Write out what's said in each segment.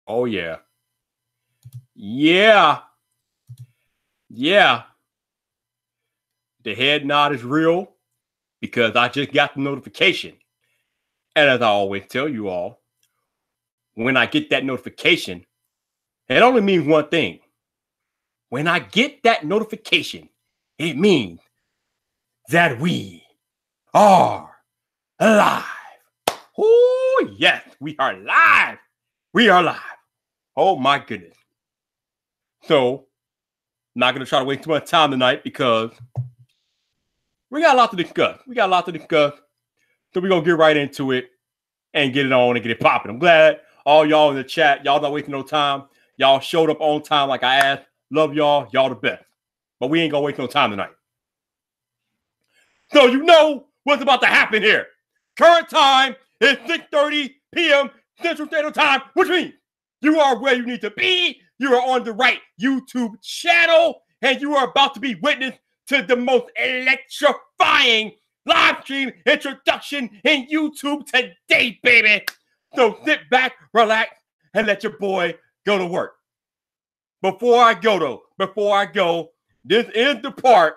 Oh, yeah. Yeah. Yeah. The head nod is real because I just got the notification. And as I always tell you all, when I get that notification, it only means one thing. When I get that notification, it means that we are alive. Oh, yes, we are live. We are live. Oh, my goodness. So, I'm not going to try to waste too much time tonight because we got a lot to discuss. So, we're going to get right into it and get it on and get it popping. I'm glad all y'all in the chat, y'all not wasting no time. Y'all showed up on time like I asked. Love y'all. Y'all the best. But we ain't going to waste no time tonight. So, you know what's about to happen here. Current time is 6:30 p.m. Central Standard Time, which means you are where you need to be. You are on the right YouTube channel, and you are about to be witness to the most electrifying live stream introduction in YouTube today, baby. So sit back, relax, and let your boy go to work. Before I go, this is the part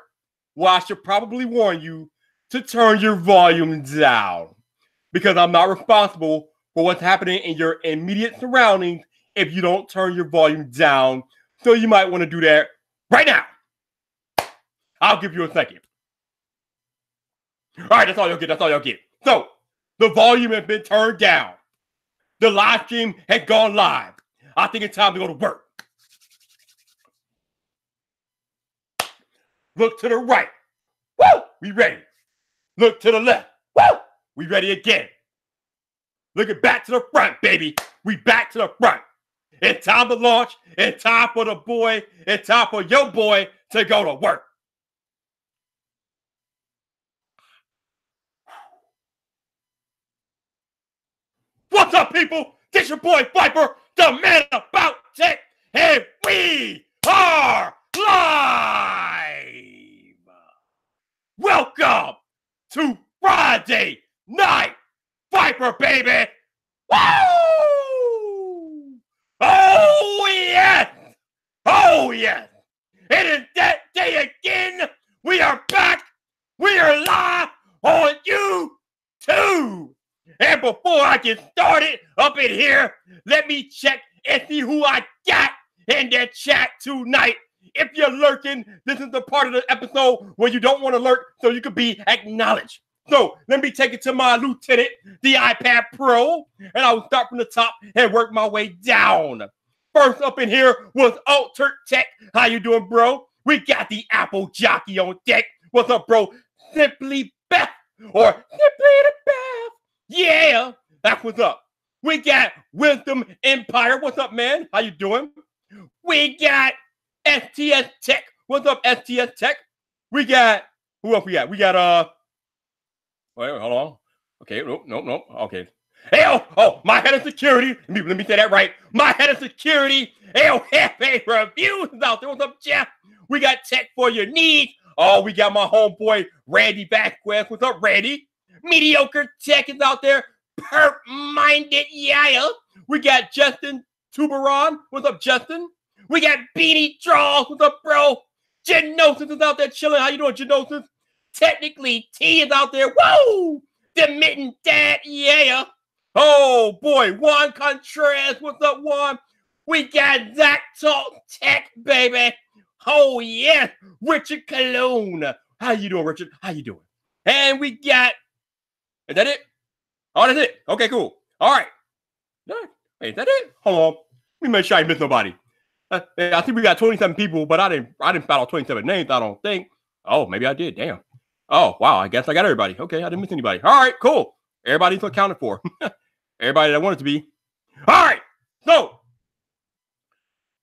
where I should probably warn you to turn your volume down, because I'm not responsible for what's happening in your immediate surroundings if you don't turn your volume down. So you might want to do that right now. I'll give you a second. All right, that's all you'll get. So the volume has been turned down. The live stream has gone live. I think it's time to go to work. Look to the right. Woo! We ready. Look to the left. Woo! We ready again. Looking back to the front, baby. We back to the front. It's time to launch. It's time for the boy. It's time for your boy to go to work. What's up, people? This your boy Viper, the man about tech, and we are live. Welcome to Friday Night Vyp, baby. Woo! Oh, yes. Oh, yes. It is that day again. We are back. We are live on YouTube. And before I get started up in here, let me check and see who I got in the chat tonight. If you're lurking, this is the part of the episode where you don't want to lurk so you can be acknowledged. So let me take it to my lieutenant, the iPad Pro, and I will start from the top and work my way down. First up in here was Altered Tech. How you doing, bro? We got the Apple Jockey on deck. What's up, bro? Simply Beth or Simply the Beth. Yeah, that's what's up. We got Wisdom Empire. What's up, man? How you doing? We got STS Tech. What's up, STS Tech? We got, who else we got? We got, wait, hold on. Okay, nope. Okay. Hey, my head of security. Let me say that right. My head of security. Hefe Reviews is out there. What's up, Jeff? We got tech for your needs. Oh, we got my homeboy, Randy Vasquez. What's up, Randy? Mediocre Tech is out there. Perp-minded, yeah. We got Justin Tuberon. What's up, Justin? We got Beanie Draws. What's up, bro? Genosis is out there chilling. How you doing, Genosis? Technically, T is out there. Whoa! The Mitten Dad, yeah. Oh, boy. Juan Contreras. What's up, Juan? We got Zach Talk Tech, baby. Oh, yeah. Richard Cologne. How you doing, Richard? How you doing? And we got, is that it? Oh, that's it. Okay, cool. All right. Hey, is that it? Hold on. Let me make sure I missed nobody. I think we got 27 people, but I didn't follow 27 names, I don't think. Oh, maybe I did. Damn. Oh, wow. I guess I got everybody. Okay, I didn't miss anybody. All right, cool. Everybody's accounted for. Everybody that wanted to be. All right. So,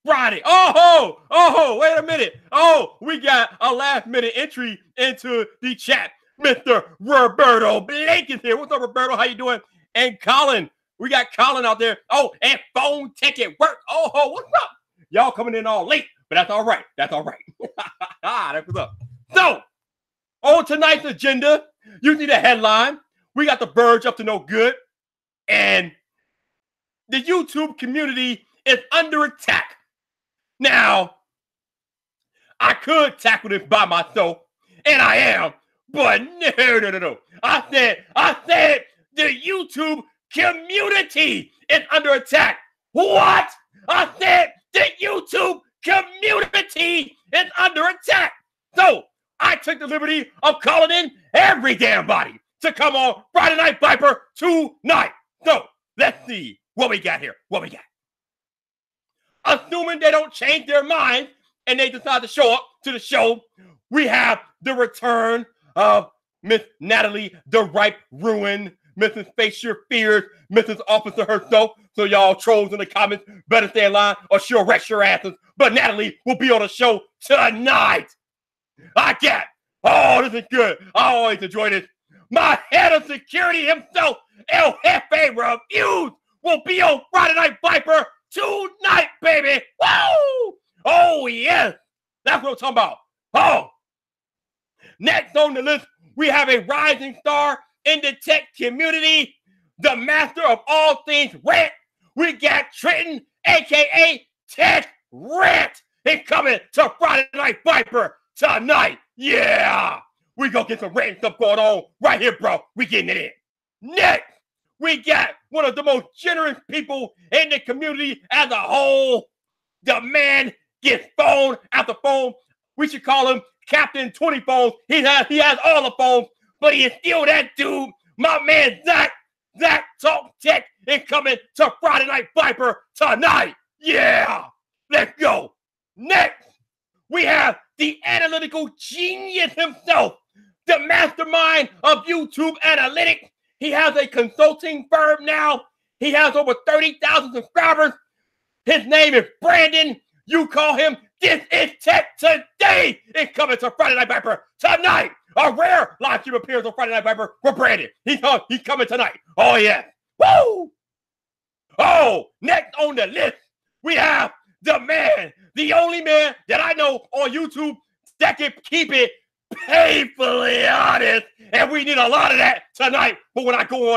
Friday. Oh, wait a minute. Oh, we got a last-minute entry into the chat. Mr. Roberto Blake is here. What's up, Roberto? How you doing? And Colin. We got Colin out there. Oh, and Phone Tech at Work. Oh, what's up? Y'all coming in all late, but that's all right. That's what's up. So, on tonight's agenda, you see the headline. We got the Verge up to no good. And the YouTube community is under attack. Now, I could tackle this by myself, and I am, but no. I said the YouTube community is under attack. What? I said the YouTube community is under attack. So I took the liberty of calling in every damn body to come on Friday Night Vyp tonight. So let's see what we got here. What we got. Assuming they don't change their mind and they decide to show up to the show, we have the return of Miss Natalie, the Ripe Ruin, Mrs. Face Your Fears, Mrs. Officer herself. So y'all trolls in the comments better stay in line or she'll wreck your asses. But Natalie will be on the show tonight. I get. Oh, this is good. I always enjoy this. My head of security himself, El Jefe Reviews, will be on Friday Night Vyp tonight, baby. Woo! Oh, yes. That's what I'm talking about. Oh. Next on the list, we have a rising star in the tech community, the master of all things rant. We got Trenton, a.k.a. Tech Rant. He's coming to Friday Night Vyp tonight. Yeah. We gonna get some ranting stuff going on right here, bro. We getting it in. Next, we got one of the most generous people in the community as a whole. The man gets phone after phone. We should call him Captain 20 Phones. He has all the phones, but he is still that dude. My man Zach Talk Tech is coming to Friday Night Vyp tonight. Yeah. Let's go. Next, we have the analytical genius himself, the mastermind of YouTube analytics. He has a consulting firm now. He has over 30,000 subscribers. His name is Brandon. You call him This Is Tech Today. It's coming to Friday Night Vyp tonight. A rare live stream appearance on Friday Night Vyp for Brandon. He's coming tonight. Oh, yeah. Woo! Oh, next on the list, we have the man, the only man that I know on YouTube that can keep it painfully honest, and we need a lot of that tonight. But when I go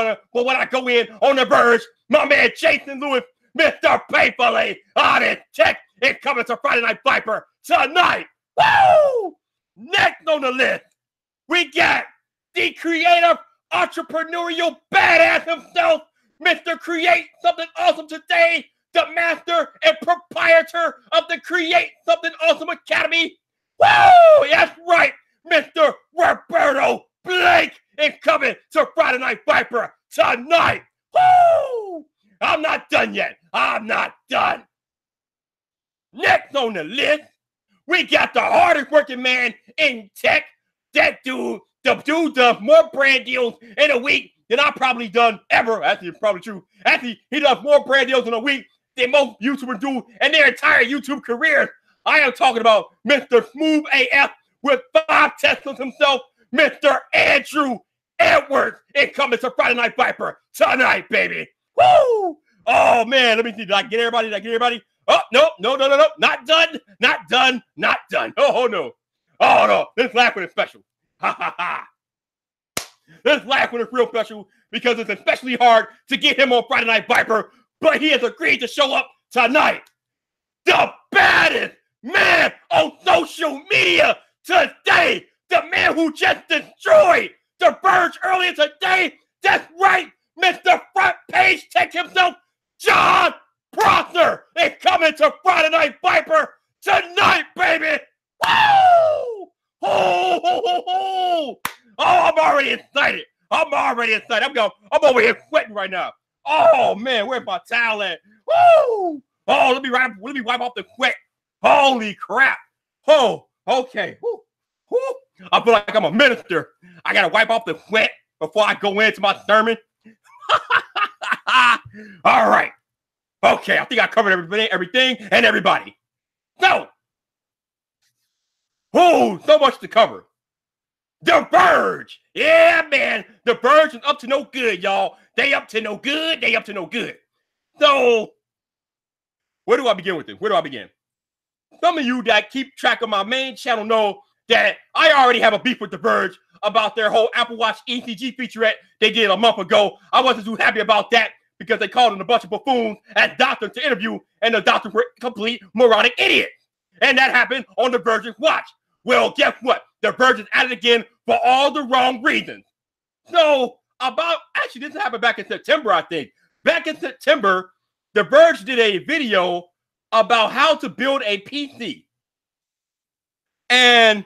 in on the Verge, my man Jason Lewis, Mr. Painfully Honest Tech, is coming to Friday Night Vyp tonight. Woo! Next on the list, we got the creative, entrepreneurial badass himself, Mr. Create Something Awesome Today, the master and proprietor of the Create Something Awesome Academy. Woo! That's right. Mr. Roberto Blake is coming to Friday Night Vyp tonight. Woo! I'm not done yet. I'm not done. Next on the list, we got the hardest working man in tech. That dude, the dude does more brand deals in a week than I've probably done ever. Actually, it's probably true. Actually, he does more brand deals in a week than most YouTubers do in their entire YouTube careers. I am talking about Mr. Smooth AF with 5 Teslas himself, Mr. Andrew Edwards is coming to Friday Night Vyp tonight, baby. Woo! Oh, man, let me see. Did I get everybody? Oh, no. Not done. Oh, no. Oh, no. This last one is special. Ha, ha, ha. This last one is real special because it's especially hard to get him on Friday Night Vyp, but he has agreed to show up tonight. The baddest man on social media today. The man who just destroyed the Verge earlier today. That's right, Mr. Front Page Tech himself, John Prosser, is coming to Friday Night Vyp tonight, baby. Woo! Oh, I'm already excited. I'm over here sweating right now. Oh, man, where's my towel at? Woo! Oh, let me wipe off the sweat. Holy crap. Oh, okay. Woo. I feel like I'm a minister. I got to wipe off the sweat before I go into my sermon. All right. Okay, I think I covered everything and everybody. So much to cover. The Verge. Yeah, man. The Verge is up to no good, y'all. They up to no good. So, where do I begin with this? Some of you that keep track of my main channel know that I already have a beef with The Verge about their whole Apple Watch ECG featurette they did a month ago. I wasn't too happy about that because they called in a bunch of buffoons and doctors to interview, and the doctors were complete moronic idiots. And that happened on the Verge's watch. Well, guess what? The Verge is at it again for all the wrong reasons. So, actually, this happened back in September, I think. Back in September, the Verge did a video about how to build a PC. And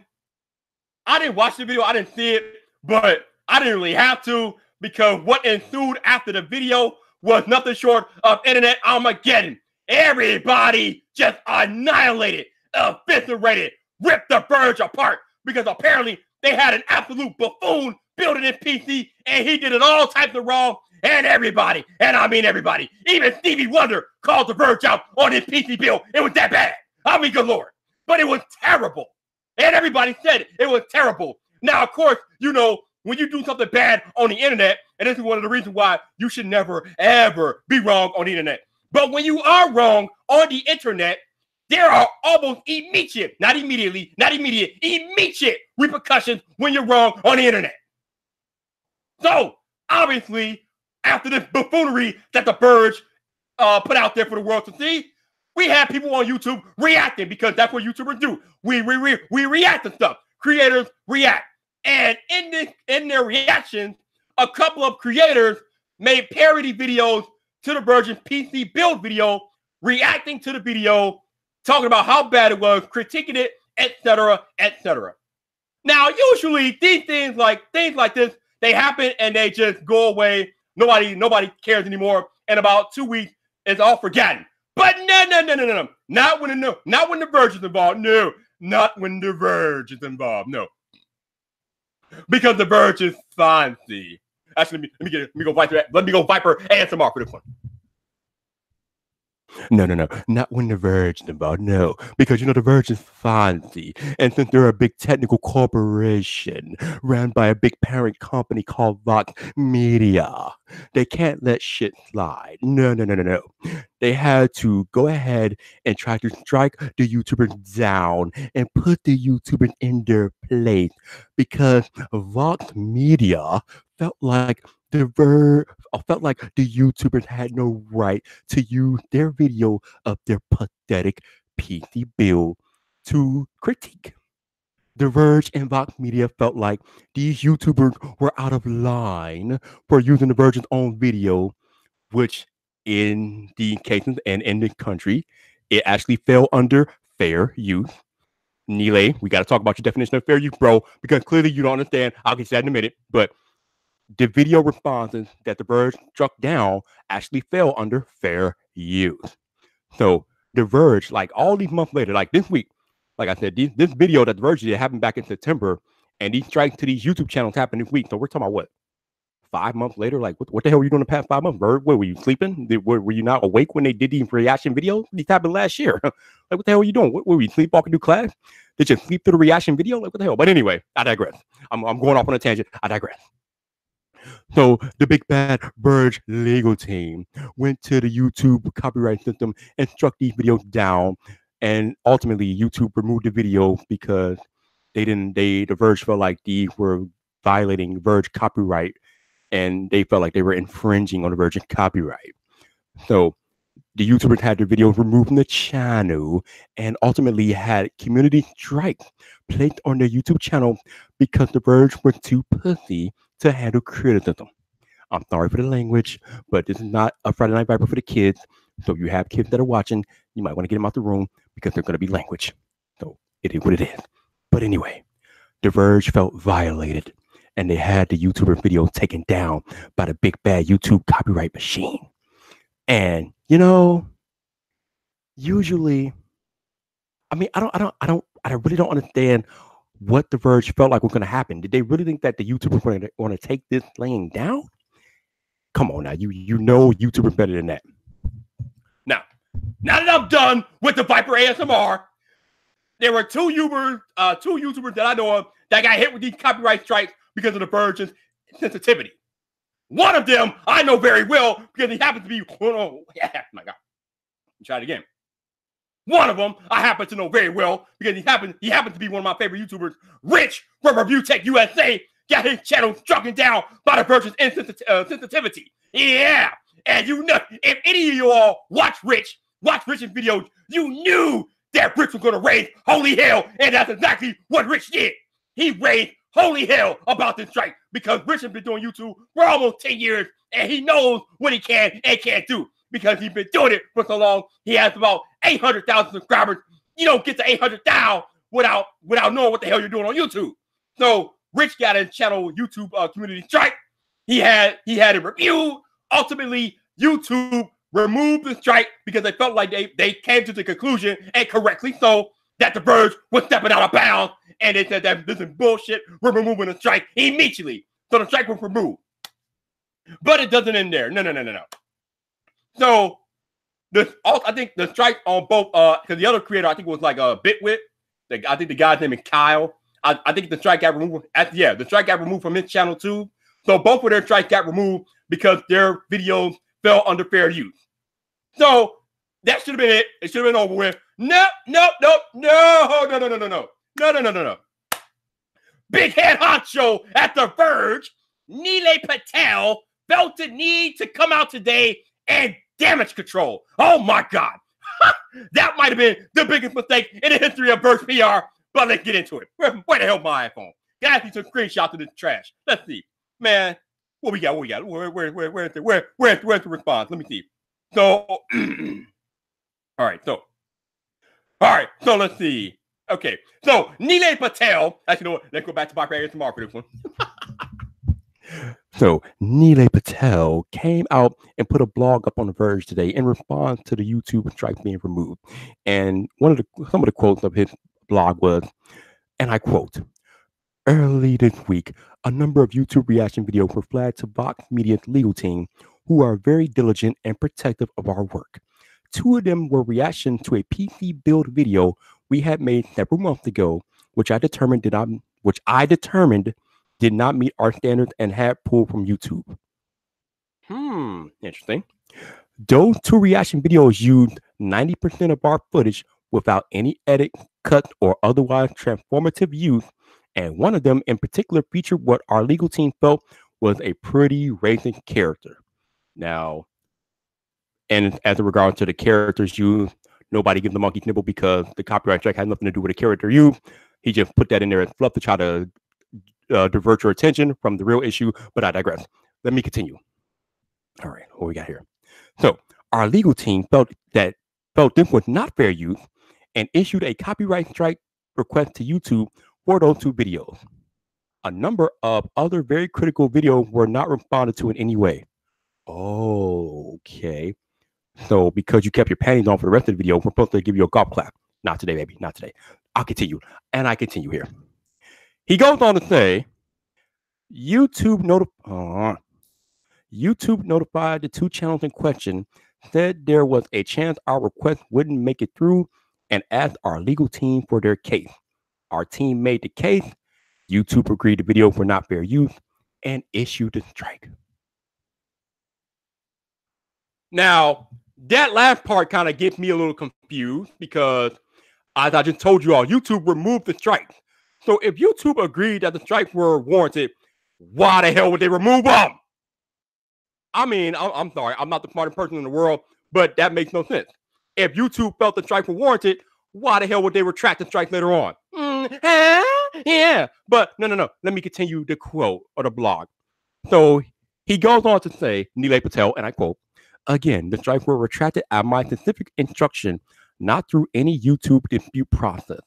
I didn't watch the video, I didn't see it, but I didn't really have to, because what ensued after the video was nothing short of internet Armageddon. Everybody just annihilated, eviscerated, ripped the Verge apart, because apparently they had an absolute buffoon building his PC, and he did it all types of wrong, and everybody, and I mean everybody, even Stevie Wonder called the Verge out on his PC build. It was that bad. I mean, good Lord. But it was terrible. And everybody said it was terrible. Now, of course, you know, when you do something bad on the internet, and this is one of the reasons why you should never, ever be wrong on the internet. But when you are wrong on the internet, there are almost immediate repercussions when you're wrong on the internet. So, obviously, after this buffoonery that the Verge put out there for the world to see, we had people on YouTube reacting, because that's what YouTubers do. We react to stuff. Creators react. And in their reactions, a couple of creators made parody videos to the Verge's PC build video, reacting to the video, talking about how bad it was, critiquing it, etc., etc. Now, usually these things like this, they happen and they just go away. Nobody cares anymore. In about 2 weeks, it's all forgotten. But no. Not when the Verge is involved. No, not when the Verge is involved. No. Because the Verge is fancy. Actually, let me go Viper ASMR for this one. No. Not when the Verge is involved. No. Because, you know, the Verge is fancy. And since they're a big technical corporation ran by a big parent company called Vox Media, they can't let shit slide. No. They had to go ahead and try to strike the YouTubers down and put the YouTubers in their place, because Vox Media felt like the YouTubers had no right to use their video of their pathetic PC build to critique. The Verge and Vox Media felt like these YouTubers were out of line for using the Verge's own video, which in the cases and in the country, it actually fell under fair use. Nile, we got to talk about your definition of fair use, bro, because clearly you don't understand. I'll get to that in a minute, but the video responses that the Verge struck down actually fell under fair use. So the Verge, like all these months later, like this week, like I said, this video that the Verge did happened back in September, and these strikes to these YouTube channels happened this week. So we're talking about what? 5 months later? Like, what the hell were you doing the past 5 months, Verge? Were you sleeping? Were you not awake when they did these reaction videos? These happened last year. Like, what the hell were you doing? Were you sleepwalking through class? Did you sleep through the reaction video? Like, what the hell? But anyway, I digress. I'm going off on a tangent. I digress. So the big bad Verge legal team went to the YouTube copyright system and struck these videos down. And ultimately, YouTube removed the video because the Verge felt like these were violating Verge copyright, and they felt like they were infringing on the Verge copyright. So the YouTubers had their videos removed from the channel, and ultimately had community strikes placed on their YouTube channel because the Verge were too pussy to handle criticism. I'm sorry for the language, but this is not a Friday Night Vyp for the kids. So if you have kids that are watching, you might want to get them out the room, because they're going to be language. So it is what it is. But anyway, the Verge felt violated, and they had the YouTuber video taken down by the big bad YouTube copyright machine. And you know, usually, I mean, I really don't understand what the Verge felt like was going to happen. Did they really think that the YouTubers were going to take this laying down? Come on now, you know YouTubers better than that. Now that I'm done with the Viper ASMR, there were two YouTubers that I know of that got hit with these copyright strikes because of the Verge's sensitivity. One of them I know very well because he happens to be, oh my God, try it again. One of them I happen to know very well because he happens to be one of my favorite YouTubers, Rich from Review Tech USA. Got his channel struck down by the Verge's sensitivity. Yeah. And you know, if any of you all watch Rich's videos, you knew that Rich was going to raise holy hell. And that's exactly what Rich did. He raised holy hell about this strike because Rich has been doing YouTube for almost 10 years and he knows what he can and can't do because he's been doing it for so long. He has about 800,000 subscribers. You don't get to 800,000 without knowing what the hell you're doing on YouTube. So Rich got his channel YouTube community strike. He had it reviewed. Ultimately, YouTube removed the strike because they felt like they came to the conclusion, and correctly so, that the Verge was stepping out of bounds. And they said that this is bullshit. We're removing the strike immediately. So the strike was removed. But it doesn't end there. No. So I think the strike on both, because the other creator, I think, was like Bitwit. I think the guy's name is Kyle. I think the strike got removed. The strike got removed from his channel too. So both of their strikes got removed because their videos fell under fair use. So that should have been it. It should have been over with. No. Big head honcho at the Verge, Nilay Patel, felt the need to come out today and damage control. Oh my God. That might have been the biggest mistake in the history of Verge PR. But let's get into it. Where the hell is my iPhone? Guys, need some screenshots of this trash. Let's see. Man, what we got? Where's the response? Let me see. So, all right, so let's see. Okay, so Nilay Patel. Actually, you know what? Let's go back to Hypocrisy tomorrow for this one. So Nilay Patel came out and put a blog up on the Verge today in response to the YouTube strike being removed. And some of the quotes of his blog was, and I quote, "Early this week, a number of YouTube reaction videos were flagged to Vox Media's legal team, who are very diligent and protective of our work. 2 of them were reaction to a PC build video we had made several months ago, which I determined did not meet our standards and had pulled from YouTube." Interesting. Those 2 reaction videos used 90% of our footage without any edit, cut, or otherwise transformative use, and one of them in particular featured what our legal team felt was a pretty racist character. Now, and as in regard to the characters used, nobody gives the monkey nibble because the copyright strike has nothing to do with the character used. He just put that in there as fluff to try to divert your attention from the real issue, but I digress. Let me continue. All right, what we got here? So our legal team felt this was not fair use and issued a copyright strike request to YouTube for those 2 videos. A number of other very critical videos were not responded to in any way. Okay. So because you kept your panties on for the rest of the video, we're supposed to give you a golf clap. Not today, baby. Not today. I'll continue. And I continue here. He goes on to say, YouTube notified the 2 channels in question, said there was a chance our request wouldn't make it through, and asked our legal team for their case. Our team made the case. YouTube agreed the video were not fair use and issued the strike. Now, that last part kind of gets me a little confused because, as I just told you all, YouTube removed the strike. So if YouTube agreed that the strikes were warranted, why the hell would they remove them? I mean, I'm sorry, I'm not the smartest person in the world, but that makes no sense. If YouTube felt the strike were warranted, why the hell would they retract the strike later on? Yeah, but no. Let me continue the quote or the blog. So he goes on to say, Nilay Patel, and I quote, "Again, the strikes were retracted at my specific instruction, not through any YouTube dispute process."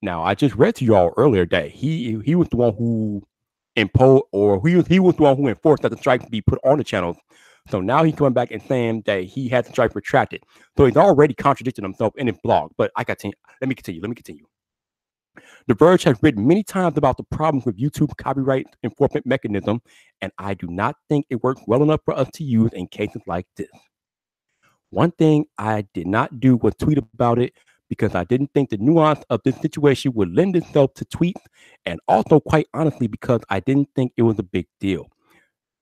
Now, I just read to you all earlier that he was the one who imposed, or he was the one who enforced that the strike be put on the channels. So now he's coming back and saying that he had the strike retracted. So he's already contradicted himself in his blog. But let me continue. The Verge has written many times about the problems with YouTube copyright enforcement mechanism, and I do not think it works well enough for us to use in cases like this. One thing I did not do was tweet about it because I didn't think the nuance of this situation would lend itself to tweets, and also, quite honestly, because I didn't think it was a big deal.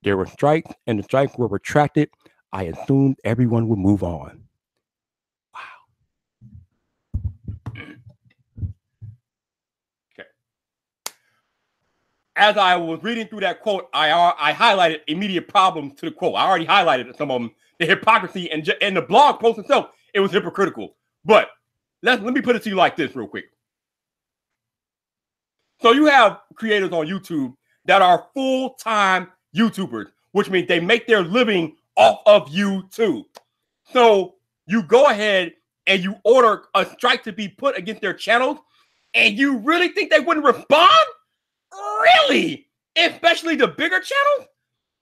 There were strikes, and the strikes were retracted. I assumed everyone would move on. Wow. Okay. as I was reading through that quote, I highlighted immediate problems to the quote. I already highlighted some of them, the hypocrisy, and the blog post itself, it was hypocritical. But let me put it to you like this real quick. So you have creators on YouTube that are full-time YouTubers, which means they make their living off of YouTube. So you go ahead and you order a strike to be put against their channels, and you really think they wouldn't respond? Really? Especially the bigger channels?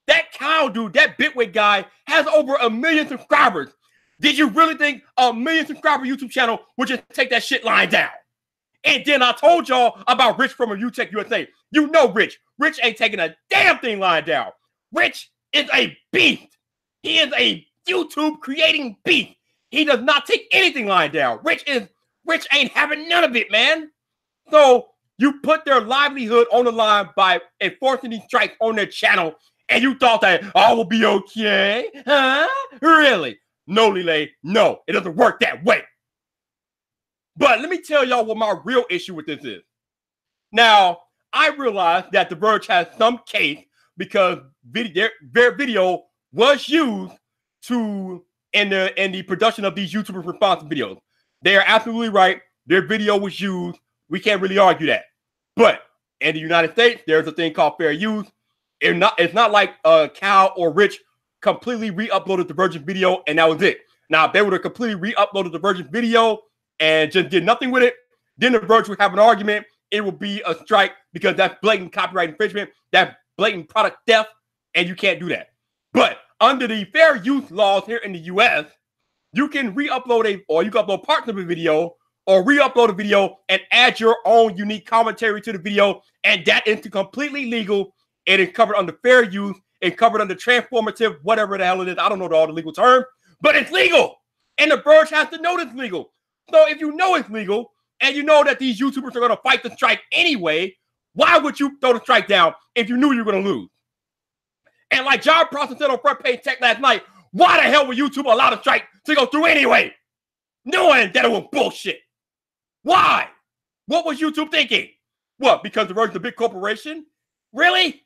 That Kyle dude, that Bitwig guy, has over 1 million subscribers. Did you really think a 1 million subscriber YouTube channel would just take that shit line down? And then I told y'all about Rich from UTech USA. You know Rich. Rich ain't taking a damn thing lying down. Rich is a beast. He is a YouTube creating beast. He does not take anything lying down. Rich ain't having none of it, man. So you put their livelihood on the line by enforcing these strikes on their channel, and you thought that all will be okay? Huh? Really? No, Lele. No, it doesn't work that way. But let me tell y'all what my real issue with this is. Now, I realize that The Verge has some case because their video was used in the production of these YouTuber response videos. They are absolutely right. Their video was used. We can't really argue that. But in the United States, there's a thing called fair use. It's not like Cal or Rich completely re-uploaded the Virgin video and that was it. Now, if they would have completely re-uploaded the Virgin video and just did nothing with it, then the Verge would have an argument. It would be a strike because that's blatant copyright infringement, that's blatant product theft, and you can't do that. But under the fair use laws here in the U.S., you can re-upload or you can upload parts of a video or re-upload a video and add your own unique commentary to the video, and that is completely legal. It is covered under fair use. It's covered under transformative, whatever the hell it is. I don't know all the legal terms, but it's legal. And the Verge has to know it's legal. So if you know it's legal and you know that these YouTubers are going to fight the strike anyway, why would you throw the strike down if you knew you were going to lose? And like John Prosser said on Front Page Tech last night, why the hell would YouTube allow the strike to go through anyway, knowing that it was bullshit? Why? What was YouTube thinking? What, because the Verge is a big corporation? Really?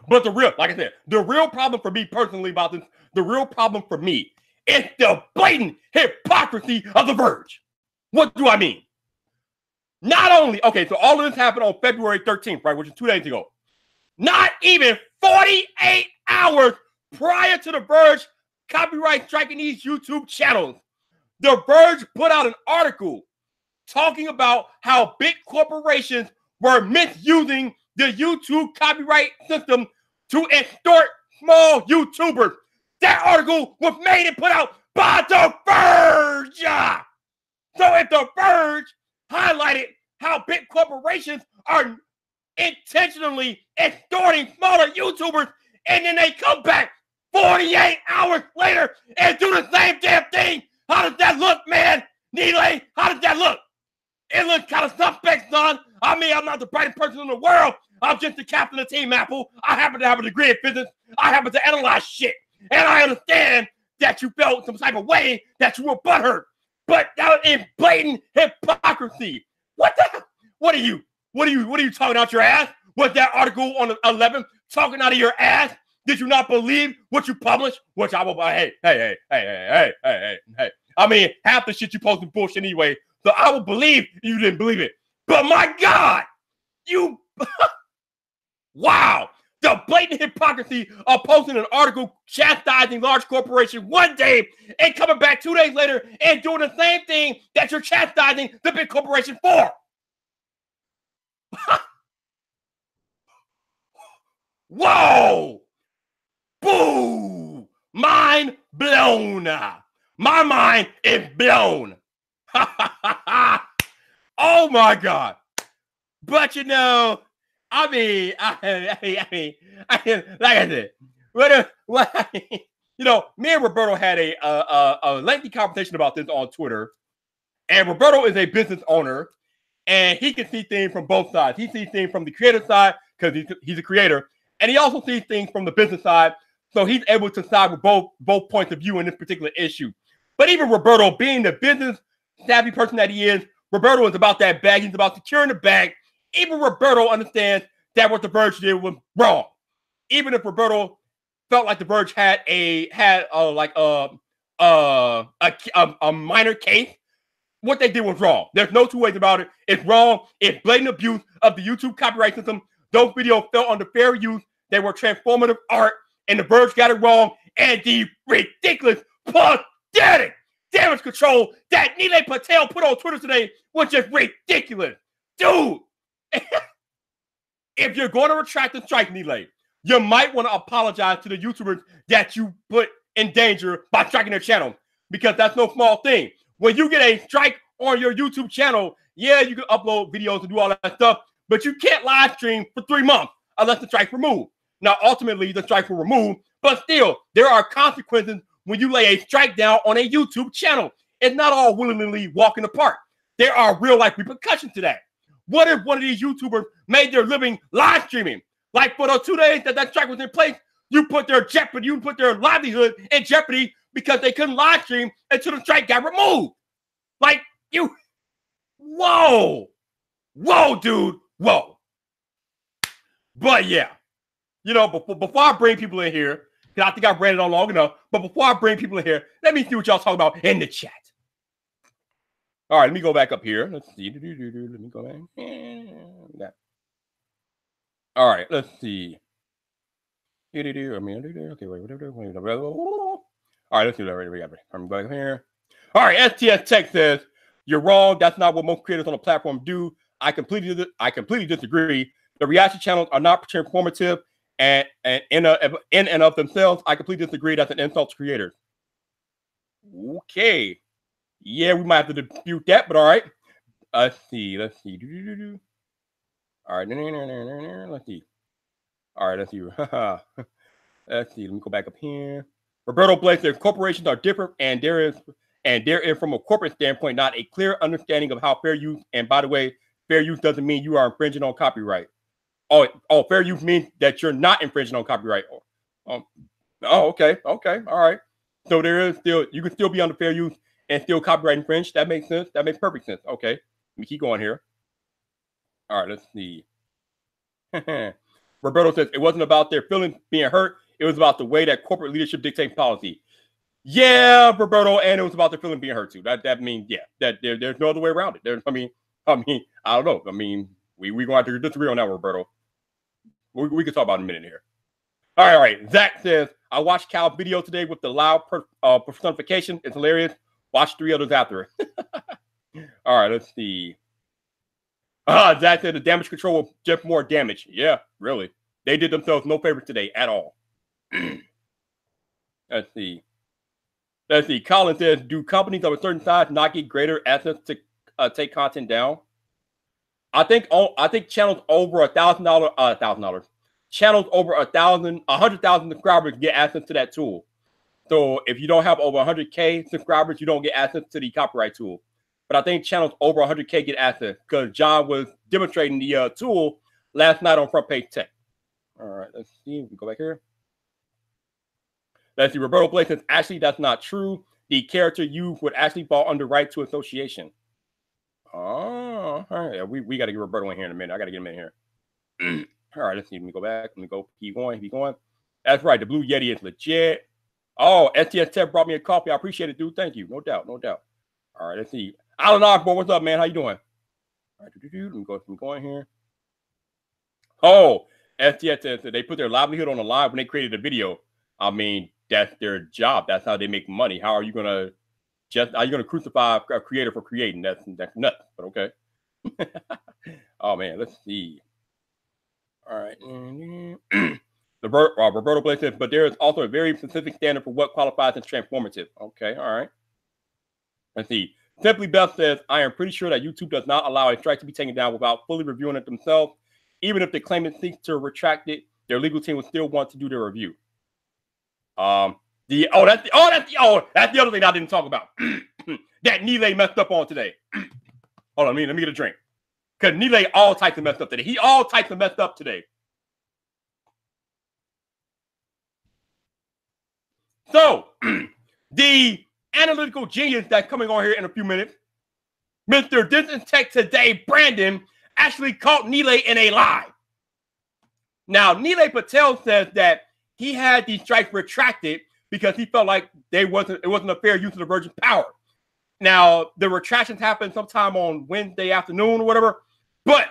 But like I said, the real problem for me personally about this, the real problem for me is the blatant hypocrisy of the Verge. What do I mean? Not only, okay, so all of this happened on February 13th, right, which is 2 days ago. Not even 48 hours prior to the Verge copyright striking these YouTube channels, the Verge put out an article talking about how big corporations were misusing the YouTube copyright system to extort small YouTubers. That article was made and put out by the Verge. So if the Verge highlighted how big corporations are intentionally extorting smaller YouTubers, and then they come back 48 hours later and do the same damn thing, how does that look, man? Neely, how does that look? It looks kind of suspect, son. I mean, I'm not the brightest person in the world. I'm just the captain of Team Apple. I happen to have a degree in physics. I happen to analyze shit. And I understand that you felt some type of way, that you were butthurt. But that is blatant hypocrisy. What the hell? What are you talking out your ass? Was that article on the 11th talking out of your ass? Did you not believe what you published? Which I will, hey. I mean, half the shit you posted bullshit anyway. So I will believe you didn't believe it. But my God, you, wow. The blatant hypocrisy of posting an article chastising large corporations one day and coming back 2 days later and doing the same thing that you're chastising the big corporation for. Whoa! Boo! Mind blown. My mind is blown. Oh my God. But you know, I mean, like I said, you know, me and Roberto had a lengthy conversation about this on Twitter, and Roberto is a business owner, and he can see things from both sides. He sees things from the creator side because he's a creator, and he also sees things from the business side, so he's able to side with both points of view in this particular issue. But even Roberto, being the business savvy person that he is, Roberto is about that bag. He's about securing the bag. Even Roberto understands that what the Verge did was wrong. Even if Roberto felt like the Verge had a minor case, what they did was wrong. There's no two ways about it. It's wrong. It's blatant abuse of the YouTube copyright system. Those videos fell under fair use. They were transformative art, and the Verge got it wrong. And the ridiculous, pathetic damage control that Nilay Patel put on Twitter today was just ridiculous. Dude, if you're going to retract the strike, Nilay, you might want to apologize to the YouTubers that you put in danger by striking their channel, because that's no small thing. When you get a strike on your YouTube channel, yeah, you can upload videos and do all that stuff, but you can't live stream for 3 months unless the strike's removed. Now, ultimately, the strike will remove, but still, there are consequences when you lay a strike down on a YouTube channel. It's not all willingly walk in the park. There are real-life repercussions to that. What if one of these YouTubers made their living live streaming? Like for those 2 days that strike was in place, you put their livelihood in jeopardy because they couldn't live stream until the strike got removed. Like, whoa, dude, whoa. But yeah, before I bring people in here, because I think I've ran it on long enough, but before I bring people in here, let me see what y'all talking about in the chat. All right, let me go back up here. Let's see. Let me go back. All right, let's see. Okay, wait. All right, let's do that. Right. I'm back here. All right, STS Tech says, you're wrong. That's not what most creators on the platform do. I completely disagree. The reaction channels are not transformative and in and of themselves. I completely disagree. That's an insult to creators. Okay. Yeah, we might have to dispute that, but all right. Let's see. All right. Let's see. All right, let's see. Let's see. Let me go back up here. Roberto Blake says corporations are different, and there is from a corporate standpoint not a clear understanding of how fair use. And by the way, fair use doesn't mean you are infringing on copyright. Oh, fair use means that you're not infringing on copyright. Okay, all right. So there is you can still be under fair use and still copyright infringe. That makes sense. That makes perfect sense. Okay, let me keep going here. All right, let's see. Roberto says it wasn't about their feelings being hurt. It was about the way that corporate leadership dictates policy. Yeah, Roberto, and it was about their feelings being hurt too. That means, yeah, that there's no other way around it. I mean, I don't know. I mean, we're going to have to disagree on that, Roberto. We can talk about it in a minute here. All right. Zach says, I watched Cal's video today with the loud personification. It's hilarious. Watch 3 others after it. All right, let's see. Zach said the damage control will just more damage. Yeah, really. They did themselves no favors today at all. Let's see. Colin says, do companies of a certain size not get greater access to take content down? I think channels over $1,000, channels over 100,000 subscribers get access to that tool. So if you don't have over 100K subscribers, you don't get access to the copyright tool. But I think channels over 100K get access because John was demonstrating the tool last night on Front Page Tech. All right, let's see. We go back here. Let's see. Roberto Blake says, actually, that's not true. The character you would actually fall under right to association. Oh, all right. We got to get Roberto in here in a minute. I got to get him in here. All right, let's see. Let me go back. Let me go. Keep going. That's right. The Blue Yeti is legit. Oh, STS Tech brought me a coffee. I appreciate it, dude. Thank you. No doubt. All right, let's see. Alan Osborne, what's up, man? How you doing? All right, let me go in here. Oh, STS says they put their livelihood on the line when they created a video. I mean, that's their job. That's how they make money. How are you gonna crucify a creator for creating? That's nuts. But okay. Oh man, let's see. All right. Roberto Blake says, but there is also a very specific standard for what qualifies as transformative. Okay, all right. Let's see. Simply Beth says, I am pretty sure that YouTube does not allow a strike to be taken down without fully reviewing it themselves. Even if the claimant seeks to retract it, their legal team will still want to do their review. That's the other thing I didn't talk about. That Nilay messed up on today. Hold on, let me get a drink. Because Nilay all types of messed up today. He all types of messed up today. So, the analytical genius that's coming on here in a few minutes Mr. Distance Tech Today, Brandon, actually caught Nile in a lie. Now, Nile Patel says that he had these strikes retracted because he felt like it wasn't a fair use of the Verge's power. Now, the retractions happened sometime on Wednesday afternoon or whatever, but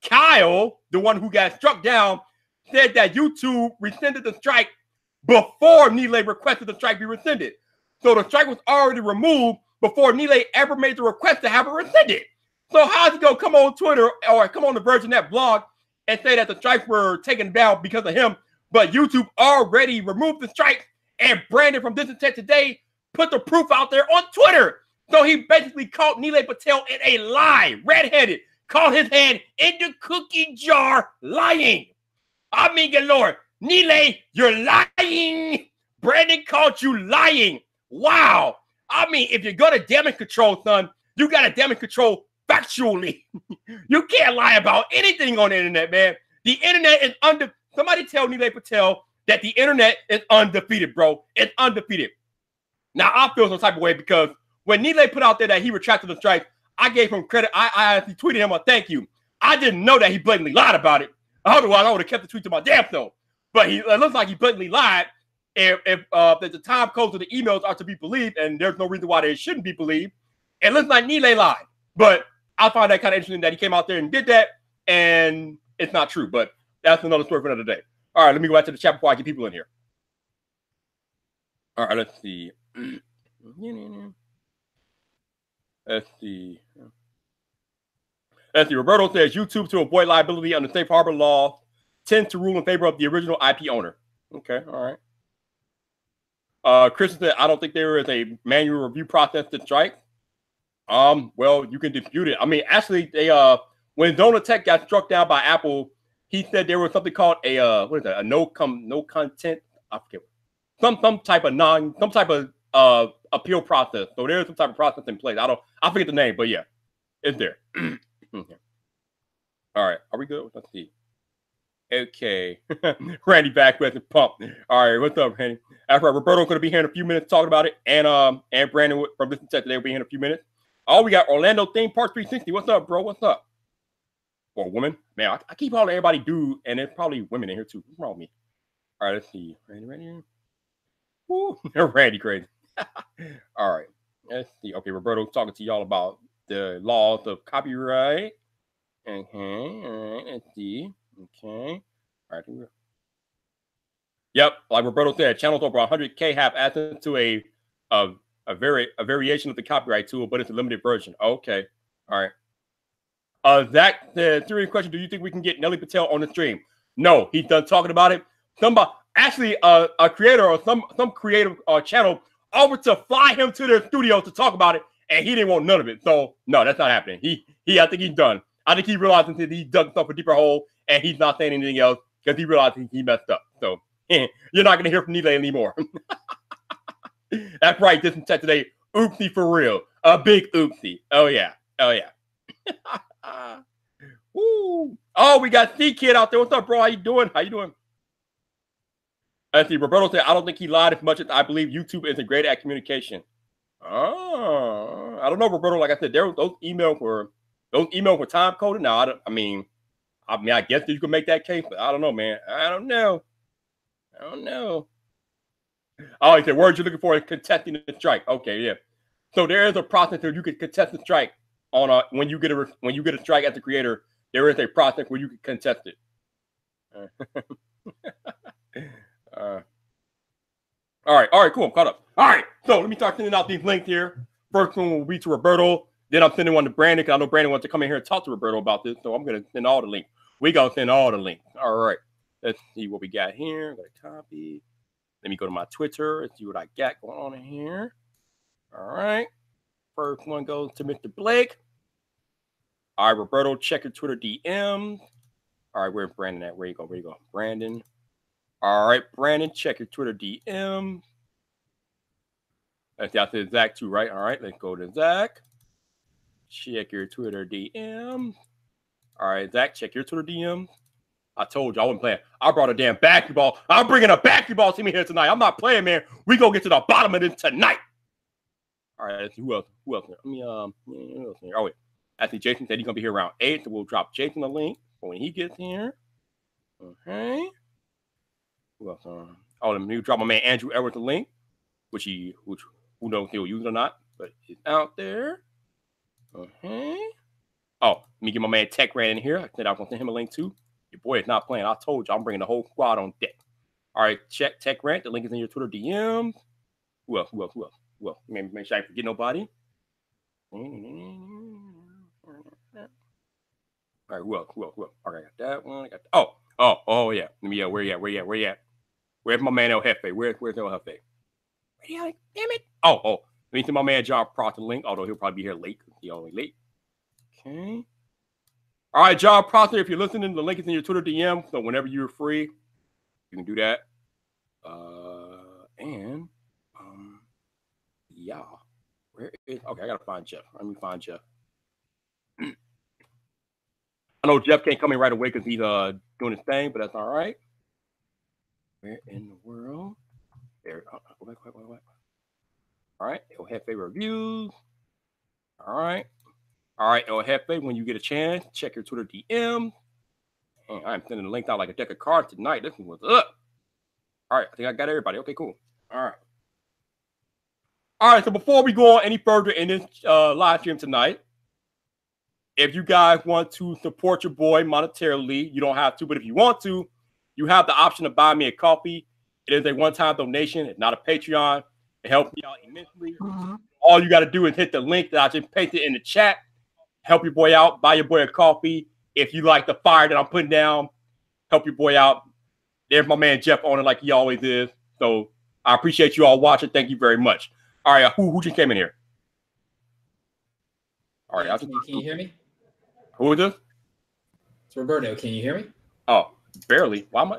Kyle, the one who got struck down, said that YouTube rescinded the strike before Nile requested the strike be rescinded. So the strike was already removed before Nile ever made the request to have it rescinded. So how's he going to come on Twitter or come on the Verge Net blog and say that the strikes were taken down because of him, but YouTube already removed the strike, and Brandon from Distance Tech Today put the proof out there on Twitter? So he basically caught Nile Patel in a lie, red-handed, caught his hand in the cookie jar lying. I mean, good Lord, Nile, you're lying. Brandon caught you lying. Wow. I mean, if you're going to damage control, son, you got to damage control factually. You can't lie about anything on the internet, man. The internet is somebody tell Nile Patel that the internet is undefeated, bro. It's undefeated. Now, I feel some type of way because when Nile put out there that he retracted the strike, I gave him credit. I actually tweeted him a thank you. I didn't know that he blatantly lied about it. Otherwise, I would have kept the tweet to my damn self. But it looks like he blatantly lied. If the time codes of the emails are to be believed, and there's no reason why they shouldn't be believed, it looks like Nile lied. But I find that kind of interesting that he came out there and did that, and it's not true. But that's another story for another day. All right, let me go back to the chat before I get people in here. All right, let's see. Let's see. Roberto says YouTube, to avoid liability under safe harbor law, tends to rule in favor of the original IP owner. Okay, all right. Christian said, I don't think there is a manual review process to strike. Well, you can dispute it. I mean, actually, they when Zona Tech got struck down by Apple, he said there was something called a what is that? A no content. I forget. Some type of appeal process. So there's some type of process in place. I forget the name, but yeah, it's there. Okay. All right, are we good? Let's see. Okay, Randy back with the pump. All right, what's up, Randy? That's right. Roberto's going to be here in a few minutes talking about it, and Brandon from Distance Tech Today will be here in a few minutes. Oh, we got Orlando Theme Park 360. What's up, bro? What's up? Or woman? Man, I keep calling everybody dude, and there's probably women in here too. What's wrong with me? All right, let's see. Randy. Woo, Randy crazy. All right, let's see. Okay, Roberto's talking to y'all about the laws of copyright. Okay, all right, let's see. Okay, all right. Yep, like Roberto said, channels over 100K have access to a variation of the copyright tool, but it's a limited version. Okay, all right. Zach, the serious question: do you think we can get Nelly Patel on the stream? No, he's done talking about it. Somebody, actually, a creator or some creative channel offered to fly him to their studio to talk about it, and he didn't want none of it. So no, that's not happening. I think he's done. I think he realized that he dug himself a deeper hole, and he's not saying anything else because he realized he messed up. So you're not going to hear from Nile anymore. That's right. This is Tech Today. Oopsie for real. A big oopsie. Oh yeah. Oh yeah. Woo. Oh, we got C-Kid out there. What's up, bro? How you doing? How you doing? Let's see. Roberto said, I don't think he lied as much as I believe YouTube isn't great at communication. Oh, I don't know, Roberto. Like I said, those emails were time coded. Now, I mean, I guess you could make that case, but I don't know, man. I don't know. Oh, he said, words you're looking for is contesting the strike. Okay, yeah. So there is a process where you can contest the strike on when you get a strike as the creator. There is a process where you can contest it. All right, cool. I'm caught up. All right, so let me start sending out these links here. First one will be to Roberto. Then I'm sending one to Brandon because I know Brandon wants to come in here and talk to Roberto about this. So I'm going to send all the links. We going to send all the links. All right. Let's see what we got here. I'm going to copy. Let me go to my Twitter and see what I got going on in here. All right. First one goes to Mr. Blake. All right, Roberto, check your Twitter DMs. All right, where's Brandon at? Where you go? Brandon. All right, Brandon, check your Twitter DM. That's the Zach too, right? All right, let's go to Zach. Check your Twitter DM. All right, Zach, check your Twitter DM. I told you I wasn't playing. I brought a damn basketball. I'm bringing a basketball team here tonight. I'm not playing, man. We gonna get to the bottom of this tonight. All right, let's see who else. Let me who else here? Oh wait, I think Jason said he's gonna be here around 8, so we'll drop Jason the link for when he gets here. Okay. Who else? Oh, let me drop my man Andrew Edwards the link, which who knows if he'll use it or not, but it's out there. Okay. Oh, let me get my man Tech Rand in here. I said I was gonna send him a link too. Your boy is not playing. I told you I'm bringing the whole squad on deck. All right, check Tech Rant. The link is in your Twitter DMs. Who else? Make sure I forget nobody. All right, who else? Okay, I got that one. Oh yeah. Let me where you at? Where's my man El Jefe? Where's El Jefe? Damn it. Oh. Let me send my man John Proctor the link, although he'll probably be here late. He's only late. Okay. All right, John Proctor, if you're listening, the link is in your Twitter DM. So whenever you're free, you can do that. Yeah. Where is okay? I gotta find Jeff. Let me find Jeff. I know Jeff can't come in right away because he's doing his thing, but that's all right. Where in the world? There. Go back. All right. El Jefe reviews. All right, El Jefe, when you get a chance, check your Twitter DM. And I'm sending the link out like a deck of cards tonight. This is what's up. All right, I think I got everybody. Okay, cool. All right, so before we go on any further in this live stream tonight, if you guys want to support your boy monetarily, you don't have to, but if you want to, you have the option to buy me a coffee. It is a one-time donation. It's not a Patreon. It helps me out immensely. All you got to do is hit the link that I just pasted in the chat. Help your boy out. Buy your boy a coffee. If you like the fire that I'm putting down, help your boy out. There's my man Jeff on it like he always is. So I appreciate you all watching. Thank you very much. All right, who just came in here? All right, can you hear me? Who is this? It's Roberto. Can you hear me? Oh, barely. Why?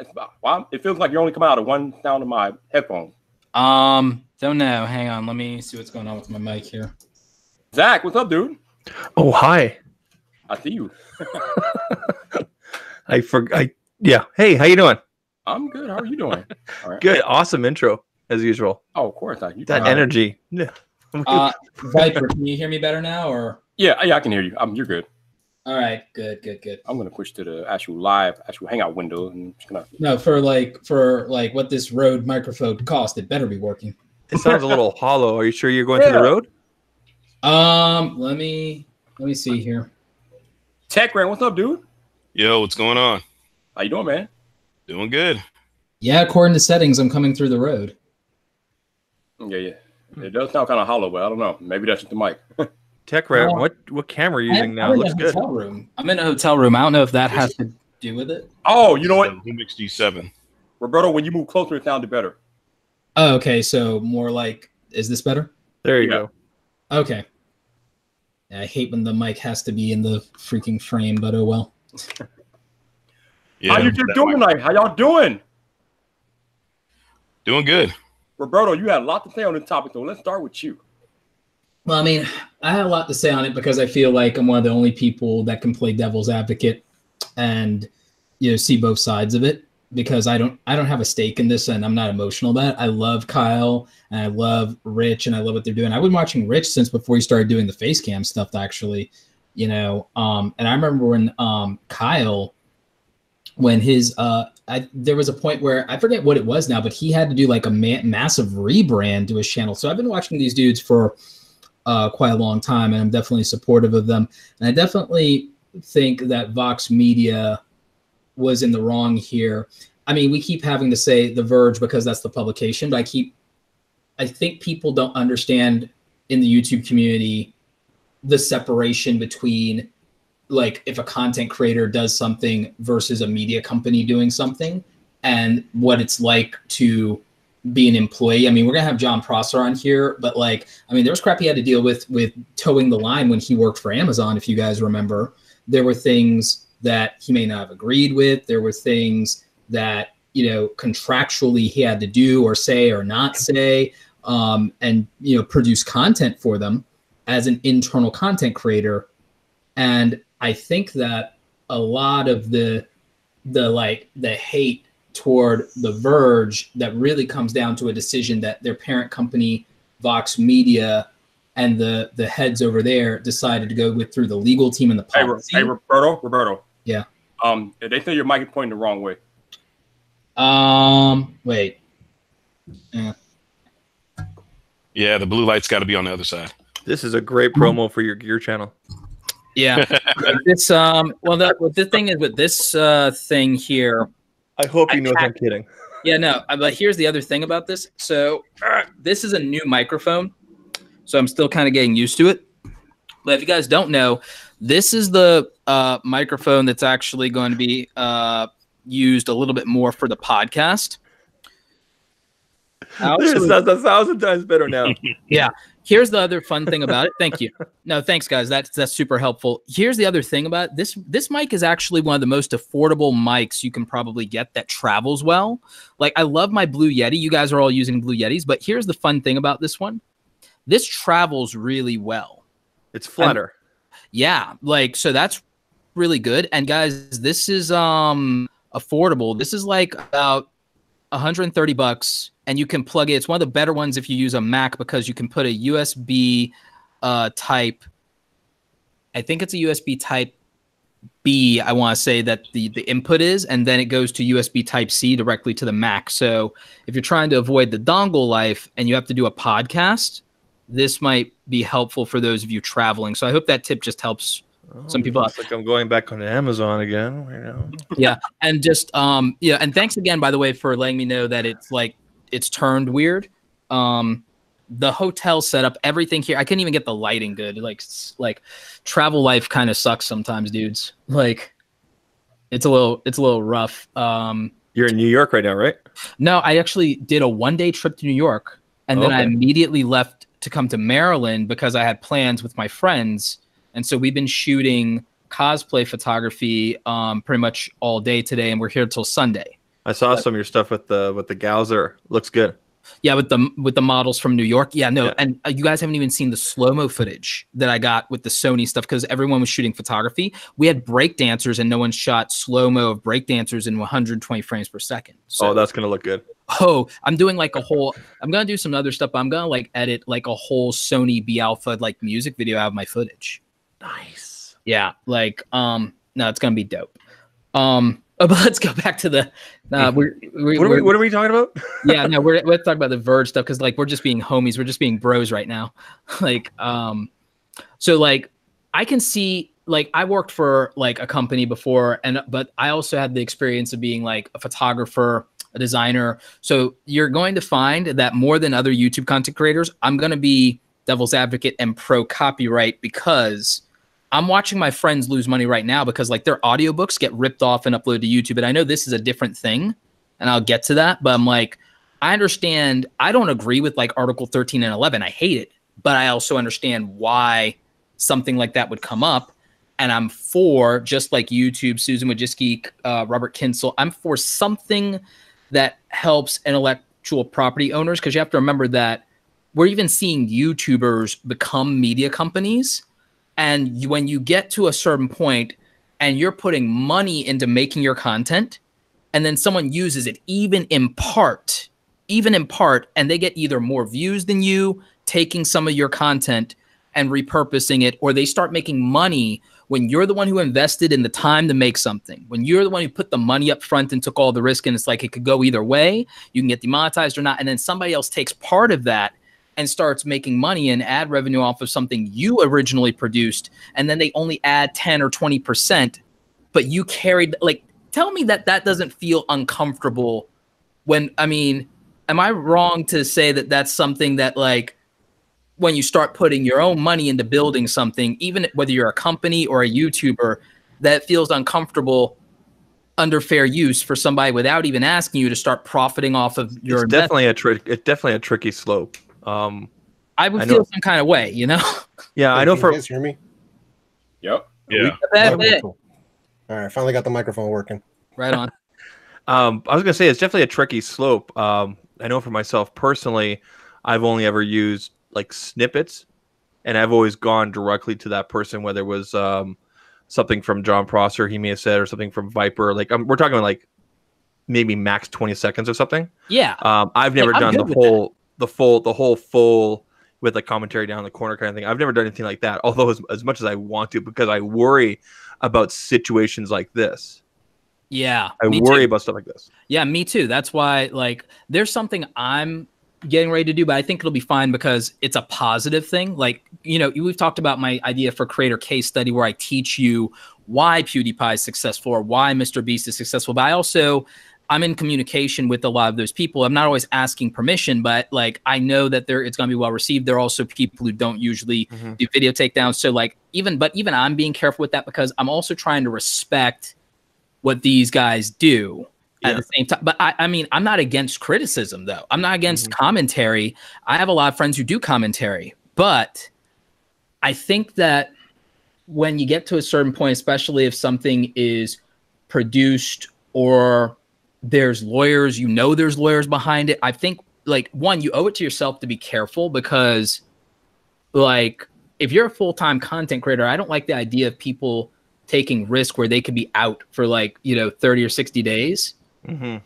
It feels like you're only coming out of one sound of my headphones. Don't know. Hang on. Let me see what's going on with my mic here. Zach, what's up, dude? Oh, hi. I see you. Yeah. Hey, how you doing? I'm good. How are you doing? All right. Good. Awesome intro, as usual. Oh, of course. That energy. Yeah. Viper, can you hear me better now, or? Yeah, I can hear you. You're good. All right. Good. I'm gonna push to the actual hangout window, and I'm just gonna. No, for what this Rode microphone cost, it better be working. It sounds a little hollow. Are you sure you're going to the road? Let me see here. Tech Rant, what's up, dude? Yo, what's going on? How you doing, man? Doing good. Yeah, according to settings, I'm coming through the road. Yeah. It does sound kind of hollow, but I don't know. Maybe that's just the mic. Tech Rant, what camera are you using now? It looks good. I'm in a hotel room. I don't know if that has to do with it. Oh, you know what? Lumix D7. Roberto, when you move closer, it sounded better. Oh, okay. So more like, is this better? There you go. Okay. I hate when the mic has to be in the freaking frame, but oh well. Yeah, how you just doing tonight? How y'all doing? Doing good. Roberto, you had a lot to say on this topic, so let's start with you. Well, I mean, I had a lot to say on it because I feel like I'm one of the only people that can play devil's advocate and see both sides of it, because I don't have a stake in this and I'm not emotional about it. I love Kyle and I love Rich and I love what they're doing. I've been watching Rich since before he started doing the face cam stuff, actually, and I remember when Kyle, when his there was a point where I forget what it was now, but he had to do like a massive rebrand to his channel. So I've been watching these dudes for quite a long time, and I'm definitely supportive of them. And I definitely think that Vox Media was in the wrong here. I mean, we keep having to say The Verge because that's the publication, but I think people don't understand in the YouTube community the separation between, like, if a content creator does something versus a media company doing something, and what it's like to be an employee. I mean, we're gonna have John Prosser on here, but there was crap he had to deal with towing the line when he worked for Amazon. If you guys remember, there were things that he may not have agreed with. There were things that, contractually he had to do or say or not say, and, produce content for them as an internal content creator. And I think that a lot of the hate toward The Verge, that really comes down to a decision that their parent company, Vox Media, and the heads over there decided to go through the legal team and the policy. Hey, Roberto. Yeah. They think your mic is pointing the wrong way. Wait. Yeah, the blue light's got to be on the other side. This is a great promo for your gear channel. Yeah. This the thing is with this thing here. I hope you know I'm kidding. Yeah, no. But here's the other thing about this. So this is a new microphone, so I'm still kind of getting used to it. But if you guys don't know, this is the microphone that's actually going to be used a little bit more for the podcast. That's 1,000 times better now. Yeah. Here's the other fun thing about it. Thank you. No, thanks, guys. That's super helpful. Here's the other thing about it. This mic is actually one of the most affordable mics you can probably get that travels well. Like, I love my Blue Yeti. You guys are all using Blue Yetis, but here's the fun thing about this one. This travels really well. It's flatter. Yeah, like, so that's really good. And guys, this is affordable. This is like about $130, and you can plug it. It's one of the better ones if you use a Mac because you can put a USB type. I think it's a USB type B. I want to say that the input is, and then it goes to USB type C directly to the Mac. So if you're trying to avoid the dongle life and you have to do a podcast, this might be helpful for those of you traveling. So I hope that tip just helps some people out. Like I'm going back on Amazon again. You know? Yeah, and just and thanks again, by the way, for letting me know that it's turned weird. The hotel setup, everything here, I couldn't even get the lighting good. Like travel life kind of sucks sometimes, dudes. Like it's a little rough. You're in New York right now, right? No, I actually did a 1-day trip to New York, and then I immediately left to come to Maryland because I had plans with my friends. And so we've been shooting cosplay photography pretty much all day today, and we're here till Sunday. I saw some of your stuff with the Gauser. Looks good. Yeah, with the models from New York. Yeah, no, yeah. And you guys haven't even seen the slow-mo footage that I got with the Sony stuff because everyone was shooting photography. We had breakdancers, and no one shot slow-mo of breakdancers in 120 frames per second. So, that's gonna look good. Oh, I'm doing like I'm gonna do some other stuff, but I'm gonna like edit like a whole Sony B Alpha like music video out of my footage. Nice. Yeah, like no, it's gonna be dope. But let's go back to the. What are we talking about? Yeah, no, we're talking about the Verge stuff because like we're just being homies, we're just being bros right now. Like, so like I can see like I worked for like a company before, but I also had the experience of being like a photographer, a designer. So you're going to find that more than other YouTube content creators, I'm gonna be devil's advocate and pro copyright because I'm watching my friends lose money right now because like their audiobooks get ripped off and uploaded to YouTube. And I know this is a different thing and I'll get to that, but I'm like, I understand. I don't agree with like Article 13 and 11. I hate it, but I also understand why something like that would come up. And I'm for, just like YouTube, Susan Wojcicki, Robert Kinsel, I'm for something that helps intellectual property owners. Cause you have to remember that we're even seeing YouTubers become media companies. And when you get to a certain point and you're putting money into making your content and then someone uses it even in part, and they get either more views than you, taking some of your content and repurposing it, or they start making money when you're the one who invested in the time to make something, when you're the one who put the money up front and took all the risk, and it's like it could go either way, you can get demonetized or not, and then somebody else takes part of that and starts making money and ad revenue off of something you originally produced, and then they only add 10 or 20%, but you carried, like, tell me that doesn't feel uncomfortable when, I mean, am I wrong to say that that's something that, like, when you start putting your own money into building something, even whether you're a company or a YouTuber, that feels uncomfortable under fair use for somebody without even asking you to start profiting off of your investment? It's definitely a tricky slope. I would feel some kind of way, you know? Yeah, I know. Can you guys hear me? Yep. Yeah. Cool. All right, finally got the microphone working. Right on. I was gonna say it's definitely a tricky slope. I know for myself personally, I've only ever used like snippets, and I've always gone directly to that person, whether it was something from John Prosser he may have said, or something from Viper. Like we're talking like maybe max 20 seconds or something. Yeah. I've never done the whole full with a commentary down the corner kind of thing. I've never done anything like that, although as much as I want to, because I worry about situations like this. Yeah, I me worry too. about stuff like this. Yeah, me too. That's why, like, there's something I'm getting ready to do, but I think it'll be fine because it's a positive thing. Like, you know, we've talked about my idea for creator case study where I teach you why PewDiePie is successful or why Mr. Beast is successful. But I'm in communication with a lot of those people. I'm not always asking permission, but like, I know that it's going to be well received. There are also people who don't usually do video takedowns. So like, even I'm being careful with that because I'm also trying to respect what these guys do at the same time. But I mean, I'm not against criticism though. I'm not against commentary. I have a lot of friends who do commentary, but I think that when you get to a certain point, especially if something is produced or there's lawyers, there's lawyers behind it. I think like one, you owe it to yourself to be careful because like if you're a full-time content creator, I don't like the idea of people taking risk where they could be out for like, 30 or 60 days.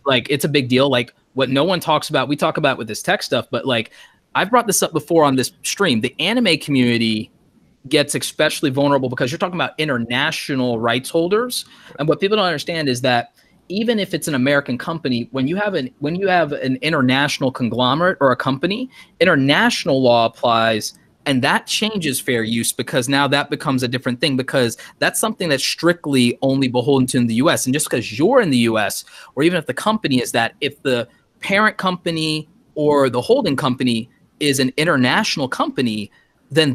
Like it's a big deal. Like what no one talks about, we talk about with this tech stuff, but like I've brought this up before on this stream, the anime community gets especially vulnerable because you're talking about international rights holders. And what people don't understand is that even if it's an American company, when you have an international conglomerate or a company, international law applies. And that changes fair use because now that becomes a different thing because that's something that's strictly only beholden to in the US. And just because you're in the US, or even if the company is that, if the parent company or the holding company is an international company, then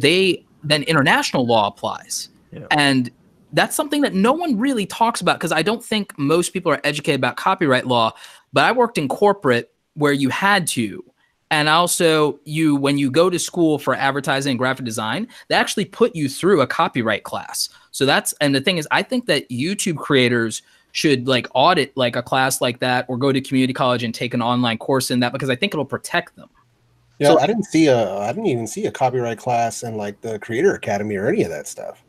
international law applies. Yeah. And that's something that no one really talks about because I don't think most people are educated about copyright law. But I worked in corporate where you had to. And also, when you go to school for advertising and graphic design, they actually put you through a copyright class. So and the thing is, I think that YouTube creators should like audit like a class like that or go to community college and take an online course in that because I think it'll protect them. Yeah, so, I didn't even see a copyright class in like the Creator Academy or any of that stuff.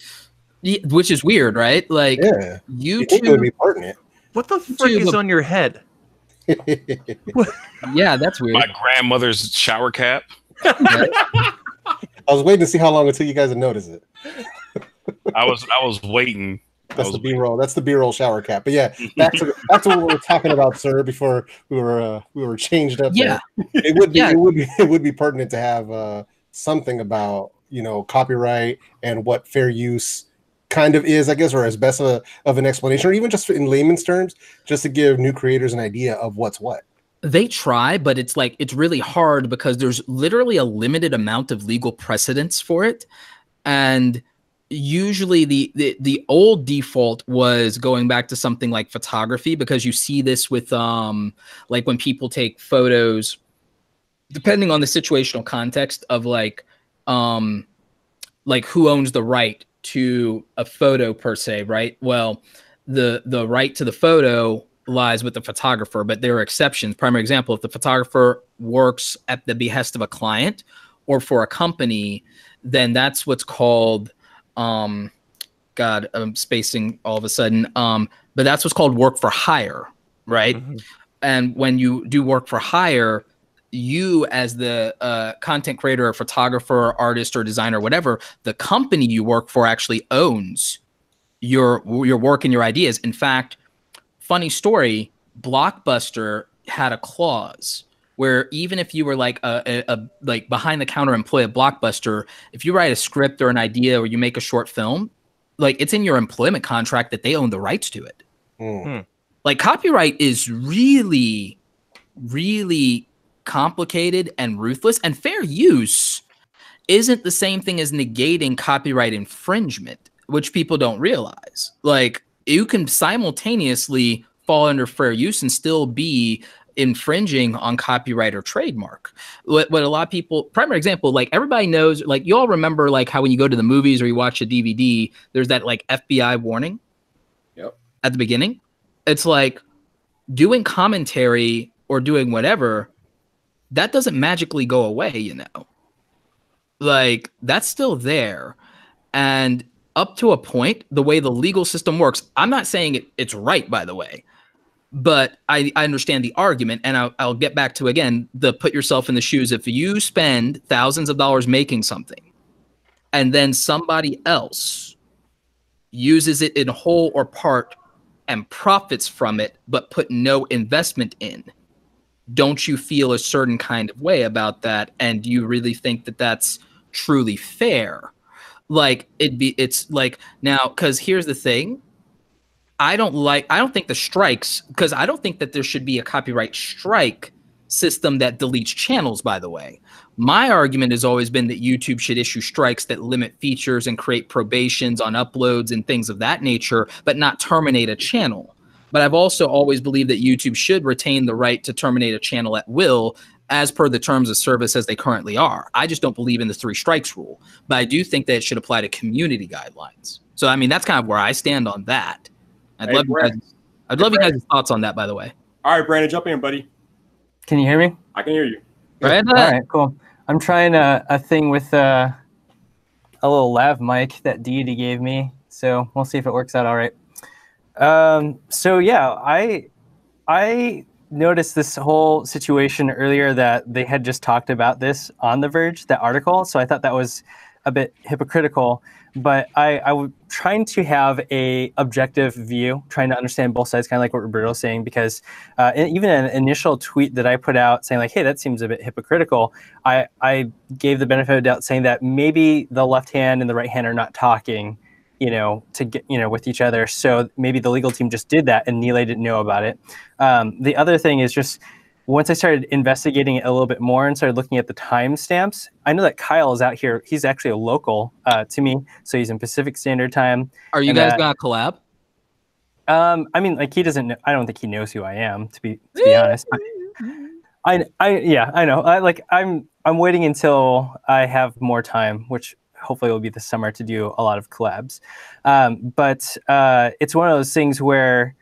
Which is weird, right? Like, yeah, YouTube you think it would be pertinent. What the frick is on your head? Yeah, that's weird. My grandmother's shower cap. I was waiting to see how long until you guys would notice it. I was waiting. That's the B-roll. That's the B-roll shower cap. But yeah, back to what we were talking about, sir. Before we were changed up. Yeah, there. It would be pertinent to have something about copyright and what fair use kind of is, I guess, or as best of an explanation, or even just in layman's terms, just to give new creators an idea of what's what. They try, but it's really hard because there's literally a limited amount of legal precedents for it. And usually the old default was going back to something like photography, because you see this with like when people take photos, depending on the situational context of like who owns the right to a photo per se, right? Well, the right to the photo lies with the photographer, but there are exceptions. Primary example, if the photographer works at the behest of a client or for a company, then that's what's called God, I'm spacing all of a sudden. But that's what's called work for hire, right? Mm-hmm. And when you do work for hire, you as the content creator or photographer or artist or designer, whatever, the company you work for actually owns your work and your ideas. In fact, funny story, Blockbuster had a clause where even if you were like a behind the counter employee at Blockbuster, if you write a script or an idea or you make a short film, like it's in your employment contract that they own the rights to it. Mm. Like copyright is really, really complicated and ruthless, and fair use isn't the same thing as negating copyright infringement, which people don't realize. Like you can simultaneously fall under fair use and still be infringing on copyright or trademark. What a lot of people, primary example, like everybody knows, like you all remember like how when you go to the movies or you watch a DVD, there's that like FBI warning at the beginning. It's like doing commentary or doing whatever, that doesn't magically go away, like that's still there. And up to a point, the way the legal system works, I'm not saying it's right, by the way. But I understand the argument, and I'll get back to, again, the put yourself in the shoes. If you spend thousands of dollars making something and then somebody else uses it in whole or part and profits from it, but put no investment in, don't you feel a certain kind of way about that? And do you really think that that's truly fair? Like it's like, now, because here's the thing. I don't think the strikes, because I don't think that there should be a copyright strike system that deletes channels, by the way. My argument has always been that YouTube should issue strikes that limit features and create probations on uploads and things of that nature, but not terminate a channel. But I've also always believed that YouTube should retain the right to terminate a channel at will, as per the terms of service as they currently are. I just don't believe in the 3 strikes rule, but I do think that it should apply to community guidelines. So, I mean, that's kind of where I stand on that. I'd love you guys' thoughts on that, by the way. All right, Brandon, jump in, buddy. Can you hear me? I can hear you. Brandon? All right, cool. I'm trying a thing with a little lav mic that Deity gave me, so we'll see if it works out all right. So yeah, I noticed this whole situation earlier that they had just talked about this on The Verge, that article. So I thought that was a bit hypocritical, but I was trying to have a objective view, trying to understand both sides, kind of like what Roberto was saying, because even an initial tweet that I put out saying like, hey, that seems a bit hypocritical, I gave the benefit of the doubt saying that maybe the left hand and the right hand are not talking, to get, with each other. So maybe the legal team just did that and Nile didn't know about it. The other thing is just, once I started investigating it a little bit more and started looking at the timestamps, I know that Kyle is out here. He's actually a local to me, so he's in Pacific Standard Time. Are you guys gonna collab? I mean, like, he doesn't know, I don't think he knows who I am, to be honest. Yeah, I know. I'm waiting until I have more time, which hopefully will be this summer, to do a lot of collabs. But it's one of those things where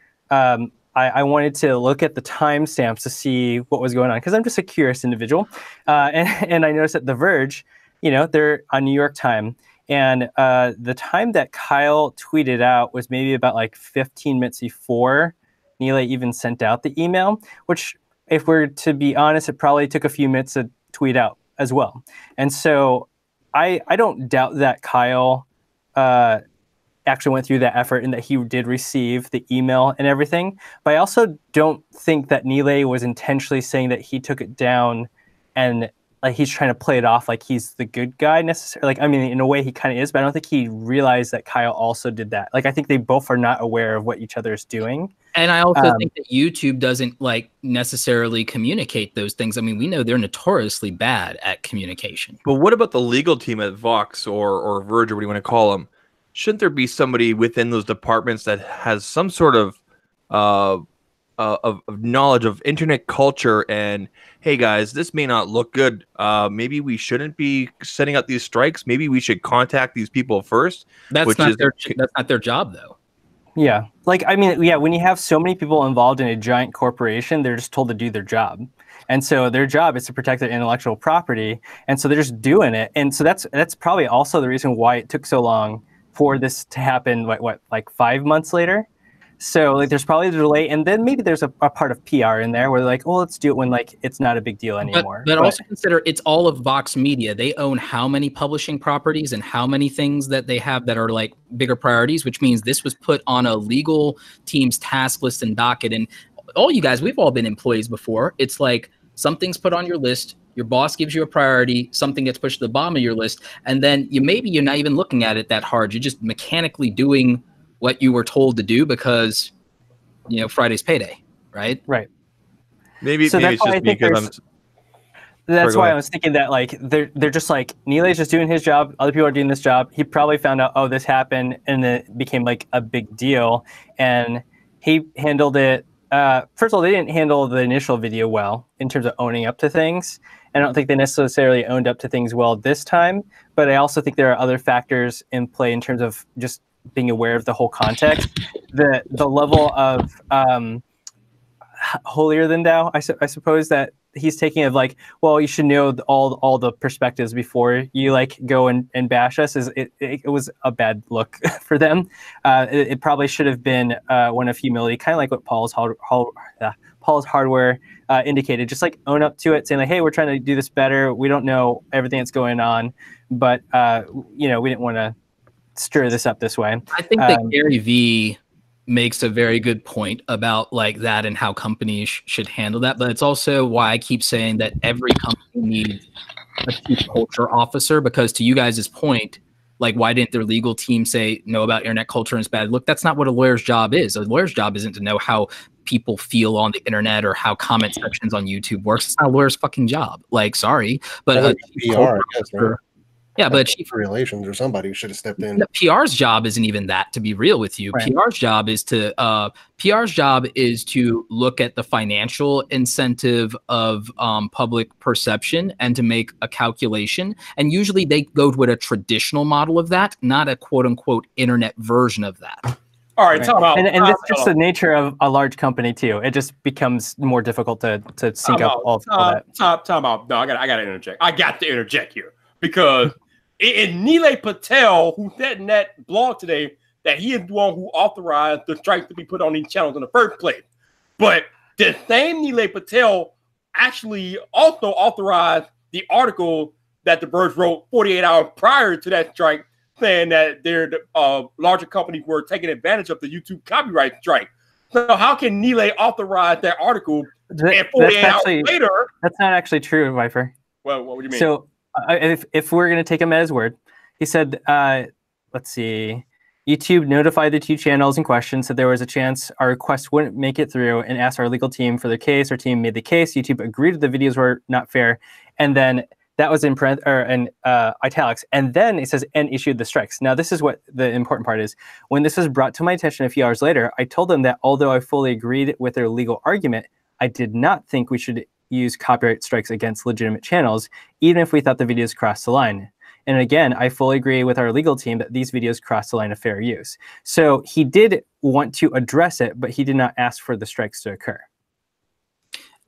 I wanted to look at the timestamps to see what was going on, because I'm just a curious individual. And I noticed that The Verge, they're on New York time. And the time that Kyle tweeted out was maybe about like 15 minutes before Nile even sent out the email, which, if we're to be honest, it probably took a few minutes to tweet out as well. And so I don't doubt that Kyle actually went through that effort and that he did receive the email and everything. But I also don't think that Nile was intentionally saying that he took it down and like he's trying to play it off like he's the good guy necessarily. Like, I mean, in a way he kind of is, but I don't think he realized that Kyle also did that. Like, I think they both are not aware of what each other is doing. And I also think that YouTube doesn't like necessarily communicate those things. I mean, we know they're notoriously bad at communication. But what about the legal team at Vox or Verge, or what do you want to call them? Shouldn't there be somebody within those departments that has some sort of knowledge of internet culture and, hey guys, this may not look good. Maybe we shouldn't be setting up these strikes. Maybe we should contact these people first. That's not their job, though. Yeah. Like, I mean, yeah, when you have so many people involved in a giant corporation, they're just told to do their job. And so their job is to protect their intellectual property. And so they're just doing it. And so that's probably also the reason why it took so long for this to happen, like 5 months later. So like, there's probably a delay, and then maybe there's a part of PR in there where they're like, oh, let's do it when like it's not a big deal anymore. But also consider it's all of Vox Media. They own how many publishing properties and how many things that they have that are like bigger priorities, which means this was put on a legal team's task list and docket. And all you guys, we've all been employees before. It's like something's put on your list. Your boss gives you a priority, something gets pushed to the bottom of your list, and then maybe you're not even looking at it that hard. You're just mechanically doing what you were told to do because, Friday's payday, right? Right. Maybe so it's just because that's why I was thinking that like they're just like, Nile's just doing his job, other people are doing this job. He probably found out, oh, this happened, and it became like a big deal, and he handled it. First of all, they didn't handle the initial video well in terms of owning up to things. I don't think they necessarily owned up to things well this time, but I also think there are other factors in play in terms of just being aware of the whole context. The level of holier than thou, I suppose, that he's taking of like, well, you should know all the perspectives before you like go and bash us. It was a bad look for them. It probably should have been one of humility, kind of like what Paul's hardware indicated. Just like own up to it, saying like, hey, we're trying to do this better. We don't know everything that's going on, but we didn't want to stir this up this way. I think that Gary V makes a very good point about like that and how companies should handle that. But it's also why I keep saying that every company needs a chief culture officer, because to you guys' point, like, why didn't their legal team say no about internet culture and it's bad? Look, that's not what a lawyer's job is. A lawyer's job isn't to know how people feel on the internet or how comment sections on YouTube works. It's not a lawyer's fucking job. Like, sorry, but PR, I guess, right? Yeah, but chief relations or somebody should have stepped in. The PR's job isn't even that, to be real with you. Right. PR's job is to look at the financial incentive of public perception and to make a calculation. And usually they go with a traditional model of that, not a quote unquote internet version of that. All right, talk about, and that's just the nature of a large company too. It just becomes more difficult to sync up all that. Time out. No, I got to interject. I got to interject here because in Nilay Patel, who said in that blog today that he is the one who authorized the strikes to be put on these channels in the first place. But the same Nilay Patel actually also authorized the article that the Verge wrote 48 hours prior to that strike, saying that the larger companies were taking advantage of the YouTube copyright strike. So how can Nilay authorize that artitle and 48 hours later? That's not actually true, Viper. Well, what do you mean? So if we're going to take him at his word, he said, let's see, YouTube notified the two channels in question, said there was a chance our request wouldn't make it through, and asked our legal team for their case. Our team made the case. YouTube agreed the videos were not fair. And then that was in italics. And then it says, and issued the strikes. Now, this is what the important part is. When this was brought to my attention a few hours later, I told them that although I fully agreed with their legal argument, I did not think we should use copyright strikes against legitimate channels, even if we thought the videos crossed the line. And again, I fully agree with our legal team that these videos crossed the line of fair use. So he did want to address it, but he did not ask for the strikes to occur.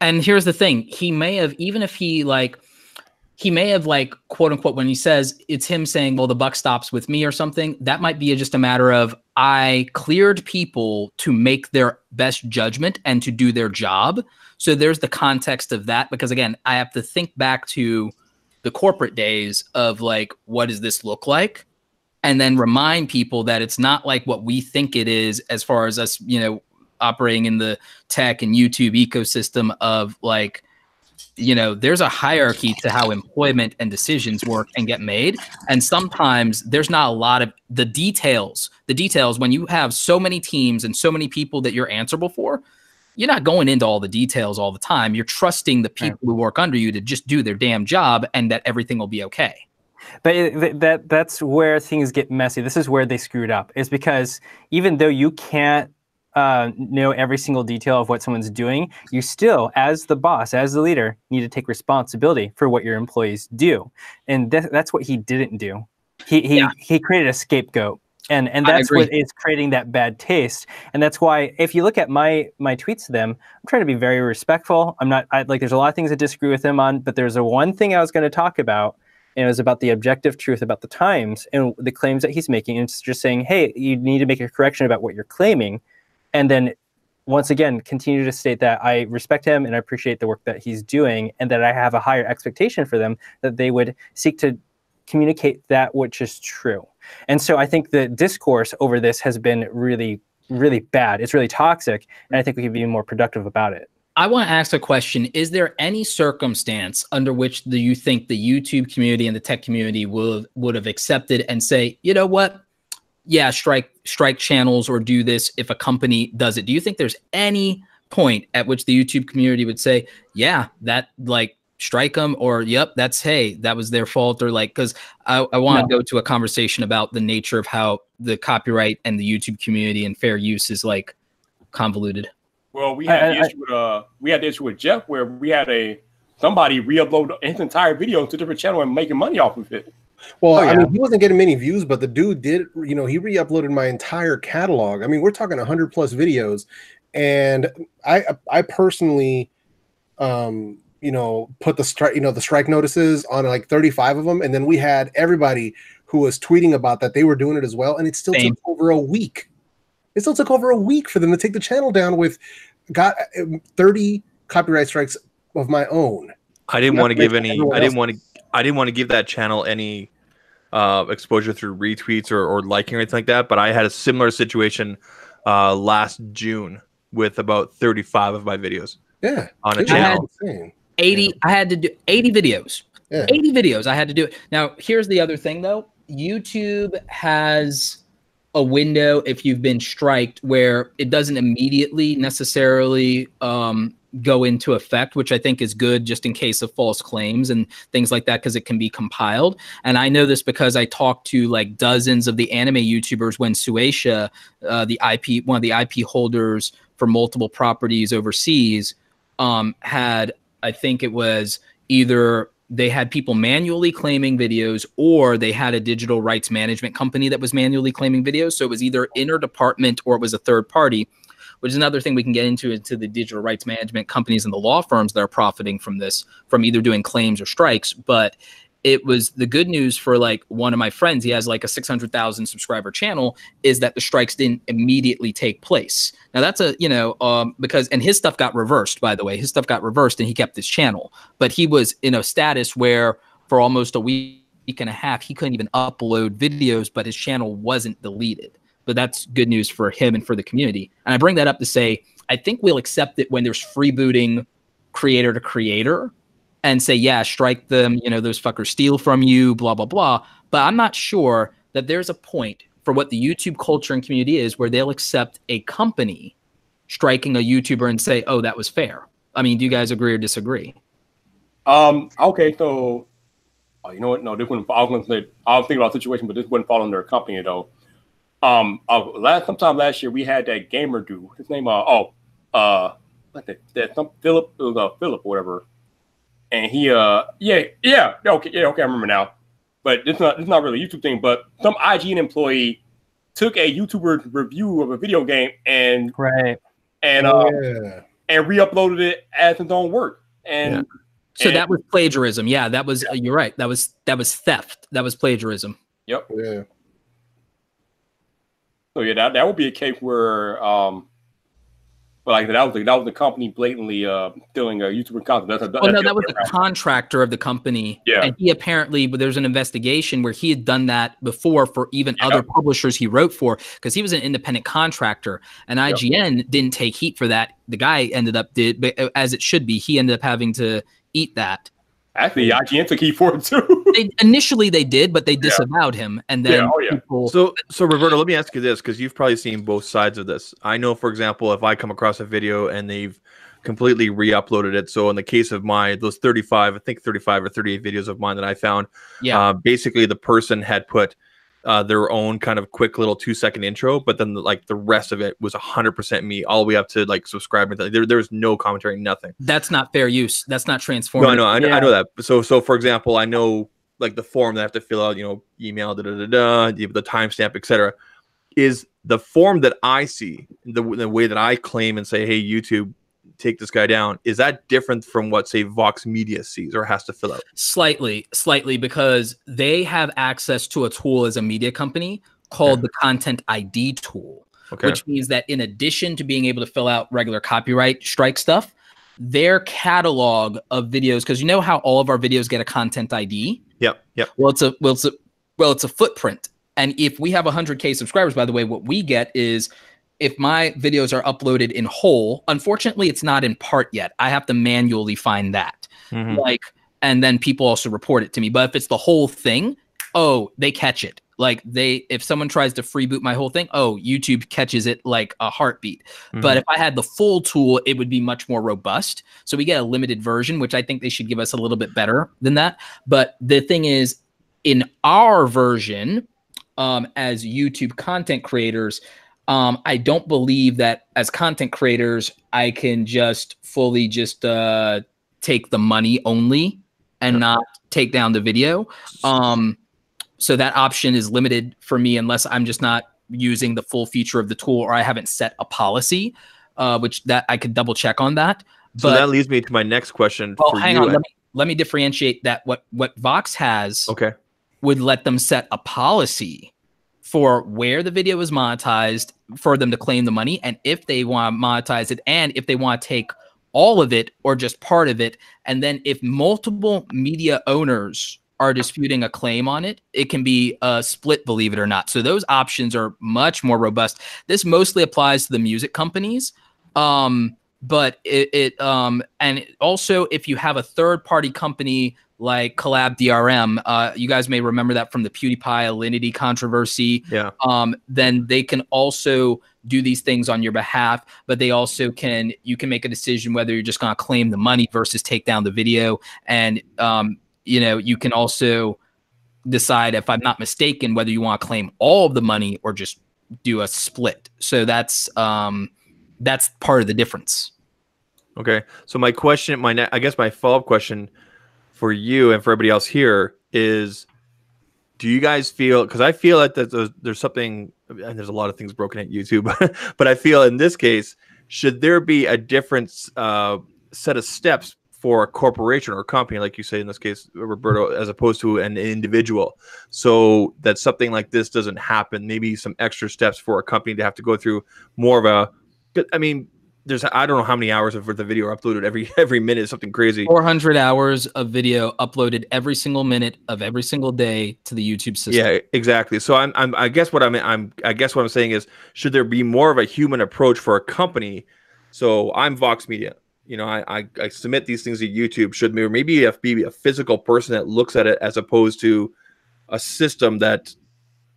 And here's the thing. He may have, even if he may have quote unquote, when he says it's him saying, well, the buck stops with me or something, that might be just a matter of I cleared people to make their best judgment and to do their job. So there's the context of that, because again, I have to think back to the corporate days of like, what does this look like? And then remind people that it's not like what we think it is as far as us, operating in the tech and YouTube ecosystem of like, there's a hierarchy to how employment and decisions work and get made. And sometimes there's not a lot of the details when you have so many teams and so many people that you're answerable for, you're not going into all the details all the time. You're trusting the people who work under you to just do their damn job and that everything will be okay. But that's where things get messy. This is where they screwed up, is because even though you can't know every single detail of what someone's doing, you still, as the boss, as the leader, need to take responsibility for what your employees do. And that's what he didn't do. He created a scapegoat. And that's what is creating that bad taste. And that's why, if you look at my tweets to them, I'm trying to be very respectful. There's a lot of things I disagree with him on, but there's one thing I was going to talk about, and it was about the objective truth about the times and the claims that he's making. And it's just saying, hey, you need to make a correction about what you're claiming. And then, once again, continue to state that I respect him and I appreciate the work that he's doing, and that I have a higher expectation for them, that they would seek to communicate that which is true. And so I think the discourse over this has been really, really bad. It's really toxic, and I think we can be more productive about it. I want to ask a question. Is there any circumstance under which you think the YouTube community and the tech community would have accepted and say, you know what? Yeah, strike channels or do this if a company does it? Do you think there's any point at which the YouTube community would say, yeah, that strike them, or yep, that was their fault, or because I want to go to a conversation about the nature of how the copyright and the YouTube community and fair use is convoluted. Well, we had the issue with Jeff, where we had somebody re-upload his entire video to a different channel and making money off of it. Well, I mean, he wasn't getting many views, but the dude did, he re-uploaded my entire catalog. I mean, we're talking 100+ videos. And I personally put the strike, the strike notices on like 35 of them, and then we had everybody who was tweeting about that they were doing it as well, and it still took over a week. It still took over a week for them to take the channel down with 30 copyright strikes of my own. I didn't want to give any. I didn't want to give that channel any exposure through retweets or liking or anything like that. But I had a similar situation last June with about 35 of my videos. Yeah, on a channel. I had to do 80 videos. Yeah. 80 videos. I had to do it. Now, here's the other thing, though. YouTube has a window, if you've been striked, where it doesn't immediately necessarily go into effect, which I think is good just in case of false claims and things like that, because it can be compiled. And I know this because I talked to like dozens of the anime YouTubers when Suecia, one of the IP holders for multiple properties overseas, had, I think it was either they had people manually claiming videos or they had a digital rights management company that was manually claiming videos. So it was either inter-department or it was a third party, which is another thing we can get into the digital rights management companies and the law firms that are profiting from this, from either doing claims or strikes. But it was the good news for like one of my friends, he has like a 600,000 subscriber channel, is that the strikes didn't immediately take place. Now that's because, and his stuff got reversed, by the way, his stuff got reversed and he kept his channel, but he was in a status where for almost a week and a half, he couldn't even upload videos, but his channel wasn't deleted. But that's good news for him and for the community. And I bring that up to say, I think we'll accept it when there's freebooting creator to creator, and say, yeah, strike them, those fuckers steal from you, blah, blah, blah. But I'm not sure that there's a point for what the YouTube culture and community is where they'll accept a company striking a YouTuber and say, oh, that was fair. I mean, do you guys agree or disagree? Okay, so, you know what? No, this wouldn't, I was thinking about a situation, but this wouldn't fall under a company, though. Sometime last year, we had that gamer dude. His name, Philip, it was Philip or whatever. And he, okay, I remember now. But it's not really a YouTube thing. But some IGN employee took a YouTuber review of a video game and re-uploaded it as his own work. And so that was plagiarism. Yeah, that was. You're right. That was theft. That was plagiarism. Yep. Yeah. So yeah, that would be a case where but like that was the company blatantly stealing a YouTuber content. That was a contractor of the company. Yeah. And he apparently, there's an investigation where he had done that before for even other publishers he wrote for, because he was an independent contractor. And IGN didn't take heat for that. The guy as it should be, he ended up having to eat that. Actually, IGN took heat for it too. Initially they did, but they disavowed him. And then So Roberto, let me ask you this, because you've probably seen both sides of this. I know, for example, if I come across a video and they've completely re-uploaded it. So in the case of those 35 or 38 videos of mine that I found, basically the person had put their own kind of quick little 2-second intro, but then the rest of it was 100% me, all the way up to like subscribing. There's no commentary, nothing. That's not fair use. That's not transformative. No, I know that. So for example, I know like the form that I have to fill out, email, the timestamp, etc. Is the form that I see, the way that I claim and say, hey, YouTube, take this guy down, is that different from what, say, Vox Media sees or has to fill out? Slightly, because they have access to a tool as a media company called the Content ID tool, which means that in addition to being able to fill out regular copyright strike stuff, their catalog of videos, because you know how all of our videos get a Content ID? Yep. Well, it's a footprint. And if we have 100K subscribers, by the way, what we get is, if my videos are uploaded in whole, unfortunately, it's not in part yet. I have to manually find that. And then people also report it to me. But if it's the whole thing, they catch it. If someone tries to freeboot my whole thing, YouTube catches it like a heartbeat. But if I had the full tool, it would be much more robust. So we get a limited version, which I think they should give us a little bit better than that. But the thing is, in our version, as YouTube content creators, I don't believe that as content creators, I can just fully take the money only and not take down the video. So that option is limited for me unless I'm just not using the full feature of the tool or I haven't set a policy, which that I could double check on that. So that leads me to my next question for hang you. on. Let me differentiate that. What Vox has Okay. would let them set a policy for where the video is monetized for them to claim the money, and if they want to monetize it, and if they want to take all of it or just part of it. And then if multiple media owners are disputing a claim on it, it can be a split, believe it or not. So those options are much more robust. This mostly applies to the music companies. But and also if you have a third party company like Collab DRM, you guys may remember that from the PewDiePie Alinity controversy. Yeah. Then they can also do these things on your behalf, but they also you can make a decision whether you're just going to claim the money versus take down the video. And, you can also decide, if I'm not mistaken, whether you want to claim all of the money or just do a split. So that's part of the difference. Okay. So my question, I guess my follow-up question for you and for everybody else here is, do you guys feel, because I feel that there's something, and there's a lot of things broken at YouTube, but I feel in this case, should there be a different set of steps for a corporation or a company, like you say in this case, Roberto, as opposed to an individual, so that something like this doesn't happen? Maybe some extra steps for a company to have to go through more of a, I mean, I don't know how many hours of the video are uploaded every minute, something crazy. 400 hours of video uploaded every single minute of every single day to the YouTube system. Yeah, exactly. So I guess what I'm saying is, should there be more of a human approach for a company? So I'm Vox Media. I submit these things to YouTube. Should there maybe be a physical person that looks at it as opposed to a system that,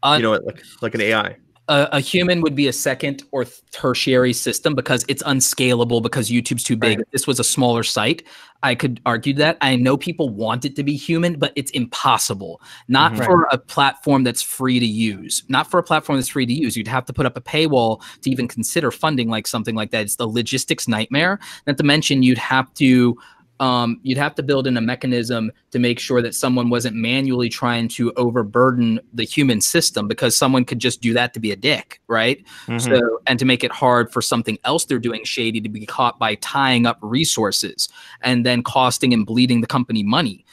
like an AI? A human would be a second or tertiary system because it's unscalable, because YouTube's too big. Right. If this was a smaller site, I could argue that. I know people want it to be human, but it's impossible. Not for a platform that's free to use. Not for a platform that's free to use. You'd have to put up a paywall to even consider funding like something like that. It's the logistics nightmare. Not to mention you'd have to build in a mechanism to make sure that someone wasn't manually trying to overburden the human system, because someone could just do that to be a dick, right? So, and to make it hard for something else they're doing shady to be caught by tying up resources and then costing and bleeding the company money.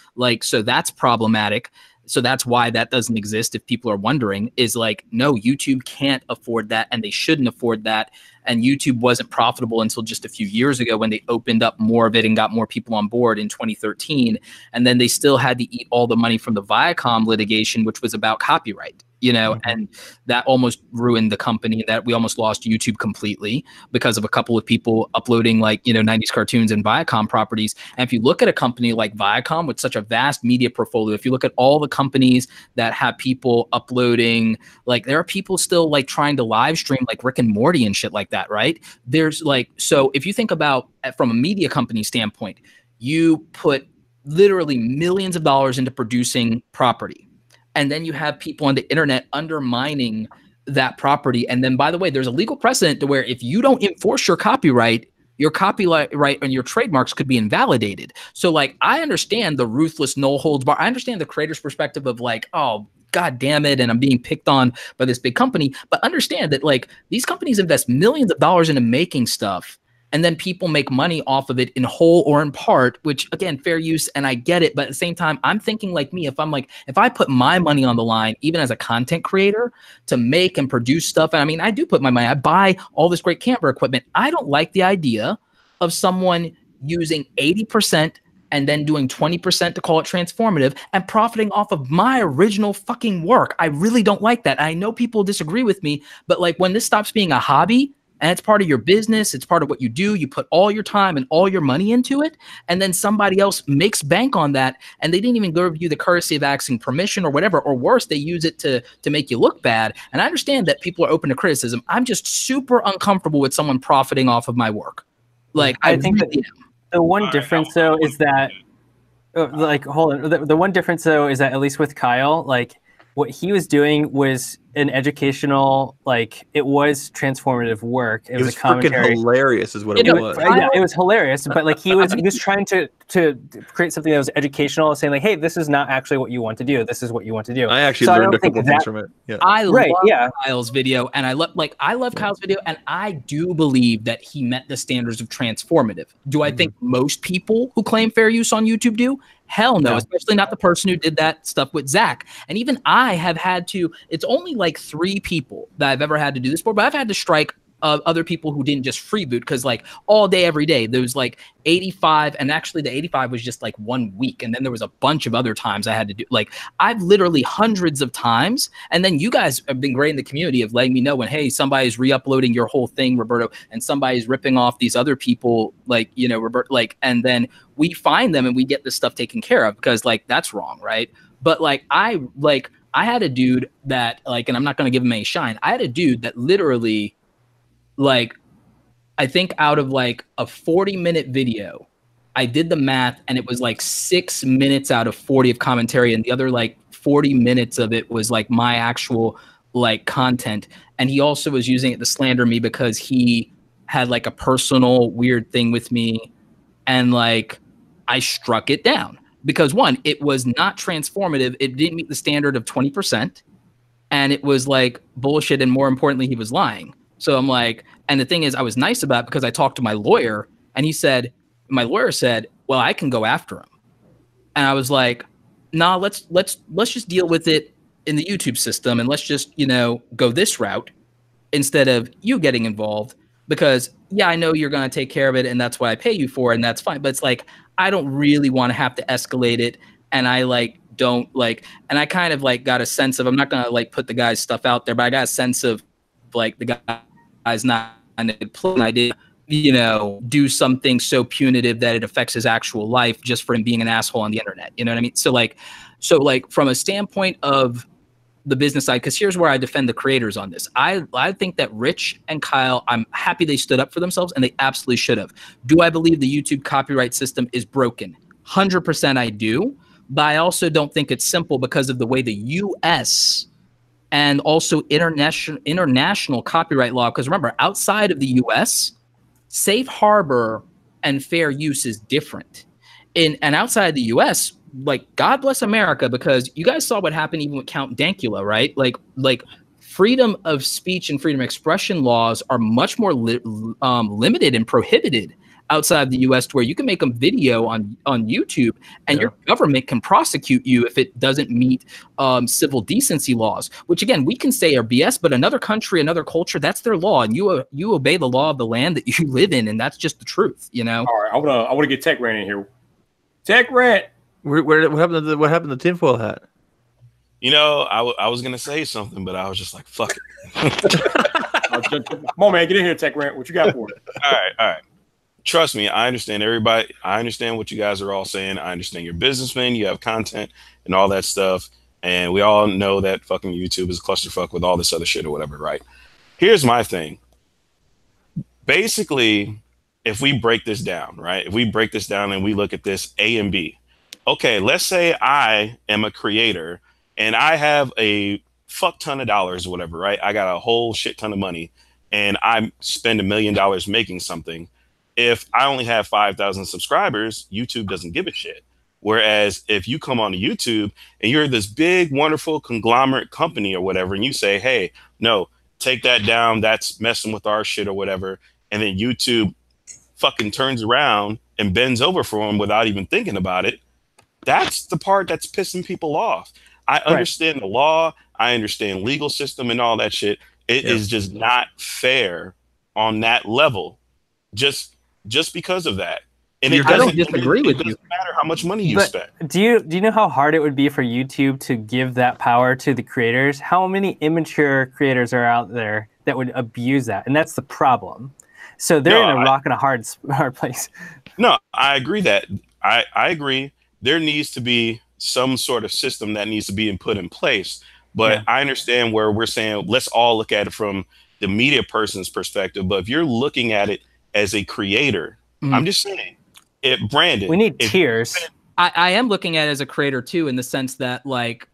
So that's problematic. So that's why that doesn't exist. If people are wondering, is no, YouTube can't afford that, and they shouldn't afford that. And YouTube wasn't profitable until just a few years ago, when they opened up more of it and got more people on board in 2013. And then they still had to eat all the money from the Viacom litigation, which was about copyright. And that almost ruined the company. That we almost lost YouTube completely because of a couple of people uploading 90s cartoons and Viacom properties. And if you look at a company like Viacom with such a vast media portfolio, if you look at all the companies that have people uploading, there are people still trying to live stream Rick and Morty and shit like that, right? There's so if you think about from a media company standpoint, you put literally millions of dollars into producing property. And then you have people on the internet undermining that property. And then, by the way, there's a legal precedent to where if you don't enforce your copyright and your trademarks could be invalidated. So I understand the ruthless no holds bar. I understand the creator's perspective of oh, God damn it, and I'm being picked on by this big company. But understand that these companies invest millions of dollars into making stuff, and then people make money off of it in whole or in part, which, again, fair use, and I get it. But at the same time, I'm thinking me, if I put my money on the line, even as a content creator, to make and produce stuff, and I mean, I do put my money, I buy all this great camera equipment. I don't like the idea of someone using 80% and then doing 20% to call it transformative and profiting off of my original fucking work. I really don't like that. I know people disagree with me, but when this stops being a hobby, and it's part of your business, it's part of what you do, you put all your time and all your money into it, and then somebody else makes bank on that, and they didn't even give you the courtesy of asking permission or whatever, or worse, they use it to make you look bad. And I understand that people are open to criticism. I'm just super uncomfortable with someone profiting off of my work. I think that the one difference, though, is that, hold on, the one difference, though, is that at least with Kyle, what he was doing was an educational, like it was transformative work. It was a freaking commentary. hilarious, is what it was. Yeah, it was hilarious, but like he was trying to create something that was educational, saying like, hey, this is not actually what you want to do. This is what you want to do. I actually learned a couple things from it. Yeah. I love Kyle's video, and I love Kyle's video, and I do believe that he met the standards of transformative. Do I think most people who claim fair use on YouTube do? Hell no, especially not the person who did that stuff with Zach. And even I have had to, it's only like 3 people that I've ever had to do this for, but I've had to strike other people who didn't just freeboot, because like all day, every day, there was like 85, and actually the 85 was just like 1 week. And then there was a bunch of other times I had to do, like I've literally hundreds of times. And then you guys have been great in the community of letting me know when, hey, somebody's re-uploading your whole thing, Roberto, and somebody's ripping off these other people, like, you know, Roberto, like, and then we find them and we get this stuff taken care of, because like that's wrong, right? But like I had a dude that like, and I'm not going to give him any shine, I had a dude that literally, like, I think out of like a 40-minute video, I did the math, and it was like 6 minutes out of 40 of commentary, and the other like 40 minutes of it was like my actual like content. And he also was using it to slander me because he had like a personal weird thing with me, and like I struck it down because, one, it was not transformative. It didn't meet the standard of 20%, and it was like bullshit, and more importantly, he was lying. So I'm like, and the thing is, I was nice about it because I talked to my lawyer, and my lawyer said, well, I can go after him. And I was like, nah, let's just deal with it in the YouTube system, and let's just, you know, go this route instead of you getting involved, because yeah, I know you're going to take care of it, and that's what I pay you for, and that's fine. But it's like, I don't really want to have to escalate it. And I like, don't like, and I kind of like got a sense of, I'm not going to like put the guy's stuff out there, but I got a sense of like the guy's not an and I did, you know, do something so punitive that it affects his actual life just for him being an asshole on the internet. You know what I mean? So like from a standpoint of the business side, because here's where I defend the creators on this. I think that Rich and Kyle, I'm happy they stood up for themselves, and they absolutely should have. Do I believe the YouTube copyright system is broken? 100% I do, but I also don't think it's simple because of the way the U.S. and also international copyright law. Because remember, outside of the U.S., safe harbor and fair use is different. And outside the U.S., like, God bless America, because you guys saw what happened even with Count Dankula, right? Like freedom of speech and freedom of expression laws are much more limited and prohibited outside the U.S., to where you can make a video on YouTube and your government can prosecute you if it doesn't meet civil decency laws, which again, we can say are BS, but another country, another culture, that's their law, and you obey the law of the land that you live in, and that's just the truth, you know? All right, I want to get Tech Rant in here. Tech Rant! What happened to the tinfoil hat? You know, I was gonna say something, but I was just like, fuck it. Come on, man, get in here, Tech Rant. What you got for it? All right. Trust me, I understand everybody. I understand what you guys are all saying. I understand you're businessmen, you have content and all that stuff. And we all know that fucking YouTube is a clusterfuck with all this other shit or whatever, right? Here's my thing. Basically, if we break this down, right? If we break this down and we look at this A and B. Okay, let's say I am a creator and I have a fuck ton of dollars or whatever, right? I got a whole shit ton of money and I spend $1 million making something. If I only have 5,000 subscribers, YouTube doesn't give a shit. Whereas if you come on to YouTube and you're this big, wonderful conglomerate company or whatever, and you say, hey, no, take that down, that's messing with our shit or whatever, and then YouTube fucking turns around and bends over for them without even thinking about it, that's the part that's pissing people off. I understand the law, I understand legal system and all that shit. It is just not fair on that level. Just because of that. And I don't disagree with you. It doesn't matter how much money you spend. Do you know how hard it would be for YouTube to give that power to the creators? How many immature creators are out there that would abuse that? And that's the problem. So they're in a rock and a hard place. No, I agree that. I agree. There needs to be some sort of system that needs to be put in place. But I understand where we're saying, let's all look at it from the media person's perspective. But if you're looking at it as a creator, I'm just saying, Brandon, we need tiers. I am looking at it as a creator too, in the sense that, like,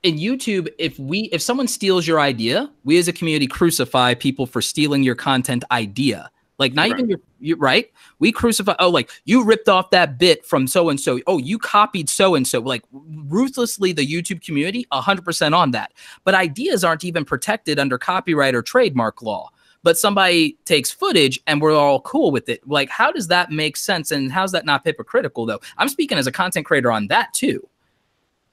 in YouTube, if someone steals your idea, we as a community crucify people for stealing your content idea. Like not even your right. We crucify. Oh, like you ripped off that bit from so and so. Oh, you copied so and so. Like ruthlessly, the YouTube community 100% on that. But ideas aren't even protected under copyright or trademark law. But somebody takes footage and we're all cool with it. Like, how does that make sense? And how's that not hypocritical though? I'm speaking as a content creator on that too.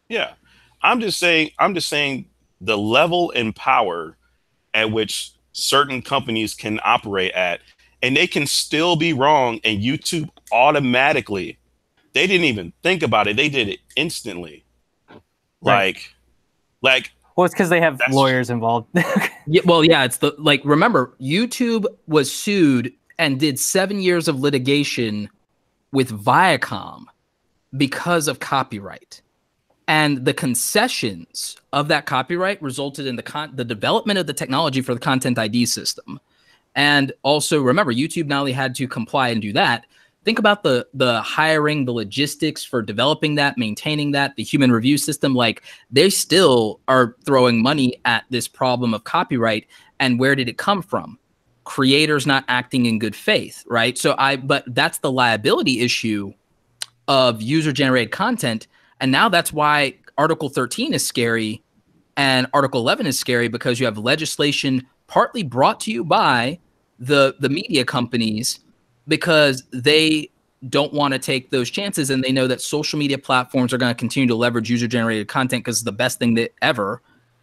Yeah, I'm just saying the level and power at which certain companies can operate at. And they can still be wrong, and YouTube automatically, they didn't even think about it. They did it instantly. Right. Like, well, it's because they have lawyers involved. Yeah, well, yeah, it's remember, YouTube was sued and did 7 years of litigation with Viacom because of copyright. And the concessions of that copyright resulted in the development of the technology for the Content ID system. And also remember, YouTube not only had to comply and do that, think about the hiring, the logistics for developing that, maintaining that, the human review system. Like they still are throwing money at this problem of copyright. And where did it come from? Creators not acting in good faith, right? But that's the liability issue of user-generated content. And now that's why Article 13 is scary and Article 11 is scary, because you have legislation partly brought to you by the media companies, because they don't want to take those chances, and they know that social media platforms are going to continue to leverage user-generated content because it's the best thing that ever.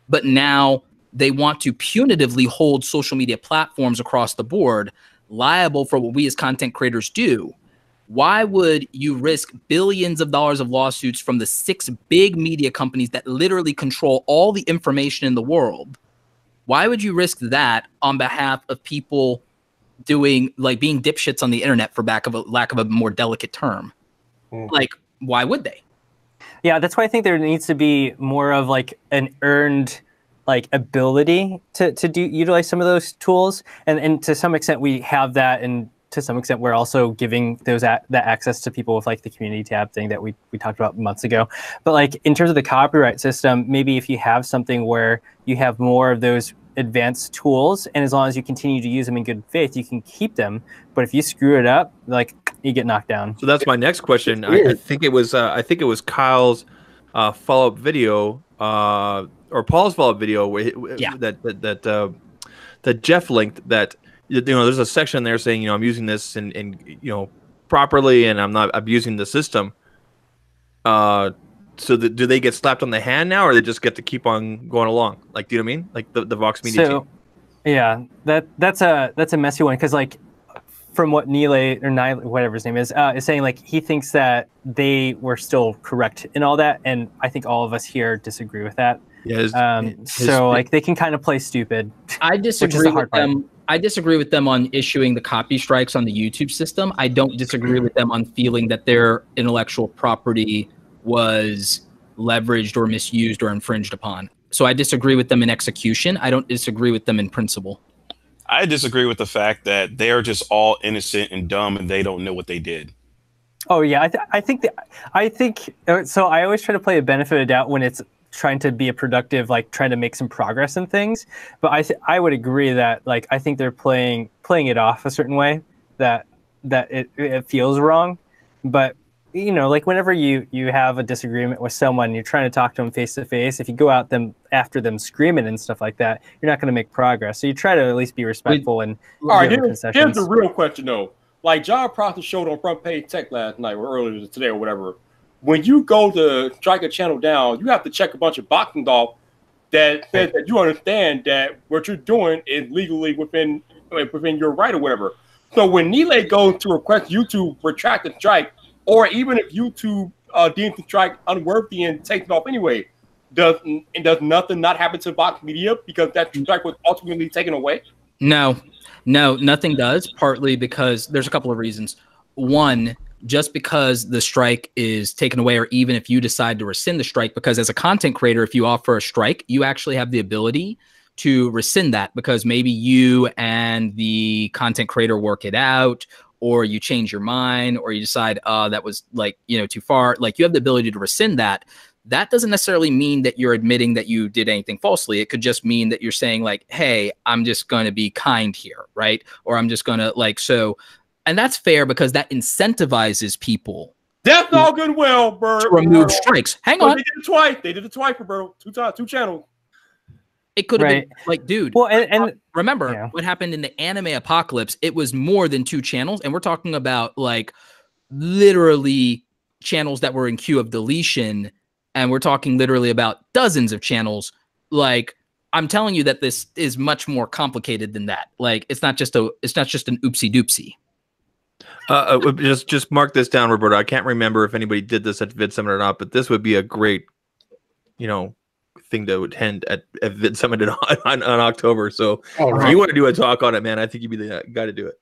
But now they want to punitively hold social media platforms across the board liable for what we as content creators do. Why would you risk billions of dollars of lawsuits from the 6 big media companies that literally control all the information in the world? Why would you risk that on behalf of people being dipshits on the internet, for lack of a more delicate term? Like, why would they? Yeah, that's why I think there needs to be more of like an earned ability to utilize some of those tools, and to some extent we have that, and to some extent we're also giving that access to people with like the community tab thing that we talked about months ago. But like in terms of the copyright system, maybe if you have something where you have more of those advanced tools, and as long as you continue to use them in good faith, you can keep them. But if you screw it up, like you get knocked down. So that's my next question. I think it was Kyle's follow-up video, or Paul's follow-up video, where that Jeff linked, that there's a section there saying I'm using this and properly, and I'm not abusing the system. So do they get slapped on the hand now, or they just get to keep on going along? Like, do you know what I mean? Like the Vox Media team. Yeah, that's a messy one, because like from what Nile, whatever his name is saying, like he thinks that they were still correct in all that, and I think all of us here disagree with that. Yeah. So like they can kind of play stupid. I disagree with them. I disagree with them on issuing the copy strikes on the YouTube system. I don't disagree with them on feeling that their intellectual property was leveraged or misused or infringed upon. So I disagree with them in execution. I don't disagree with them in principle. I disagree with the fact that they're just all innocent and dumb and they don't know what they did. Oh yeah, I think so. I always try to play a benefit of doubt when it's trying to be a productive, like trying to make some progress in things. But I would agree that like I think they're playing it off a certain way that it feels wrong. But like whenever you have a disagreement with someone, you're trying to talk to them face to face. If you go out after them screaming and stuff like that, you're not going to make progress. So you try to at least be respectful and all right. Here's the real question though. Like John Prosser showed on Front Page Tech last night or earlier today or whatever. When you go to strike a channel down, you have to check a bunch of boxing off that says that you understand that what you're doing is legally within your right or whatever. So when Nile goes to request YouTube retract the strike, or even if YouTube deems the strike unworthy and takes it off anyway, does nothing not happen to Vox Media because that strike was ultimately taken away? No, nothing does. Partly because there's a couple of reasons. One, just because the strike is taken away, or even if you decide to rescind the strike, because as a content creator, if you offer a strike, you actually have the ability to rescind that, because maybe you and the content creator work it out, or you change your mind, or you decide, that was like, too far. Like you have the ability to rescind that. that doesn't necessarily mean that you're admitting that you did anything falsely. It could just mean that you're saying like, hey, I'm just going to be kind here, right? Or I'm just going to like, so, and that's fair because that incentivizes people. That's all good and well, Bert. To remove strikes. Hang on. They did it twice. They did it twice, Roberto. Two channels. It could have been like, dude. Well, and remember what happened in the anime apocalypse? It was more than 2 channels, and we're talking about like literally channels that were in queue of deletion, and we're talking literally about dozens of channels. Like, I'm telling you that this is much more complicated than that. Like, it's not just an oopsie doopsie. Just mark this down, Roberto. I can't remember if anybody did this at Vid Summit or not, but this would be a great, thing to attend at Vid Summit on October. So if you want to do a talk on it, man, I think you'd be the guy to do it.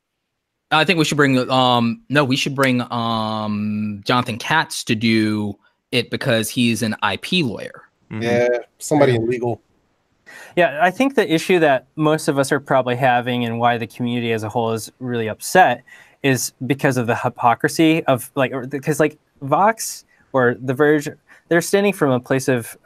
I think we should bring we should bring Jonathan Katz to do it because he's an IP lawyer. Mm-hmm. Yeah, somebody in legal. Yeah, I think the issue that most of us are probably having and why the community as a whole is really upset is because of the hypocrisy of because Vox or The Verge, they're standing from a place of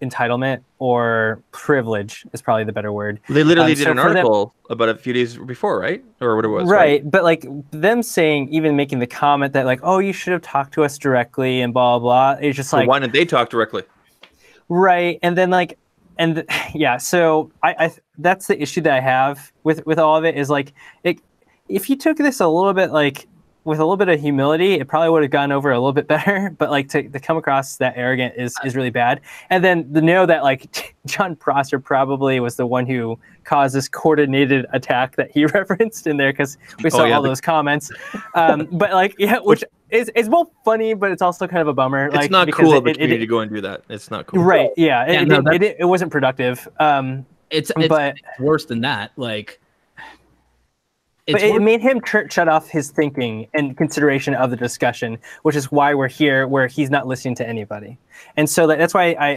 entitlement or privilege is probably the better word. They literally did an article about a few days before, right? Or what it was. Right. But like them saying, even making the comment that like, oh, you should have talked to us directly and blah, blah, blah. It's just like, why didn't they talk directly? Right. And then so I that's the issue that I have with all of it is like, if you took this a little bit with a little bit of humility, it probably would have gone over a little bit better. But like to come across that arrogant is really bad. And then to know that like John Prosser probably was the one who caused this coordinated attack that he referenced in there because we saw all those comments. But like which is both funny, but it's also kind of a bummer. It's not cool of the community to go and do that. It's not cool. Right? Yeah. It wasn't productive. It's worse than that. Like. But it made him shut off his thinking and consideration of the discussion, which is why we're here, where he's not listening to anybody. And so that's why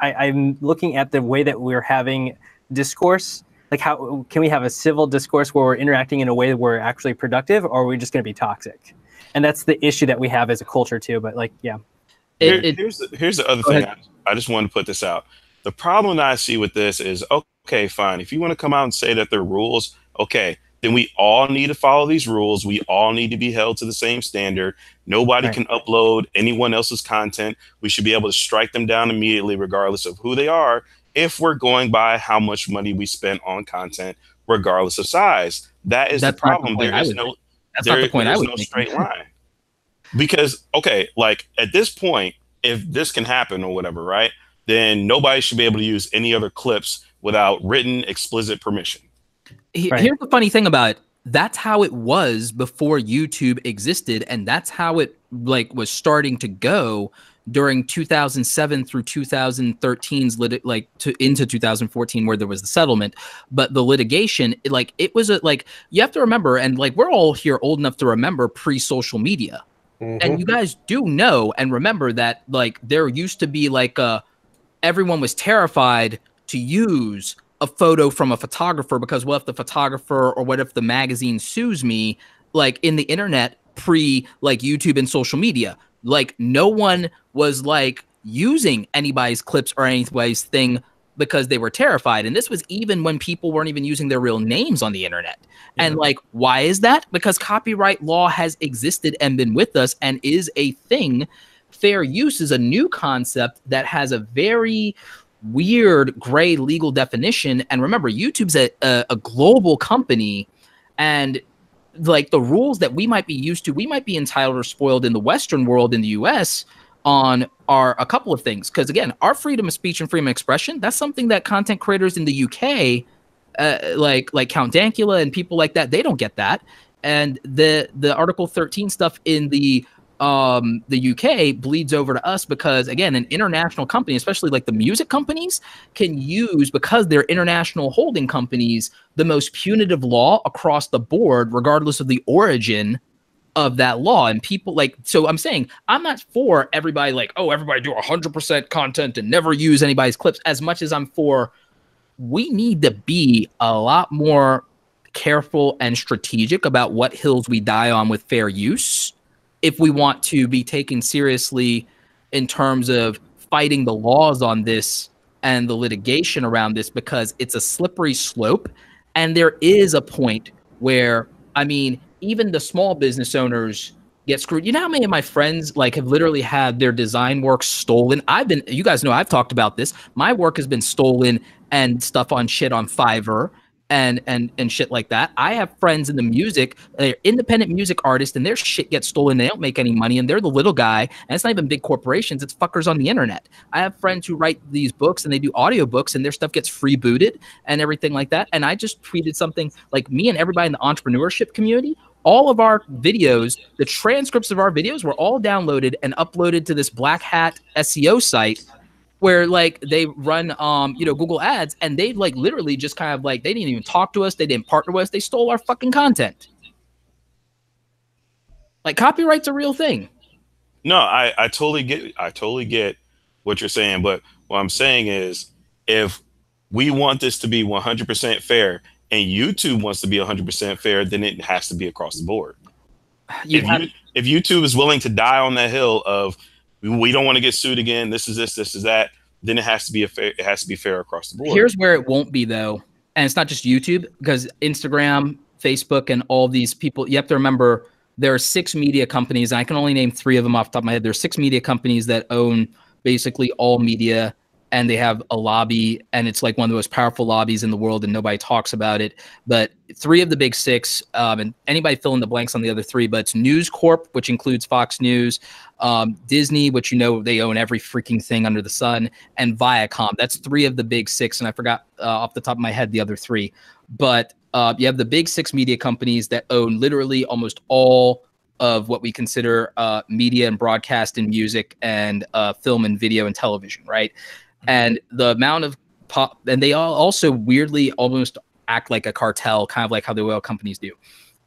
I'm looking at the way that we're having discourse. Like, how can we have a civil discourse where we're interacting in a way that we're actually productive, or are we just going to be toxic? And that's the issue that we have as a culture too. But like, yeah. Here's the other thing. I just wanted to put this out. The problem that I see with this is, okay, fine. If you want to come out and say that there are rules, okay. Then we all need to follow these rules. We all need to be held to the same standard. Nobody can upload anyone else's content. We should be able to strike them down immediately, regardless of who they are, if we're going by how much money we spent on content, regardless of size. That is the problem. There is no straight line. Because, okay, like at this point, if this can happen or whatever, right, then nobody should be able to use any other clips without written, explicit permission. Here's the funny thing about it. That's how it was before YouTube existed, and that's how it was starting to go during 2007 through 2013's into 2014, where there was the settlement. But the litigation, it was you have to remember, and we're all here old enough to remember pre-social media, and you guys do know and remember that there used to be everyone was terrified to use a photo from a photographer because what if the photographer or what if the magazine sues me in the internet pre YouTube and social media. No one was using anybody's clips or anybody's thing because they were terrified. And this was even when people weren't even using their real names on the internet. And why is that? Because copyright law has existed and been with us and is a thing. Fair use is a new concept that has a very weird gray legal definition. And remember, YouTube's a global company, and the rules that we might be used to, we might be entitled or spoiled in the Western world, in the US, on are a couple of things. Because again, our freedom of speech and freedom of expression, that's something that content creators in the UK, like Count Dankula and people like that, they don't get that. And the Article 13 stuff in the UK bleeds over to us because, again, an international company, especially the music companies, can use, because they're international holding companies, the most punitive law across the board, regardless of the origin of that law. And people so I'm saying I'm not for everybody everybody do 100% content and never use anybody's clips, as much as I'm for we need to be a lot more careful and strategic about what hills we die on with fair use if we want to be taken seriously in terms of fighting the laws on this and the litigation around this, because it's a slippery slope. And there is a point where, I mean, even the small business owners get screwed. You know how many of my friends like have literally had their design work stolen? You guys know I've talked about this. My work has been stolen and stuff on shit on Fiverr and shit like that. I have friends in the music, they're independent music artists, and their shit gets stolen. They don't make any money, and they're the little guy. And it's not even big corporations; it's fuckers on the internet. I have friends who write these books and they do audiobooks, and their stuff gets freebooted and everything like that. And I just tweeted something like, me and everybody in the entrepreneurship community, all of our videos, the transcripts of our videos were all downloaded and uploaded to this black hat SEO site where like they run Google ads, and they like literally just kind of like, they didn't even talk to us, they didn't partner with us, they stole our fucking content. Like, copyright's a real thing. No, I totally get what you're saying, but what I'm saying is, if we want this to be 100% fair and YouTube wants to be 100% fair, then it has to be across the board. If YouTube is willing to die on that hill of, we don't want to get sued again, this is that, then it has to be fair across the board. Here's where it won't be though, and it's not just YouTube, because Instagram, Facebook, and all these people, you have to remember there are 6 media companies, and I can only name 3 of them off the top of my head. There's 6 media companies that own basically all media, and they have a lobby, and it's like one of the most powerful lobbies in the world, and nobody talks about it. But 3 of the big 6, and anybody fill in the blanks on the other 3, but it's News Corp, which includes Fox News, Disney, which they own every freaking thing under the sun, and Viacom. That's 3 of the big 6, and I forgot off the top of my head the other 3. But you have the big 6 media companies that own literally almost all of what we consider media and broadcast and music and film and video and television, right? And the amount of and they all also weirdly almost act like a cartel, kind of like how the oil companies do.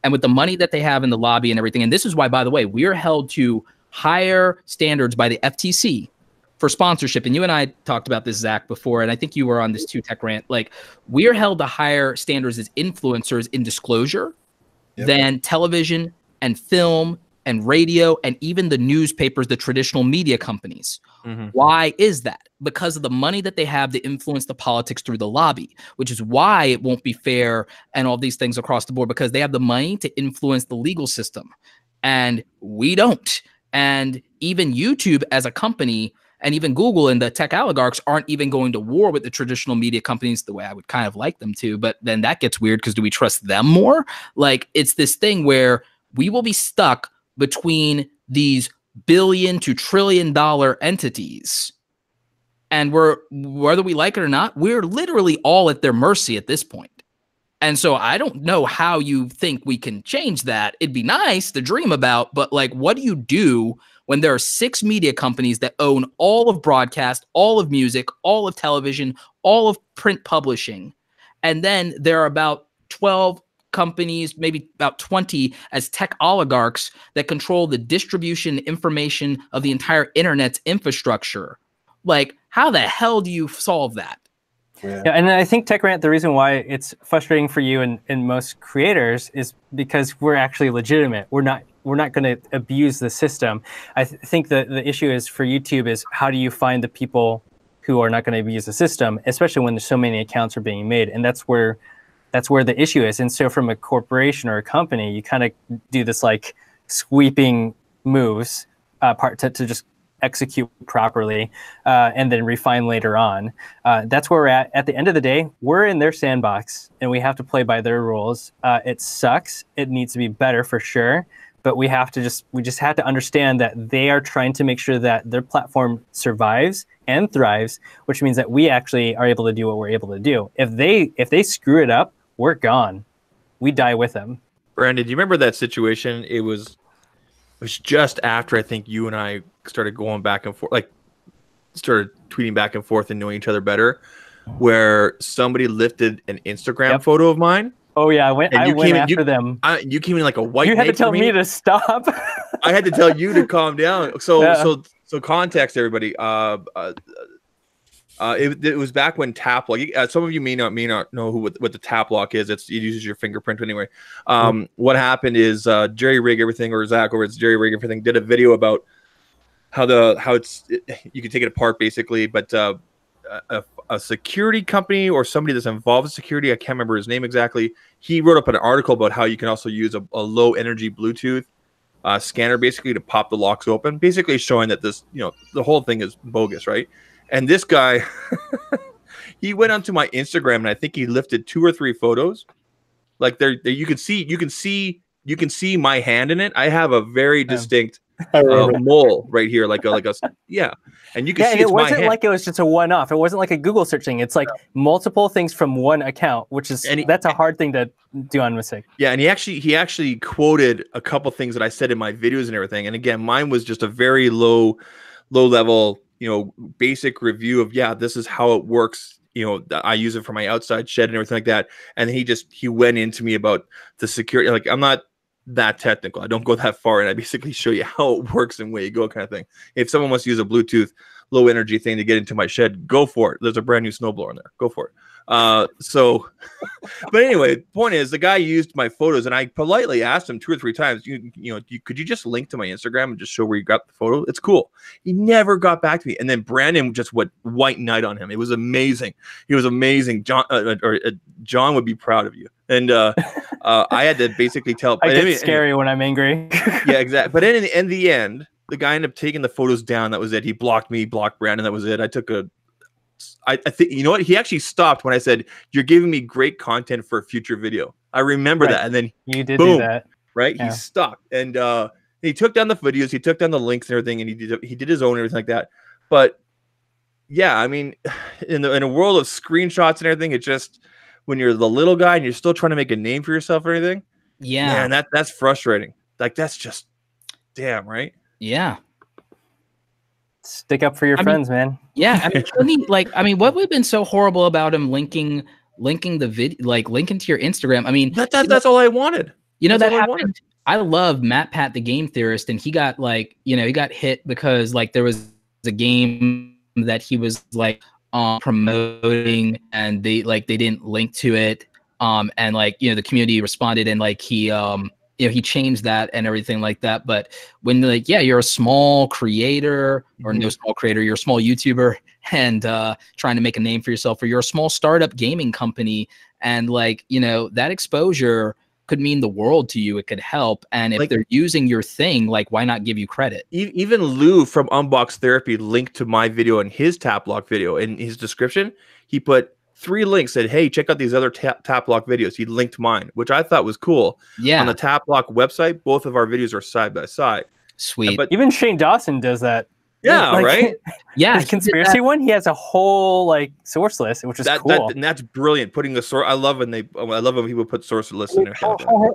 And with the money that they have in the lobby and everything, and this is why, by the way, we're held to higher standards by the FTC for sponsorship. And you and I talked about this, Zach, before, and I think you were on this too, Tech Rant. Like, we're held to higher standards as influencers in disclosure than television and film and radio and even the newspapers, the traditional media companies. Mm-hmm. Why is that? Because of the money that they have to influence the politics through the lobby, which is why it won't be fair and all these things across the board, because they have the money to influence the legal system and we don't. And even YouTube as a company and even Google and the tech oligarchs aren't even going to war with the traditional media companies the way I would kind of like them to. But then that gets weird, because do we trust them more? Like, it's this thing where we will be stuck between these billion to $1 trillion entities. And whether we like it or not, we're literally all at their mercy at this point. And so I don't know how you think we can change that. It'd be nice to dream about, but like, what do you do when there are 6 media companies that own all of broadcast, all of music, all of television, all of print publishing? And then there are about 12 companies, maybe about 20 as tech oligarchs that control the distribution information of the entire internet's infrastructure. Like, how the hell do you solve that? Yeah, and I think, Tech Rant, the reason why it's frustrating for you and most creators is because we're actually legitimate. We're not going to abuse the system. I think the issue is for YouTube is, how do you find the people who are not going to abuse the system, especially when there's so many accounts are being made, and that's where the issue is. And so from a corporation or a company, you kind of do this like sweeping moves to just execute properly and then refine later on. That's where we're at. At the end of the day, we're in their sandbox and we have to play by their rules. It sucks. It needs to be better for sure. But we just have to understand that they are trying to make sure that their platform survives and thrives, which means that we actually are able to do what we're able to do. If they screw it up, we're gone. We die with them. Brandon, do you remember that situation? It was just after, I think, you and I started going back and forth, like started tweeting back and forth and knowing each other better, where somebody lifted an Instagram photo of mine. Oh yeah, I went after them. You came in like a white. You had to tell me to stop. I had to tell you to calm down. So context, everybody. It was back when tap lock. Some of you may not know what the tap lock is. It uses your fingerprint anyway. What happened is Jerry Rig Everything, or Zach, or it's Jerry Rig Everything, did a video about you can take it apart basically, but a security company or somebody that's involved in security, I can't remember his name exactly. He wrote up an article about how you can also use a low energy Bluetooth scanner basically to pop the locks open, basically showing that this, the whole thing is bogus, right? And this guy, he went onto my Instagram and I think he lifted 2 or 3 photos. Like there you can see my hand in it. I have a very distinct mole right here, like a yeah. And you can see and it's it wasn't my hand. like it was just a one-off. It wasn't like a Google searching. It's like multiple things from one account, which is that's a hard thing to do on mistake. Yeah, and he actually quoted a couple things that I said in my videos and everything. And again, mine was just a very low level, basic review of this is how it works. I use it for my outside shed and everything like that. And he went into me about the security. Like, I'm not that technical. I don't go that far, and I basically show you how it works and where you go, kind of thing. If someone wants to use a Bluetooth low energy thing to get into my shed, go for it. There's a brand new snowblower in there. Go for it. But anyway, the point is, the guy used my photos, and I politely asked him 2 or 3 times, could you just link to my Instagram and just show where you got the photo? It's cool. He never got back to me. And then Brandon just went white knight on him. It was amazing. He was amazing. John would be proud of you. And I had to basically tell. I get scary when I'm angry. Yeah, exactly. But in the end, the guy ended up taking the photos down. That was it. He blocked me, blocked Brandon. That was it. I think, you know what? He actually stopped when I said, "You're giving me great content for a future video." I remember that. And then you did boom, do that. Right? Yeah. He stopped. And he took down the videos. He took down the links and everything. And he did his own and everything like that. But yeah, I mean, in a world of screenshots and everything, it just, when you're the little guy and you're still trying to make a name for yourself or anything. Yeah. Man, that's frustrating. Like, that's just damn, right? Yeah. Stick up for your friends, man. Yeah, what would have been so horrible about him linking the video, like linking to your Instagram? I mean, that's all I wanted. That happened. I love Matt Pat, the game theorist, and he got he got hit because there was a game that he was promoting, and they didn't link to it, and the community responded, and he changed that and everything like that. But when you're a small creator or no small creator, you're a small YouTuber and trying to make a name for yourself, or you're a small startup gaming company, and that exposure could mean the world to you. It could help. And if they're using your thing, why not give you credit? Even Lou from Unbox Therapy linked to my video and his tap lock video. In his description, he put 3 links, said, "Hey, check out these other tap lock videos." He linked mine, which I thought was cool. Yeah. On the tap lock website, both of our videos are side by side. Sweet. But even Shane Dawson does that. Yeah, right? Yeah. The conspiracy one, he has a whole source list, which is cool. And that's brilliant. Putting the source, I love when people put source lists in there.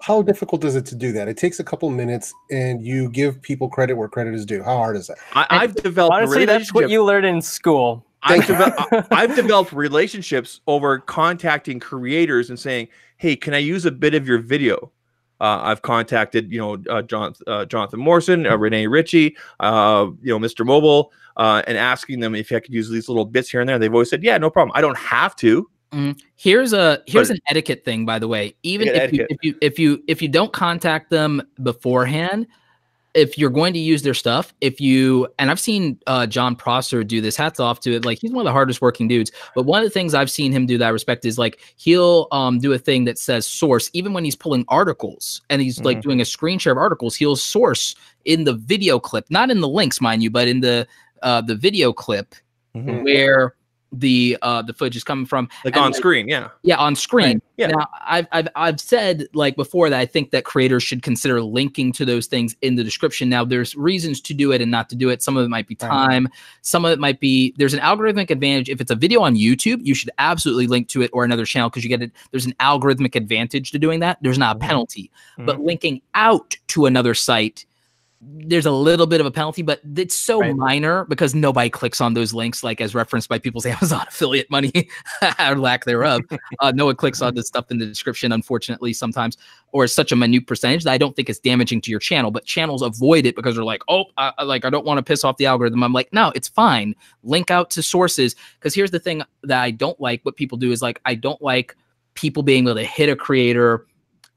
How difficult is it to do that? It takes a couple minutes, and you give people credit where credit is due. How hard is that? I've developed. Honestly, that's what you learned in school. I've developed relationships over contacting creators and saying, "Hey, can I use a bit of your video?" I've contacted, Jonathan Morrison, Renee Ritchie, Mr. Mobile, and asking them if I could use these little bits here and there. They've always said, "Yeah, no problem. I don't have to." Here's an etiquette thing, by the way. Even if you don't contact them beforehand, if you're going to use their stuff, and I've seen John Prosser do this, hats off to it. He's one of the hardest working dudes. But one of the things I've seen him do that I respect is he'll do a thing that says source, even when he's pulling articles and he's doing a screen share of articles, he'll source in the video clip, not in the links, mind you, but in the video clip where the footage is coming from, on screen. On screen. Right. Yeah. Now I've said before that I think that creators should consider linking to those things in the description. Now there's reasons to do it and not to do it. Some of it might be time. Some of it might be, there's an algorithmic advantage. If it's a video on YouTube, you should absolutely link to it or another channel, because you get it. There's an algorithmic advantage to doing that. There's not a penalty, but linking out to another site, there's a little bit of a penalty, but it's so minor because nobody clicks on those links, as referenced by people's Amazon affiliate money or lack thereof. No one clicks on the stuff in the description, unfortunately, sometimes, or it's such a minute percentage that I don't think it's damaging to your channel, but channels avoid it because they're I don't want to piss off the algorithm. I'm no, it's fine. Link out to sources. Because here's the thing that I don't like. What people do is I don't like people being able to hit a creator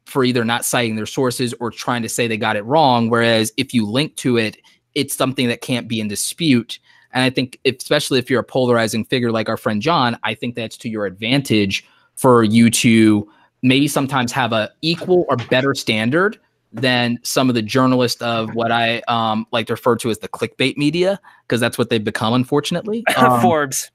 for either not citing their sources or trying to say they got it wrong. Whereas if you link to it, it's something that can't be in dispute. And I think, especially if you're a polarizing figure like our friend John, I think that's to your advantage for you to maybe sometimes have a equal or better standard than some of the journalists of what I like to refer to as the clickbait media, because that's what they've become, unfortunately. Forbes.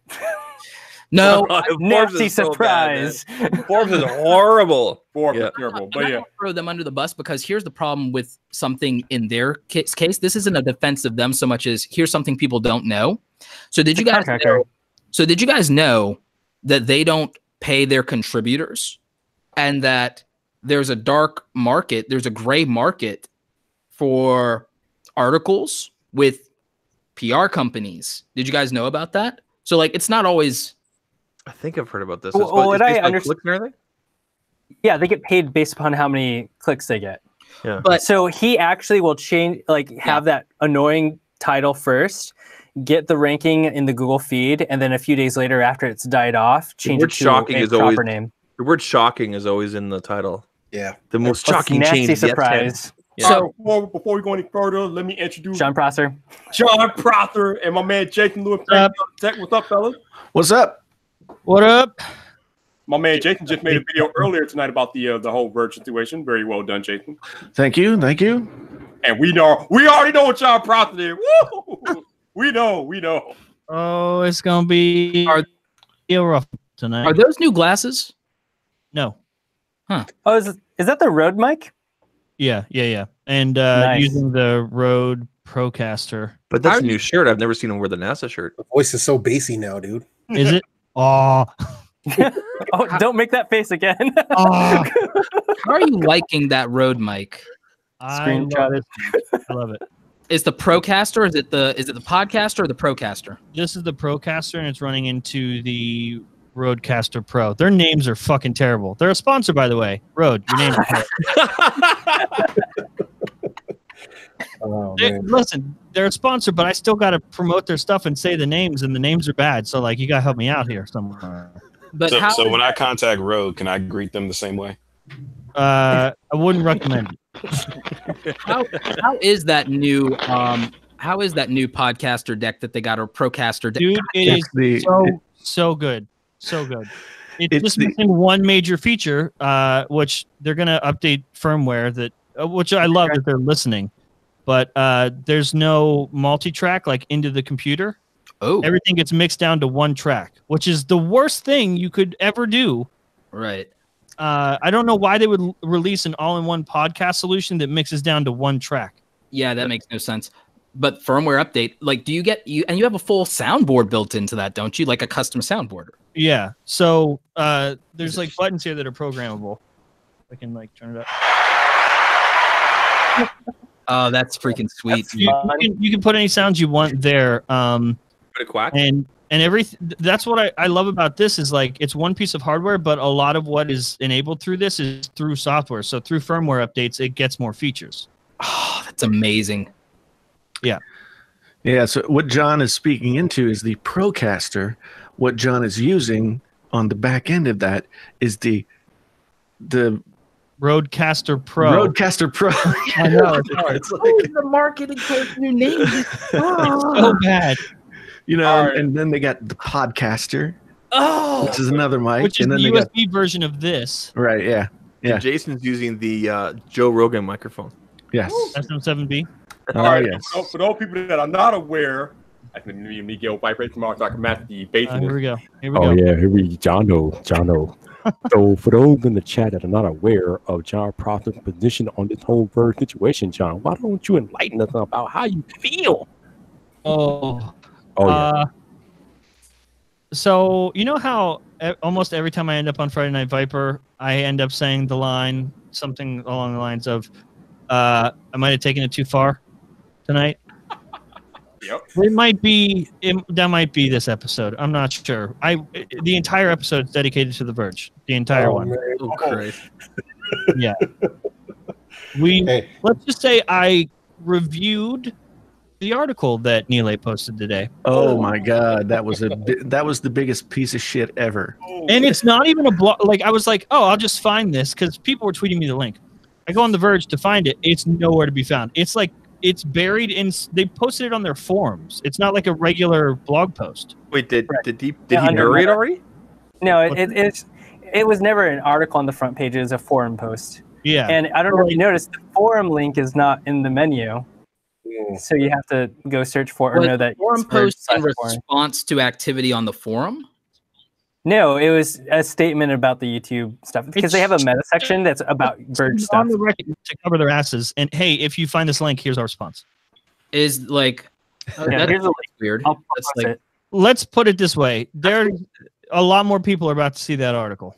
No, Nasty surprise. Forbes is horrible. Forbes Yeah. is terrible. But But yeah, throw them under the bus, because here's the problem with something in their case. This isn't a defense of them so much as here's something people don't know. So did you guys know? So did you guys know that they don't pay their contributors, and that there's a dark market, there's a gray market for articles with PR companies? Did you guys know about that? So like, it's not always. I think I've heard about this. Well, It's what based I on understand- clicks and everything? Yeah, they get paid based upon how many clicks they get. Yeah. But So he actually will change, like, have that annoying title first, get the ranking in the Google feed, and then a few days later, after it's died off, change it word to shocking a is proper always- name. The word shocking is always in the title. Yeah. The most Plus shocking nasty change yet surprise. Yeah. So before we go any further, let me introduce John Prosser. John Prosser and my man Jason Lewis. What's up, fellas? What's up? What up? My man Jason just made a video earlier tonight about the whole Verge situation. Very well done, Jason. Thank you. Thank you. And we already know what John Prosser did. Woo! We know. Oh, it's gonna be real rough tonight. are those new glasses? No. Oh, is that the Rode mic? Yeah. And Nice. using the Rode Procaster. But that's a new shirt. I've never seen him wear the NASA shirt. The voice is so bassy now, dude. Is it? Oh. Oh, don't make that face again. Oh. How are you liking that Rode mic? Screenshot it. I love it. Is the Procaster? Is it the Podcaster or the Procaster? This is the Procaster, and it's running into the Rodecaster Pro. Their names are fucking terrible. They're a sponsor, by the way. Rode, your name's Oh, man. listen, they're a sponsor, but I still got to promote their stuff and say the names, and the names are bad. So, like, you got to help me out here somewhere. But So, how? so when I contact Rogue, can I greet them the same way? I wouldn't recommend it. how is that new Podcaster deck that they got, or Procaster deck? Dude, it is The- so good. So good. It's It's just the- missing one major feature, which they're going to update firmware that, which I love that they're listening, but there's no multi-track like into the computer. Oh, Everything gets mixed down to one track, which is the worst thing you could ever do. right. I don't know why they would release an all-in-one podcast solution that mixes down to one track. Yeah, that makes no sense. But firmware update, like, do you get you have a full soundboard built into that, don't you? Like a custom soundboard. Yeah. So there's like buttons here that are programmable. I can like turn it up. Oh, that's freaking sweet. You can put any sounds you want there. Put a quack. And that's what I love about this is like it's one piece of hardware, but a lot of what is enabled through this is through software. So through firmware updates, it gets more features. Oh, that's amazing. Yeah, so what John is speaking into is the Procaster. What John is using on the back end of that is the Rodecaster Pro. Rodecaster Pro. I know it's hard. It's like, the marketing person who named it? It's so bad. you know, All right. and then they got the Podcaster, Oh, which is another mic, Which is and the then they got USB version of this right, yeah, yeah, Jason's using the Joe Rogan microphone. yes, SM7B. All right. yes. So for those people that are not aware, I can Miguel vibrate tomorrow so I can match the bass. Here we go. Here we Oh go. yeah, here we Jono. So for those in the chat that are not aware of John Prosser's position on this whole Verge situation, John, why don't you enlighten us about how you feel? Oh. Oh yeah. So you know how almost every time I end up on Friday Night Vyper, I end up saying the line something along the lines of, "I might have taken it too far tonight." Yep. That might be this episode. I'm not sure. The entire episode is dedicated to the Verge. The entire Oh, one. man. Oh, Christ. Yeah. Hey. Let's just say I reviewed the article that Neelay posted today. Oh my God, that was the biggest piece of shit ever. And it's not even a blog. Like, I was like, oh, I'll just find this because people were tweeting me the link. I go on The Verge to find it. It's nowhere to be found. It's like it's buried in. They posted it on their forums. It's not like a regular blog post. Wait, did he Yeah, narrate already? No, it was never an article on the front page. It was a forum post. Yeah. And I don't know if you noticed, the forum link is not in the menu. So you have to go search for it or know that forum it's Verge post in /forum. response to activity on the forum. No, it was a statement about the YouTube stuff because they have a meta section that's about Verge It's stuff. on the record to cover their asses. And hey, if you find this link, here's our response. Is like Yeah, here's a link. weird. I'll That's post like, it. Let's put it this way: there, a lot more people are about to see that article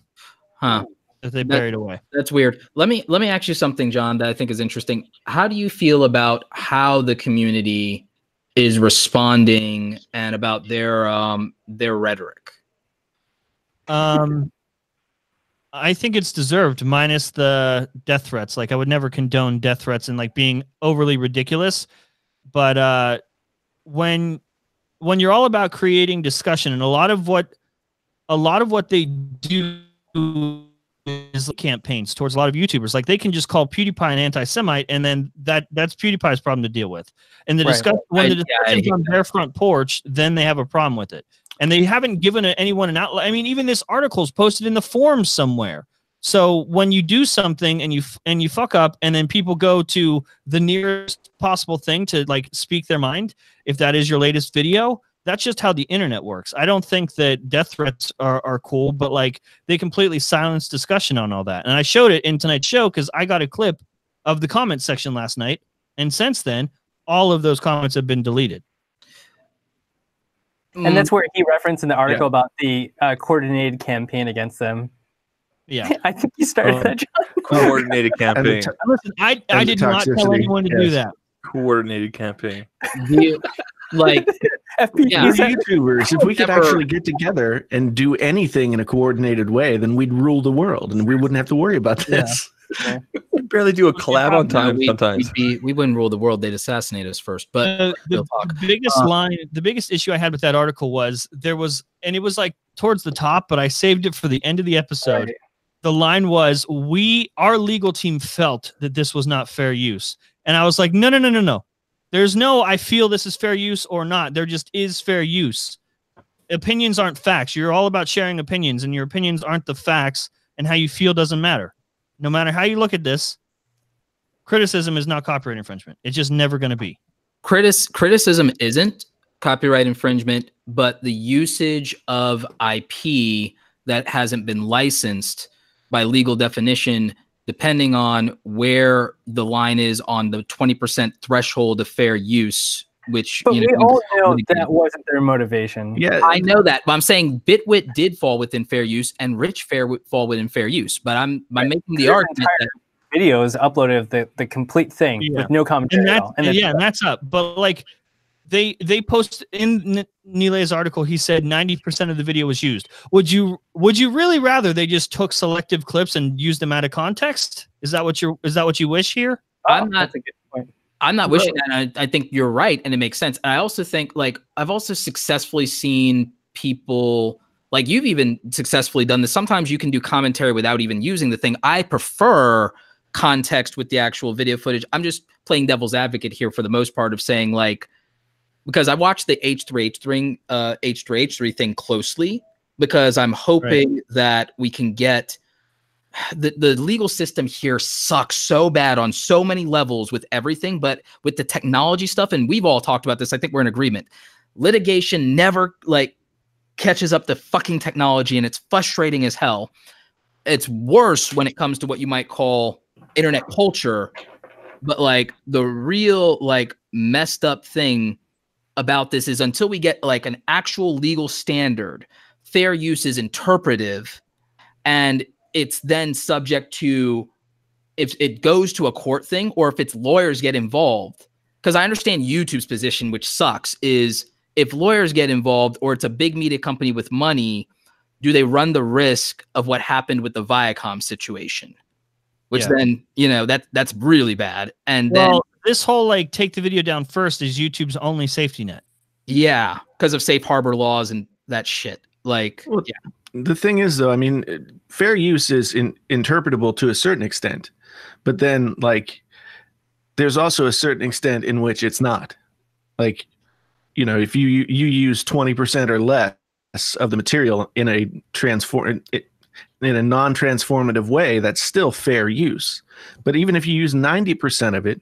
huh? that they buried away. That's weird. Let me ask you something, John, that I think is interesting. How do you feel about how the community is responding and about their rhetoric? I think it's deserved, minus the death threats. Like, I would never condone death threats and like being overly ridiculous. But when you're all about creating discussion, and a lot of what they do is campaigns towards a lot of YouTubers. Like, they can just call PewDiePie an anti-Semite, and then that's PewDiePie's problem to deal with. And the discussion, when the discussion's on their front porch, then they have a problem with it. And they haven't given anyone an outlet. I mean, even this article is posted in the forums somewhere. So when you do something and you fuck up, and then people go to the nearest possible thing to like speak their mind, if that is your latest video, that's just how the internet works. I don't think that death threats are cool, but like they completely silence discussion on all that. And I showed it in tonight's show because I got a clip of the comment section last night, and since then, all of those comments have been deleted. And that's where he referenced in the article about the coordinated campaign against them. Yeah, I think you started that, John. Coordinated campaign. Listen, I did not tell anyone to do that. Coordinated campaign. Like, we're YouTubers. If we could actually get together and do anything in a coordinated way, then we'd rule the world, and we wouldn't have to worry about this. Yeah. We barely do a collab on time sometimes. We wouldn't rule the world. They'd assassinate us first. But the biggest issue I had with that article was it was like towards the top, but I saved it for the end of the episode. Right. The line was, our legal team felt that this was not fair use. And I was like, no. There's no, I feel this is fair use or not. There just is fair use. Opinions aren't facts. You're all about sharing opinions, and your opinions aren't the facts, and how you feel doesn't matter. No matter how you look at this, criticism is not copyright infringement. It's just never going to be. Criticism isn't copyright infringement, but the usage of IP that hasn't been licensed by legal definition, depending on where the line is on the 20% threshold of fair use, which we all know that wasn't their motivation. Yeah, I know that, but I'm saying Bitwit did fall within fair use, and Rich Fair would fall within fair use. But I'm making the argument that videos uploaded of the complete thing with no commentary at all. And that's up. But like they post in Nilay's article, he said 90% of the video was used. Would you really rather they just took selective clips and used them out of context? Is that what you wish here? That's a good point. I'm not wishing that. And I think you're right, and it makes sense. And I also think, like, I've also successfully seen people, like you've even successfully done this. Sometimes you can do commentary without even using the thing. I prefer context with the actual video footage. I'm just playing devil's advocate here for the most part of saying, like, because I watched the H3H3 thing closely, because I'm hoping that we can get the legal system here sucks so bad on so many levels with everything, but with the technology stuff, and we've all talked about this, I think we're in agreement. Litigation never like catches up to fucking technology, and it's frustrating as hell. It's worse when it comes to what you might call internet culture, but like the real like messed up thing about this is until we get like an actual legal standard, fair use is interpretive, and it's then subject to if it goes to a court thing or if its lawyers get involved. Because I understand YouTube's position, which sucks, is if lawyers get involved or it's a big media company with money, do they run the risk of what happened with the Viacom situation? Which then, that's really bad. And then this whole like take the video down first is YouTube's only safety net. Yeah, because of safe harbor laws and that shit. Like, The thing is, though, I mean, fair use is interpretable to a certain extent, but then, like, there's also a certain extent in which it's not. Like, you know, if you use 20% or less of the material in a non-transformative way, that's still fair use. But even if you use 90% of it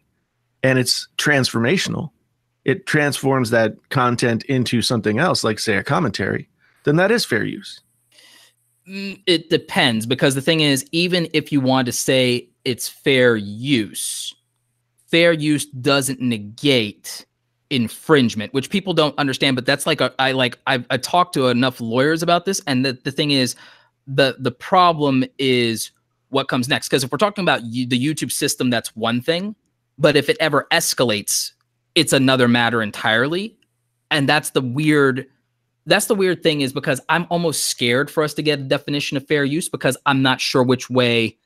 and it's transformational, it transforms that content into something else, like say a commentary, then that is fair use. It depends, because the thing is, even if you want to say it's fair use doesn't negate infringement, which people don't understand. But that's like I talked to enough lawyers about this, and the thing is, the problem is what comes next. Because if we're talking about the YouTube system, that's one thing, but if it ever escalates, it's another matter entirely. And that's the weird thing, is because I'm almost scared for us to get a definition of fair use, because I'm not sure which way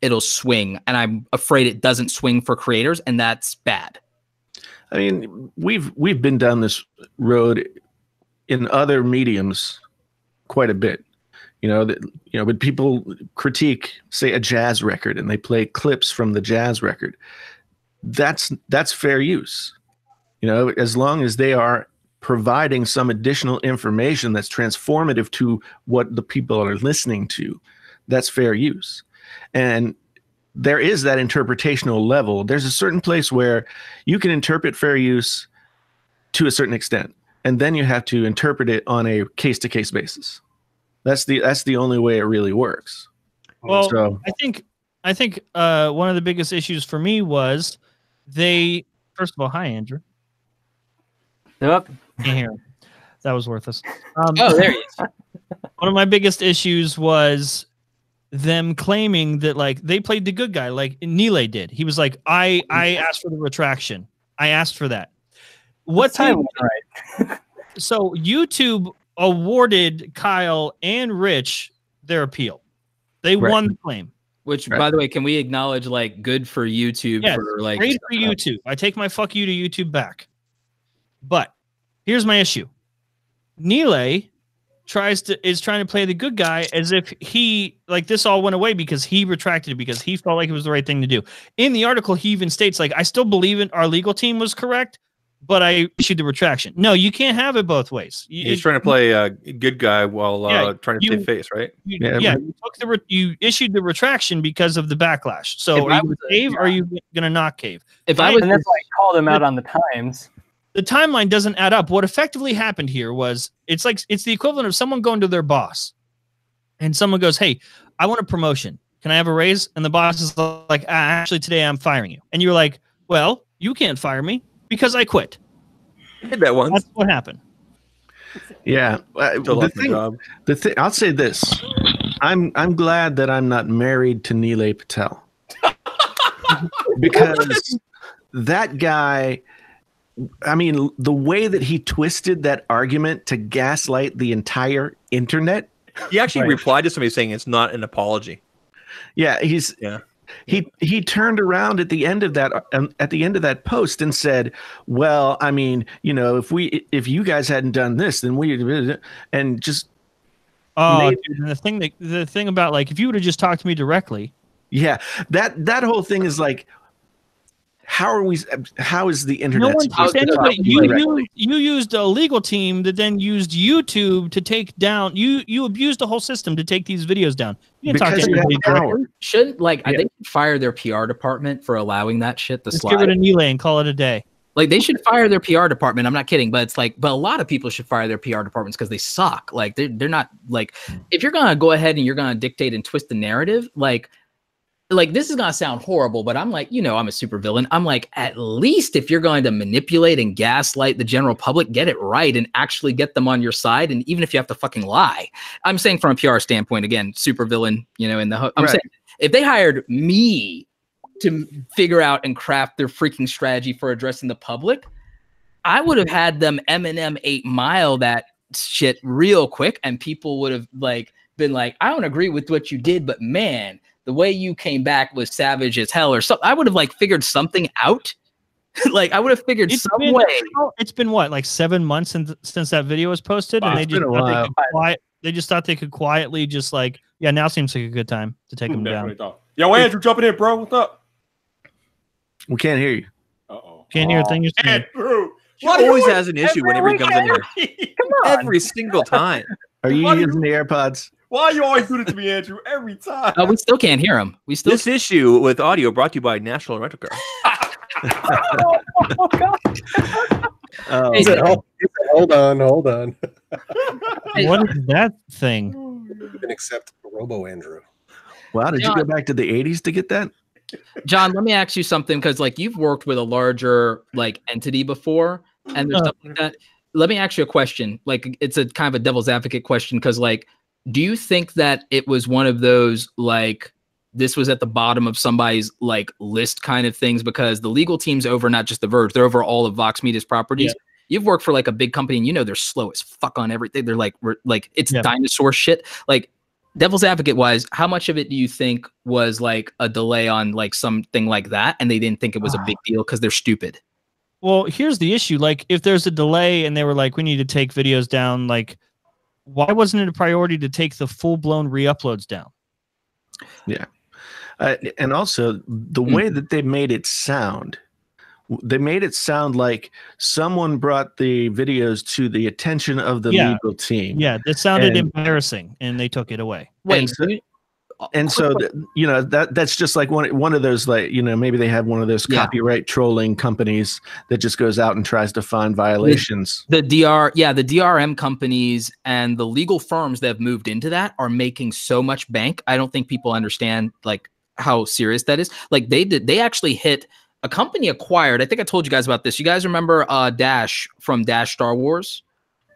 it'll swing, and I'm afraid it doesn't swing for creators, and that's bad. I mean, we've been down this road in other mediums quite a bit. When people critique, say, a jazz record, and they play clips from the jazz record, that's fair use. As long as they are providing some additional information that's transformative to what the people are listening to, that's fair use. And there is that interpretational level. There's a certain place where you can interpret fair use to a certain extent, and then you have to interpret it on a case-to-case basis. That's the only way it really works. Well, so, I think one of the biggest issues for me was first of all, hi, Andrew. Yep. Can't hear him. That was worthless. Oh, there he is. One of my biggest issues was them claiming that, like, they played the good guy, like Nile did. He was like, I asked for the retraction. I asked for that. What time? Right. So YouTube awarded Kyle and Rich their appeal. They won the claim. Which, by the way, can we acknowledge, like, good for YouTube? Yes, for like great for YouTube. I take my fuck you to YouTube back. But here's my issue. Nile is trying to play the good guy as if this all went away because he retracted it, because he felt like it was the right thing to do. In the article, he even states, like, I still believe our legal team was correct, but I issued the retraction. No, you can't have it both ways. He's trying to play a good guy while trying to save face, right? You issued the retraction because of the backlash. So are you going to cave or are you going to not cave? And that's why I called him out on the times. The timeline doesn't add up. What effectively happened here was it's the equivalent of someone going to their boss and someone goes, hey, I want a promotion. Can I have a raise? And the boss is like, actually, today I'm firing you. And you're like, well, you can't fire me because I quit. I did that once. That's what happened. Yeah. The thing, I'll say this. I'm glad that I'm not married to Nile Patel. Because that guy, I mean, the way that he twisted that argument to gaslight the entire internet. He actually replied to somebody saying it's not an apology. Yeah, he turned around at the end of that post and said, well, I mean, if you guys hadn't done this, then and just dude, the thing about, like, if you would have just talked to me directly. Yeah, that whole thing is like, how is the internet? No one takes anybody. You used a legal team that then used YouTube to take down. You abused the whole system to take these videos down. You didn't talk to anybody directly. Shouldn't I think fire their PR department for allowing that shit to slide. Let's give it a Nile and call it a day. Like, they should fire their PR department. I'm not kidding, but but a lot of people should fire their PR departments because they suck. Like, they're not, like, if you're gonna go ahead and you're gonna dictate and twist the narrative, like this is gonna sound horrible, but I'm like, I'm a super villain. I'm like, at least if you're going to manipulate and gaslight the general public, get it right and actually get them on your side. And even if you have to fucking lie, I'm saying from a PR standpoint, again, super villain, I'm saying if they hired me to figure out and craft their freaking strategy for addressing the public, I would have had them Eminem 8 Mile that shit real quick, and people would have been like, I don't agree with what you did, but man, the way you came back was savage as hell, or something. I would have figured something out. I would have figured some way. It's been what, 7 months since that video was posted, and they just thought they could quietly now seems like a good time to take them down. Yo, Andrew, jumping in, bro. What's up? We can't hear you. Uh-oh. Can't hear a thing you're saying. Andrew, He always has an issue whenever he comes in here. Come on. Every single time. Are you Why do using the AirPods? Why you always do this to me, Andrew? Every time. We still can't hear him. We still This issue with audio brought to you by National Rental Car. Oh, God. Oh, He said, hold on. What is that thing? You can accept Robo Andrew. wow, did you go back to the 80s to get that? John, let me ask you something, because like you've worked with a larger like entity before, and there's stuff like that. Let me ask you a question. Like, it's a kind of a devil's advocate question, because like, do you think that it was one of those like this was at the bottom of somebody's like list kind of things, because the legal team's over not just the Verge, they're over all of Vox Media's properties. Yeah. You've worked for like a big company, and you know they're slow as fuck on everything. They're like it's dinosaur shit. Like, devil's advocate wise, how much of it do you think was like a delay on like something like that, and they didn't think it was a big deal because they're stupid? Well, here's the issue. Like, if there's a delay and they were like, we need to take videos down, like, why wasn't it a priority to take the full-blown re-uploads down? Yeah. And also, the way that they made it sound like someone brought the videos to the attention of the legal team. Yeah, it sounded embarrassing, and they took it away. Wait, and so you know, that's just like one of those, like, you know, maybe they have one of those copyright trolling companies that just goes out and tries to find violations. The DRM companies and the legal firms that have moved into that are making so much bank. I don't think people understand like how serious that is. Like, they actually hit a company acquired. I think I told you guys about this. You guys remember Dash from Dash Star Wars,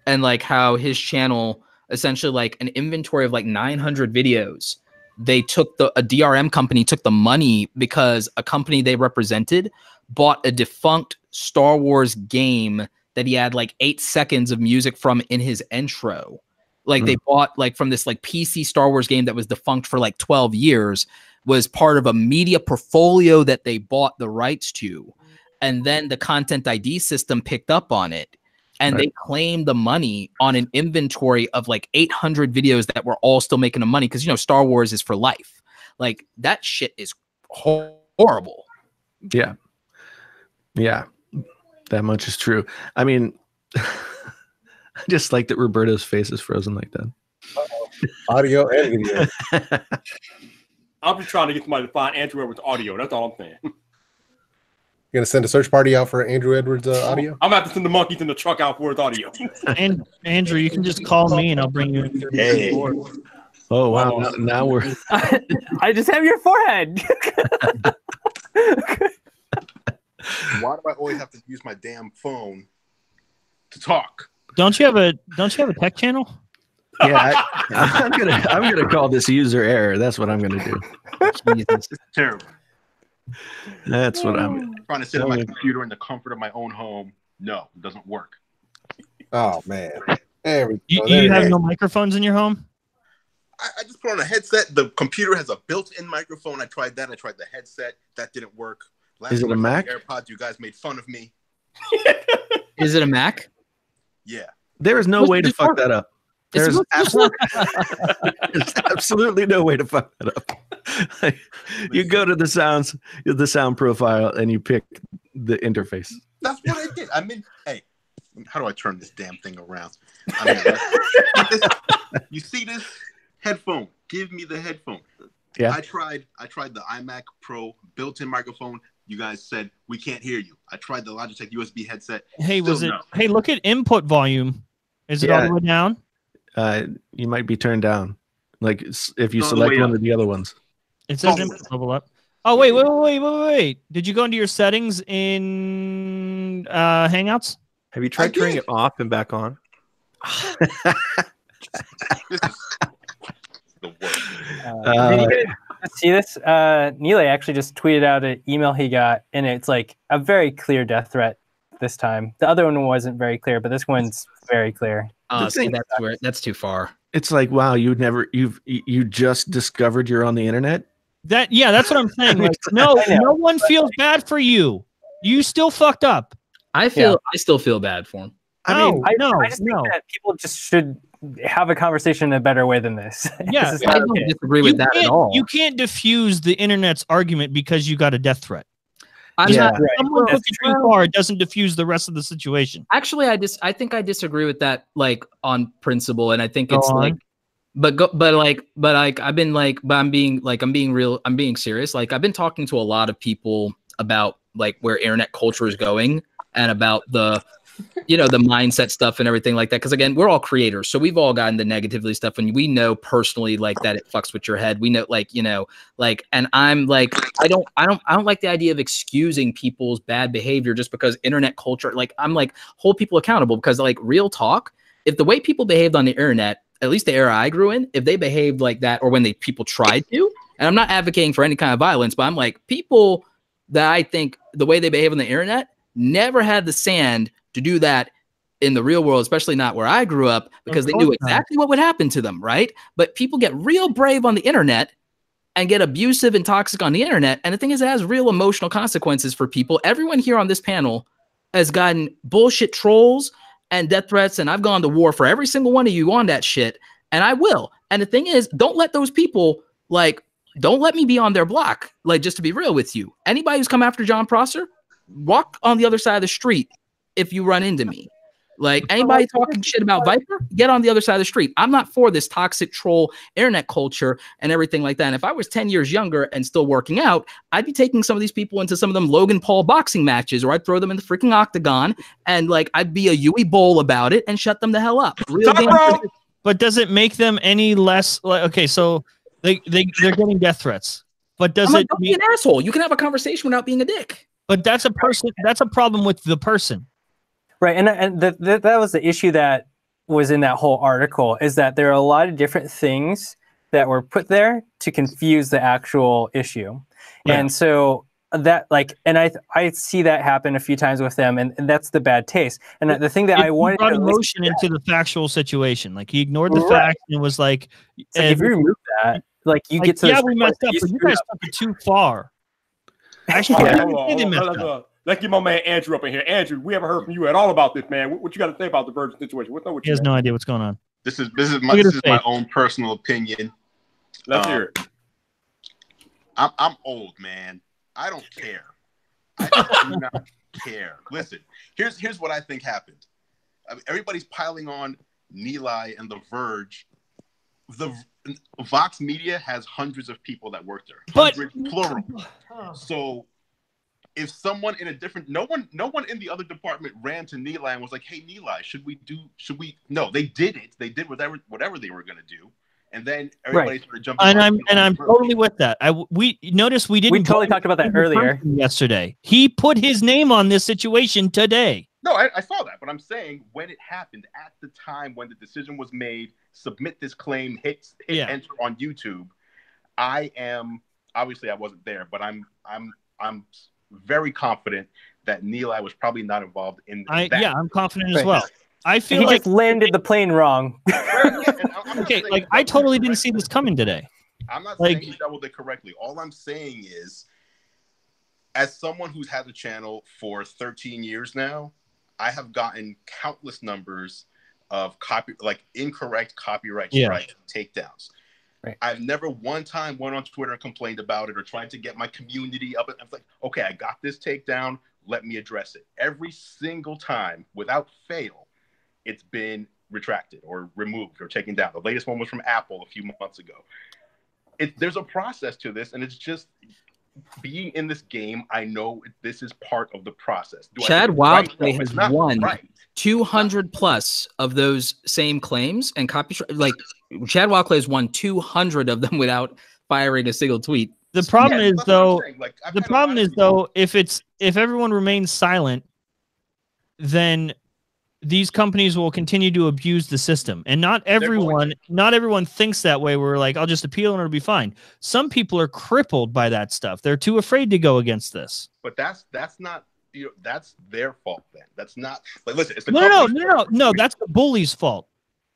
and like how his channel essentially like an inventory of like 900 videos. They took a DRM company took the money because a company they represented bought a defunct Star Wars game that he had like 8 seconds of music from in his intro. Like they bought like from this like PC Star Wars game that was defunct for like 12 years, was part of a media portfolio that they bought the rights to. And then the Content ID system picked up on it. And they claimed the money on an inventory of like 800 videos that were all still making them money. Because, you know, Star Wars is for life. Like, that shit is horrible. Yeah. Yeah. That much is true. I mean, I just like that Roberto's face is frozen like that. Audio and video. I'm just trying to get somebody to find Andrew Edwards audio. That's all I'm saying. You're gonna send a search party out for Andrew Edwards audio? I'm gonna have to send the monkeys in the truck out for his audio. And Andrew, you can just call me and I'll bring you in. Hey. Oh wow! Now we're. I just have your forehead. Why do I always have to use my damn phone to talk? Don't you have a tech channel? Yeah, I'm gonna call this user error. That's what I'm gonna do. Jesus. It's terrible. That's what I'm trying to sit on my computer in the comfort of my own home. No, it doesn't work. Oh man, there we go. You have no microphones in your home? I just put on a headset. The computer has a built-in microphone. I tried that. I tried the headset. That didn't work. Is it a Mac? AirPods. You guys made fun of me. Is it a Mac? Yeah. There is no way to fuck that up. There's absolutely no way to fuck that up. You go to the sound profile and you pick the interface. That's what I did. I mean, hey, how do I turn this damn thing around? I mean, you see this headphone? Give me the headphone. Yeah. I tried the iMac Pro built-in microphone. You guys said we can't hear you. I tried the Logitech USB headset. Hey, Hey, look at input volume. Is it all the way down? You might be turned down. Like if you select one of the other ones. It says input level up. Oh, wait. Did you go into your settings in Hangouts? Have you tried turning it off and back on? This is the worst. Did you guys see this? Neely actually just tweeted out an email he got, and it's like a very clear death threat this time. The other one wasn't very clear, but this one's very clear. That's too far. It's like, wow, you just discovered you're on the internet. That's what I'm saying. Like, no one feels bad for you. You still fucked up. I still feel bad for him. I just think that people just should have a conversation in a better way than this. Yeah, I don't disagree with that at all. You can't diffuse the internet's argument because you got a death threat. I'm Yeah. not. If someone That's took it too far, it doesn't diffuse the rest of the situation. Actually, I think I disagree with that, like on principle, and I think Go it's on. like, I've been like, but I'm being real, I'm being serious. Like I've been talking to a lot of people about like where internet culture is going and about the the mindset stuff and everything like that. Because again, we're all creators, so we've all gotten the negatively stuff, and we know personally like that it fucks with your head. We know and I'm like, I don't like the idea of excusing people's bad behavior just because internet culture. Like I'm like, hold people accountable, because like real talk, if the way people behaved on the internet, at least the era I grew in, if they behaved like that, or when people tried to, and I'm not advocating for any kind of violence, but I'm like, people that I think the way they behave on the internet never had the sand to do that in the real world, especially not where I grew up, because they knew exactly what would happen to them, right? But people get real brave on the internet and get abusive and toxic on the internet. And the thing is, it has real emotional consequences for people. Everyone here on this panel has gotten bullshit trolls and death threats, and I've gone to war for every single one of you on that shit, and I will. And the thing is, don't let those people, like, don't let me be on their block. Like, just to be real with you, anybody who's come after John Prosser, walk on the other side of the street if you run into me. Like, anybody talking shit about Viper, get on the other side of the street. I'm not for this toxic troll internet culture and everything like that. And if I was 10 years younger and still working out, I'd be taking some of these people into some of them Logan Paul boxing matches, or I'd throw them in the freaking octagon, and like I'd be a Yui Bowl about it and shut them the hell up. But does it make them any less like, okay, so they're getting death threats, but does it don't be an asshole? You can have a conversation without being a dick. But that's a person. That's a problem with the person. Right, and that was the issue that was in that whole article, is that there are a lot of different things that were put there to confuse the actual issue. Yeah. And so that, like, and I see that happen a few times with them, and that's the bad taste. And the thing that I wanted brought to emotion into the factual situation. Like, he ignored the fact and was like, if you remove that, like, you get to we messed up, but you guys took it too far. Actually, let's get my man Andrew up in here. Andrew, we haven't heard from you at all about this, man. What you got to say about the Verge situation? What's up with he has no idea what's going on. This is my own personal opinion. Let's hear it. I'm old, man. I don't care. I do not care. Listen, here's what I think happened. I mean, everybody's piling on Nilay and the Verge. The Vox Media has hundreds of people that work there, hundreds, plural. So if someone in a different, no one in the other department ran to Nilay and was like, "Hey, Nilay, should we?" No, they did it. They did whatever they were going to do, and then everybody started jumping. And I'm totally with that. We totally talked about that earlier yesterday. He put his name on this situation today. No, I saw that, but I'm saying when it happened, at the time when the decision was made, submit this claim, hit enter on YouTube. I am obviously I wasn't there, but I'm very confident that Nilay was probably not involved in that. Yeah, I'm confident as well. I feel he like just landed the plane wrong. Okay, like I totally didn't see this coming today. I'm not saying he doubled it correctly. All I'm saying is, as someone who's had the channel for 13 years now, I have gotten countless numbers of incorrect copyright strike takedowns. Right. I've never one time went on Twitter and complained about it or tried to get my community up. I was like, okay, I got this takedown. Let me address it. Every single time, without fail, it's been retracted or removed or taken down. The latest one was from Apple a few months ago. There's a process to this, and it's just being in this game. I know this is part of the process. Chad Wildplay has won 200 plus of those same claims and copyright. Like, Chad Wildplay has won 200 of them without firing a single tweet. The problem is though, if everyone remains silent, then these companies will continue to abuse the system. And not everyone thinks that way. We're like, I'll just appeal and it'll be fine. Some people are crippled by that stuff. They're too afraid to go against this. But that's not, that's their fault then. That's not, like, listen, it's the no, that's the bully's fault.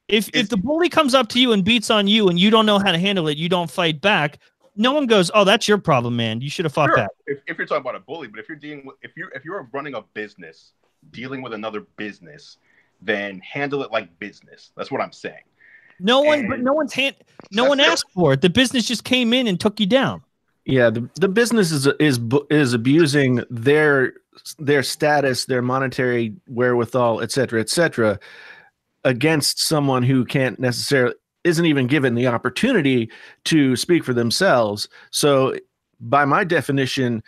If the bully comes up to you and beats on you and you don't know how to handle it, you don't fight back, no one goes, "Oh, that's your problem, man. You should have fought back." If you're talking about a bully, but if you're dealing with, if you're running a business, dealing with another business, then handle it like business. That's what I'm saying. No one asked for it. The business just came in and took you down. Yeah, the business is abusing their status, their monetary wherewithal, et cetera, against someone who can't necessarily isn't even given the opportunity to speak for themselves. So, by my definition,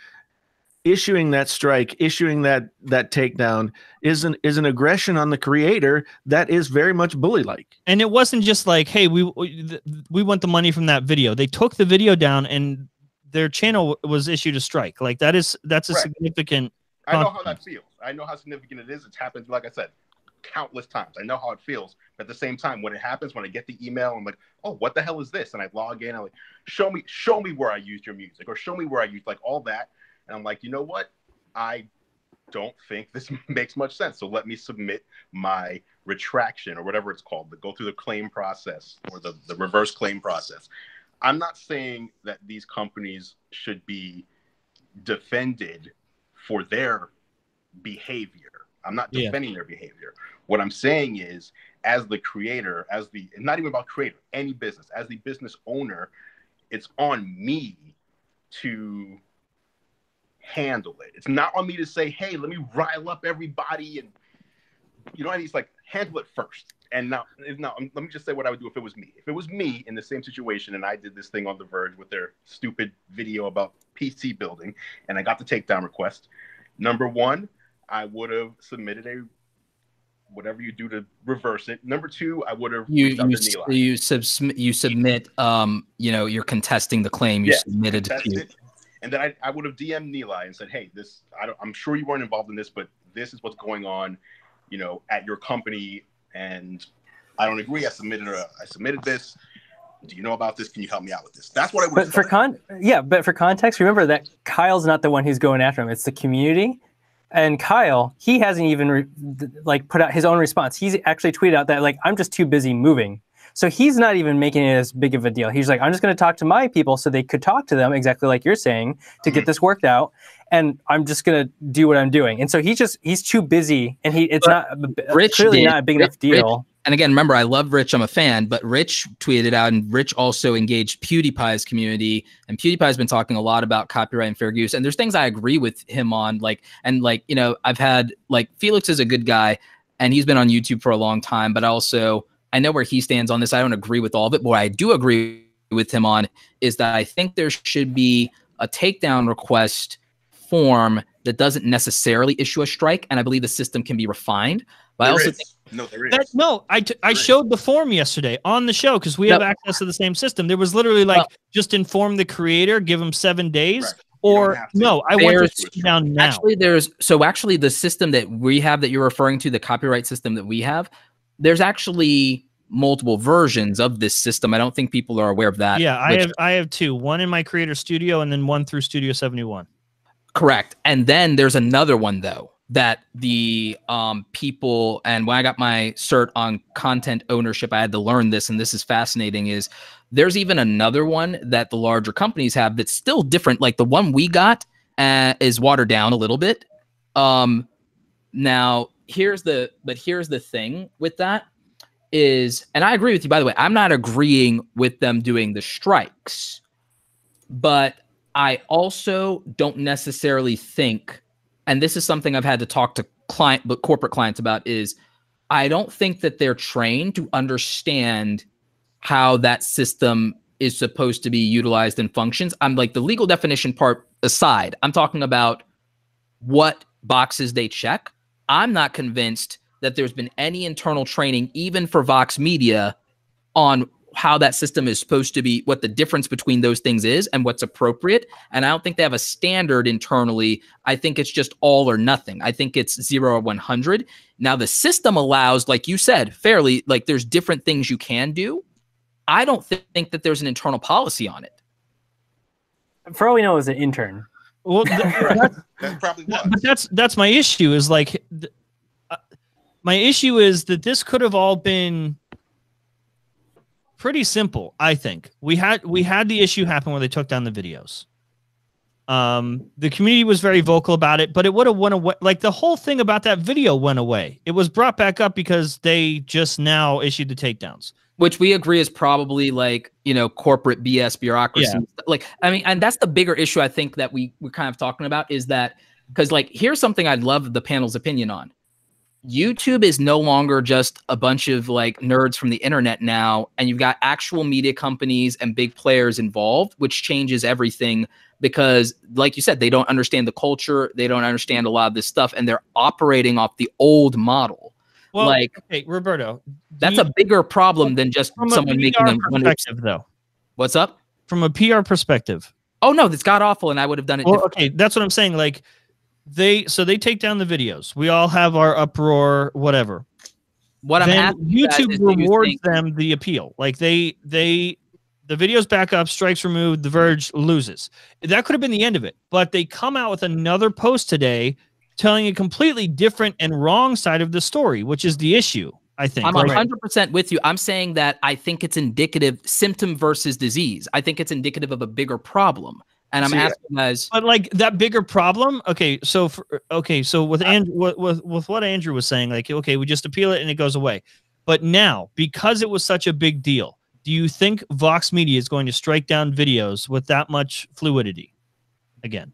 issuing that strike, issuing that takedown is an aggression on the creator that is very much bully-like. And it wasn't just like, hey, we want the money from that video. They took the video down and their channel was issued a strike. Like that's a significant. I know how that feels. I know how significant it is. It's happened, like I said, countless times. I know how it feels. But at the same time, when it happens, when I get the email, I'm like, oh, what the hell is this? And I log in. I'm like, show me where I used your music, or show me where I used like all that. And I'm like, you know what? I don't think this makes much sense. So let me submit my retraction or whatever it's called, go through the claim process or the reverse claim process. I'm not saying that these companies should be defended for their behavior. I'm not defending their behavior. What I'm saying is, as the creator, not even about creator, any business, as the business owner, it's on me to handle it. It's not on me to say, hey, let me rile up everybody. And, you know, it's like, handle it first. And now, let me just say what I would do if it was me. If it was me in the same situation and I did this thing on The Verge with their stupid video about PC building and I got the takedown request, number one, I would have submitted whatever you do to reverse it. Number two, I would have you submit you're contesting the claim you submitted to you. And then I would have DM'd Nilay and said, hey, I'm sure you weren't involved in this, but this is what's going on, at your company, and I don't agree. I submitted this. Do you know about this? Can you help me out with this? That's what I would. But for context, remember that Kyle's not the one who's going after him. It's the community. And Kyle, he hasn't even put out his own response. He's actually tweeted out that I'm just too busy moving. So he's not even making it as big of a deal. He's like, I'm just going to talk to my people so they could talk to them exactly like you're saying to get this worked out. And I'm just going to do what I'm doing. And so he's too busy, and it's clearly not a big enough deal. And again, remember, I love Rich. I'm a fan, but Rich tweeted out, and Rich also engaged PewDiePie's community. And PewDiePie's been talking a lot about copyright and fair use. And there's things I agree with him on, I've had Felix is a good guy, and he's been on YouTube for a long time. But also, I know where he stands on this. I don't agree with all of it, but what I do agree with him on is that I think there should be a takedown request form that doesn't necessarily issue a strike, and I believe the system can be refined. But I also think I showed the form yesterday on the show because we have access to the same system. There was literally just inform the creator, give him 7 days. Right. Or I want to take down now. Actually, the system that we have that you're referring to, the copyright system that we have, there's actually multiple versions of this system. I don't think people are aware of that. Yeah, I have two. One in my Creator Studio and then one through Studio 71. Correct. And then there's another one, though, that the people, and when I got my cert on content ownership, I had to learn this, and this is fascinating, is there's even another one that the larger companies have that's still different. Like the one we got is watered down a little bit. Now, here's the thing with that is, and I agree with you, by the way, I'm not agreeing with them doing the strikes, but I also don't necessarily think, and this is something I've had to talk to corporate clients about, is I don't think that they're trained to understand how that system is supposed to be utilized and functions. I'm like, the legal definition part aside, I'm talking about what boxes they check. I'm not convinced that there's been any internal training, even for Vox Media, on how that system is supposed to be, what the difference between those things is and what's appropriate. And I don't think they have a standard internally. I think it's just all or nothing. I think it's 0 or 100. Now the system allows, like you said, fairly, there's different things you can do. I don't think that there's an internal policy on it. For all we know, is an intern. Well, that probably was. But that's my issue. Is my issue is that this could have all been pretty simple. I think we had the issue happen where they took down the videos. The community was very vocal about it, but it would have went away. The whole thing about that video went away. It was brought back up because they just now issued the takedowns. Which we agree is probably like, corporate BS bureaucracy. Yeah. Like, I mean, and that's the bigger issue I think that we're kind of talking about is that, because like, here's something I'd love the panel's opinion on. YouTube is no longer just a bunch of like nerds from the internet now, and you've got actual media companies and big players involved, which changes everything because, like you said, they don't understand the culture, they don't understand a lot of this stuff, and they're operating off the old model. Well, like, okay, Roberto, that's a bigger problem than just someone making a perspective, though. What's up? From a PR perspective. Oh no, that's god awful, and I would have done it. Well, okay, that's what I'm saying. Like, they take down the videos. We all have our uproar, whatever. What then I'm asking YouTube rewards them the appeal. Like the videos back up, strikes removed, the Verge loses. That could have been the end of it, but they come out with another post today telling a completely different and wrong side of the story, which is the issue, I think. I'm 100% with you. I'm saying that I think it's indicative, symptom versus disease. I think it's indicative of a bigger problem. And I'm asking guys, but like that bigger problem. Okay, so with with what Andrew was saying, like, okay, we just appeal it and it goes away. But now, because it was such a big deal, do you think Vox Media is going to strike down videos with that much fluidity again?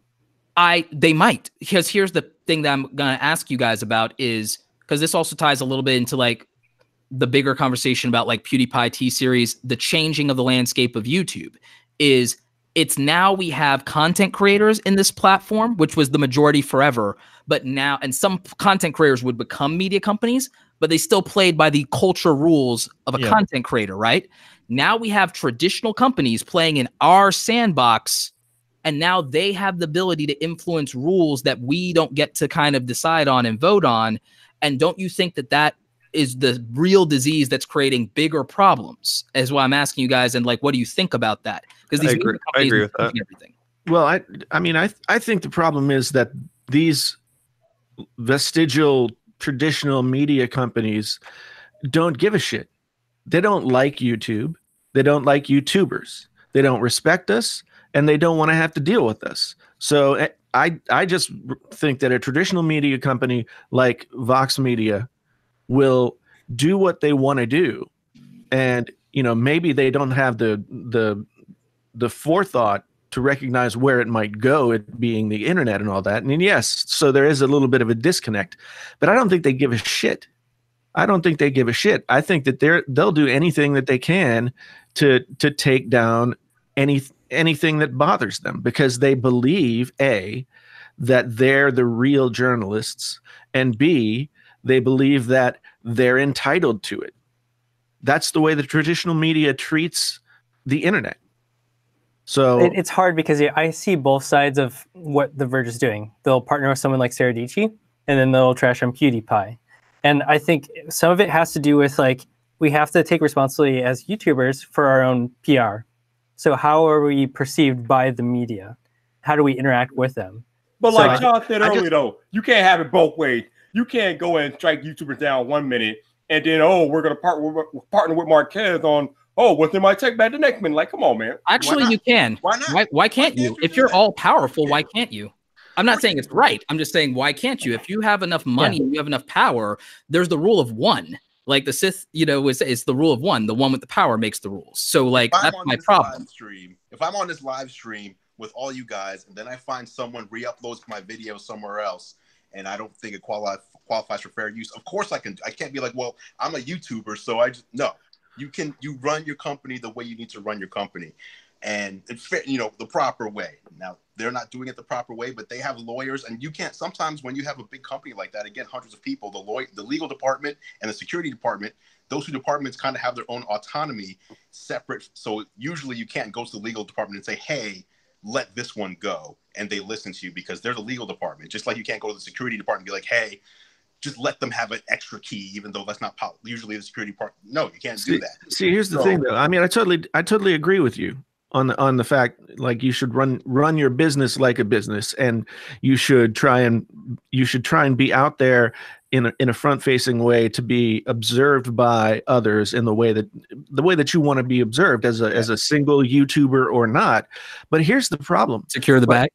They might, because here's the thing that I'm going to ask you guys about is, because this also ties a little bit into like the bigger conversation about like PewDiePie T-Series, the changing of the landscape of YouTube is it's now we have content creators in this platform, which was the majority forever, but now, and some content creators would become media companies, but they still played by the culture rules of a content creator, right? Now we have traditional companies playing in our sandbox, and now they have the ability to influence rules that we don't get to kind of decide on and vote on. And don't you think that that is the real disease that's creating bigger problems? Is what I'm asking you guys. And like, what do you think about that? Because these I agree with that. Everything. Well, I think the problem is that these vestigial traditional media companies don't give a shit. They don't like YouTube. They don't like YouTubers. They don't respect us, and they don't want to have to deal with us. So I just think that a traditional media company like Vox Media will do what they want to do, and maybe they don't have the forethought to recognize where it might go, it being the internet and all that. And yes, so there is a little bit of a disconnect, but I don't think they give a shit. I don't think they give a shit. I think that they'll do anything that they can to take down anything that bothers them, because they believe A, that they're the real journalists, and B, they believe that they're entitled to it. That's the way the traditional media treats the internet. So it's hard because I see both sides of what the Verge is doing. They'll partner with someone like Sarah Dietschy, and then they'll trash on PewDiePie. And I think some of it has to do with like, we have to take responsibility as YouTubers for our own PR. So how are we perceived by the media? How do we interact with them? But like John said earlier, though, you can't have it both ways. You can't go and strike YouTubers down 1 minute and then, we're going to partner with Marquez on, what's in my tech bag the next minute. Like, come on, man. Actually, you can. Why not? Why can't you? If you're all powerful, why can't you? I'm not saying it's right. I'm just saying, why can't you? If you have enough money and you have enough power, there's the rule of one. Like the Sith, is the rule of one. The one with the power makes the rules. So, like, that's my problem. If I'm on this live stream with all you guys, and then I find someone re-uploads my video somewhere else, and I don't think it qualifies for fair use, of course I can't be like, well, I'm a YouTuber, so no. You run your company the way you need to run your company, and the proper way. Now they're not doing it the proper way, but they have lawyers, and you can't. Sometimes when you have a big company like that, again, hundreds of people, the legal department and the security department, those two departments kind of have their own autonomy, separate. So usually you can't go to the legal department and say, hey, let this one go, and they listen to you because they're the legal department. Just like you can't go to the security department and be like, hey, just let them have an extra key, even though that's not usually the security part. No, you can't do that. See, here's the thing, though. I mean, I totally agree with you on the fact, like, you should run your business like a business, and you should try and be out there in a front-facing way to be observed by others in the way that you want to be observed as a single YouTuber or not. But here's the problem: secure the bag.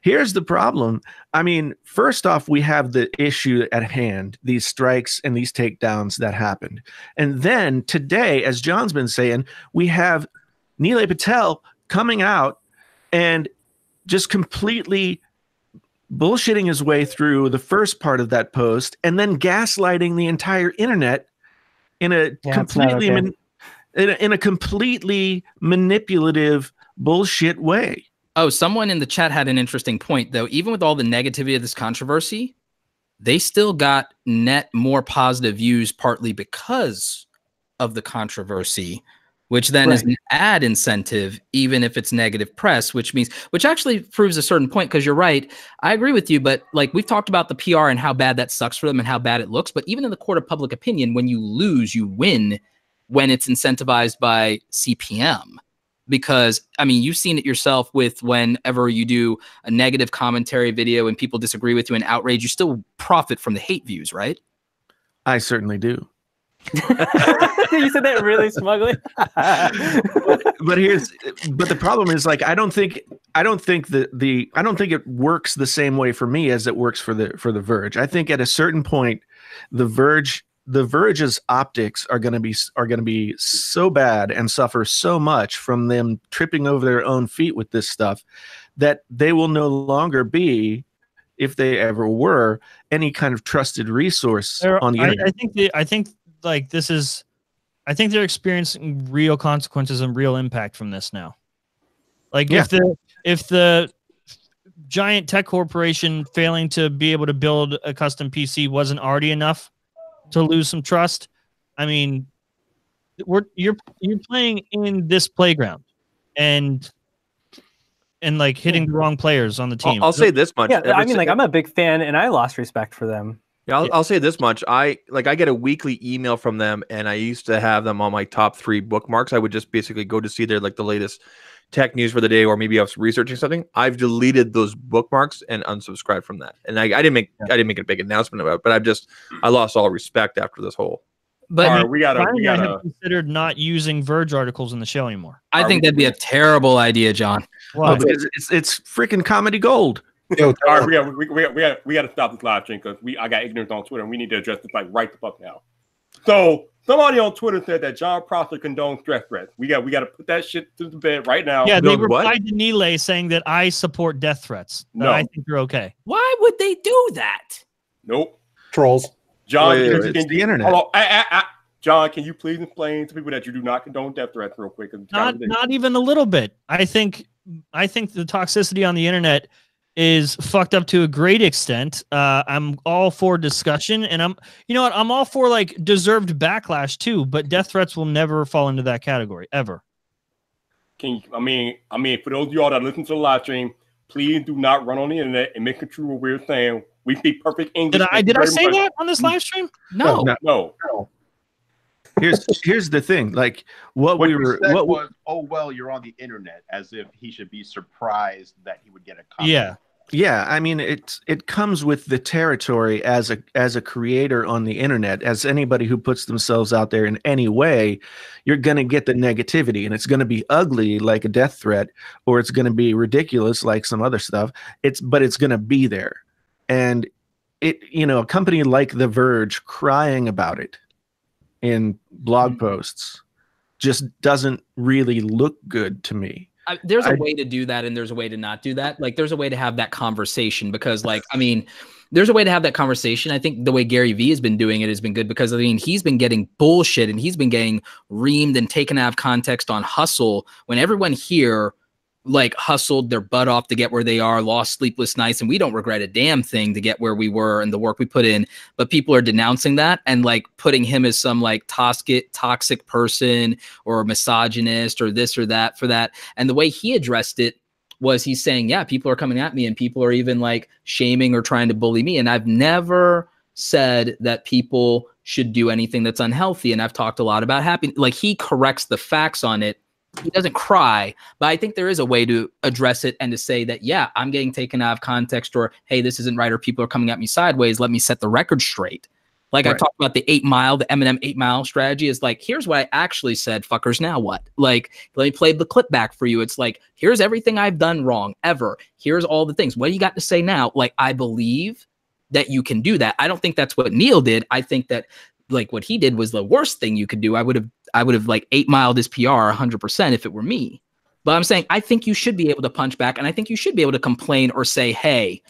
here's the problem. I mean, first off, we have the issue at hand, these strikes and these takedowns that happened. And then today, as John's been saying, we have Nilay Patel coming out and just completely bullshitting his way through the first part of that post and then gaslighting the entire internet in a completely manipulative bullshit way. Oh, someone in the chat had an interesting point, though. Even with all the negativity of this controversy, they still got net more positive views, partly because of the controversy, which then is an ad incentive, even if it's negative press, which actually proves a certain point, because you're right. I agree with you, but like we've talked about the PR and how bad that sucks for them and how bad it looks. But even in the court of public opinion, when you lose, you win when it's incentivized by CPM. Because, I mean, you've seen it yourself with whenever you do a negative commentary video and people disagree with you and outrage, you still profit from the hate views, right? I certainly do. You said that really smugly. but the problem is, like, I don't think it works the same way for me as it works for the Verge. I think at a certain point, the Verge's optics are going to be so bad and suffer so much from them tripping over their own feet with this stuff that they will no longer be, if they ever were, any kind of trusted resource on the internet. I think they're experiencing real consequences and real impact from this now. Like if the giant tech corporation failing to be able to build a custom PC wasn't already enough to lose some trust, I mean, you're playing in this playground and like hitting the wrong players on the team. I'll say this much. Yeah, I mean, like, I'm a big fan, and I lost respect for them. Yeah, I'll say this much. I get a weekly email from them, and I used to have them on my top 3 bookmarks. I would just basically go to see their the latest tech news for the day, or maybe I was researching something. I've deleted those bookmarks and unsubscribed from that. And I didn't make a big announcement about it, but I lost all respect after this whole. But we gotta have considered not using Verge articles in the show anymore. I think that'd be a terrible idea, John. Well, because it's freaking comedy gold. All right, we got to stop this live stream because I got ignorance on Twitter and we need to address this like right the fuck now. So somebody on Twitter said that John Prosser condones stress threats. We got to put that shit to the bed right now. Yeah, they replied to Nilay saying that I support death threats. No, I think you're okay. Why would they do that? Nope. Trolls. John, it's the internet. John, can you please explain to people that you do not condone death threats real quick? Not even a little bit. I think the toxicity on the internet is fucked up to a great extent. I'm all for discussion, and I'm all for like deserved backlash too. But death threats will never fall into that category ever. I mean, for those of y'all that listen to the live stream, please do not run on the internet and make it true what we're saying. We speak perfect English. Did I say that on this live stream? No. Here's the thing. Like what was, oh well, you're on the internet, as if he should be surprised that he would get a comment. Yeah, I mean it comes with the territory as a creator on the internet. As anybody who puts themselves out there in any way, you're gonna get the negativity, and it's gonna be ugly like a death threat, or it's gonna be ridiculous like some other stuff. But it's gonna be there, and a company like The Verge crying about it in blog posts just doesn't really look good to me. There's a way to do that, and there's a way to not do that. Like, there's a way to have that conversation because, like, I mean, there's a way to have that conversation. I think the way Gary Vee has been doing it has been good because, I mean, he's been getting bullshit and he's been getting reamed and taken out of context on hustle when everyone here, like, hustled their butt off to get where they are, lost sleepless nights, and we don't regret a damn thing to get where we were and the work we put in. But people are denouncing that and like putting him as some like toxic person or a misogynist or this or that for that. And the way he addressed it was he's saying, yeah, people are coming at me and people are even like shaming or trying to bully me. And I've never said that people should do anything that's unhealthy. And I've talked a lot about happiness. Like, he corrects the facts on it. He doesn't cry, but I think there is a way to address it and to say that, yeah, I'm getting taken out of context, or, hey, this isn't right, or people are coming at me sideways. Let me set the record straight. Like I Right. talked about the 8 Mile, the Eminem 8 Mile strategy is like, here's what I actually said, fuckers, now what? Like, let me play the clip back for you. It's like, here's everything I've done wrong ever. Here's all the things. What do you got to say now? Like, I believe that you can do that. I don't think that's what Neil did. I think that like what he did was the worst thing you could do. I would have like 8 Mile this PR 100% if it were me. But I'm saying, I think you should be able to punch back, and I think you should be able to complain or say, hey,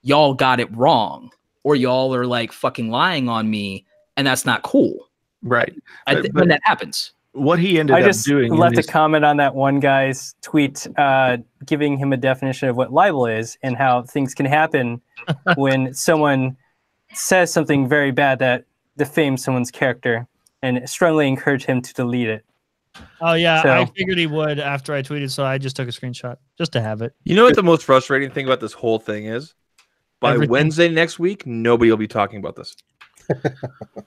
y'all got it wrong, or y'all are like fucking lying on me, and that's not cool. Right. When that happens. What he ended I up just doing in left a his- comment on that one guy's tweet, giving him a definition of what libel is and how things can happen when someone says something very bad that defames someone's character, and strongly encourage him to delete it. Oh yeah, So- I figured he would after I tweeted, so I just took a screenshot just to have it. You know what the most frustrating thing about this whole thing is? By Everything. Wednesday next week, nobody will be talking about this. That's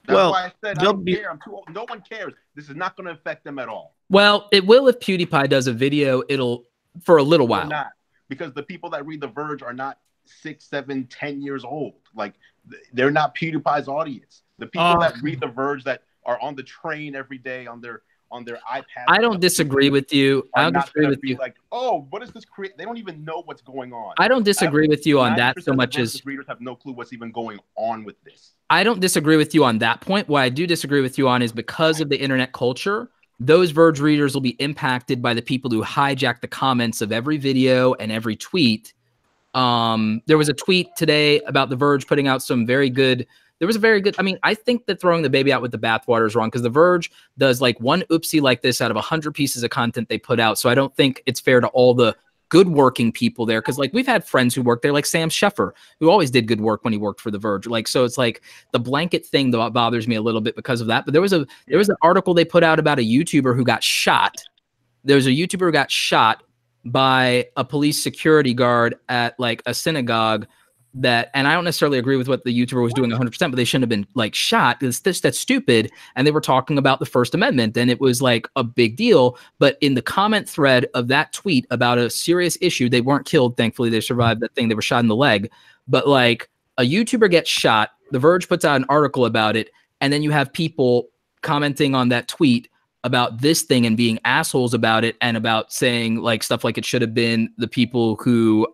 Well, why I said I they'll don't be- care. I'm too old. No one cares. This is not going to affect them at all. Well, it will if PewDiePie does a video. It'll for a little They're while. not, because the people that read The Verge are not 6, 7, 10 years old. Like they're not PewDiePie's audience. The people that read The Verge that are on the train every day on their iPad. I don't disagree with you. I Are don't not disagree gonna with be you. like, oh, what is this? They don't even know what's going on. I don't disagree with you on that 90% so of much Verge's as readers have no clue what's even going on with this. I don't disagree with you on that point. What I do disagree with you on is because of the internet culture, those Verge readers will be impacted by the people who hijack the comments of every video and every tweet. There was a tweet today about The Verge putting out some very good. There was a very good. I mean, I think that throwing the baby out with the bathwater is wrong because The Verge does like one oopsie like this out of 100 pieces of content they put out. So I don't think it's fair to all the good working people there, because like we've had friends who work there, like Sam Sheffer, who always did good work when he worked for The Verge. Like, so it's like the blanket thing that bothers me a little bit because of that. But there was an article they put out about a YouTuber who got shot. There's a YouTuber who got shot by a police security guard at like a synagogue. That, and I don't necessarily agree with what the YouTuber was doing 100%, but they shouldn't have been like shot. That's stupid. And they were talking about the First Amendment, and it was like a big deal. But in the comment thread of that tweet about a serious issue, they weren't killed. Thankfully, they survived that thing. They were shot in the leg. But like a YouTuber gets shot, The Verge puts out an article about it, and then you have people commenting on that tweet about this thing and being assholes about it, and about saying like stuff like it should have been the people who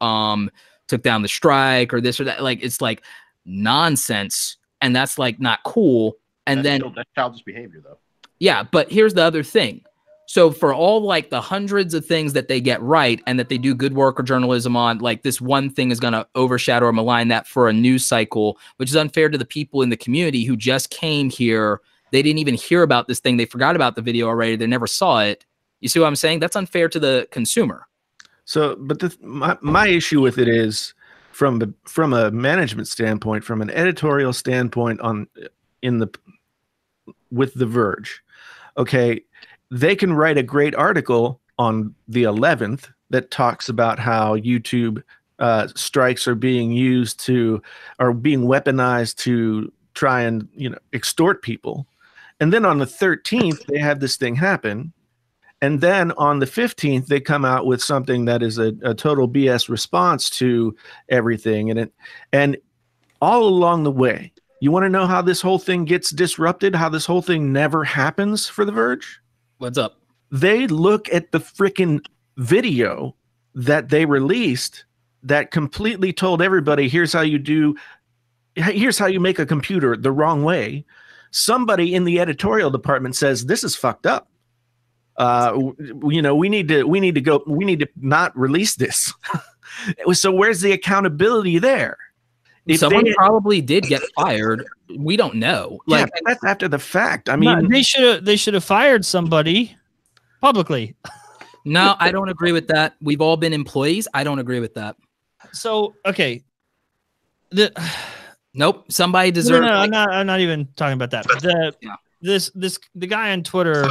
took down the strike or this or that. Like, it's like nonsense, and that's like not cool. And That's childish behavior, though. yeah, but here's the other thing. So for all like the hundreds of things that they get right and that they do good work or journalism on, like this one thing is going to overshadow or malign that for a news cycle, which is unfair to the people in the community who just came here. They didn't even hear about this thing. They forgot about the video already. They never saw it. You see what I'm saying? That's unfair to the consumer. So, but my issue with it is from a management standpoint, from an editorial standpoint with The Verge. Okay, they can write a great article on the 11th that talks about how YouTube strikes are being weaponized to try and extort people, and then on the 13th they have this thing happen. And then on the 15th, they come out with something that is a total BS response to everything. And all along the way, you want to know how this whole thing gets disrupted, how this whole thing never happens for The Verge? What's up? They look at the freaking video that they released that completely told everybody, here's how you make a computer the wrong way. Somebody in the editorial department says, this is fucked up. We need to not release this. So where's the accountability there? If someone probably did get fired. We don't know. Like, yeah, that's after the fact. I mean, they should have fired somebody publicly. No, I don't agree with that. We've all been employees. I don't agree with that. So, okay. Nope. Somebody deserves. No, I'm not even talking about that. The guy on Twitter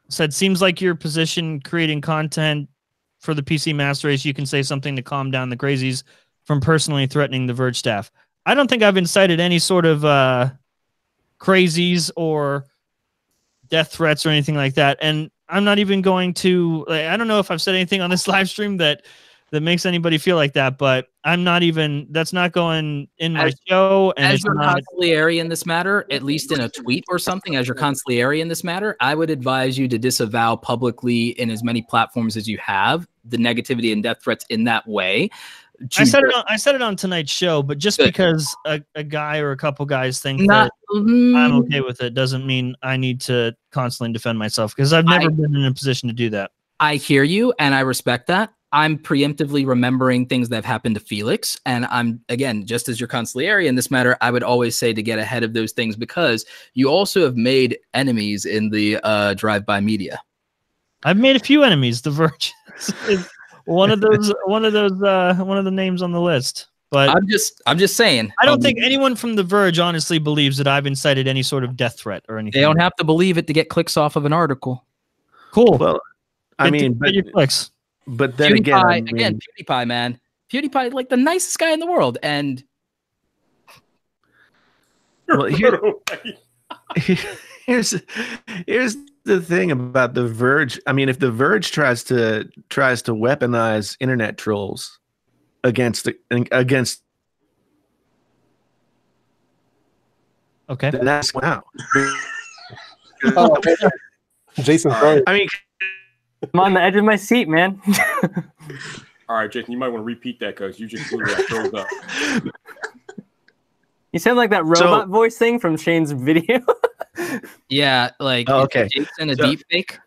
said, seems like your position creating content for the PC Master Race, you can say something to calm down the crazies from personally threatening the Verge staff. I don't think I've incited any sort of crazies or death threats or anything like that. And I'm not even going to, I don't know if I've said anything on this live stream that that makes anybody feel like that, but I'm not even, that's not going in my show. And as it's your not, consigliere in this matter, at least in a tweet or something, as your consigliere in this matter, I would advise you to disavow publicly in as many platforms as you have the negativity and death threats in that way. I said it on tonight's show, but just because a guy or a couple guys think that I'm okay with it doesn't mean I need to constantly defend myself, because I've never been in a position to do that. I hear you and I respect that. I'm preemptively remembering things that have happened to Felix. And I'm, again, just as your consigliere in this matter, I would always say to get ahead of those things, because you also have made enemies in the drive-by media. I've made a few enemies. The Verge is one of the names on the list. But I'm just saying. I don't think anyone from The Verge honestly believes that I've incited any sort of death threat or anything. They don't have to believe it to get clicks off of an article. Cool. Well, I mean, get your clicks. But then again, PewDiePie, man. PewDiePie, like the nicest guy in the world. And well, here's the thing about The Verge. I mean, if The Verge tries to weaponize internet trolls against okay, then that's wow. Oh, Jason, sorry. I mean, I'm on the edge of my seat, man. All right, Jason, you might want to repeat that because you just blew that throws up. You sound like that robot voice thing from Shane's video. Yeah, like okay. Jason, a deep fake.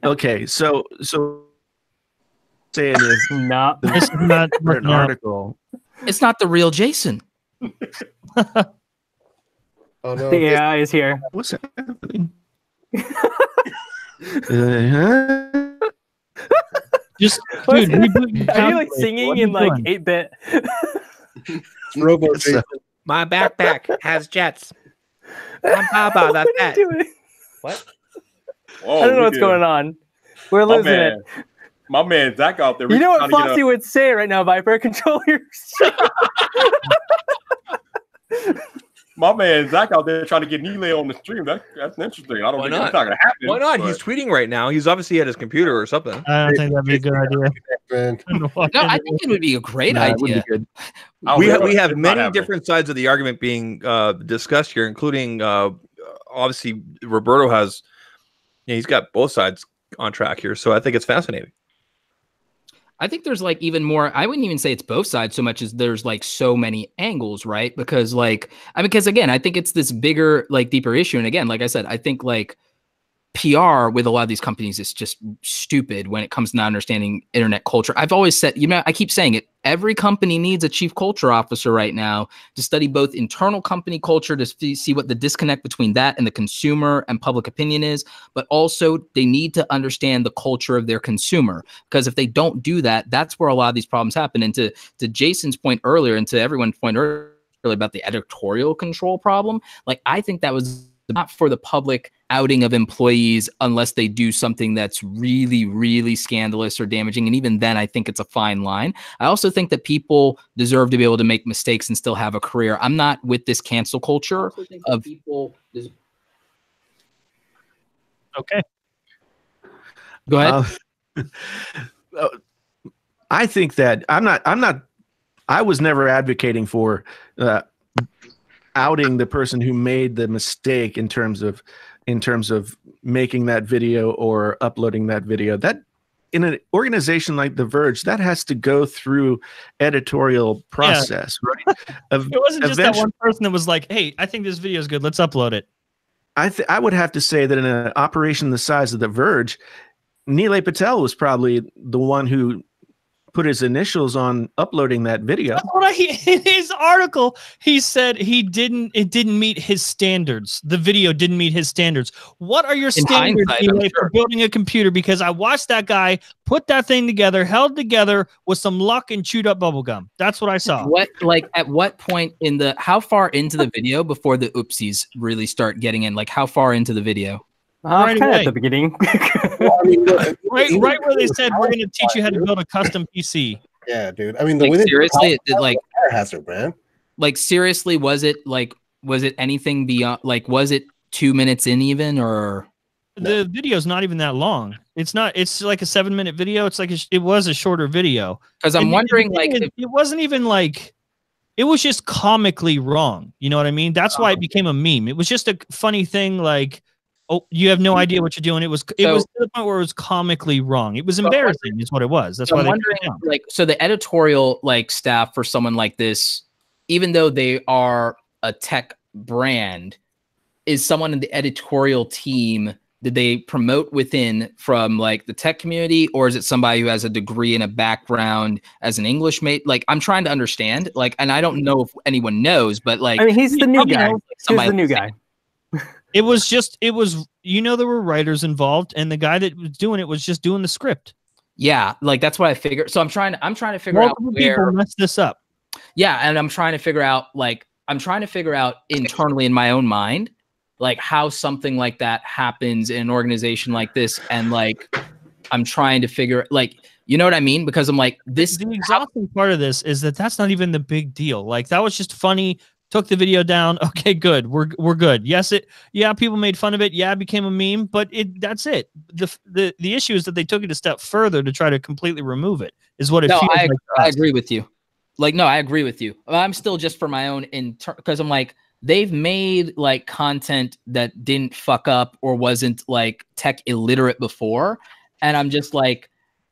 Okay, so saying is not this is not an article. It's not the real Jason. Oh no, the AI is here. What's happening? Just Dude, reboot are you like singing in like 8-bit? Robo Jason. My backpack has jets. I'm Baba, that's that. What? Whoa, I don't know what's going on. We're losing it. My man Zach out there. You know what Foxy would say right now, Viper? Control your shit. My man Zach out there trying to get Nile on the stream. That's interesting. I don't think that's not gonna happen. Why not? But... He's tweeting right now. He's obviously at his computer or something. I don't think that'd be a good idea. No, I think it would be a great idea. We have many different sides of the argument being discussed here, including obviously Roberto has, he's got both sides on track here. So I think it's fascinating. I think there's like even more, I wouldn't even say it's both sides so much as there's like so many angles, right? Because like, because again, I think it's this bigger, like deeper issue. And again, like I said, I think like PR with a lot of these companies is just stupid when it comes to not understanding internet culture. I've always said, I keep saying it, every company needs a chief culture officer right now to study both internal company culture to see what the disconnect between that and the consumer and public opinion is, but also they need to understand the culture of their consumer, because if they don't do that, that's where a lot of these problems happen. And to Jason's point earlier and to everyone's point earlier about the editorial control problem, like I think that was not for the public outing of employees unless they do something that's really, really scandalous or damaging. And even then, I think it's a fine line. I also think that people deserve to be able to make mistakes and still have a career. I'm not with this cancel culture of people. Okay. Go ahead. I think that I was never advocating for outing the person who made the mistake in terms of making that video or uploading that video. That in an organization like The Verge, that has to go through editorial process, right? It wasn't just that one person that was like, "Hey, I think this video is good. Let's upload it." I would have to say that in an operation the size of The Verge, Nilay Patel was probably the one who put his initials on uploading that video. That's what in his article, he said it didn't meet his standards. The video didn't meet his standards. What are your standards for building a computer? Because I watched that guy put that thing together, held together with some luck and chewed up bubble gum. That's what I saw. At what point how far into the video before the oopsies really start getting in? Like how far into the video? Kind of at the beginning. right where they said we're going to teach you how to build a custom PC. Yeah, dude. I mean, seriously, it did like fire hazard, man. Like seriously, was it anything beyond? Like, was it 2 minutes in even or? the video's not even that long. It's not. It's like a 7-minute video. It's like it was a shorter video. Because I'm wondering, like, it wasn't even like. It was just comically wrong. You know what I mean? That's why it became a meme. It was just a funny thing. Like, oh, you have no idea what you're doing. It was to the point where it was comically wrong. It was embarrassing, is what it was. That's why I'm wondering, like, so the editorial like staff for someone like this, even though they are a tech brand, is someone in the editorial team. Did they promote within from like the tech community, or is it somebody who has a degree and a background as an English mate? Like, I'm trying to understand, like, and I don't know if anyone knows, but like, I mean, he's the new guy. He's the new guy. it was, there were writers involved, and the guy that was doing it was just doing the script. Yeah, like that's what I figured. So I'm trying to figure out where people messed this up. Yeah, and I'm trying to figure out internally in my own mind, like how something like that happens in an organization like this. And like, I'm trying to figure, like, you know what I mean? Because I'm like, the exhausting part of this is that that's not even the big deal. Like, that was just funny. Took the video down. Okay, good. We're good. Yes, people made fun of it. Yeah, it became a meme, but that's it. The issue is that they took it a step further to try to completely remove it, is what it feels like. I agree with you. Like, no, I agree with you. I'm still just for my own because I'm like, they've made like content that didn't fuck up or wasn't like tech illiterate before. And I'm just like,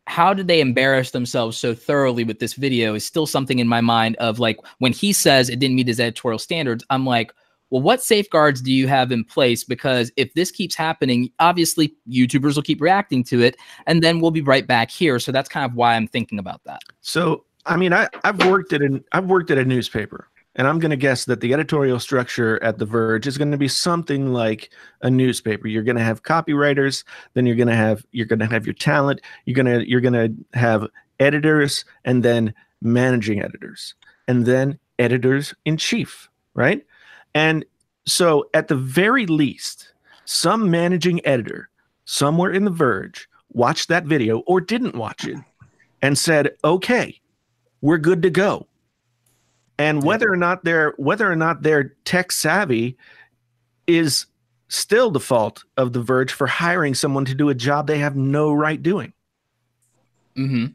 how did they embarrass themselves so thoroughly with this video is still something in my mind of like, when he says it didn't meet his editorial standards, I'm like, well, what safeguards do you have in place? Because if this keeps happening, obviously YouTubers will keep reacting to it, and then we'll be right back here. So that's kind of why I'm thinking about that. So, I mean, I've worked at a newspaper. And I'm going to guess that the editorial structure at The Verge is going to be something like a newspaper. You're going to have copywriters, then you're going to have your talent, you're going to have editors, and then managing editors, and then editors in chief, right? And so at the very least, some managing editor somewhere in The Verge watched that video or didn't watch it and said, "Okay, we're good to go." And whether or not they're tech savvy is still the fault of The Verge for hiring someone to do a job they have no right doing. Mm-hmm.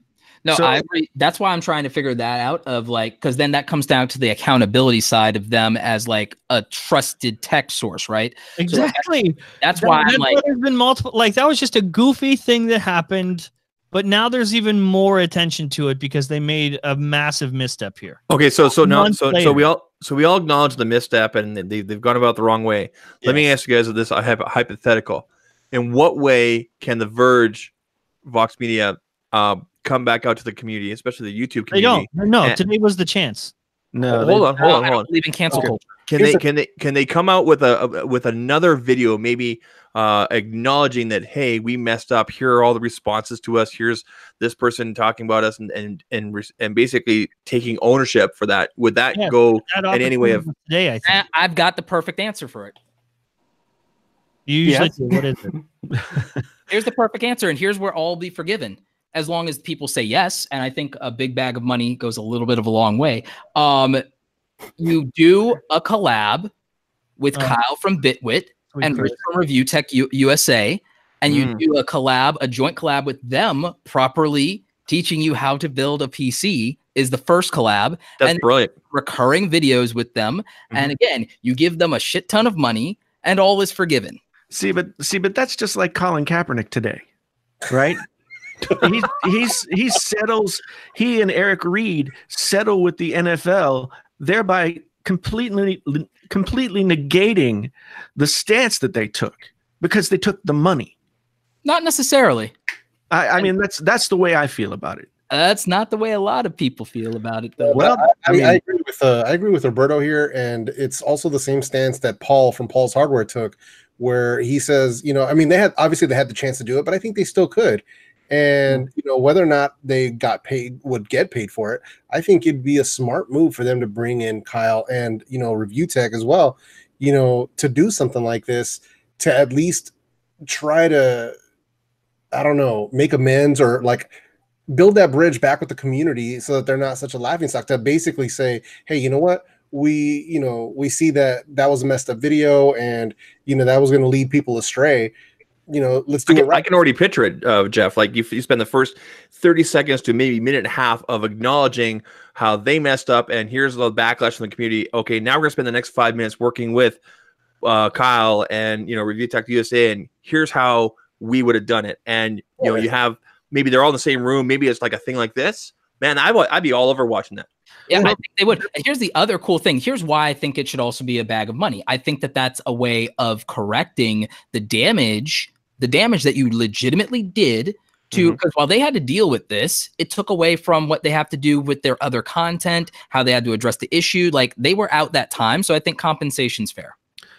No, I agree. That's why I'm trying to figure that out of like, because then that comes down to the accountability side of them as like a trusted tech source, right? Exactly. So that's why I'm like, there's been multiple, like that was just a goofy thing that happened. But now there's even more attention to it because they made a massive misstep here. Okay, so we all acknowledge the misstep and they've gone about the wrong way. Let me ask you guys this: I have a hypothetical. In what way can The Verge, Vox Media, come back out to the community, especially the YouTube community? They don't. No, today was the chance. No, hold on. I don't believe in cancel culture. Can they come out with another video, maybe acknowledging that, hey, we messed up. Here are all the responses to us. Here's this person talking about us, and basically taking ownership for that. Would that go in any way of today? I think I've got the perfect answer for it. You usually do. What is it? Here's the perfect answer, and here's where all will be forgiven. As long as people say yes, and I think a big bag of money goes a little bit of a long way. You do a collab with Kyle from Bitwit and Rich from Review Tech USA, and you do a joint collab with them, properly teaching you how to build a PC is the first collab. That's brilliant. Recurring videos with them, and again, you give them a shit ton of money, and all is forgiven. See, but that's just like Colin Kaepernick today, right? he settles. He and Eric Reed settle with the NFL, thereby completely negating the stance that they took because they took the money. Not necessarily. I mean, that's the way I feel about it. That's not the way a lot of people feel about it, though. Well, I agree with Roberto here, and it's also the same stance that Paul from Paul's Hardware took, where he says, you know, I mean, they had the chance to do it, but I think they still could. And you know, whether or not they would get paid for it, I think it'd be a smart move for them to bring in Kyle and, you know, Review Tech as well, you know, to do something like this, to at least try to, I don't know, make amends or like build that bridge back with the community so that they're not such a laughingstock, to basically say, hey, you know what? We see that was a messed up video and, you know, that was going to lead people astray. let's do it right. I can already picture it, Jeff. Like you spend the first 30 seconds to maybe minute and a half of acknowledging how they messed up, and here's the backlash from the community. Okay, now we're gonna spend the next 5 minutes working with Kyle and Review Tech USA, and here's how we would have done it. And you have maybe they're all in the same room. Maybe it's like a thing like this. Man, I'd be all over watching that. Yeah, I think they would. Here's the other cool thing. Here's why I think it should also be a bag of money. I think that that's a way of correcting the damage that you legitimately did to, because while they had to deal with this, it took away from what they have to do with their other content, how they had to address the issue. Like they were out that time. So I think compensation's fair.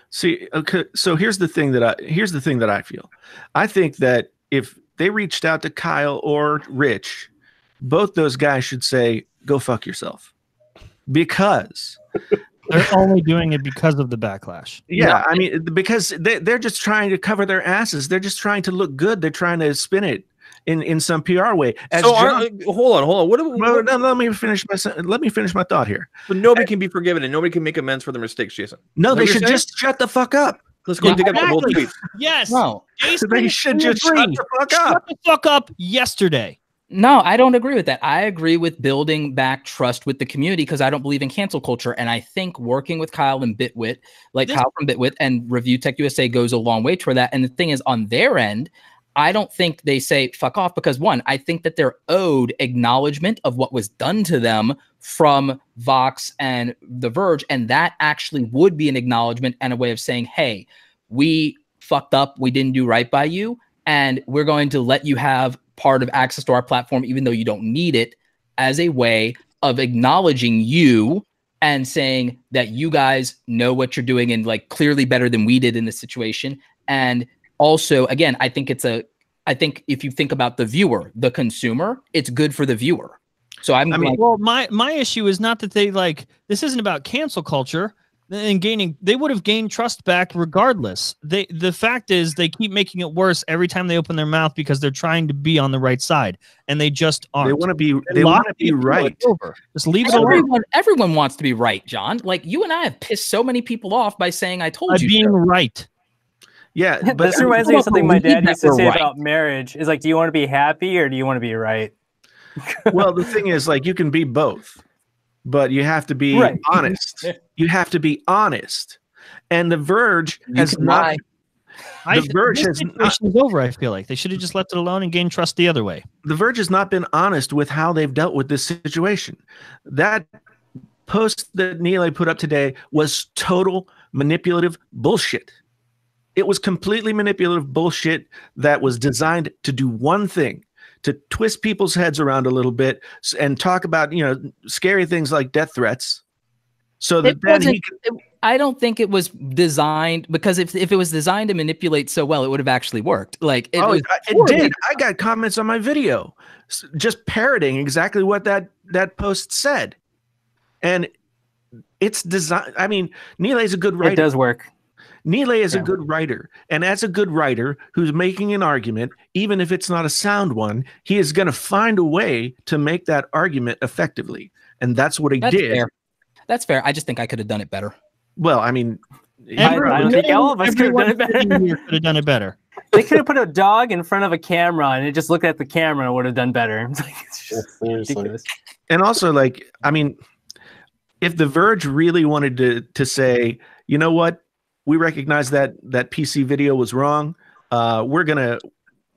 See, okay, so here's the thing that I feel. I think that if they reached out to Kyle or Rich, both those guys should say, go fuck yourself. Because they're only doing it because of the backlash. Yeah, I mean, because they're just trying to cover their asses. They're just trying to look good. They're trying to spin it in some PR way. Hold on. Let me finish my thought here. But nobody can be forgiven and nobody can make amends for their mistakes, Jason. No, they should just shut the fuck up. Let's go dig up the whole tweet. Yes. No. Jason, they should just shut the fuck up. Shut the fuck up yesterday. No, I don't agree with that. I agree with building back trust with the community because I don't believe in cancel culture. And I think working with Kyle and Bitwit, Kyle from Bitwit and Review Tech USA goes a long way toward that. And the thing is, on their end, I don't think they say fuck off because, one, I think that they're owed acknowledgement of what was done to them from Vox and The Verge. And that actually would be an acknowledgement and a way of saying, hey, we fucked up. We didn't do right by you. And we're going to let you have part of access to our platform, even though you don't need it, as a way of acknowledging you and saying that you guys know what you're doing and like clearly better than we did in this situation. And also, again, I think if you think about the viewer, the consumer, it's good for the viewer. So well, my issue is not that they this isn't about cancel culture and they would have gained trust back regardless. The fact is they keep making it worse every time they open their mouth because they're trying to be on the right side and they just aren't. They want to be right. Just leave it alone. Everyone wants to be right, John. Like you and I have pissed so many people off by saying I told you being right. Yeah, but this reminds me of something my dad used to say about marriage. Is like, do you want to be happy or do you want to be right? Well, the thing is, you can be both, but you have to be honest. You have to be honest. And The Verge has not. The Verge has is over. I feel like they should have just left it alone and gained trust the other way. The Verge has not been honest with how they've dealt with this situation. That post that Neil put up today was total manipulative bullshit. It was completely manipulative bullshit that was designed to do one thing, to twist people's heads around a little bit and talk about, scary things like death threats. So that I don't think it was designed because if it was designed to manipulate so well, it would have actually worked. It did. I got comments on my video just parroting exactly what that post said. And it's designed. I mean, Neil is a good writer. It does work. Neil is a good writer, and as a good writer who's making an argument, even if it's not a sound one, he is going to find a way to make that argument effectively, and that's what he did. Fair. That's fair. I just think I could have done it better. Well, I mean, I don't think all of us could have done it better. Could have done it better. They could have put a dog in front of a camera, and it just looked at the camera and would have done better. It's just ridiculous. And also, I mean, if The Verge really wanted to say, you know what? We recognize that PC video was wrong. We're gonna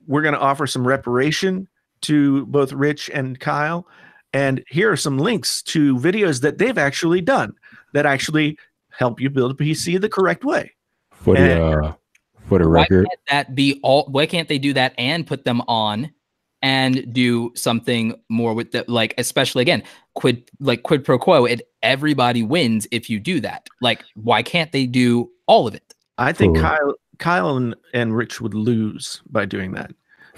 offer some reparation to both Rich and Kyle, and here are some links to videos that they've actually done that actually help you build a PC the correct way. For the record, why can't they do that and put them on and do something more with the especially again quid pro quo? Everybody wins if you do that. Why can't they do all of it? I think Kyle and Rich would lose by doing that.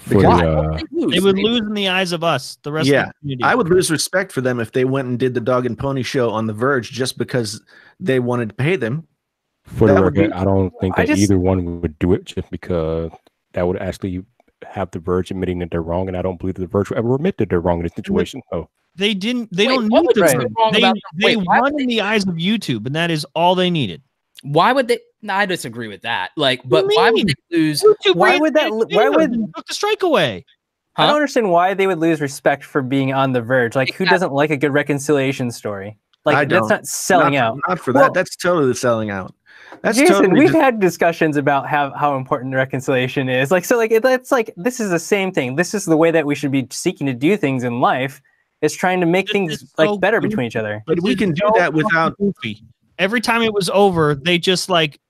They would lose in the eyes of us, the rest of the community. I would lose respect for them if they went and did the Dog and Pony show on The Verge just because they wanted to pay them. For the record, I don't think that either one would do it just because that would actually have The Verge admitting that they're wrong, and I don't believe that The Verge will ever admit that they're wrong in this situation. So they don't need The Verge. They won in the eyes of YouTube, and that is all they needed. Why would they? No, I disagree with that. Like, but why would they lose? Why would that? Why would took the strike away? I don't understand why they would lose respect for being on the Verge. Like, who doesn't like a good reconciliation story? Like, that's not selling out. Not for that. That's totally selling out. That's Jason, totally we've had discussions about how important reconciliation is. Like, so, like, that's like, this is the same thing. This is the way that we should be seeking to do things in life, is trying to make things like better between each other. But we can do that without. Every time it was over, they just like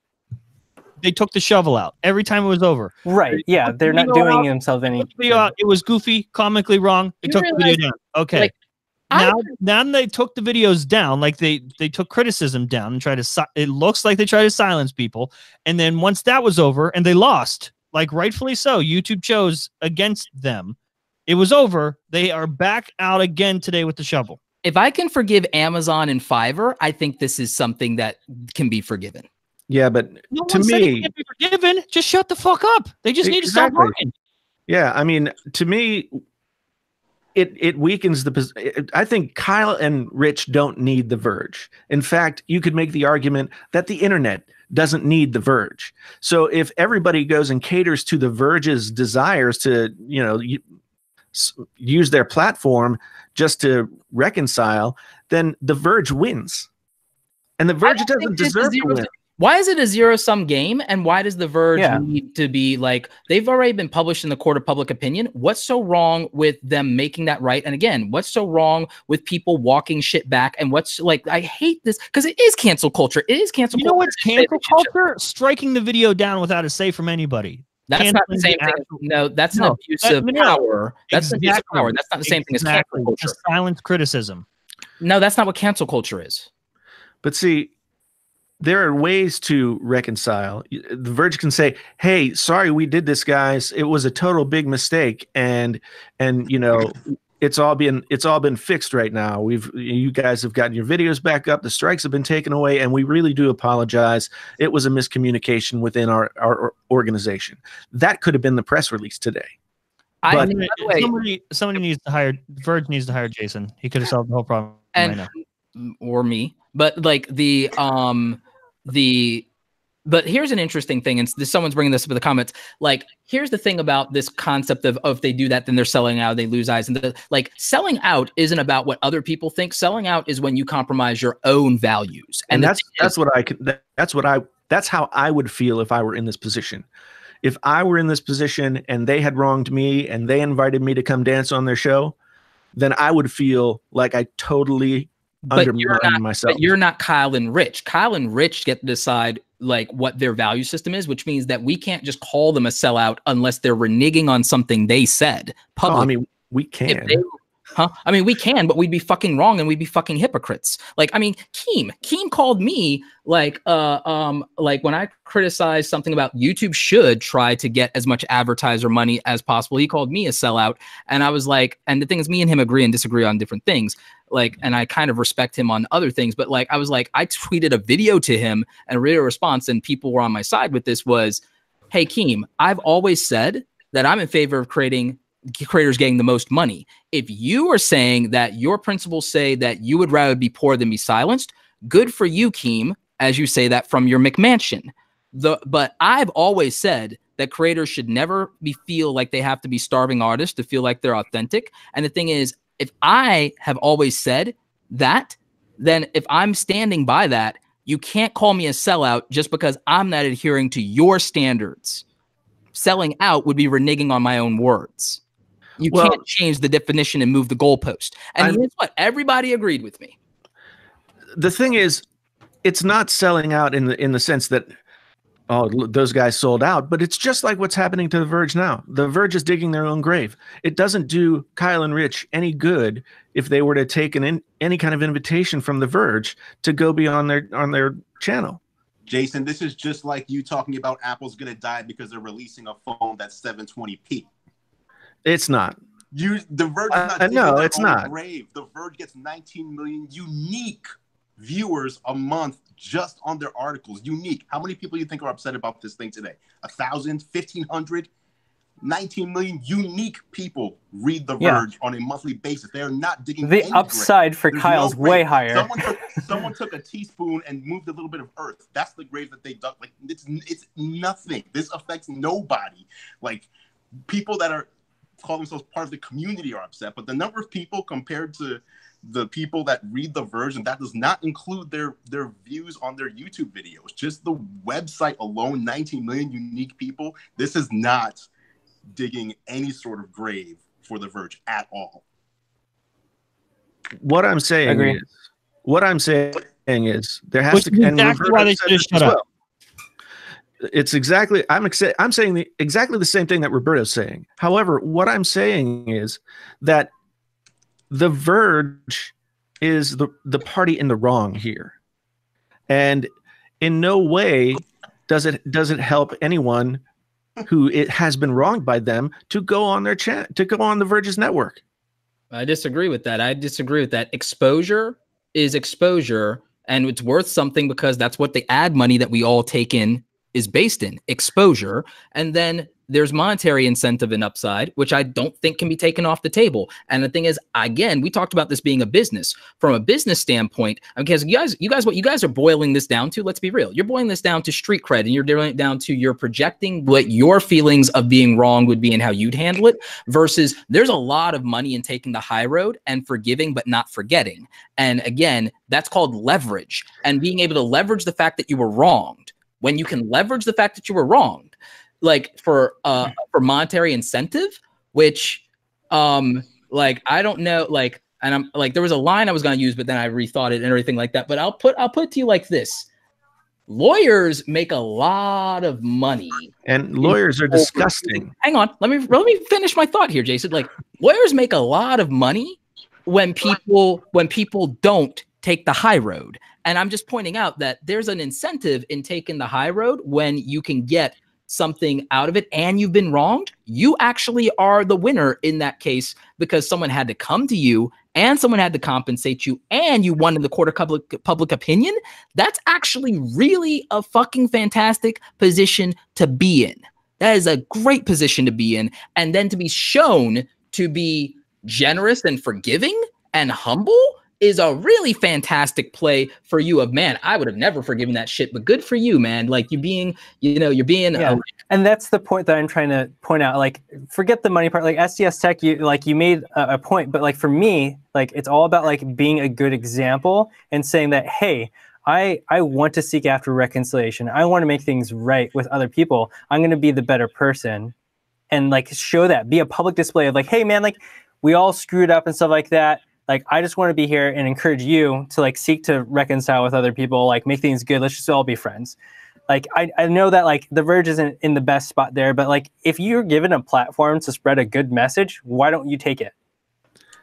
they took the shovel out. Every time it was over. Right. Yeah. They're not doing themselves any. It was goofy, comically wrong. They took the video down. Okay. Like, now they took the videos down, like they took criticism down and tried to. It looks like they tried to silence people, and then once that was over, and they lost, like rightfully so. YouTube chose against them. It was over. They are back out again today with the shovel. If I can forgive Amazon and Fiverr, I think this is something that can be forgiven. Yeah, but no to me, it can't be forgiven. Just shut the fuck up. They just need to stop working. Yeah, I mean, to me. It weakens the. I think Kyle and Rich don't need the Verge. In fact, you could make the argument that the internet doesn't need the Verge. So if everybody goes and caters to the Verge's desires to, use their platform just to reconcile, then the Verge wins. And the Verge doesn't deserve to win. Why is it a zero-sum game? And why does the Verge need to be like, they've already been published in the court of public opinion? What's so wrong with them making that right? And again, what's so wrong with people walking shit back? And what's like, I hate this because it is cancel culture. It is cancel culture. You know what's cancel culture? Striking the video down without a say from anybody. That's not the same thing. No, that's an abuse of power. That's an abuse of power. That's not the same thing as cancel culture. Just silence criticism. No, that's not what cancel culture is. But see, there are ways to reconcile. The Verge can say, "Hey, sorry, we did this, guys. It was a total big mistake, and it's all been fixed right now. You guys have gotten your videos back up. The strikes have been taken away, and we really do apologize. It was a miscommunication within our organization." That could have been the press release today. Somebody needs to hire. Verge needs to hire Jason. He could have solved the whole problem right now. Or me, but like but here's an interesting thing, and someone's bringing this up in the comments. Like, here's the thing about this concept of if they do that, then they're selling out, they lose eyes. And like, selling out isn't about what other people think. Selling out is when you compromise your own values, and that's how I would feel if I were in this position. If I were in this position and they had wronged me and they invited me to come dance on their show, then I would feel like I totally undermine myself. But you're not Kyle and Rich. Kyle and Rich get to decide like what their value system is, which means that we can't just call them a sellout unless they're reneging on something they said publicly. Oh, I mean, we can. I mean, we can, but we'd be fucking wrong and we'd be fucking hypocrites. Like, I mean, Keem called me like when I criticized something about YouTube should try to get as much advertiser money as possible. He called me a sellout, and I was like, and the thing is, me and him agree and disagree on different things. Like, and I kind of respect him on other things, but like, I was like, I tweeted a video to him and a video response, and people were on my side with this was, "Hey, Keem, I've always said that I'm in favor of creators getting the most money. If you are saying that your principles say that you would rather be poor than be silenced, good for you, Keem, as you say that from your McMansion. But I've always said that creators should never feel like they have to be starving artists to feel like they're authentic. And the thing is, if I have always said that, then if I'm standing by that, you can't call me a sellout just because I'm not adhering to your standards. Selling out would be reneging on my own words. You can't change the definition and move the goalpost. And guess what? Everybody agreed with me. The thing is, it's not selling out in the sense that, oh, those guys sold out, but it's just like what's happening to The Verge now. The Verge is digging their own grave. It doesn't do Kyle and Rich any good if they were to take any kind of invitation from The Verge to go be on their channel. Jason, this is just like you talking about Apple's going to die because they're releasing a phone that's 720p. It's not. The Verge is not no, it's not. Grave. The Verge gets 19 million unique viewers a month just on their articles. Unique. How many people you think are upset about this thing today? 1,000, 1,500? 19 million unique people read The Yeah. Verge on a monthly basis. They are not digging The any upside grave. for There's Kyle's no grave. way higher. Someone took a teaspoon and moved a little bit of earth. That's the grave that they dug. Like it's nothing. This affects nobody. Like people that are call themselves part of the community are upset, but the number of people compared to the people that read The Verge, and that does not include their views on their YouTube videos. Just the website alone, 19 million unique people. This is not digging any sort of grave for The Verge at all. What I'm saying is there has to, and exactly why they should have shut up. It's exactly I'm saying exactly the same thing that Roberto's saying. However, what I'm saying is that The Verge is the party in the wrong here, and in no way does it help anyone who it has been wronged by them to go on their to go on The Verge's network. I disagree with that. Exposure is exposure, and it's worth something because that's what the ad money that we all take in is based in, exposure. And then there's monetary incentive and upside, which I don't think can be taken off the table. And the thing is, again, we talked about this being a business. From a business standpoint, because you guys, what you guys are boiling this down to, let's be real, you're boiling this down to street cred, and you're boiling it down to you're projecting what your feelings of being wrong would be and how you'd handle it, versus there's a lot of money in taking the high road and forgiving but not forgetting. And again, that's called leverage, and being able to leverage the fact that you were wronged. When you can leverage the fact that you were wronged, like for monetary incentive, which like I don't know, like, and I'm like, there was a line I was going to use, but then I rethought it and everything like that. But I'll put it to you like this: lawyers make a lot of money, and lawyers are disgusting. Hang on, let me finish my thought here, Jason. Like, lawyers make a lot of money when people don't take the high road. And I'm just pointing out that there's an incentive in taking the high road when you can get something out of it and you've been wronged. You actually are the winner in that case because someone had to come to you and someone had to compensate you and you won in the court of public opinion. That's actually really a fucking fantastic position to be in. That is a great position to be in. And then to be shown to be generous and forgiving and humble is a really fantastic play for you of, man, I would have never forgiven that shit, but good for you, man. Like you're being, yeah. And that's the point that I'm trying to point out. Like, forget the money part. Like SDS Tech, you made a point, but like for me, like it's all about like being a good example and saying that, hey, I want to seek after reconciliation. I want to make things right with other people. I'm going to be the better person, and like show that, be a public display of like, hey man, like we all screwed up and stuff like that. Like, I just want to be here and encourage you to like seek to reconcile with other people, like make things good. Let's just all be friends. Like, I know that like The Verge isn't in the best spot there, but like if you're given a platform to spread a good message, why don't you take it?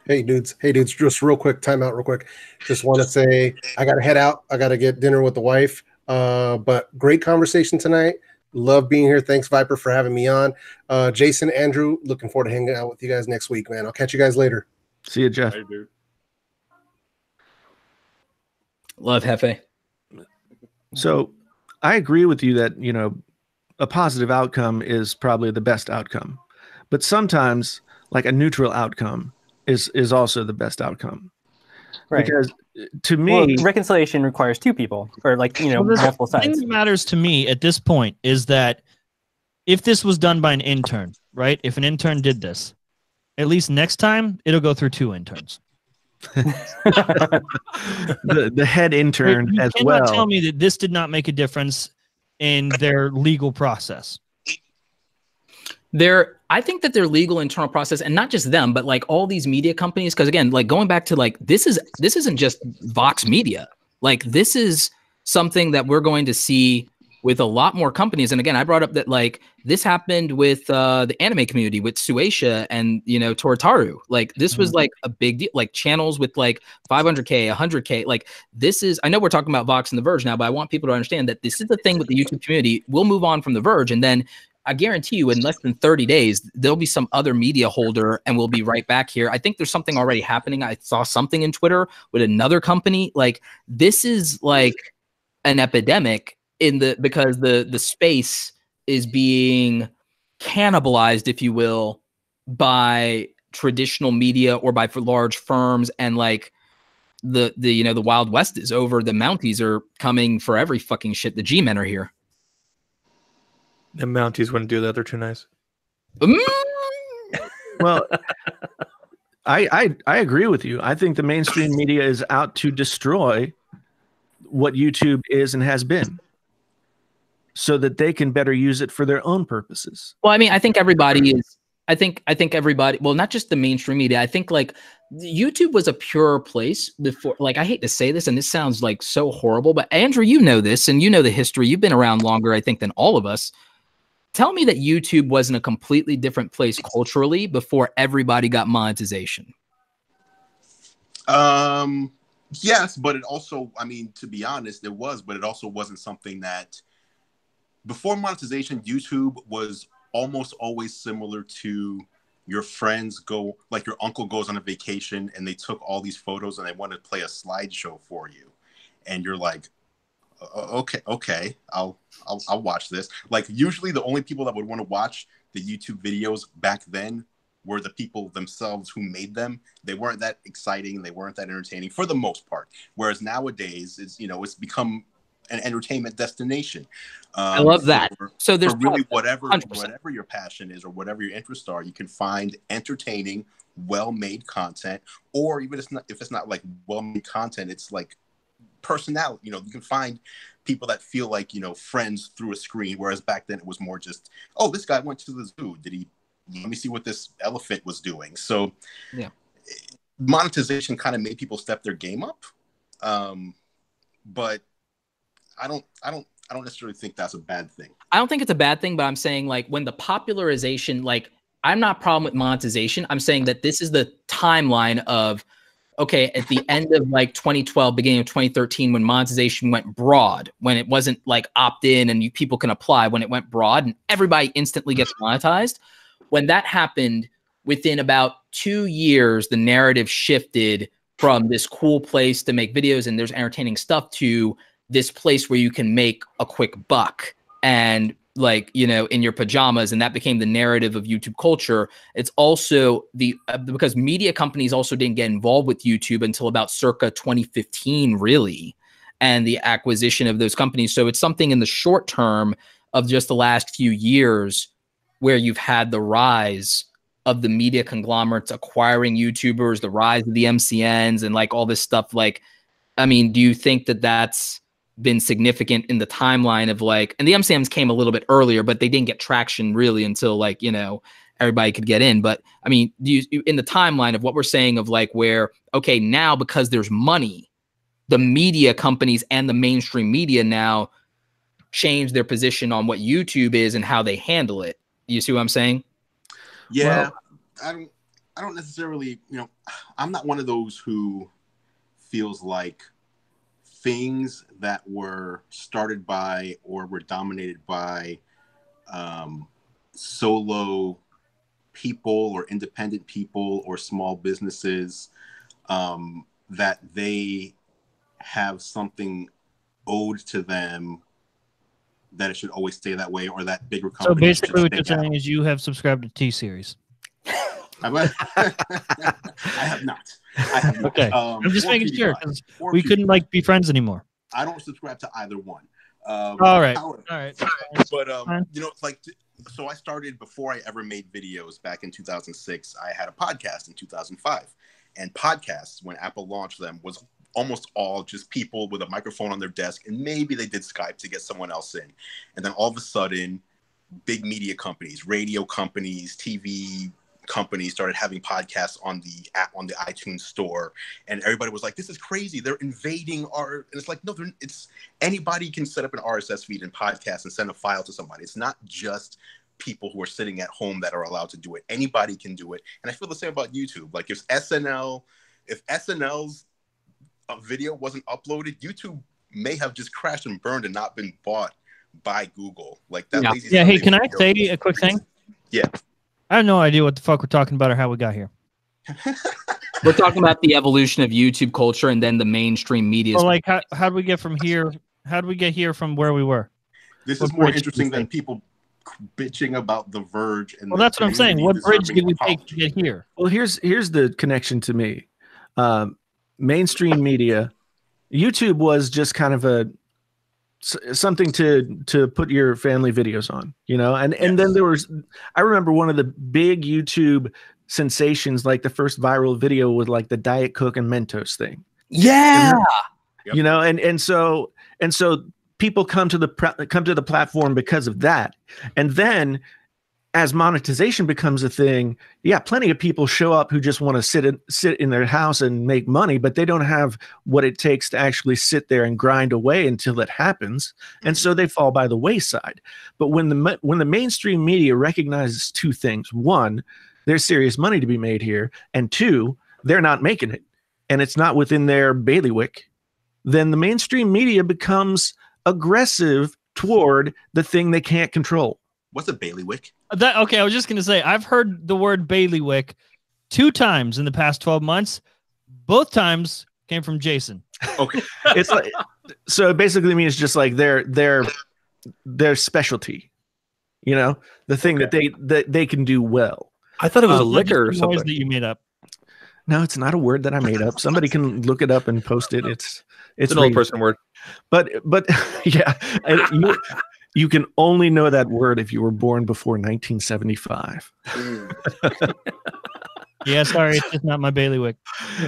Hey dudes, just real quick, time out real quick. Just want to say I got to head out. I got to get dinner with the wife. But great conversation tonight. Love being here. Thanks, Viper, for having me on. Jason, Andrew, looking forward to hanging out with you guys next week, man. I'll catch you guys later. See you, Jeff. Hey, dude. Love Hefe. So I agree with you that, a positive outcome is probably the best outcome. But sometimes like a neutral outcome is also the best outcome. Right. Because to me, reconciliation requires two people or like, multiple sides. The thing that matters to me at this point is that if this was done by an intern, right? If an intern did this, at least next time it'll go through two interns. the head intern you as cannot well. Tell me that this did not make a difference in their legal process. I think that their legal internal process, and not just them, but like all these media companies, because again, like going back to like this isn't just Vox Media. Like this is something that we're going to see with a lot more companies. And again, I brought up that like this happened with the anime community with Suecia and Toritaru. Like this was like a big deal, like channels with like 500K, 100K. Like this is, I know we're talking about Vox and The Verge now, but I want people to understand that this is the thing with the YouTube community. We'll move on from The Verge, and then I guarantee you in less than 30 days, there'll be some other media holder and we'll be right back here. I think there's something already happening. I saw something in Twitter with another company. Like this is like an epidemic because the space is being cannibalized, if you will, by traditional media or by large firms, and like the Wild West is over. The Mounties are coming for every fucking shit. The G-men are here. The Mounties wouldn't do that. They're too nice. Well, I agree with you. I think the mainstream media is out to destroy what YouTube is and has been, so that they can better use it for their own purposes. Well, I mean, I think everybody is. I think everybody. Well, not just the mainstream media. I think like YouTube was a pure place before. Like, I hate to say this, and this sounds like so horrible, but Andrew, you know this, and you know the history. You've been around longer, I think, than all of us. Tell me that YouTube wasn't a completely different place culturally before everybody got monetization. Yes, but it also, I mean, to be honest, it was, but it also wasn't something that before monetization, YouTube was almost always similar to your friends go, like your uncle goes on a vacation and they took all these photos and they want to play a slideshow for you. And you're like, okay, I'll watch this. Like, usually the only people that would want to watch the YouTube videos back then were the people themselves who made them. They weren't that exciting. They weren't that entertaining for the most part. Whereas nowadays, it's become an entertainment destination. I love that. So there's really whatever your passion is or whatever your interests are, you can find entertaining, well-made content, or even if it's not like well-made content, it's like personality. You can find people that feel like, friends through a screen, whereas back then it was more just, oh, this guy went to the zoo. Let me see what this elephant was doing. So yeah, monetization kind of made people step their game up. But I don't necessarily think that's a bad thing. I don't think it's a bad thing, but I'm saying like when the popularization, like I'm not a problem with monetization. I'm saying that this is the timeline of, okay, at the end of like 2012, beginning of 2013, when monetization went broad, when it wasn't like opt-in and people can apply, when it went broad and everybody instantly gets monetized. When that happened, within about 2 years, the narrative shifted from this cool place to make videos and there's entertaining stuff to this place where you can make a quick buck and like, in your pajamas. And that became the narrative of YouTube culture. It's also because media companies also didn't get involved with YouTube until about circa 2015, really, and the acquisition of those companies. So it's something in the short term of just the last few years where you've had the rise of the media conglomerates acquiring YouTubers, the rise of the MCNs and like all this stuff. Like, I mean, do you think that that's been significant in the timeline of like, and the MCNs came a little bit earlier, but they didn't get traction really until like, everybody could get in. But I mean, in the timeline of what we're saying of like where, okay, now because there's money, the media companies and the mainstream media now change their position on what YouTube is and how they handle it. You see what I'm saying? Yeah. Well, I don't necessarily, I'm not one of those who feels like things that were started by or were dominated by solo people or independent people or small businesses, that they have something owed to them, that it should always stay that way, or that bigger company. So basically what you're saying is you have subscribed to T-Series. I have not. Okay. I'm just making sure because we couldn't like be friends anymore. I don't subscribe to either one. All right. However, all right. But it's like, so I started before I ever made videos back in 2006. I had a podcast in 2005, and podcasts, when Apple launched them, was almost all just people with a microphone on their desk, and maybe they did Skype to get someone else in. And then all of a sudden, big media companies, radio companies, TV companies started having podcasts on the app, on the iTunes store, and everybody was like, this is crazy, they're invading our, and it's like, no, it's anybody can set up an RSS feed and podcast and send a file to somebody. It's not just people who are sitting at home that are allowed to do it. Anybody can do it. And I feel the same about YouTube. Like if SNL's video wasn't uploaded, YouTube may have just crashed and burned and not been bought by Google. Like that. Yeah. Hey, can I say a quick thing? Yeah. I have no idea what the fuck we're talking about or how we got here. We're talking about the evolution of YouTube culture and then the mainstream media. Well, like how do we get from here? How do we get here from where we were? This is more interesting than people bitching about the Verge. And Well, that's what I'm saying. What bridge did we take to get here? Well, here's the connection to me. Mainstream media, YouTube was just kind of something to put your family videos on, and then there was, I remember one of the big YouTube sensations, like the first viral video was like the Diet Coke and Mentos thing. Yeah. And so people come to the platform because of that. And then as monetization becomes a thing, plenty of people show up who just want to sit in their house and make money, but they don't have what it takes to actually sit there and grind away until it happens. And so they fall by the wayside. But when the mainstream media recognizes two things: one, there's serious money to be made here, and two, they're not making it, and it's not within their bailiwick, then the mainstream media becomes aggressive toward the thing they can't control. What's a bailiwick? Okay, I was just going to say, I've heard the word bailiwick 2 times in the past 12 months. Both times came from Jason. Okay. It's like, so it basically means just like their specialty, the thing that they can do well. I thought it was a Like liquor or the noise something. that you made up. No, it's not a word that I made up. Somebody can look it up and post it. It's an old person word. But yeah, you can only know that word if you were born before 1975. Yeah, sorry, it's just not my bailiwick.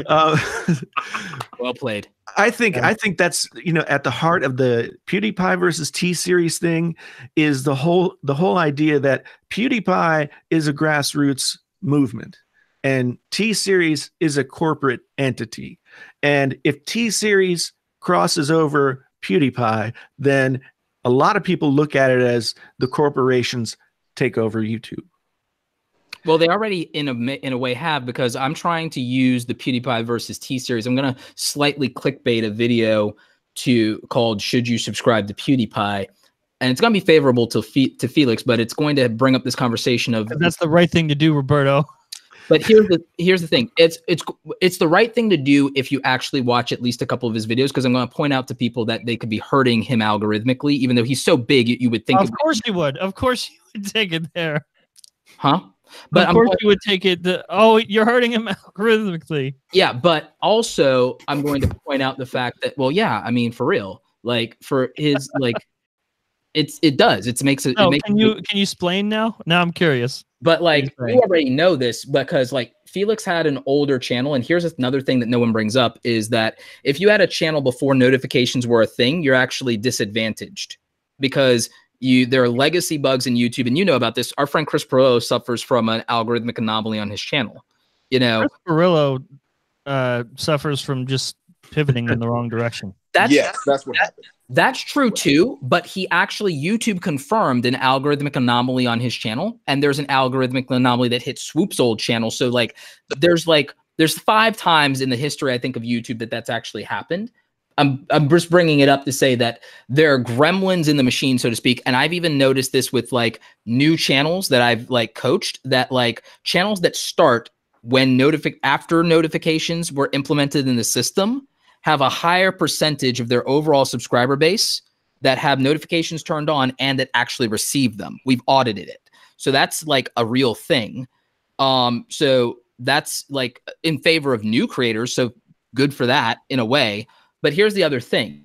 Well played. I think that's at the heart of the PewDiePie versus T-Series thing is the whole idea that PewDiePie is a grassroots movement and T-Series is a corporate entity. And if T-Series crosses over PewDiePie, then a lot of people look at it as the corporations take over YouTube. Well, they already in a way have, because I'm trying to use the PewDiePie versus T-Series. I'm going to slightly clickbait a video called "Should You Subscribe to PewDiePie?" And it's going to be favorable to Felix, but it's going to bring up this conversation of that's the right thing to do, Roberto. But here's the thing. It's the right thing to do if you actually watch at least a couple of his videos, because I'm going to point out to people that they could be hurting him algorithmically, even though he's so big. You would think. Of course you would. Of course you would take it there. Huh? But of course you would take it. You're hurting him algorithmically. Yeah, but also I'm going to point out the fact that, well, yeah, I mean, for real, like for his it does. It makes it. No, can you explain now? Now I'm curious. But like you already know this, because like Felix had an older channel, and here's another thing that no one brings up is that if you had a channel before notifications were a thing, you're actually disadvantaged because there are legacy bugs in YouTube, and you know about this. Our friend Chris Perillo suffers from an algorithmic anomaly on his channel. Chris Perillo suffers from just pivoting in the wrong direction. That's what happened. That's true too, but YouTube confirmed an algorithmic anomaly on his channel, and there's an algorithmic anomaly that hit Swoop's old channel. So there's 5 times in the history, I think, of YouTube that's actually happened. I'm just bringing it up to say that there are gremlins in the machine, so to speak. And I've even noticed this with like new channels that I've like coached, that like channels that start when after notifications were implemented in the system have a higher percentage of their overall subscriber base that have notifications turned on and that actually receive them. We've audited it. So that's like a real thing. So that's like in favor of new creators. So good for that in a way. But here's the other thing.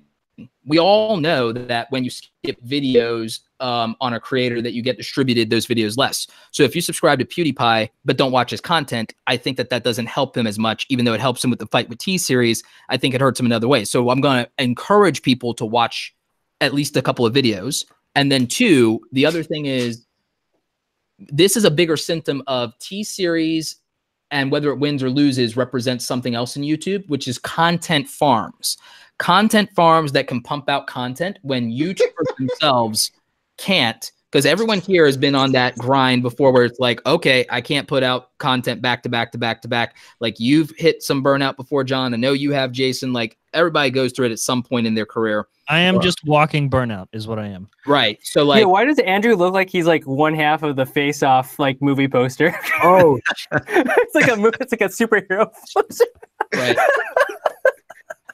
We all know that when you skip videos on a creator, that you get distributed those videos less. So if you subscribe to PewDiePie but don't watch his content, I think that doesn't help him as much, even though it helps him with the Fight with T-Series. I think it hurts him another way. So I'm going to encourage people to watch at least a couple of videos. And then 2, the other thing is, this is a bigger symptom of T-Series, and whether it wins or loses represents something else in YouTube, which is content farms. Content farms that can pump out content when YouTubers themselves can't, because everyone here has been on that grind before where it's like, okay, I can't put out content back to back to back to back. Like you've hit some burnout before, John. I know you have, Jason. Like everybody goes through it at some point in their career. I am just walking burnout is what I am. Right. So like, yeah, why does Andrew look like he's like one half of the Face Off like movie poster? Oh, it's like a superhero poster. Right.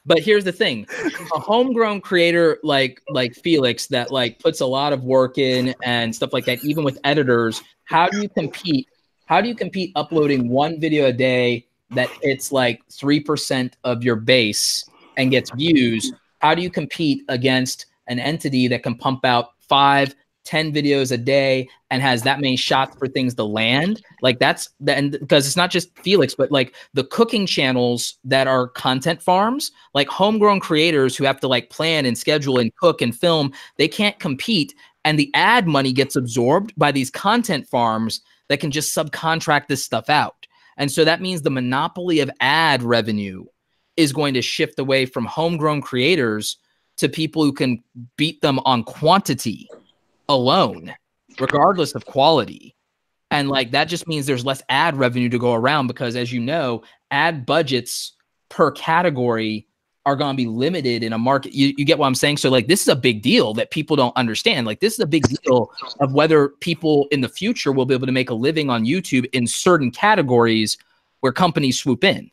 But here's the thing: a homegrown creator like Felix that like puts a lot of work in and stuff like that, even with editors, how do you compete? How do you compete uploading one video a day that it's like 3% of your base and gets views? How do you compete against an entity that can pump out 5, 10 videos a day and has that many shots for things to land? Like that's the, and because it's not just Felix, but like the cooking channels that are content farms, like homegrown creators who have to like plan and schedule and cook and film, they can't compete. And the ad money gets absorbed by these content farms that can just subcontract this stuff out. And so that means the monopoly of ad revenue is going to shift away from homegrown creators to people who can beat them on quantity alone, regardless of quality. And like that just means there's less ad revenue to go around because, as you know, ad budgets per category are going to be limited in a market. You get what I'm saying? So like this is a big deal that people don't understand. Like this is a big deal of whether people in the future will be able to make a living on YouTube in certain categories where companies swoop in.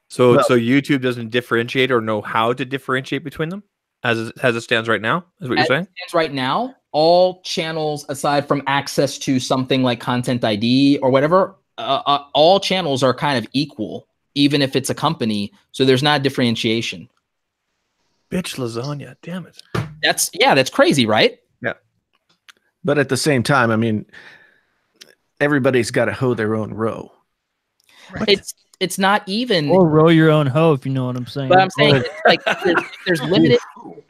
So YouTube doesn't differentiate or know how to differentiate between them as it stands right now, is what you're saying? Stands right now, all channels aside from access to something like Content ID or whatever, all channels are kind of equal, even if it's a company. So there's not differentiation. Bitch lasagna, damn it. That's crazy, right? Yeah. But at the same time, I mean, everybody's got to hoe their own row. Right. It's not even, or row your own hoe, if you know what I'm saying. but I'm saying it's like if there's limited.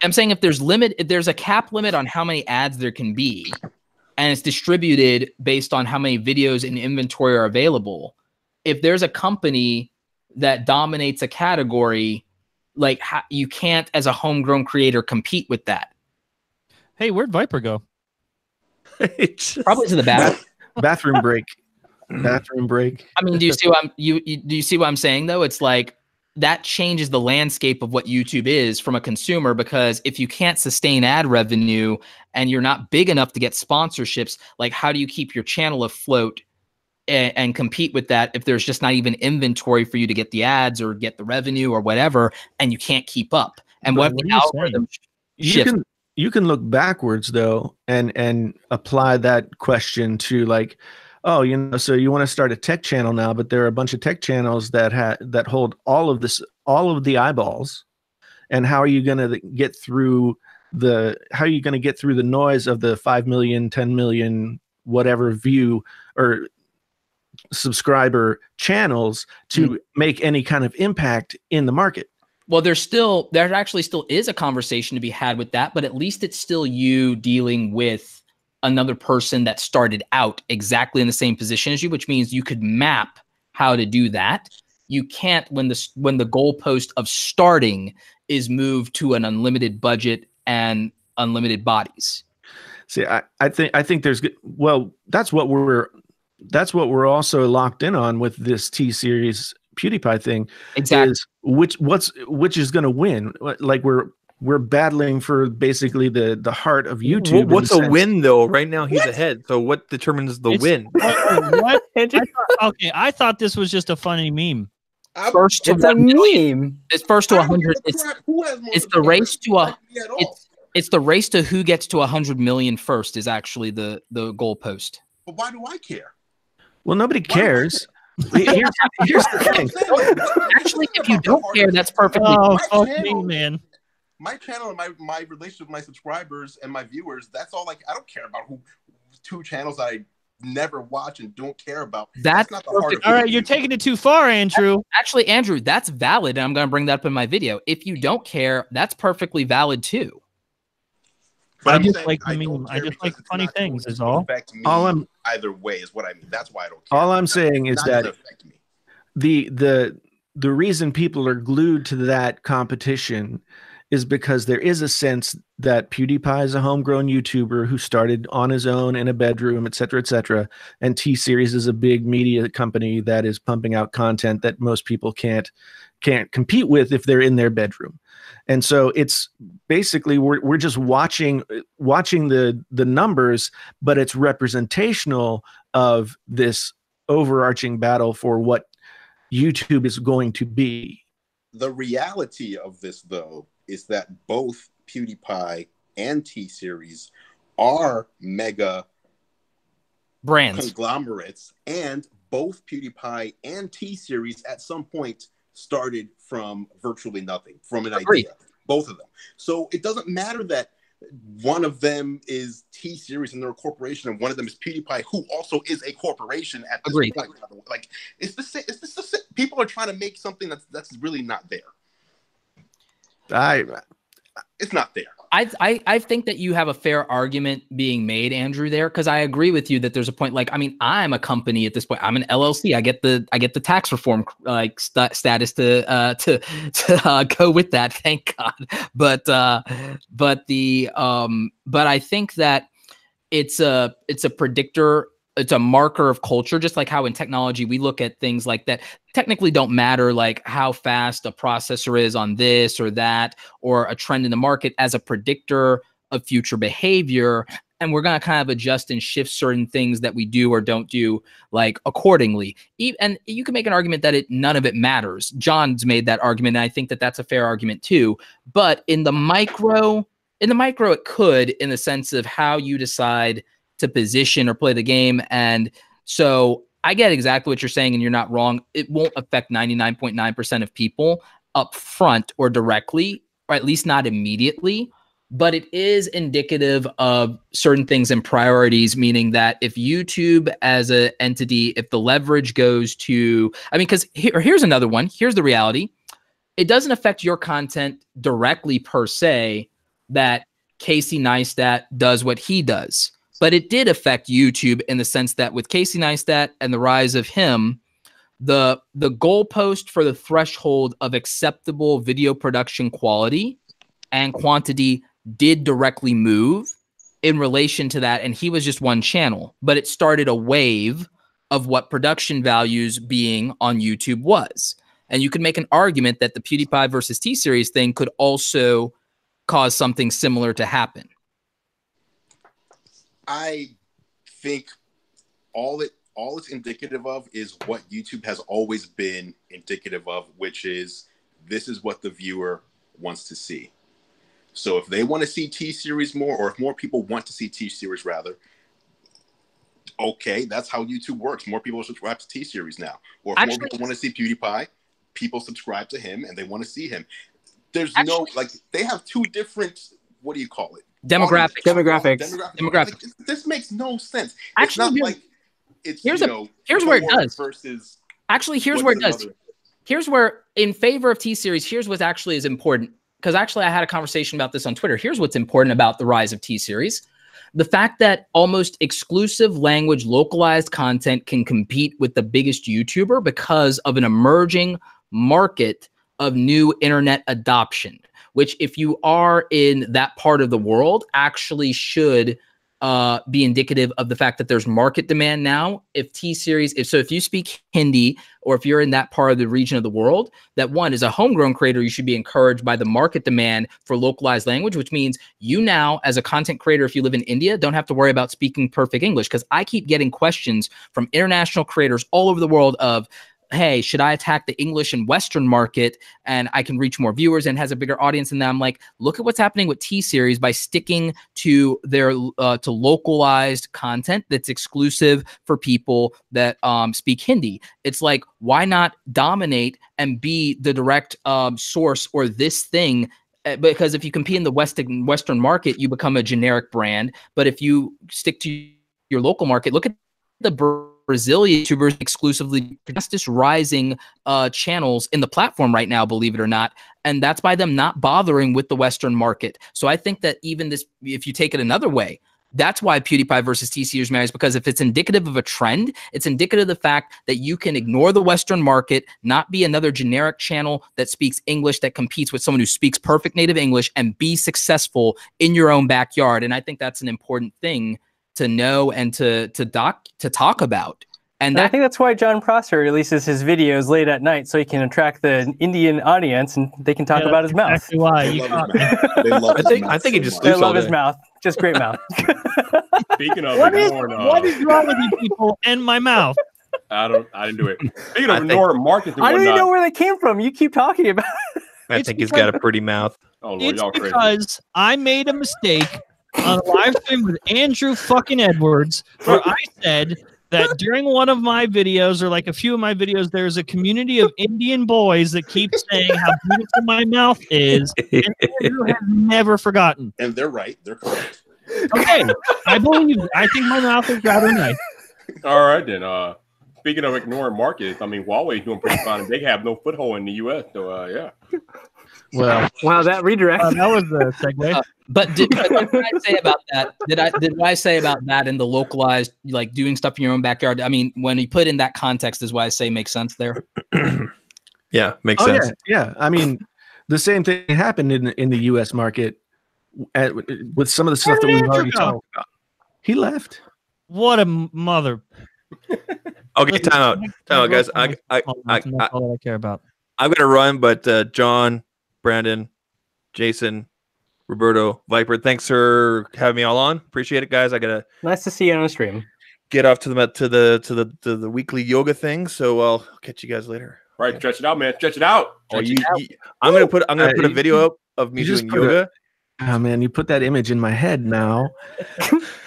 I'm saying if there's a cap limit on how many ads there can be, and it's distributed based on how many videos in inventory are available. If there's a company that dominates a category, like you can't, as a homegrown creator, compete with that. Hey, where'd Viper go? Probably to the bathroom break. Bathroom break. I mean, do you see what do you see what I'm saying though? It's like that changes the landscape of what YouTube is from a consumer, because if you can't sustain ad revenue and you're not big enough to get sponsorships, like how do you keep your channel afloat and compete with that if there's just not even inventory for you to get the ads or get the revenue or whatever, and you can't keep up? And what the algorithm shifts. You can look backwards though and apply that question to like, oh, you know, so you want to start a tech channel now, but there are a bunch of tech channels that hold all of the eyeballs. And how are you going to get through the noise of the 5 million, 10 million, whatever view or subscriber channels to make any kind of impact in the market? Well, there actually still is a conversation to be had with that, but at least it's still you dealing with another person that started out exactly in the same position as you, which means you could map how to do that. You can't when the goalpost of starting is moved to an unlimited budget and unlimited bodies. See, I think there's, well, that's what we're also locked in on with this T-Series PewDiePie thing. Exactly. Is which is going to win? Like we're battling for basically the heart of YouTube. What's a win though? Right now he's ahead. So what determines the win? What? I thought this was just a funny meme. First to it's a meme. It's first to 100. It's the race to it's the race to who gets to 100 million first is actually the goalpost. But why do I care? Well, nobody cares. Here's the thing. Actually, if you don't care, that's perfectly fine, man. My channel and my relationship with my subscribers and my viewers, that's all. Like, I don't care about who two channels that I never watch and don't care about. That's not the heart of it. All right, you're taking it too far, Andrew. Actually, Andrew, that's valid, and I'm going to bring that up in my video. If you don't care, that's perfectly valid too. But I just like funny things. Is all. All I'm either way is what I mean. That's why I don't care. All I'm saying is that the reason people are glued to that competition is because there is a sense that PewDiePie is a homegrown YouTuber who started on his own in a bedroom, et cetera, and T-Series is a big media company that is pumping out content that most people can't compete with if they're in their bedroom. And so it's basically we're just watching the numbers, but it's representational of this overarching battle for what YouTube is going to be. The reality of this, though, is that both PewDiePie and T-Series are mega brands, conglomerates, and both PewDiePie and T-Series at some point started from virtually nothing, from an Agreed. idea. Both of them. So it doesn't matter that one of them is T-Series and they're a corporation, and one of them is PewDiePie, who also is a corporation at this Agreed. point. Like, it's the same. People are trying to make something that's really not there. It's not there. I think that you have a fair argument being made, Andrew, there, because I agree with you that there's a point. Like, I mean, I'm a company at this point. I'm an LLC. I get the tax reform like status to go with that. Thank God. But I think that it's a predictor. It's a marker of culture, just like how in technology we look at things like that technically don't matter, like how fast a processor is on this or that, or a trend in the market as a predictor of future behavior. And we're going to kind of adjust and shift certain things that we do or don't do, like accordingly. And you can make an argument that none of it matters. John's made that argument, and I think that that's a fair argument too. But in the micro, it could, in the sense of how you decide to position or play the game. And so I get exactly what you're saying, and you're not wrong. It won't affect 99.9% of people up front or directly, or at least not immediately, but it is indicative of certain things and priorities, meaning that if YouTube as an entity, if the leverage goes to, I mean, because here's another one. Here's the reality. It doesn't affect your content directly per se that Casey Neistat does what he does. But it did affect YouTube in the sense that with Casey Neistat and the rise of him, the goalpost for the threshold of acceptable video production quality and quantity did directly move in relation to that. And he was just one channel, but it started a wave of what production values being on YouTube was. And you could make an argument that the PewDiePie versus T-Series thing could also cause something similar to happen. I think all it's indicative of is what YouTube has always been indicative of, which is this is what the viewer wants to see. So if they want to see T-Series more, or if more people want to see T-Series rather, okay, that's how YouTube works. More people subscribe to T-Series now. Or if more people want to see PewDiePie, people subscribe to him and they want to see him. There's no, like, they have two different, what do you call it? Demographics. Like, this makes no sense. Actually, it's not like it's here's where it does. Versus actually, here's where it does. Here's where, in favor of T-Series, here's what actually is important. Because actually, I had a conversation about this on Twitter. Here's what's important about the rise of T-Series. The fact that almost exclusive language localized content can compete with the biggest YouTuber because of an emerging market of new internet adoption, which if you are in that part of the world actually should be indicative of the fact that there's market demand now. If T-Series, if you speak Hindi, or if you're in that part of the region of the world, that one, as a homegrown creator, you should be encouraged by the market demand for localized language, which means you now, as a content creator, if you live in India, don't have to worry about speaking perfect English. Because I keep getting questions from international creators all over the world of, hey, should I attack the English and Western market and I can reach more viewers and has a bigger audience? And then I'm like, look at what's happening with T-Series by sticking to their to localized content that's exclusive for people that speak Hindi. It's like, why not dominate and be the direct source or this thing? Because if you compete in the Western market, you become a generic brand. But if you stick to your local market, look at the Brazilian YouTubers exclusively fastest rising channels in the platform right now, believe it or not. And that's by them not bothering with the Western market. So I think that even this, if you take it another way, that's why PewDiePie versus T-Series matters, because if it's indicative of a trend, it's indicative of the fact that you can ignore the Western market, not be another generic channel that speaks English, that competes with someone who speaks perfect native English, and be successful in your own backyard. And I think that's an important thing to know and to talk about. And I think that's why John Prosser releases his videos late at night, so he can attract the Indian audience and they can talk about his mouth. Exactly why. I think he just They sleeps all love his day. mouth. Just great mouth. Speaking of What is ignoring, wrong with you people and my mouth? I didn't do it. Speaking of ignoring markets and I don't even whatnot, know where they came from. You keep talking about it. I think he's got a pretty mouth. Oh, Lord, It's y'all crazy. because I made a mistake on a live stream with Andrew fucking Edwards, where I said that during one of my videos, or like a few of my videos, there's a community of Indian boys that keep saying how beautiful my mouth is, and Andrew has never forgotten. And they're right. They're correct. Okay, I believe you. I think my mouth is rather nice. All right, then. Speaking of ignoring markets, I mean, Huawei's doing pretty fine. They have no foothold in the U.S., so yeah. Well, Wow, that redirect. That was the segue. But did I say about that? Did I say about that in the localized, like doing stuff in your own backyard? I mean, when you put in that context, is why I say makes sense there. Yeah, makes sense. Yeah. I mean, the same thing happened in the U.S. market with some of the stuff that we've already talked about. He left. What a mother. Okay, time out, guys. That's all that I care about. I'm gonna run, but John, Brandon, Jason, Roberto, Viper, thanks for having me all on. Appreciate it, guys. I gotta Nice to see you on the stream. get off to the weekly yoga thing, so I'll catch you guys later. Right, stretch it out, man. Stretch it out. I'm gonna put a video up of me doing yoga. Oh man, you put that image in my head now.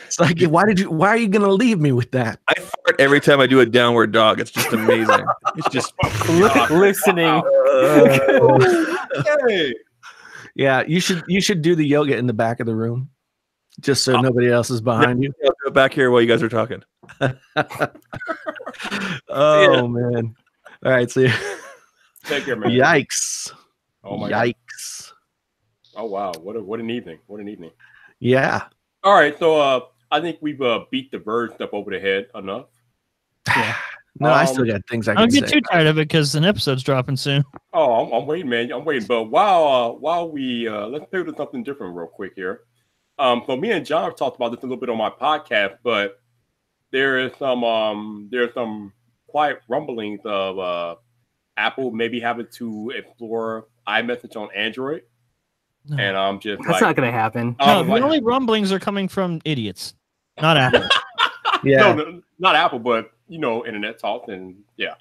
It's like, why are you gonna leave me with that? I fart every time I do a downward dog. It's just amazing. It's just Listening. Hey. Yeah, you should do the yoga in the back of the room, just so nobody else is behind you. I'll go back here while you guys are talking. Oh man! All right, see. Take care, man. Yikes! Oh my God. Yikes! Oh wow, what an evening! What an evening! Yeah. All right, so I think we've beat the Verge stuff over the head enough. Yeah. No, I still got things I Don't can get say. too tired of it because an episode's dropping soon. Oh, I'm waiting, man. I'm waiting. But while we let's pivot to something different real quick here. So me and John have talked about this a little bit on my podcast, but there's some quiet rumblings of Apple maybe having to explore iMessage on Android. No. And I'm just That's not going to happen. No, the only rumblings are coming from idiots, not Apple. Yeah. No, not Apple, but internet talk, and yeah,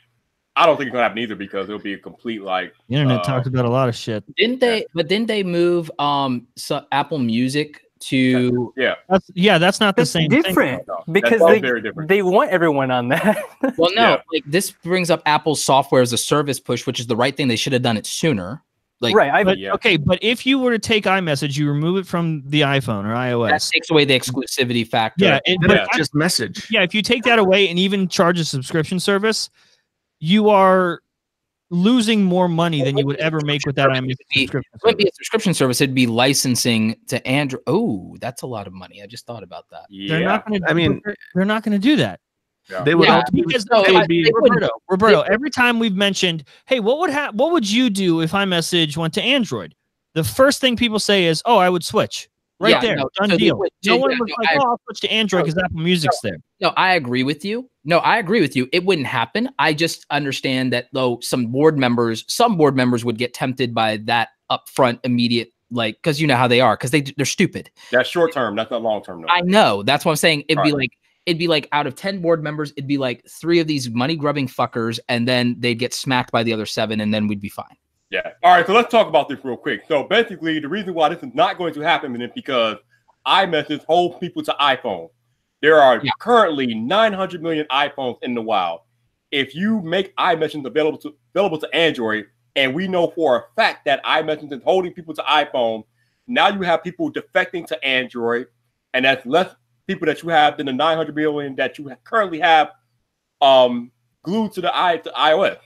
I don't think it's gonna happen either because it'll be a complete The internet talks about a lot of shit. Didn't they move Apple Music to That's not the same different thing. because That's very different. They want everyone on that. Well, no, like this brings up Apple's software as a service push, which is the right thing. They should have done it sooner. Like, right. Okay, but if you were to take iMessage, you remove it from the iPhone or iOS. That takes away the exclusivity factor. Yeah, But just message. Yeah, if you take that away and even charge a subscription service, you are losing more money than you would ever make with that iMessage subscription It wouldn't be service. a subscription service. It'd be licensing to Android. Oh, that's a lot of money. I just thought about that. They're not going to. They're not going to do that. They would. Because No, they would they be wouldn't. Roberto. Every time we've mentioned, hey, what would you do if iMessage went to Android? The first thing people say is, "Oh, I would switch." Right Yeah, there, no, done so they deal. would- No one yeah, was no, like, "Oh, I'll switch to Android because Apple Music's there." No, I agree with you. It wouldn't happen. I just understand that though some board members would get tempted by that upfront immediate, like, because you know how they are, because they're stupid. That's short term. That's not long term. No. I know. That's what I'm saying. It'd be like out of 10 board members, it'd be like 3 of these money grubbing fuckers, and then they'd get smacked by the other 7, and then we'd be fine. Yeah. All right. So let's talk about this real quick. So basically, the reason why this is not going to happen is because iMessage holds people to iPhone. There are currently 900 million iPhones in the wild. If you make iMessage available to Android, and we know for a fact that iMessage is holding people to iPhone, now you have people defecting to Android, and that's less people that you have than the 900 million that you currently have glued to iOS.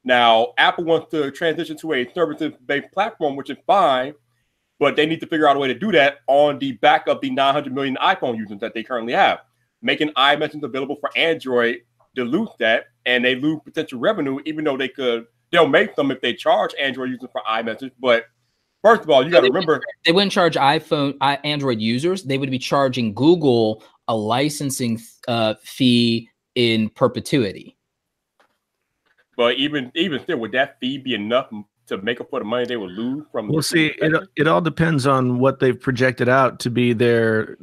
Now, Apple wants to transition to a services-based platform, which is fine, but they need to figure out a way to do that on the back of the 900 million iPhone users that they currently have. Making iMessage available for Android dilutes that, and they lose potential revenue, even though they'll make them if they charge Android users for iMessage. But first of all, you got to remember, they wouldn't charge Android users. They would be charging Google a licensing fee in perpetuity. but even still, would that fee be enough to make up for the money they would lose from? Well, see, it all depends on what they've projected out to be their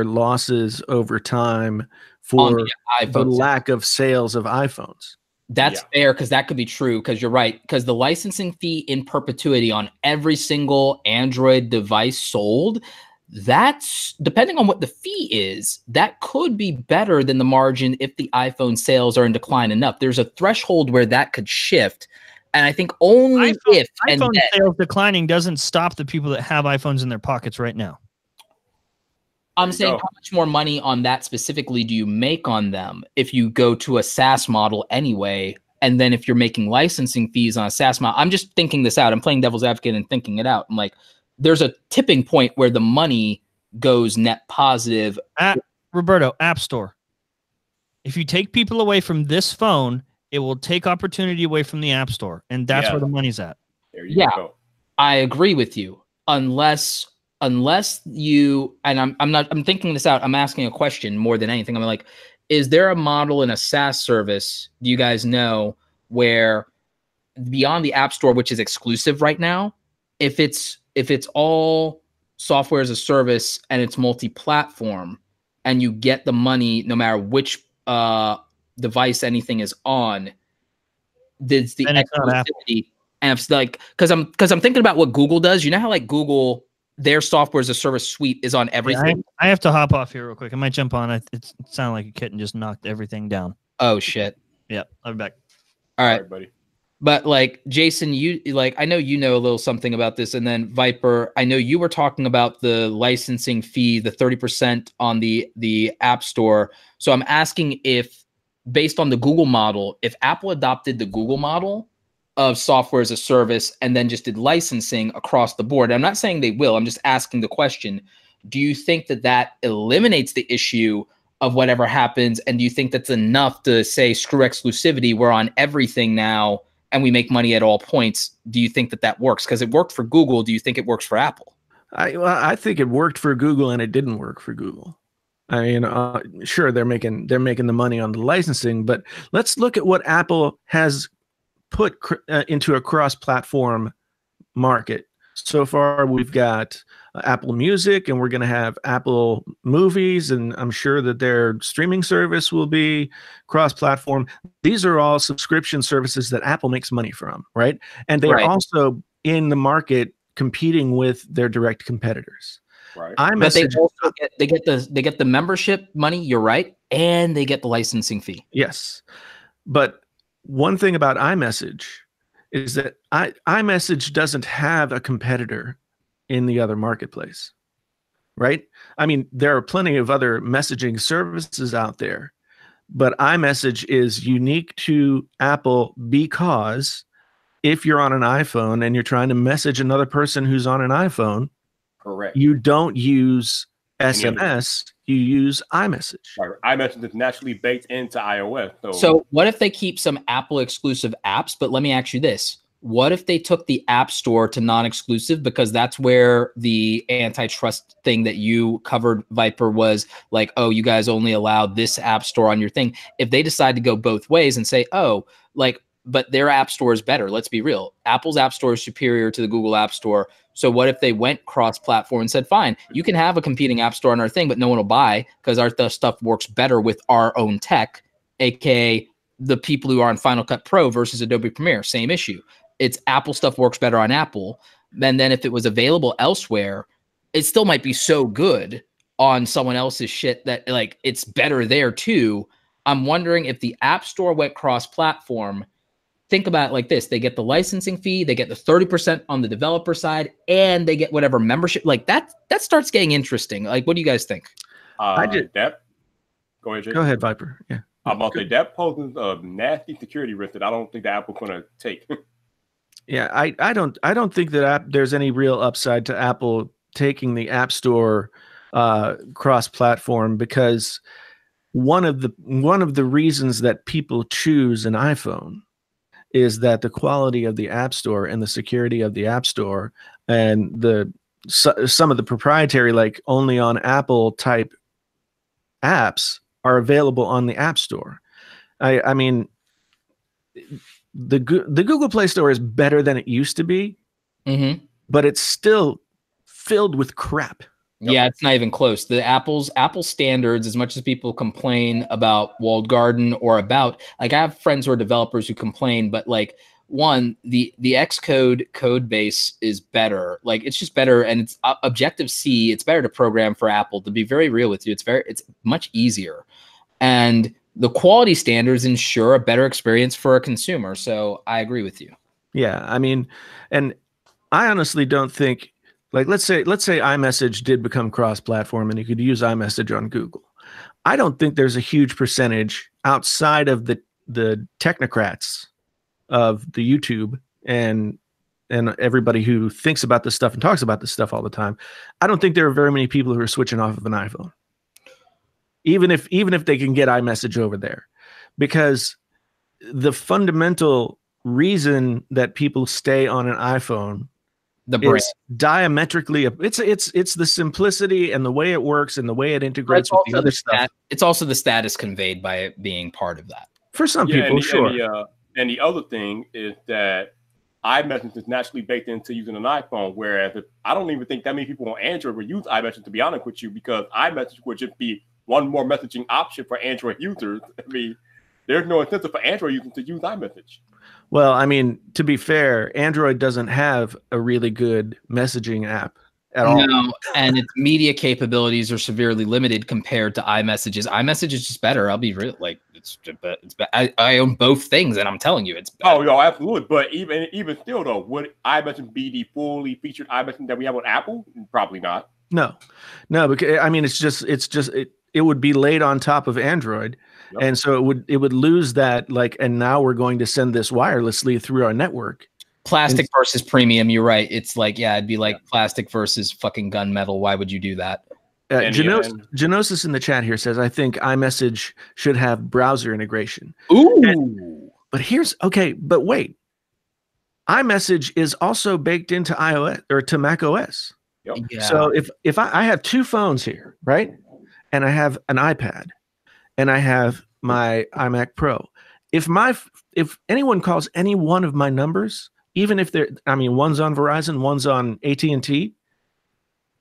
losses over time for the lack of sales of iPhones. That's fair, because that could be true, because you're right. Because the licensing fee in perpetuity on every single Android device sold, that's depending on what the fee is, that could be better than the margin if the iPhone sales are in decline enough. There's a threshold where that could shift. And I think only if iPhone sales declining doesn't stop the people that have iPhones in their pockets right now. I'm saying how much more money on that specifically do you make on them if you go to a SaaS model anyway? And then if you're making licensing fees on a SaaS model, I'm just thinking this out. I'm playing devil's advocate and thinking it out. I'm like, there's a tipping point where the money goes net positive. Roberto, App Store. If you take people away from this phone, it will take opportunity away from the App Store. And that's where the money's at. There you go. I agree with you. Unless you, and I'm thinking this out. I'm asking a question more than anything. I'm like, is there a model in a SaaS service, do you guys know, where beyond the App Store, which is exclusive right now, if it's all software as a service and it's multi-platform and you get the money no matter which device anything is on, there's the exclusivity. And it's like, because I'm thinking about what Google does. You know how like Google, their software as a service suite is on everything. Yeah, I have to hop off here real quick. I might jump on. It sounded like a kitten just knocked everything down. Oh shit. Yeah, I'll be back. All right, buddy. But like Jason, you like, I know you know a little something about this, and then Viper, I know you were talking about the licensing fee, the 30% on the App Store. So I'm asking if, based on the Google model, if Apple adopted the Google model of software as a service and then just did licensing across the board. I'm not saying they will. I'm just asking the question. Do you think that eliminates the issue of whatever happens? And do you think that's enough to say, screw exclusivity, we're on everything now and we make money at all points? Do you think that works? Because it worked for Google. Do you think it works for Apple? I think it worked for Google and it didn't work for Google. I mean, sure, they're making the money on the licensing, but let's look at what Apple has put into a cross-platform market. So far, we've got Apple Music, and we're going to have Apple Movies, and I'm sure that their streaming service will be cross-platform. These are all subscription services that Apple makes money from, right? And they're also in the market competing with their direct competitors. Right. But they also get the membership money. You're right, and they get the licensing fee. Yes, but one thing about iMessage is that iMessage doesn't have a competitor in the other marketplace, right? I mean, there are plenty of other messaging services out there, but iMessage is unique to Apple because if you're on an iPhone and you're trying to message another person who's on an iPhone, correct, you don't use SMS, you use iMessage. Right. iMessage is naturally baked into iOS. So what if they keep some Apple exclusive apps? But let me ask you this. What if they took the App Store to non-exclusive? Because that's where the antitrust thing that you covered, Viper, was like, oh, you guys only allow this App Store on your thing. If they decide to go both ways and say, oh, like, but their App Store is better. Let's be real. Apple's App Store is superior to the Google App Store. So what if they went cross-platform and said, fine, you can have a competing App Store on our thing, but no one will buy because our stuff works better with our own tech, aka the people who are on Final Cut Pro versus Adobe Premiere. Same issue. It's Apple stuff works better on Apple. And then if it was available elsewhere, it still might be so good on someone else's shit that like it's better there too. I'm wondering if the App Store went cross-platform. Think about it like this. They get the licensing fee, they get the 30% on the developer side, and they get whatever membership. Like that starts getting interesting. Like, what do you guys think? Go ahead, Jay. Go ahead, Viper. Yeah. I'm about to say that poses a nasty security risk that I don't think the Apple's gonna take. Yeah, I don't think that there's any real upside to Apple taking the App Store cross-platform, because one of the reasons that people choose an iPhone is that the quality of the App Store and the security of the App Store and some of the proprietary, like only on Apple type apps, are available on the App Store. I mean, the Google Play Store is better than it used to be, but it's still filled with crap. Yeah, it's not even close. The Apple standards, as much as people complain about walled garden or about, like, I have friends who are developers who complain, but like, one, the Xcode code base is better. Like, it's just better, and it's Objective-C. It's better to program for Apple. To be very real with you, it's much easier, and the quality standards ensure a better experience for a consumer. So I agree with you. Yeah, I mean, and I honestly don't think, like, let's say iMessage did become cross-platform and you could use iMessage on Google. I don't think there's a huge percentage outside of the technocrats of the YouTube and everybody who thinks about this stuff and talks about this stuff all the time. I don't think there are very many people who are switching off of an iPhone, even if they can get iMessage over there, because the fundamental reason that people stay on an iPhone, it's diametrically, it's the simplicity and the way it works and the way it integrates with the other stuff. It's also the status conveyed by it being part of that. For some people, sure. And the other thing is that iMessage is naturally baked into using an iPhone, whereas I don't even think that many people on Android would use iMessage, to be honest with you, because iMessage would just be one more messaging option for Android users. I mean, there's no incentive for Android users to use iMessage. Well, I mean, to be fair, Android doesn't have a really good messaging app at all. No, and its media capabilities are severely limited compared to iMessages. iMessage is just better. I'll be real. Like, it's I own both things, and I'm telling you, it's better. Oh, no, absolutely. But even still, though, would iMessage be the fully featured iMessage that we have on Apple? Probably not. No, because I mean, it would be laid on top of Android. Yep. And so it would lose that, like, and now we're going to send this wirelessly through our network. Plastic versus premium. You're right. It's like, yeah, it'd be like plastic versus fucking gunmetal. Why would you do that? Genosis in the chat here says, I think iMessage should have browser integration. Ooh. But wait. iMessage is also baked into iOS or to Mac OS. Yep. Yeah. So if I have two phones here, right? And I have an iPad and I have my iMac Pro. If anyone calls any one of my numbers, even if one's on Verizon, one's on AT&T,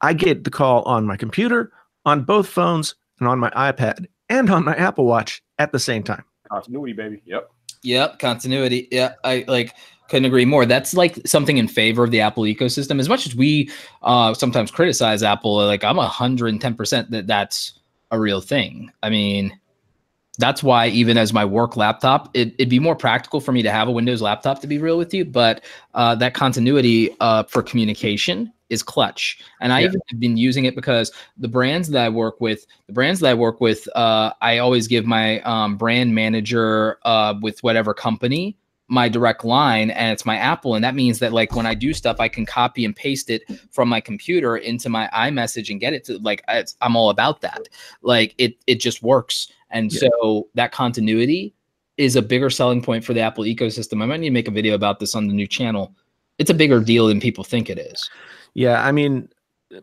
I get the call on my computer, on both phones, and on my iPad, and on my Apple Watch at the same time. Continuity, baby. Yep, continuity. Yeah, I couldn't agree more. That's like something in favor of the Apple ecosystem. As much as we sometimes criticize Apple, like, I'm 110% that's a real thing. I mean, that's why even as my work laptop, it'd be more practical for me to have a Windows laptop, to be real with you. But that continuity for communication is clutch. And I even have been using it because the brands that I work with, I always give my brand manager with whatever company my direct line, and it's my Apple. And that means that, like, when I do stuff, I can copy and paste it from my computer into my iMessage and get it to, like, I'm all about that. Like, it just works. And so that continuity is a bigger selling point for the Apple ecosystem. I might need to make a video about this on the new channel. It's a bigger deal than people think it is. Yeah, I mean,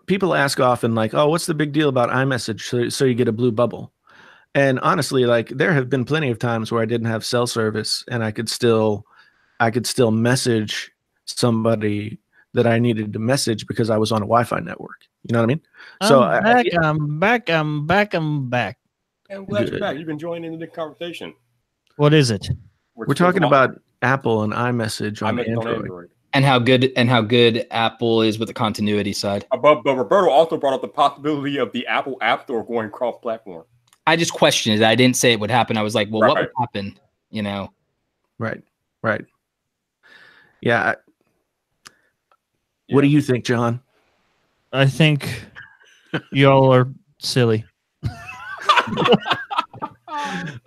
people ask often, like, oh, what's the big deal about iMessage so you get a blue bubble? And honestly, like, there have been plenty of times where I didn't have cell service and I could still message somebody that I needed to message because I was on a Wi-Fi network. You know what I mean? I'm back. And glad you're back. You've been joining in the conversation. What is it? We're talking about Apple and iMessage on Android. And how good Apple is with the continuity side. But Roberto also brought up the possibility of the Apple App Store going cross-platform. I just questioned it. I didn't say it would happen. I was like, well, what would happen? You know? Right. Yeah. What do you think, John? I think y'all are silly.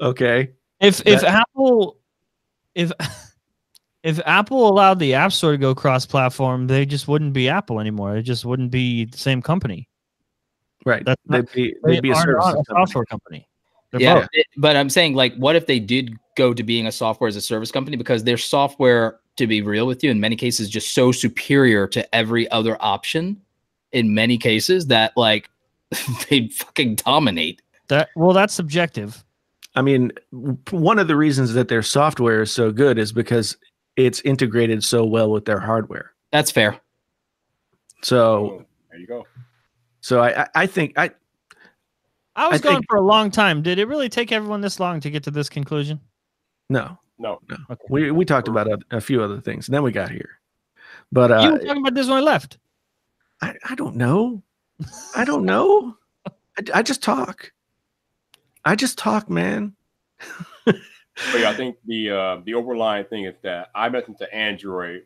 Okay. If Apple allowed the App Store to go cross-platform, they just wouldn't be Apple anymore. It just wouldn't be the same company. Right. They'd be a software company. Yeah, but I'm saying, like, what if they did go to being a software as a service company? Because their software, to be real with you, in many cases, just so superior to every other option. In many cases, that, like, they fucking dominate. That's subjective. I mean, one of the reasons that their software is so good is because it's integrated so well with their hardware. That's fair. So there you go. So I think I was going for a long time. Did it really take everyone this long to get to this conclusion? No. Okay. We talked about a few other things, and then we got here. But you were talking about this when I left. I don't know. I don't know. I just talk. I just talk, man. But yeah, I think the overlying thing is that iMessage to Android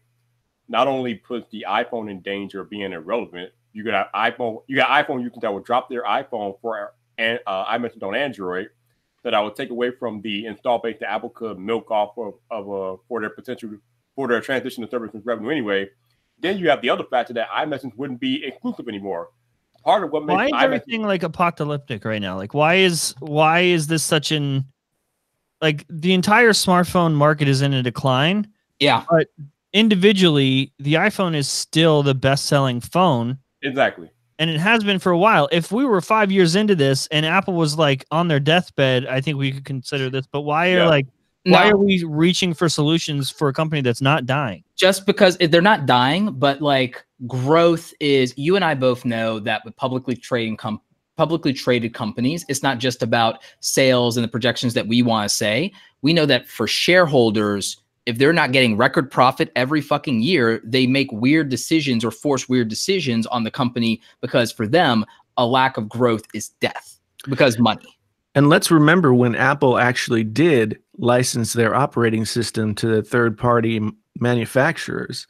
not only puts the iPhone in danger of being irrelevant. You got iPhone users that will drop their iPhone for iMessage on Android. That I would take away from the install base that Apple could milk off of for their transition to services revenue anyway. Then you have the other factor that iMessage wouldn't be exclusive anymore. Part of what makes why is everything like apocalyptic right now? Like why is this such an like the entire smartphone market is in a decline? Yeah. But individually, the iPhone is still the best-selling phone. Exactly. And it has been for a while. If we were 5 years into this and Apple was like on their deathbed, I think we could consider this. But why are we reaching for solutions for a company that's not dying? Just because they're not dying, but like growth is, you and I both know that with publicly traded companies, it's not just about sales and the projections that we want to say. We know that for shareholders, if they're not getting record profit every fucking year, they make weird decisions or force weird decisions on the company because for them, a lack of growth is death because money. And let's remember when Apple actually did license their operating system to third-party manufacturers,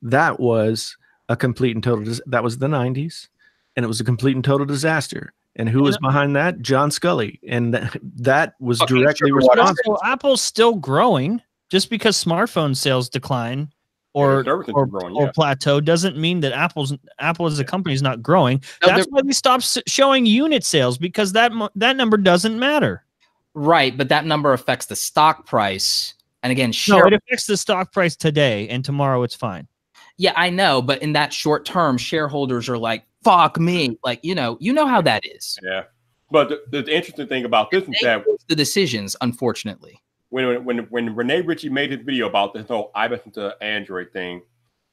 that was a complete and total, that was the 90s, and it was a complete and total disaster. And who was behind that? John Scully. And that was directly responsible. So Apple's still growing. Just because smartphone sales decline or plateau doesn't mean that Apple as a company is not growing. That's why we stopped showing unit sales, because that number doesn't matter. Right, but that number affects the stock price. And again, no, it affects the stock price today, and tomorrow it's fine. Yeah, I know, but in that short term, shareholders are like, "Fuck me!" Like you know how that is. Yeah, but the interesting thing about this is that the decisions, unfortunately. When Rene Ritchie made his video about this whole iMessage to Android thing,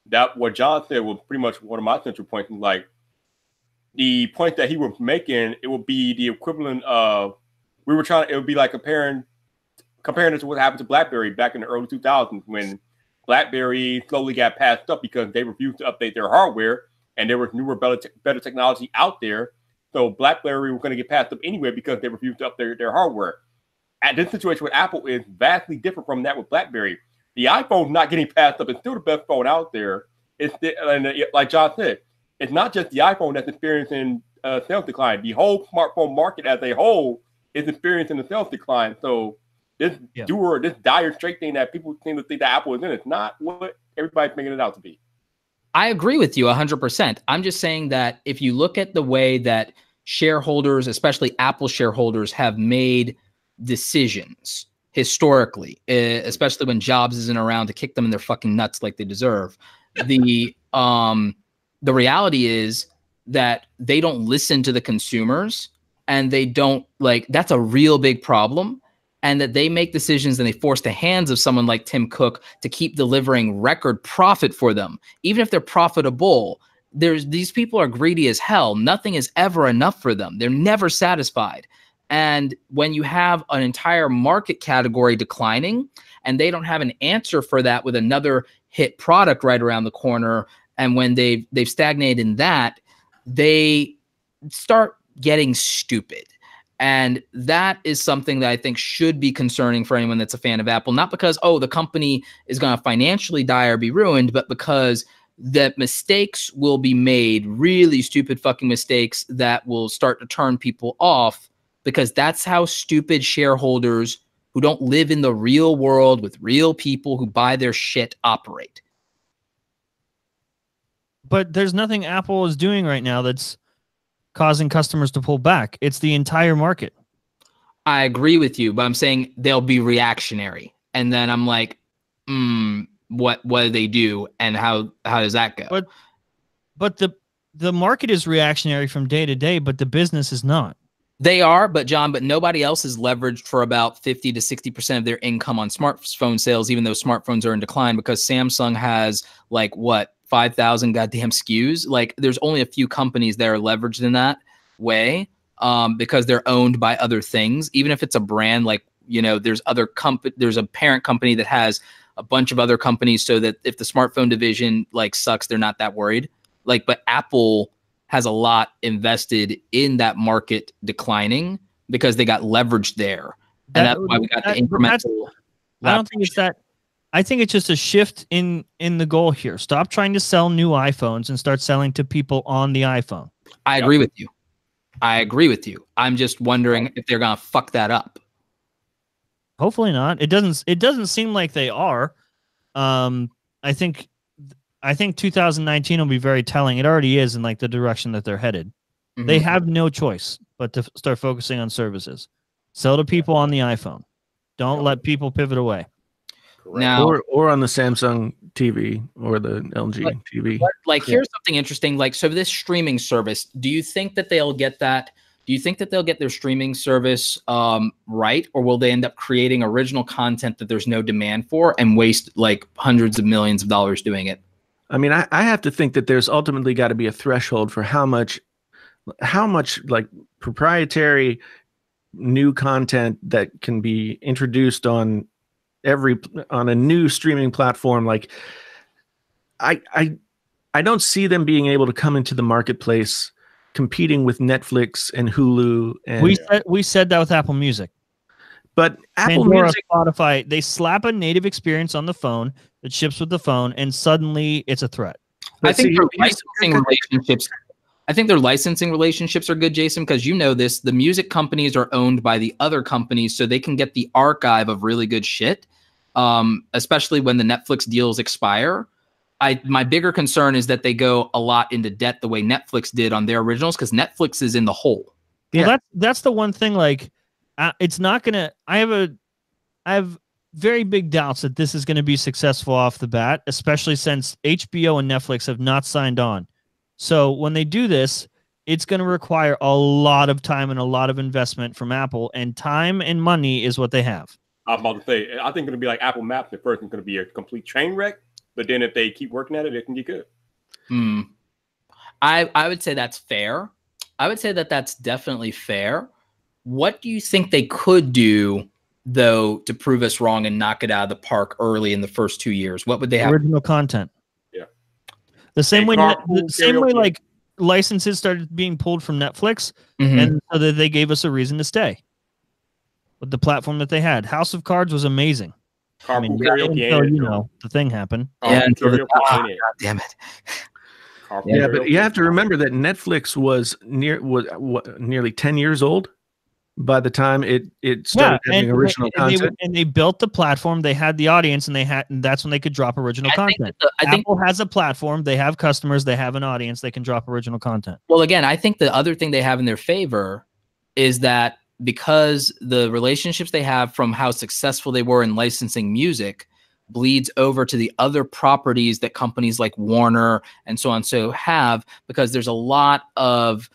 that what John said was pretty much one of my central points. Like the point that he was making, it would be the equivalent of it would be like comparing this to what happened to BlackBerry back in the early 2000s when BlackBerry slowly got passed up because they refused to update their hardware and there was newer, better technology out there. So BlackBerry was going to get passed up anyway because they refused to update their hardware. At this situation with Apple is vastly different from that with BlackBerry. The iPhone's not getting passed up. It's still the best phone out there. Like John said, it's not just the iPhone that's experiencing sales decline. The whole smartphone market as a whole is experiencing a sales decline. So this dire straight thing that people seem to think that Apple is in, it's not what everybody's making it out to be. I agree with you 100%. I'm just saying that if you look at the way that shareholders, especially Apple shareholders, have made decisions historically, especially when Jobs isn't around to kick them in their fucking nuts like they deserve. The reality is that they don't listen to the consumers, and they don't that's a real big problem, and that they make decisions and they force the hands of someone like Tim Cook to keep delivering record profit for them, even if they're profitable. These people are greedy as hell. Nothing is ever enough for them. They're never satisfied. And when you have an entire market category declining and they don't have an answer for that with another hit product right around the corner, and when they've stagnated in that, they start getting stupid. And that is something that I think should be concerning for anyone that's a fan of Apple, not because, the company is going to financially die or be ruined, but because that mistakes will be made, really stupid fucking mistakes that will start to turn people off. Because that's how stupid shareholders who don't live in the real world with real people who buy their shit operate. But there's nothing Apple is doing right now that's causing customers to pull back. It's the entire market. I agree with you, but I'm saying they'll be reactionary. And then I'm like, what do they do? And how does that go? But the market is reactionary from day to day, but the business is not. They are, but nobody else is leveraged for about 50 to 60% of their income on smartphone sales, even though smartphones are in decline, because Samsung has 5,000 goddamn SKUs. Like there's only a few companies that are leveraged in that way because they're owned by other things. Even if it's a brand, like, you know, there's a parent company that has a bunch of other companies, so that if the smartphone division like sucks, they're not that worried. Like, but Apple has a lot invested in that market declining because they got leveraged there. And that's why we got the incremental. I don't think it's that. I think it's just a shift in the goal here. Stop trying to sell new iPhones and start selling to people on the iPhone. I agree with you. I'm just wondering if they're gonna fuck that up. Hopefully not. It doesn't seem like they are. I think 2019 will be very telling. It already is in like the direction that they're headed. Mm-hmm. They have no choice but to start focusing on services. Sell to people on the iPhone. Don't let people pivot away. Now, or on the Samsung TV or the LG TV. Like, here's something interesting. Like, so this streaming service, do you think that they'll get that? Do you think that they'll get their streaming service right, or will they end up creating original content that there's no demand for and waste like hundreds of millions of dollars doing it? I mean, I have to think that there's ultimately got to be a threshold for how much like proprietary new content that can be introduced on a new streaming platform. Like I don't see them being able to come into the marketplace competing with Netflix and Hulu. And we said that with Apple Music. But Apple Pandora, Music, Spotify, they slap a native experience on the phone that ships with the phone, and suddenly it's a threat. I think their licensing relationships are good, Jason, because you know this. The music companies are owned by the other companies, so they can get the archive of really good shit, especially when the Netflix deals expire. My bigger concern is that they go a lot into debt the way Netflix did on their originals, because Netflix is in the hole. Yeah, well, that's the one thing. Like, it's not gonna. I have very big doubts that this is going to be successful off the bat, especially since HBO and Netflix have not signed on. So when they do this, it's going to require a lot of time and a lot of investment from Apple, and time and money is what they have. I'm about to say, I think it's going to be like Apple Maps at first. It's going to be a complete train wreck, but then if they keep working at it, it can get good. I would say that's fair. I would say that that's definitely fair. What do you think they could do, though, to prove us wrong and knock it out of the park early in the first 2 years? What would they have? Original content. Yeah. The same way like licenses started being pulled from Netflix, and so that they gave us a reason to stay with the platform that they had. House of Cards was amazing. The thing happened. God damn it. Yeah, but you have to remember that Netflix was nearly 10 years old by the time it started having original content. And they built the platform, they had the audience, and that's when they could drop original content. Apple has a platform, they have customers, they have an audience, they can drop original content. Well, again, I think the other thing they have in their favor is that because the relationships they have from how successful they were in licensing music bleeds over to the other properties that companies like Warner and so on have, because there's a lot of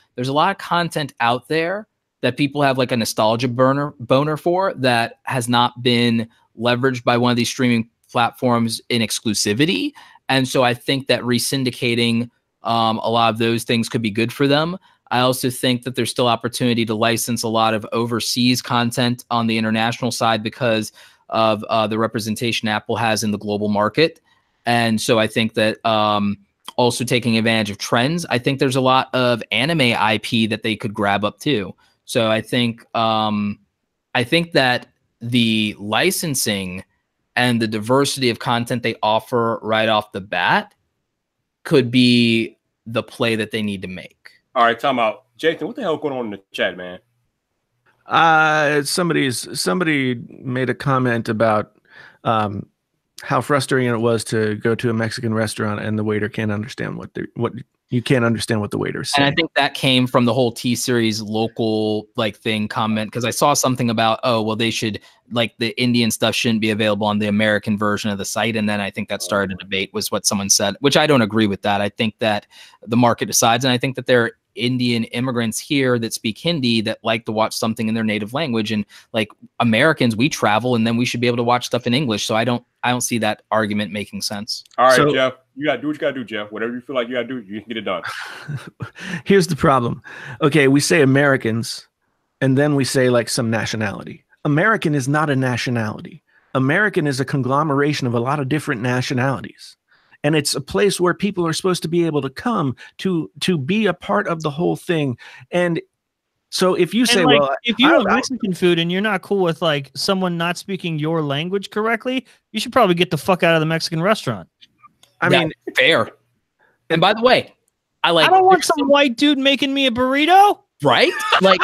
content out there that people have like a nostalgia boner for that has not been leveraged by one of these streaming platforms in exclusivity. And so I think that resyndicating a lot of those things could be good for them. I also think that there's still opportunity to license a lot of overseas content on the international side because of the representation Apple has in the global market. And so I think that also taking advantage of trends, I think there's a lot of anime IP that they could grab up too. So I think that the licensing and the diversity of content they offer right off the bat could be the play that they need to make. All right, time out. Jason, what the hell is going on in the chat, man? Somebody made a comment about how frustrating it was to go to a Mexican restaurant and the waiter can't understand what you can't understand what the waiter's saying. And I think that came from the whole T-Series local thing comment, because I saw something about, they should, like, the Indian stuff shouldn't be available on the American version of the site. And then I think that started a debate, was what someone said, which I don't agree with that. I think that the market decides, and I think that they're Indian immigrants here that speak Hindi that like to watch something in their native language, and like Americans, we travel and then we should be able to watch stuff in English. So I don't see that argument making sense. All right, So- Jeff, you gotta do what you gotta do, Jeff. Whatever you feel like you gotta do, you can get it done. Here's the problem. Okay, we say Americans, and then we say like some nationality. American is not a nationality. American is a conglomeration of a lot of different nationalities. And it's a place where people are supposed to be able to come to be a part of the whole thing. And so if you say, And, like, well, if you have Mexican food and you're not cool with like someone not speaking your language correctly, you should probably get the fuck out of the Mexican restaurant. I mean, fair. And by the way, I don't want some white dude making me a burrito. Right? Like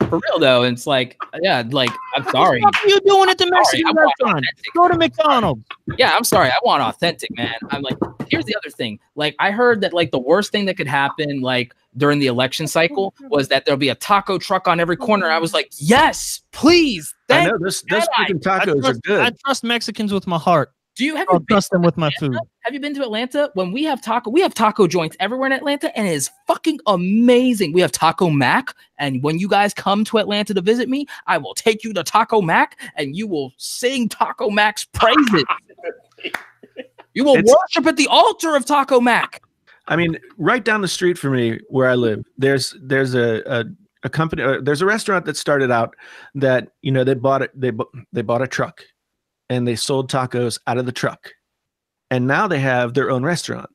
for real though, and it's like, yeah, like I'm sorry. What are you doing at the Mexican restaurant? Go to McDonald's. Yeah, I'm sorry. I want authentic, man. I'm like, here's the other thing. Like, I heard that like the worst thing that could happen like during the election cycle was that there'll be a taco truck on every corner. I was like, yes, please. I know those freaking tacos are good. I trust Mexicans with my heart. I'll trust them with my food. Have you been to Atlanta? When we have taco joints everywhere in Atlanta, and it is fucking amazing. We have Taco Mac, and when you guys come to Atlanta to visit me, I will take you to Taco Mac, and you will sing Taco Mac's praises. You will worship at the altar of Taco Mac. I mean, right down the street from me where I live, there's a company, there's a restaurant that started out that, you know, they bought a truck and they sold tacos out of the truck. And now they have their own restaurant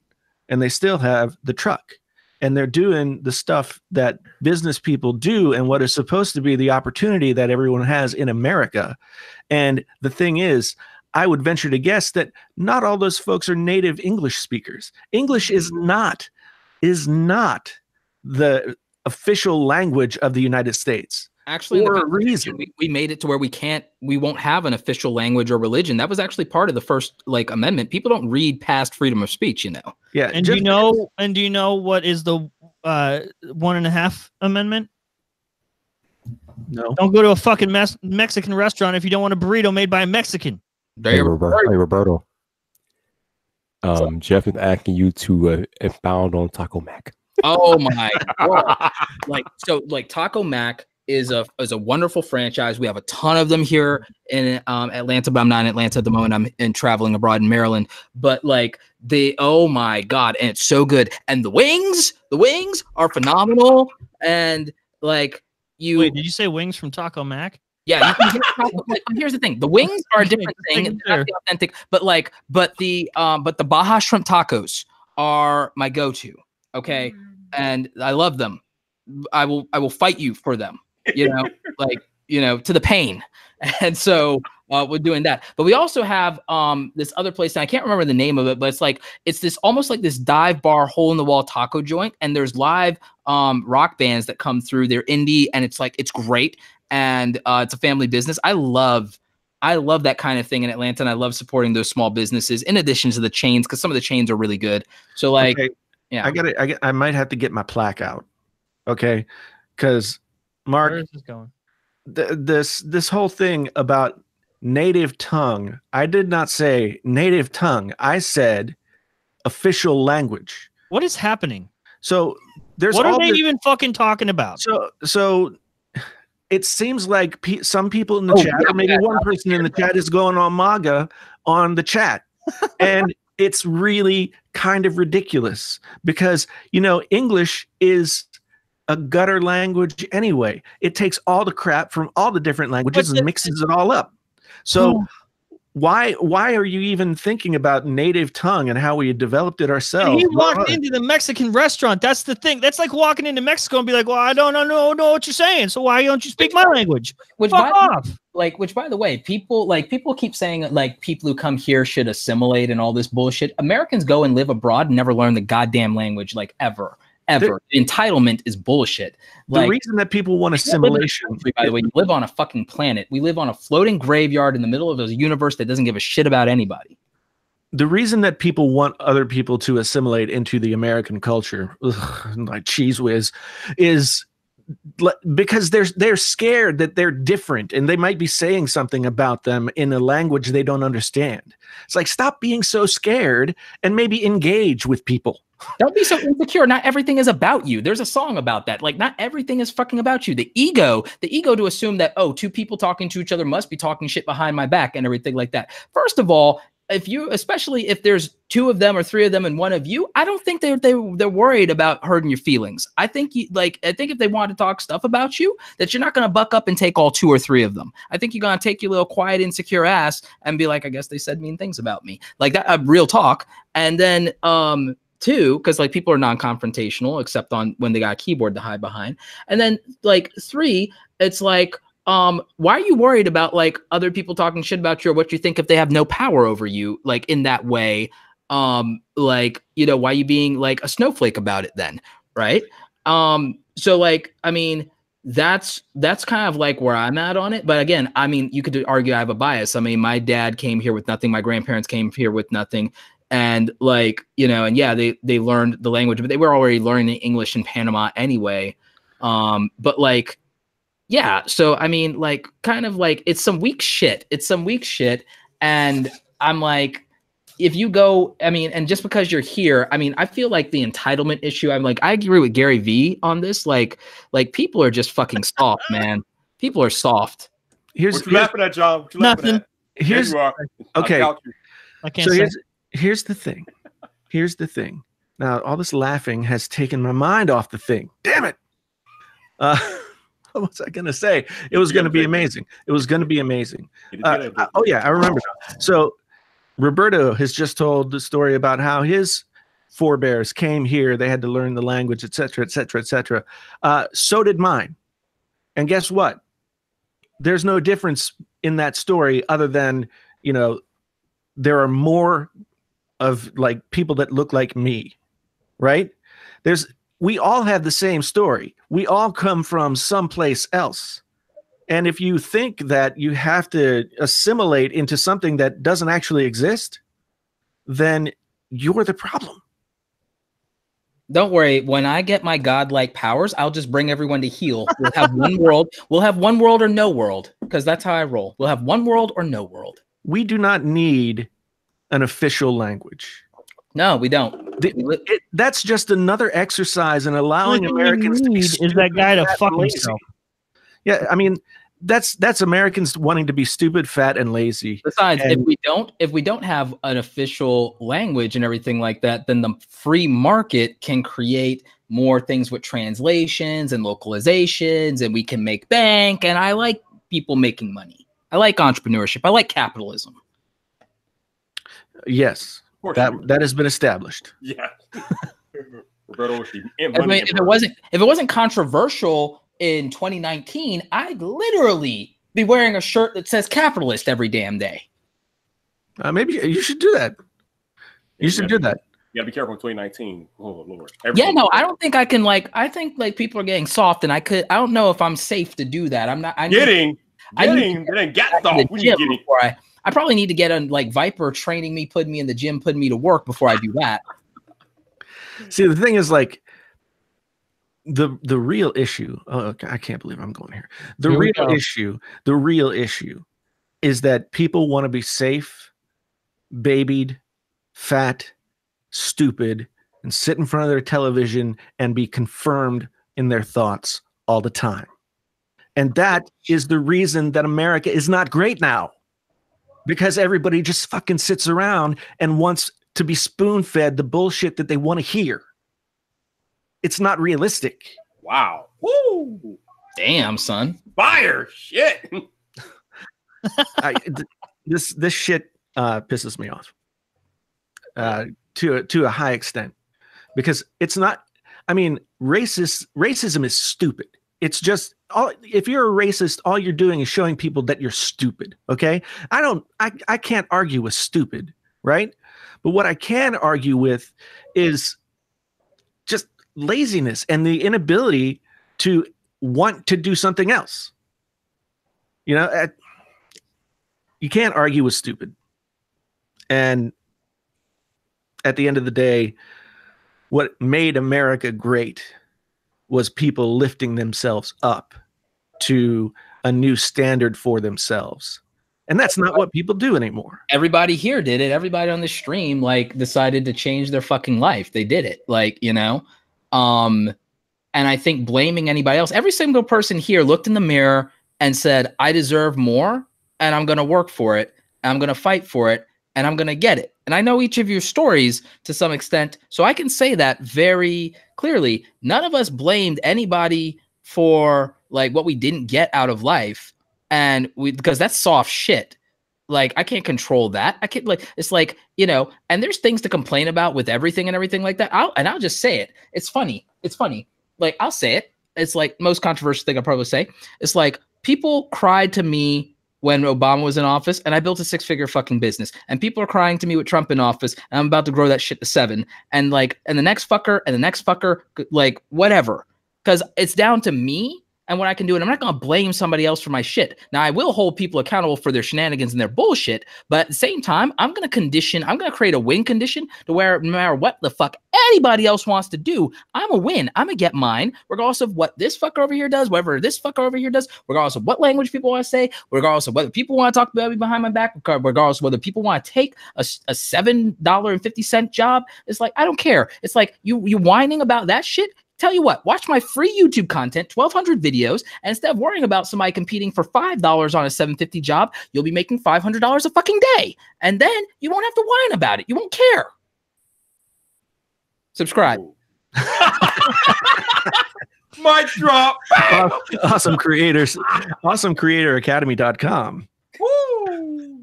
and they still have the truck. And they're doing the stuff that business people do and what is supposed to be the opportunity that everyone has in America. And the thing is, I would venture to guess that not all those folks are native English speakers. English is not the official language of the United States. Actually, for a reason. We made it to where we won't have an official language or religion. That was actually part of the first like amendment. People don't read past freedom of speech, you know. Yeah. And do you know what is the 1.5 amendment? No. Don't go to a fucking Mexican restaurant if you don't want a burrito made by a Mexican. Hey, Roberto. Jeff is asking you to expound on Taco Mac. Oh my God. Like Taco Mac is a wonderful franchise. We have a ton of them here in Atlanta, but I'm not in Atlanta at the moment. I'm traveling abroad in Maryland. But like oh my God, and it's so good. And the wings are phenomenal. And like Wait, did you say wings from Taco Mac? Yeah, you can get taco. Like, here's the thing: the wings are a different thing. It's not the authentic, but the Baja shrimp tacos are my go-to. Okay, and I love them. I will fight you for them. You know, to the pain. And so we're doing that. But we also have this other place, and I can't remember the name of it, but it's this almost like this dive bar, hole in the wall taco joint, and there's live rock bands that come through. They're indie, and it's great. And it's a family business. I love that kind of thing in Atlanta, and I love supporting those small businesses in addition to the chains, because some of the chains are really good. So yeah, I might have to get my plaque out. Okay, because Mark, where is this going? This whole thing about native tongue. I did not say native tongue. I said official language. What is happening? So there's what are they even fucking talking about? So it seems like some people in the chat, or maybe one person in the chat, is going on MAGA on the chat. And it's really kind of ridiculous because, you know, English is a gutter language anyway. It takes all the crap from all the different languages and mixes it all up. So why are you even thinking about native tongue and how we developed it ourselves? And he walked into the Mexican restaurant. That's the thing. That's like walking into Mexico and be like, well, I don't know what you're saying. So why don't you speak my language? Fuck off. Which by the way, people keep saying like people who come here should assimilate and all this bullshit. Americans go and live abroad and never learn the goddamn language, like ever. Entitlement is bullshit. The reason that people want assimilation, by the way, you live on a fucking planet. We live on a floating graveyard in the middle of a universe that doesn't give a shit about anybody. The reason that people want other people to assimilate into the American culture, like cheese whiz, is because they're scared that they're different and they might be saying something about them in a language they don't understand. It's like, stop being so scared and maybe engage with people. Don't be so insecure. Not everything is about you. There's a song about that. Like, not everything is fucking about you. The ego to assume that, oh, two people talking to each other must be talking shit behind my back and everything like that. First of all, especially if there's two of them or three of them and one of you, I don't think they're worried about hurting your feelings. I think if they want to talk stuff about you, that you're not going to buck up and take all two or three of them. I think you're going to take your little quiet, insecure ass and be like, I guess they said mean things about me, like that, real talk. And then, two, because like people are non-confrontational except on when they got a keyboard to hide behind. And then like three, it's like, why are you worried about like other people talking shit about you or what you think if they have no power over you, like in that way? Like, you know, why are you being like a snowflake about it then? Right. So like, I mean, that's kind of like where I'm at on it. But again, I mean, you could argue I have a bias. I mean, my dad came here with nothing. My grandparents came here with nothing. And like, you know, and yeah, they learned the language, but they were already learning English in Panama anyway. But like, yeah. So, I mean, like, kind of like, it's some weak shit. And I'm like, if you go, I mean, and just because you're here, I mean, I feel like the entitlement issue, I'm like, I agree with Gary V on this. Like people are just fucking soft, man. People are soft. What you laughing at, John? What you laughing at? Here's, you are. okay. I can't So say. here's the thing. Here's the thing. Now, all this laughing has taken my mind off the thing. Damn it. What was I going to say? It was going to be amazing. It was going to be amazing. Oh, yeah, I remember. So Roberto has just told the story about how his forebears came here. They had to learn the language, et cetera, et cetera, et cetera. So did mine. And guess what? There's no difference in that story other than, you know, there are more of like people that look like me, right? We all have the same story. We all come from someplace else. And if you think that you have to assimilate into something that doesn't actually exist, then you're the problem. Don't worry. When I get my godlike powers, I'll just bring everyone to heal. We'll have one world. We'll have one world or no world, because that's how I roll. We'll have one world or no world. We do not need an official language. No, we don't. That's just another exercise in allowing Americans to be is that guy to fuck lazy. himself. Yeah, I mean, that's Americans wanting to be stupid, fat, and lazy. Besides, if we don't have an official language and everything like that, then the free market can create more things with translations and localizations, and we can make bank. And I like people making money. I like entrepreneurship. I like capitalism. Yes, that has been established. Yeah. Roberto, if it wasn't controversial in 2019, I'd literally be wearing a shirt that says capitalist every damn day. Maybe you should do that. You should do that. You gotta be careful in 2019. Oh Lord. Yeah, no, I don't think I can. Like, I think like people are getting soft, and I don't know if I'm safe to do that. I'm not. Getting soft. I probably need to get on like Viper training me, putting me in the gym, putting me to work before I do that. See, the thing is, like, the real issue. Oh, I can't believe I'm going here. The real issue is that people want to be safe, babied, fat, stupid, and sit in front of their television and be confirmed in their thoughts all the time. And that is the reason that America is not great now. Because everybody just fucking sits around and wants to be spoon-fed the bullshit that they want to hear. It's not realistic. Wow. Woo. Damn, son. Fire. Shit. This shit pisses me off to a high extent. Because it's not, I mean, racism is stupid. It's just, if you're a racist, all you're doing is showing people that you're stupid. Okay. I can't argue with stupid, right? But what I can argue with is just laziness and the inability to want to do something else. You know, you can't argue with stupid. And at the end of the day, what made America great was people lifting themselves up to a new standard for themselves. And that's not what people do anymore. Everybody here did it. Everybody on the stream like decided to change their fucking life. They did it. Like, you know, and I think blaming anybody else, every single person here looked in the mirror and said, I deserve more and I'm going to work for it. And I'm going to fight for it and I'm going to get it. And I know each of your stories to some extent. So I can say that very clearly. None of us blamed anybody for like what we didn't get out of life. And because that's soft shit. Like, I can't control that. I can't, like, it's like, you know, and there's things to complain about with everything and everything like that. I'll just say it. It's funny. It's funny. Like, I'll say it. It's like most controversial thing I'll probably say. It's like people cried to me when Obama was in office and I built a 6-figure fucking business, and people are crying to me with Trump in office and I'm about to grow that shit to 7. And like, and the next fucker and the next fucker, like whatever, because it's down to me and what I can do. And I'm not going to blame somebody else for my shit. Now, I will hold people accountable for their shenanigans and their bullshit. But at the same time, I'm going to create a win condition to where no matter what the fuck anybody else wants to do, I'm a win. I'm going to get mine, regardless of what this fucker over here does, whatever this fucker over here does, regardless of what language people want to say, regardless of whether people want to talk about me behind my back, regardless of whether people want to take a $7.50 job. It's like, I don't care. It's like you whining about that shit. Tell you what, watch my free YouTube content, 1,200 videos, and instead of worrying about somebody competing for $5 on a $750 job, you'll be making $500 a fucking day. And then you won't have to whine about it. You won't care. Subscribe. Mic drop. Awesome creators. Awesomecreatoracademy.com. Woo!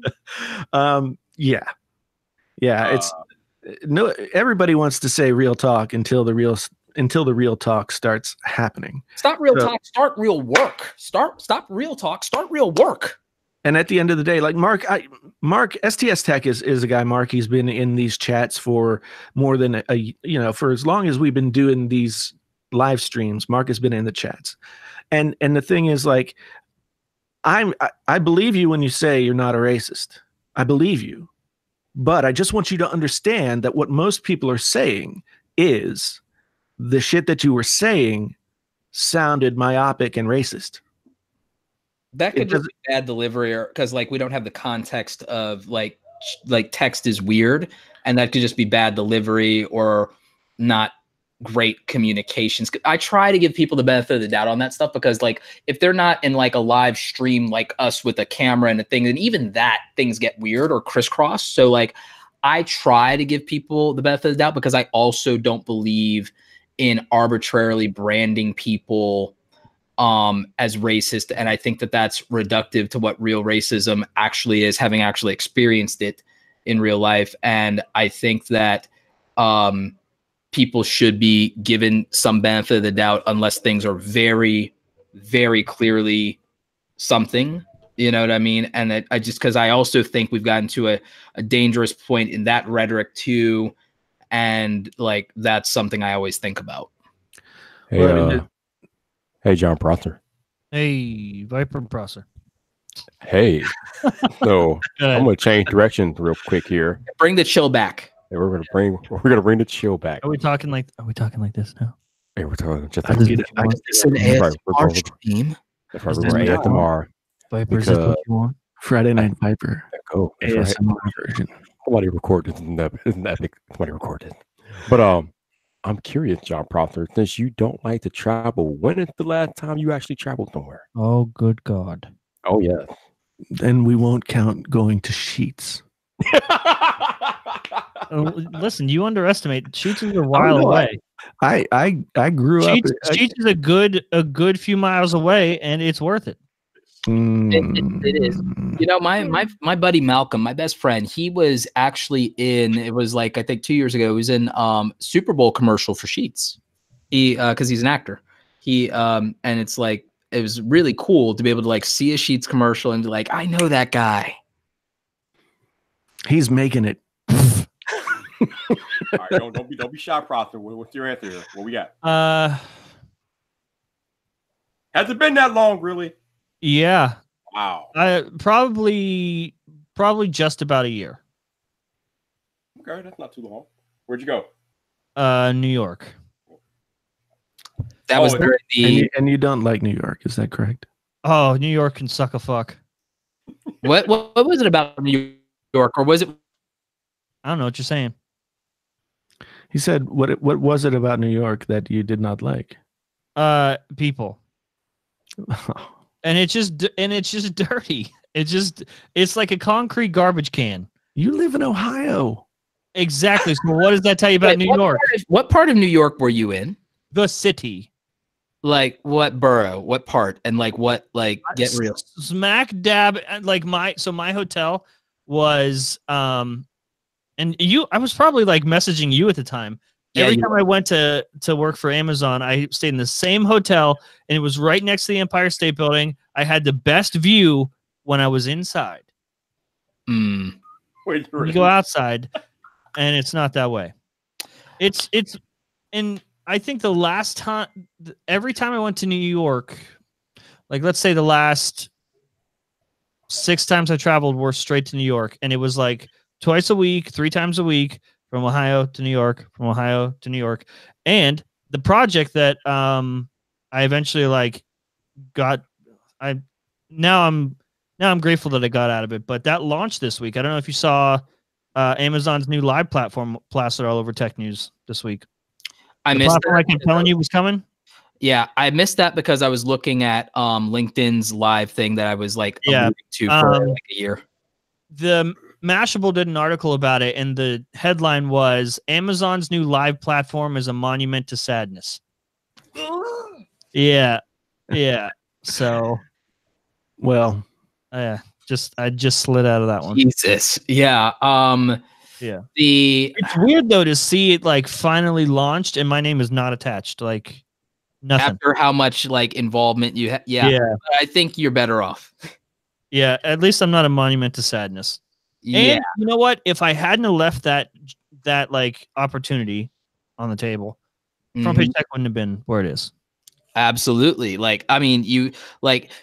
Yeah. It's no. Everybody wants to say real talk until the real talk starts happening. Stop real talk, start real work. Stop real talk, start real work. And at the end of the day, like Mark STS Tech is a guy, Mark, he's been in these chats for more than for as long as we've been doing these live streams. Mark has been in the chats. And the thing is, like, I believe you when you say you're not a racist. I believe you. But I just want you to understand that what most people are saying is the shit that you were saying sounded myopic and racist. That could just be bad delivery, or because like we don't have the context of like text is weird, and that could just be bad delivery or not great communications. I try to give people the benefit of the doubt on that stuff, because like if they're not in like a live stream like us with a camera and a thing, then even that things get weird or crisscross. So like I try to give people the benefit of the doubt, because I also don't believe in arbitrarily branding people as racist. And I think that that's reductive to what real racism actually is, having actually experienced it in real life. And I think that people should be given some benefit of the doubt unless things are very, very clearly something, you know what I mean? And I just, because I also think we've gotten to a dangerous point in that rhetoric too. And like, that's something I always think about. Hey, hey, John Prosser. Hey, Viper Prosser. Hey, so I'm gonna change direction real quick here. Bring the chill back. Hey, we're gonna bring the chill back. Are we talking like this now? Hey, we're talking just It's an ASMR stream. That's right, we're going ASMR. Viper, is that what you want? Friday Night Vyp. Go ASMR version. Somebody recorded this. Isn't that epic? Somebody recorded. But I'm curious, John Prosser, since you don't like to travel, when is the last time you actually traveled somewhere? Oh, good God. Oh, yeah. Then we won't count going to Sheets. Listen, you underestimate. Sheets is a while away. I grew Sheets, up. Sheets is a good few miles away, and it's worth it. It is. You know, my buddy Malcolm, my best friend, he was actually it was like I think 2 years ago, he was in Super Bowl commercial for Sheets. Because he's an actor. And it's like it was really cool to be able to like see a Sheets commercial and be like, I know that guy. He's making it. All right, don't be shy, Prosser. What's your answer here? What we got? Has it been that long, really? Yeah. Wow. Probably just about a year. Okay, that's not too long. Where'd you go? New York. That was and you don't like New York, is that correct? Oh, New York can suck a fuck. What was it about New York, or was it? I don't know what you're saying. He said, "What was it about New York that you did not like?" People. And it's just dirty. It's like a concrete garbage can. You live in Ohio. Exactly. So what does that tell you about Wait, New York? What part of New York were you in? The city. Like what borough? What part? And like what? Like get real. Smack dab. Like my hotel was and I was probably like messaging you at the time. Yeah, Every time I went to work for Amazon, I stayed in the same hotel, and it was right next to the Empire State Building. I had the best view when I was inside. Mm. You go outside, and it's not that way. It's and I think the last time, every time I went to New York, like let's say the last 6 times I traveled were straight to New York, and it was like twice a week, 3 times a week. From Ohio to New York, from Ohio to New York. And the project that I eventually like got, now I'm grateful that I got out of it, but that launched this week. I don't know if you saw Amazon's new live platform plastered all over tech news this week. I missed that. Like I'm telling you was coming. Yeah, I missed that because I was looking at LinkedIn's live thing that I was like alluding to for like a year. The Mashable did an article about it, and the headline was Amazon's new live platform is a monument to sadness. Yeah. So, well, I just slid out of that one. Jesus. Yeah. Yeah. It's weird though to see it like finally launched, and my name is not attached. Like nothing. After how much like involvement you have. Yeah. I think you're better off. Yeah. At least I'm not a monument to sadness. Yeah. And you know what? If I hadn't have left that like opportunity on the table, Front Page Tech wouldn't have been where it is. Absolutely. Like, I mean,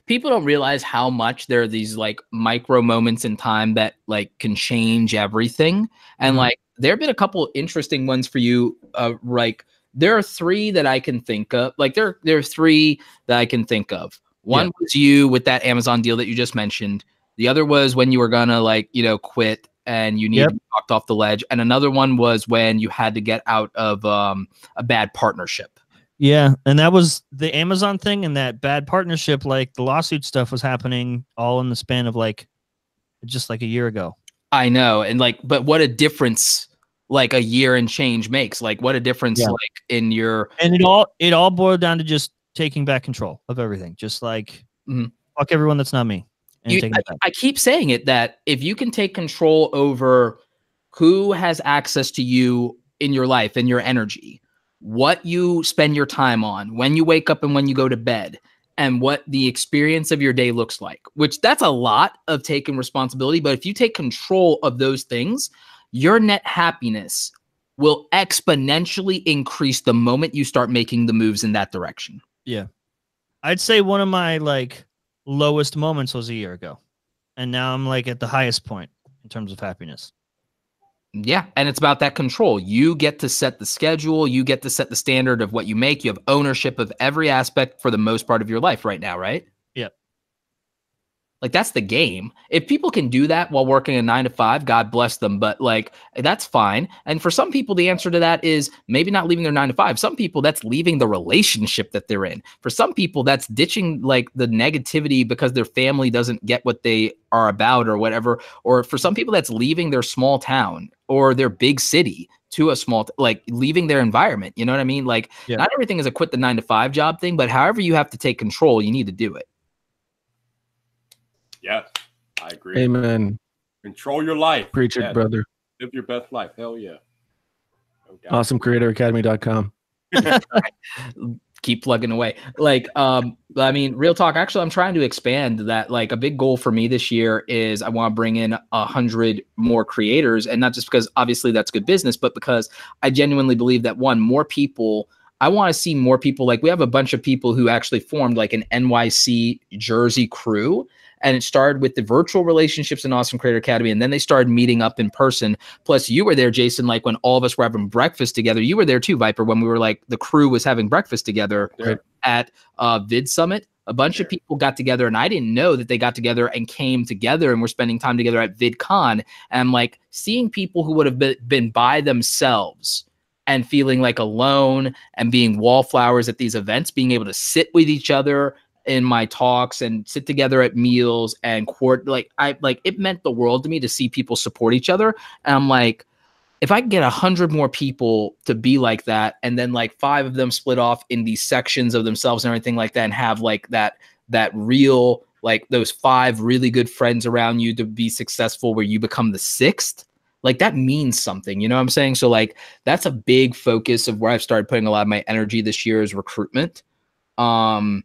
people don't realize how much there are these like micro moments in time that like can change everything. And like, there have been a couple interesting ones for you. Like, there are 3 that I can think of. Like, there are 3 that I can think of. One was you with that Amazon deal that you just mentioned. The other was when you were gonna like, quit and you needed to be knocked off the ledge. And another one was when you had to get out of a bad partnership. Yeah. And that was the Amazon thing, and that bad partnership, like the lawsuit stuff was happening all in the span of like just like a year ago. I know. And like, but what a difference like a year and change makes. Like what a difference like in your and it all boiled down to just taking back control of everything. Just like fuck everyone that's not me. I keep saying it that if you can take control over who has access to you in your life and your energy, what you spend your time on, when you wake up and when you go to bed, and what the experience of your day looks like, which that's a lot of taking responsibility. But if you take control of those things, your net happiness will exponentially increase the moment you start making the moves in that direction. Yeah. I'd say one of my like lowest moments was a year ago, and now I'm like at the highest point in terms of happiness. Yeah, and it's about that control. You get to set the schedule, you get to set the standard of what you make. You have ownership of every aspect for the most part of your life right now, right? Yep. Like that's the game. If people can do that while working a 9 to 5, God bless them. But like, that's fine. And for some people, the answer to that is maybe not leaving their 9 to 5. Some people that's leaving the relationship that they're in. For some people, that's ditching like the negativity because their family doesn't get what they are about or whatever. Or for some people, that's leaving their small town or their big city to a small, like leaving their environment. You know what I mean? Like not everything is a quit the 9 to 5 job thing, but however you have to take control, you need to do it. Yes, I agree. Amen. Control your life. Preach it, brother. Live your best life. Hell yeah. No doubt. AwesomeCreatorAcademy.com. Keep plugging away. Like, I mean, real talk. Actually, I'm trying to expand that. Like, a big goal for me this year is I want to bring in 100 more creators, and not just because obviously that's good business, but because I genuinely believe that more people. I want to see more people. Like, we have a bunch of people who actually formed like an NYC Jersey crew. And it started with the virtual relationships in Awesome Creator Academy. And then they started meeting up in person. Plus you were there, Jason, like when all of us were having breakfast together. You were there too, Viper, when we were like, the crew was having breakfast together at Vid Summit. A bunch of people got together, and I didn't know that they got together and came together and were spending time together at VidCon. And I'm like, seeing people who would have been by themselves and feeling like alone and being wallflowers at these events, being able to sit with each other in my talks and sit together at meals and it meant the world to me to see people support each other. And I'm like, if I can get 100 more people to be like that, and then like 5 of them split off in these sections of themselves and everything like that, and have like that real, like those 5 really good friends around you to be successful, where you become the 6th, like that means something, you know what I'm saying? So like, that's a big focus of where I've started putting a lot of my energy this year, is recruitment. And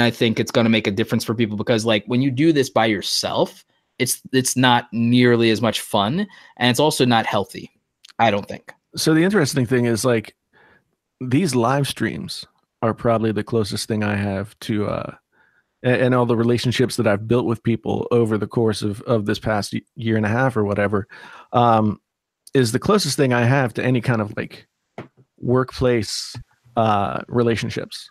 I think it's going to make a difference for people, because like when you do this by yourself, it's not nearly as much fun, and it's also not healthy, I don't think. So the interesting thing is, like, these live streams are probably the closest thing I have to and all the relationships that I've built with people over the course of this past year and a half or whatever, is the closest thing I have to any kind of like workplace relationships.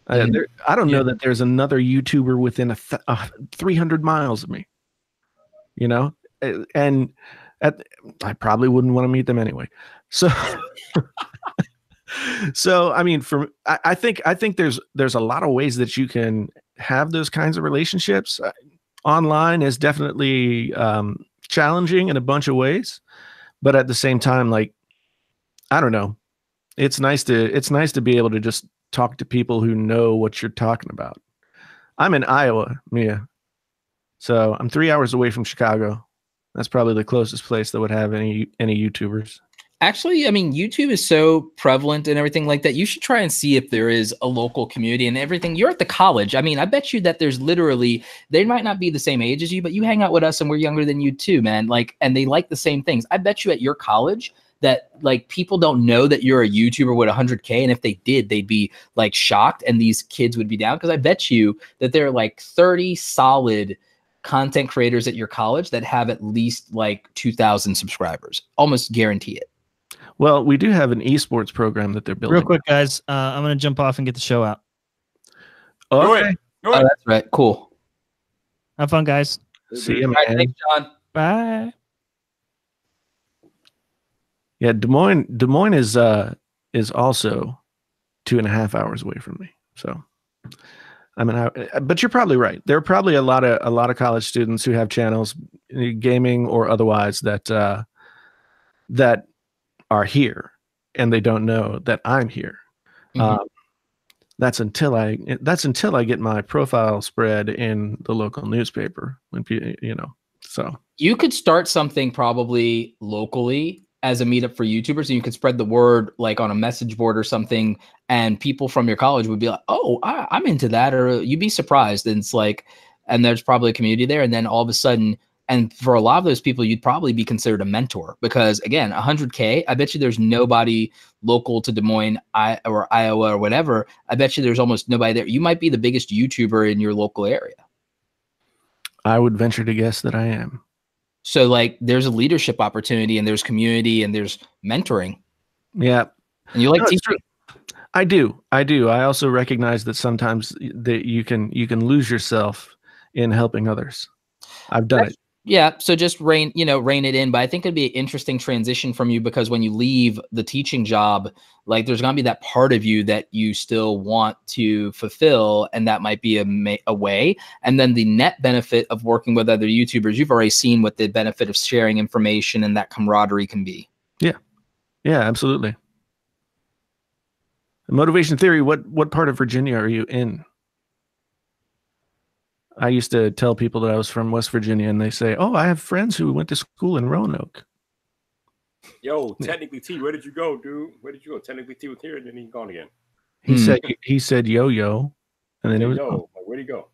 I don't know that there's another YouTuber within 300 miles of me, you know, and I probably wouldn't want to meet them anyway. So, so I mean, I think there's a lot of ways that you can have those kinds of relationships. Online is definitely challenging in a bunch of ways, but at the same time, like, I don't know, it's nice to be able to just talk to people who know what you're talking about. I'm in Iowa, Mia, so I'm 3 hours away from Chicago. That's probably the closest place that would have any YouTubers. Actually, I mean, YouTube is so prevalent and everything like that. You should try and see if there is a local community and everything. You're at the college. I mean, I bet you that there's literally, they might not be the same age as you, but you hang out with us and we're younger than you too, man. Like, and they like the same things. I bet you at your college that like people don't know that you're a YouTuber with 100K. And if they did, they'd be like shocked, and these kids would be down. Cause I bet you that there are like 30 solid content creators at your college that have at least like 2,000 subscribers. Almost guarantee it. Well, we do have an esports program that they're building. Real quick, guys, I'm going to jump off and get the show out. Okay. Oh, that's right. Cool. Have fun, guys. See you, man. Right, thanks, John. Bye. Yeah, Des Moines is also 2.5 hours away from me. So, I mean, but you're probably right. There are probably a lot of college students who have channels, gaming or otherwise, that that are here and they don't know that I'm here. Mm-hmm. That's until I get my profile spread in the local newspaper. When so you could start something probably locally as a meetup for YouTubers, and you could spread the word like on a message board or something, and people from your college would be like, oh, I'm into that, or you'd be surprised. And it's like, and there's probably a community there. And then all of a sudden, and for a lot of those people, you'd probably be considered a mentor, because again, 100K, I bet you there's nobody local to Des Moines or Iowa or whatever. I bet you there's almost nobody there. You might be the biggest YouTuber in your local area. I would venture to guess that I am. So like there's a leadership opportunity, and there's community, and there's mentoring. Yeah. And you like teaching. I do. I also recognize that sometimes that you can lose yourself in helping others. I've done it. Yeah. So just rein it in. But I think it'd be an interesting transition from you, because when you leave the teaching job, like there's going to be that part of you that you still want to fulfill. And that might be a way. And then the net benefit of working with other YouTubers, you've already seen what the benefit of sharing information and that camaraderie can be. Yeah. Yeah, absolutely. Motivation Theory, what part of Virginia are you in? I used to tell people that I was from West Virginia, and they say, oh, I have friends who went to school in Roanoke. Yo, Technically T, where did you go, dude? Where did you go? Technically T was here, and then he's gone again. He said yo, and then it was where'd he go?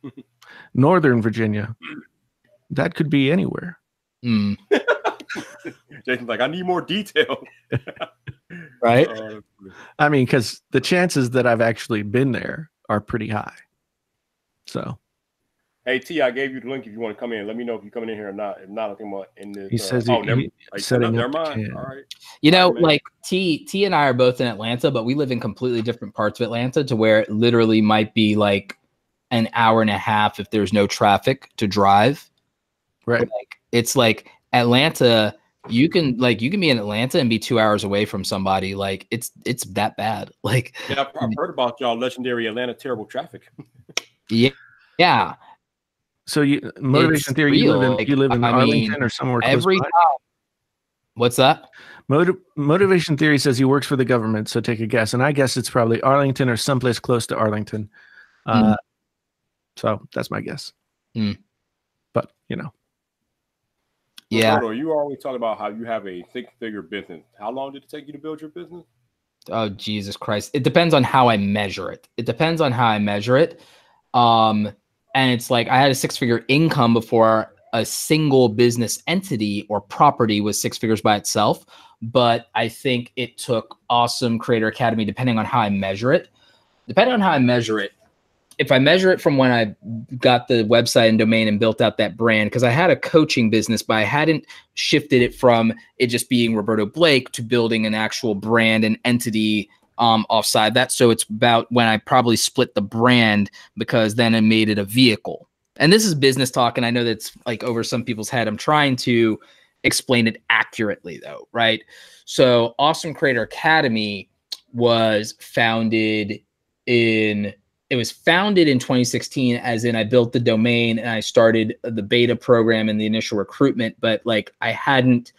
Northern Virginia. That could be anywhere. Mm. Jason's like, I need more detail. Right? I mean, because the chances that I've actually been there are pretty high. So Hey T, I gave you the link if you want to come in. Let me know if you're coming in here or not. If not, I think I'm in this. He says never setting up mind. the cam. All right. You know, All right, man. like T and I are both in Atlanta, but we live in completely different parts of Atlanta to where it literally might be like an hour and a half if there's no traffic to drive. Right. Like it's like Atlanta, you can be in Atlanta and be 2 hours away from somebody. Like it's that bad. Like Yeah, I've heard about y'all legendary Atlanta terrible traffic. yeah. So motivation It's theory, real. you live in I Arlington mean, or somewhere close every by? time. What's that? Motivation theory says he works for the government, so take a guess. And I guess it's probably Arlington or someplace close to Arlington. So that's my guess. But, Yeah. Roberto, you always talk about how you have a six-figure business. How long did it take you to build your business? Oh, Jesus Christ. It depends on how I measure it. And it's like I had a six-figure income before a single business entity or property was six figures by itself. But I think it took Awesome Creator Academy, depending on how I measure it. If I measure it from when I got the website and domain and built out that brand, because I had a coaching business, but I hadn't shifted it from it just being Roberto Blake to building an actual brand and entity offside that. So it's about when I probably split the brand, because then I made it a vehicle. And this is business talk, and I know that's like over some people's head. I'm trying to explain it accurately though, right? So Awesome Creator Academy was founded in 2016, as in I built the domain and I started the beta program and the initial recruitment, but like I hadn't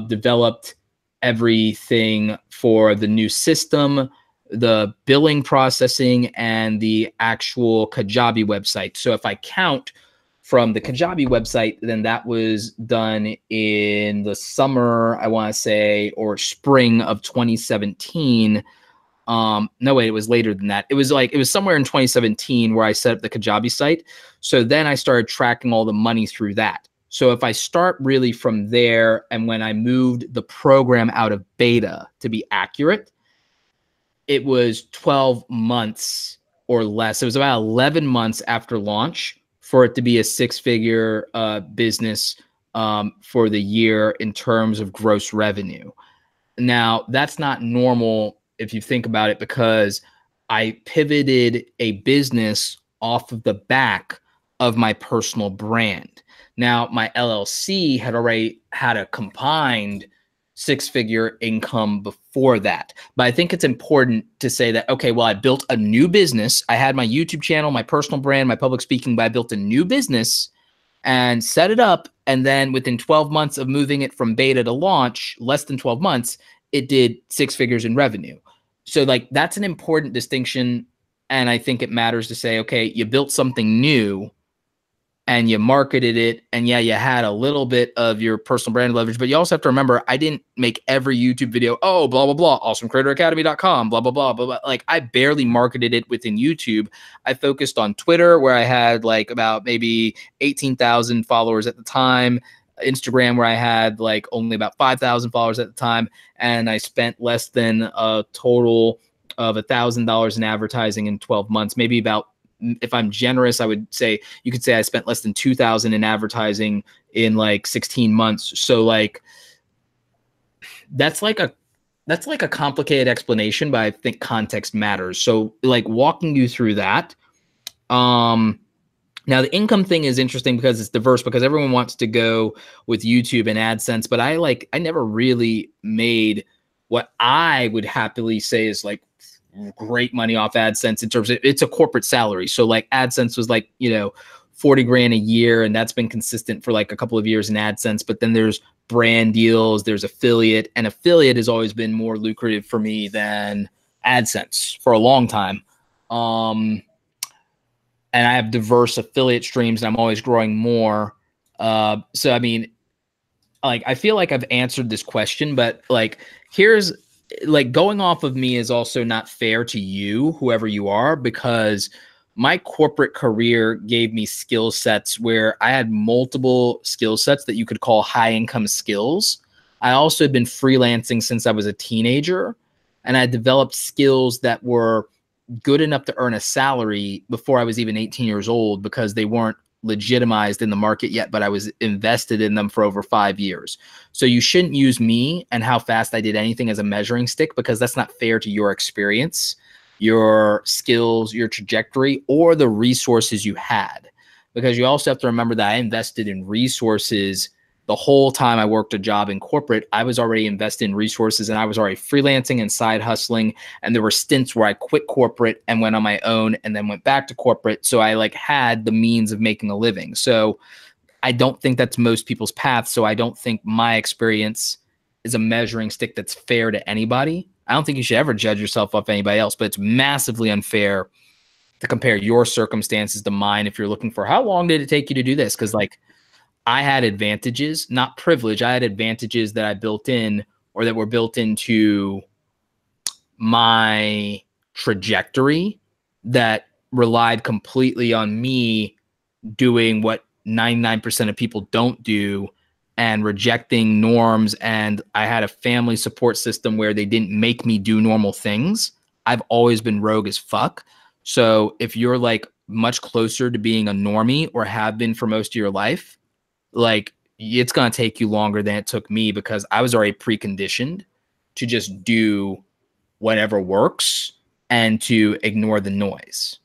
developed everything for the new system, the billing processing, and the actual Kajabi website. So if I count from the Kajabi website, then that was done in the summer, I want to say, or spring of 2017. No, wait, it was later than that. It was somewhere in 2017 where I set up the Kajabi site. So then I started tracking all the money through that. So if I start really from there, and when I moved the program out of beta, to be accurate, it was 12 months or less. It was about 11 months after launch for it to be a six-figure business for the year in terms of gross revenue. Now, that's not normal if you think about it, because I pivoted a business off of the back of my personal brand. Now, my LLC had already had a combined six-figure income before that. But I think it's important to say that, okay, well, I built a new business. I had my YouTube channel, my personal brand, my public speaking, but I built a new business and set it up. And then within 12 months of moving it from beta to launch, less than 12 months, it did six figures in revenue. So like, that's an important distinction. And I think it matters to say, okay, you built something new and you marketed it, and yeah, you had a little bit of your personal brand leverage, but you also have to remember, I didn't make every YouTube video, oh, blah, blah, blah, awesomecreatoracademy.com, blah, blah, blah, blah, blah. Like, I barely marketed it within YouTube. I focused on Twitter, where I had like about maybe 18,000 followers at the time, Instagram, where I had like only about 5,000 followers at the time, and I spent less than a total of $1,000 in advertising in 12 months, maybe about, if I'm generous, I would say you could say I spent less than 2,000 in advertising in like 16 months. So like, that's like a complicated explanation, but I think context matters. So like, walking you through that. Now the income thing is interesting because it's diverse, because everyone wants to go with YouTube and AdSense, but I never really made what I would happily say is like great money off AdSense in terms of, it's a corporate salary. So like AdSense was like, 40 grand a year. And that's been consistent for like a couple of years in AdSense. But then there's brand deals, there's affiliate, and affiliate has always been more lucrative for me than AdSense for a long time. And I have diverse affiliate streams, and I'm always growing more. So, I mean, like, I feel like I've answered this question, but like, here's like, going off of me is also not fair to you, whoever you are, because my corporate career gave me skill sets where I had multiple skill sets that you could call high income skills. I also had been freelancing since I was a teenager, and I developed skills that were good enough to earn a salary before I was even 18 years old, because they weren't legitimized in the market yet, but I was invested in them for over 5 years. So you shouldn't use me and how fast I did anything as a measuring stick, because that's not fair to your experience, your skills, your trajectory, or the resources you had. Because you also have to remember that I invested in resources the whole time I worked a job in corporate. I was already invested in resources, and I was already freelancing and side hustling. And there were stints where I quit corporate and went on my own and then went back to corporate. So I like had the means of making a living. So I don't think that's most people's path. So I don't think my experience is a measuring stick that's fair to anybody. I don't think you should ever judge yourself off anybody else, but it's massively unfair to compare your circumstances to mine if you're looking for how long did it take you to do this? Because like, I had advantages, not privilege. I had advantages that I built in, or that were built into my trajectory, that relied completely on me doing what 99% of people don't do and rejecting norms. And I had a family support system where they didn't make me do normal things. I've always been rogue as fuck. So if you're like much closer to being a normie, or have been for most of your life, like it's going to take you longer than it took me, because I was already preconditioned to just do whatever works and to ignore the noise.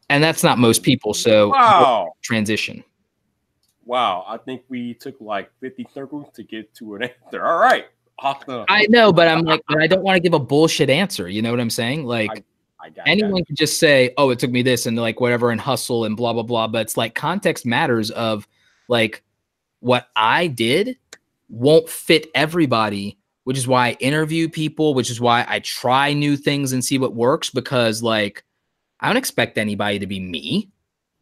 And that's not most people. So Wow. Transition. Wow. I think we took like 50 circles to get to an answer. All right. Awesome. I know, but I'm like, but I don't want to give a bullshit answer. You know what I'm saying? Like, anyone can just say, oh, it took me this and like whatever and hustle and blah, blah, blah. But it's like context matters of like what I did won't fit everybody, which is why I interview people, which is why I try new things and see what works, because like I don't expect anybody to be me.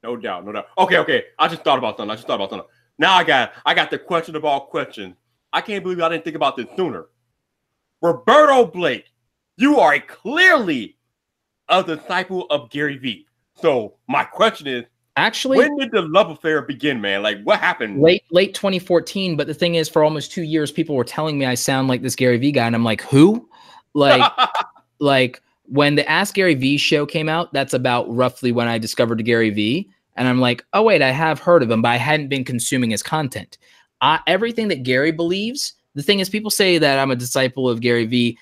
No doubt. No doubt. Okay. I just thought about something. Now I got the question of all questions. I can't believe I didn't think about this sooner. Roberto Blake, you are clearly a disciple of Gary Vee. So my question is, actually, when did the love affair begin, man? Like, what happened? Late 2014. But the thing is, for almost 2 years, people were telling me I sound like this Gary Vee guy, and I'm like, who? Like, like when the Ask Gary Vee show came out, that's about roughly when I discovered Gary Vee, and I'm like, oh wait, I have heard of him, but I hadn't been consuming his content. Everything that Gary believes. The thing is, people say that I'm a disciple of Gary Vee.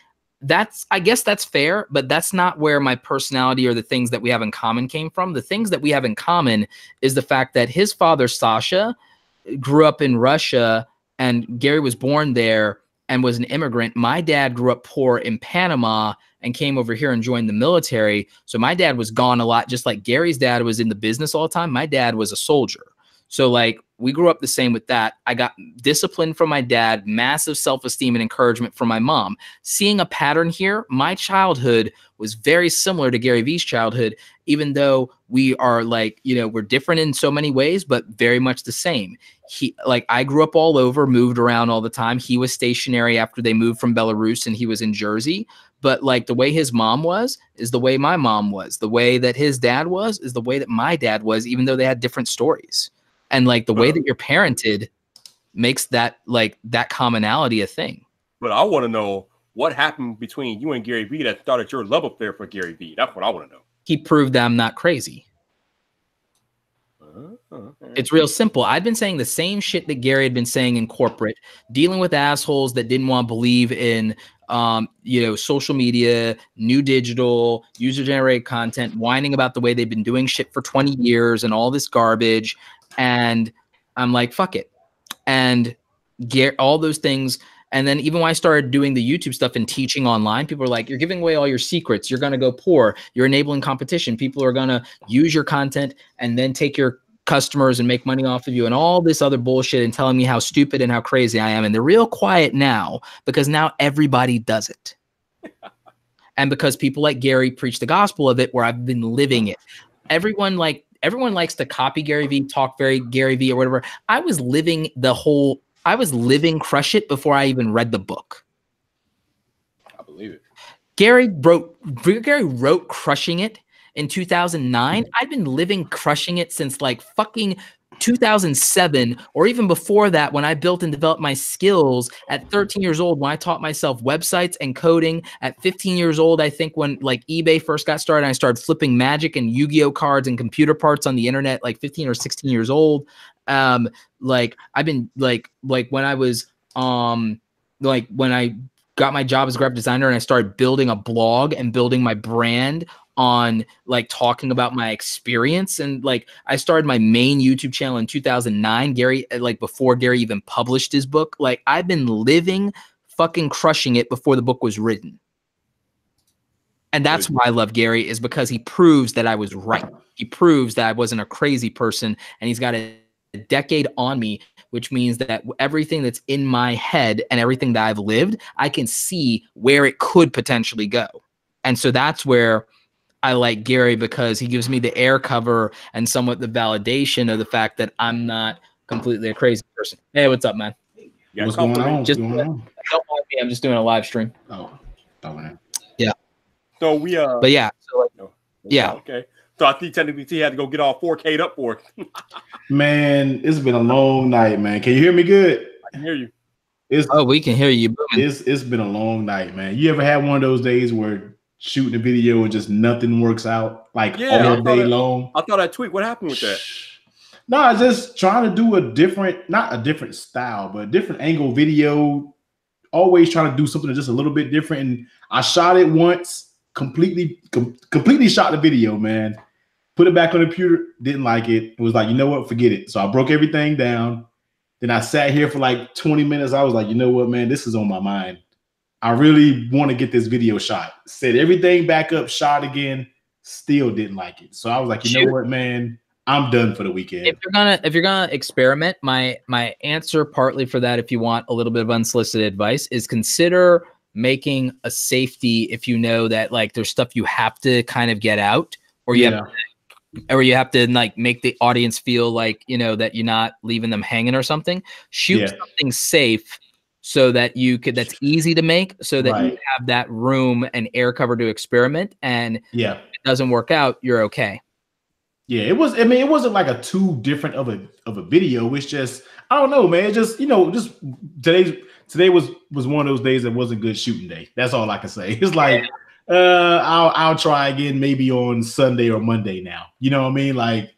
I guess that's fair, but that's not where my personality or the things that we have in common came from. The things that we have in common is the fact that his father, Sasha, grew up in Russia, and Gary was born there and was an immigrant. My dad grew up poor in Panama and came over here and joined the military. So my dad was gone a lot, just like Gary's dad was in the business all the time. My dad was a soldier. So like we grew up the same with that. I got discipline from my dad, massive self-esteem and encouragement from my mom. Seeing a pattern here, my childhood was very similar to Gary Vee's childhood, even though we are like, you know, we're different in so many ways, but very much the same. I grew up all over, moved around all the time. He was stationary after they moved from Belarus, and he was in Jersey. But like the way his mom was is the way my mom was. The way that his dad was is the way that my dad was, even though they had different stories. And like the way that you're parented makes that like that commonality a thing. But I want to know what happened between you and Gary Vee that started your love affair for Gary Vee. That's what I want to know. He proved that I'm not crazy. It's real simple. I've been saying the same shit that Gary had been saying in corporate, dealing with assholes that didn't want to believe in, social media, new digital, user-generated content, whining about the way they've been doing shit for 20 years and all this garbage. And I'm like, fuck it. And get all those things. And then even when I started doing the YouTube stuff and teaching online, people are like, you're giving away all your secrets. You're going to go poor. You're enabling competition. People are going to use your content and then take your customers and make money off of you and all this other bullshit and telling me how stupid and how crazy I am. And they're real quiet now because now everybody does it. And because people like Gary preach the gospel of it, where I've been living it. Everyone likes to copy Gary Vee, talk very Gary Vee or whatever. I was living Crush It before I even read the book. I believe it. Gary wrote Crushing It in 2009. I've been living Crushing It since like fucking 2007, or even before that, when I built and developed my skills at 13 years old, when I taught myself websites and coding at 15 years old, I think when like eBay first got started, I started flipping Magic and Yu-Gi-Oh cards and computer parts on the internet, like 15 or 16 years old. Like I've been like when I was, like when I got my job as a graphic designer and I started building a blog and building my brand on like talking about my experience. And like I started my main YouTube channel in 2009, Gary, like before Gary even published his book. Like I've been living, fucking crushing it before the book was written. And that's why I love Gary, is because he proves that I was right. He proves that I wasn't a crazy person, and he's got a decade on me, which means that everything that's in my head and everything that I've lived, I can see where it could potentially go. And so that's where I like Gary, because he gives me the air cover and somewhat the validation of the fact that I'm not completely a crazy person. Hey, what's up, man? What's going on? Just, don't mind me. I'm just doing a live stream. Oh, man. Yeah. So we but yeah. So yeah. Okay. So I think technically T had to go get all 4K'd up for it. Man, it's been a long night, man. Can you hear me good? I can hear you. We can hear you. It's been a long night, man. You ever had one of those days where shooting a video and just nothing works out, like all day long? I thought that tweet. What happened with that? No, just trying to do not a different style, but a different angle video. Always trying to do something just a little bit different. And I shot it once, completely shot the video, man. Put it back on the computer, didn't like it. It was like, you know what, forget it. So I broke everything down. Then I sat here for like 20 minutes. I was like, you know what, man, this is on my mind. I really want to get this video shot. Set everything back up, shot again, still didn't like it. So I was like, you know what, man, I'm done for the weekend. If you're gonna experiment, my answer partly for that, if you want a little bit of unsolicited advice, is consider making a safety if you know that like there's stuff you have to kind of get out, or you have to like make the audience feel like, you know, that you're not leaving them hanging or something. Shoot something safe so that that's easy to make, so that you have that room and air cover to experiment. And if it doesn't work out, you're okay. Yeah, it was. I mean, it wasn't like a too different of a video. It's just, I don't know, man. It just, you know, just today was one of those days that wasn't good shooting day. That's all I can say. It's like, I'll try again maybe on Sunday or Monday now. You know what I mean? Like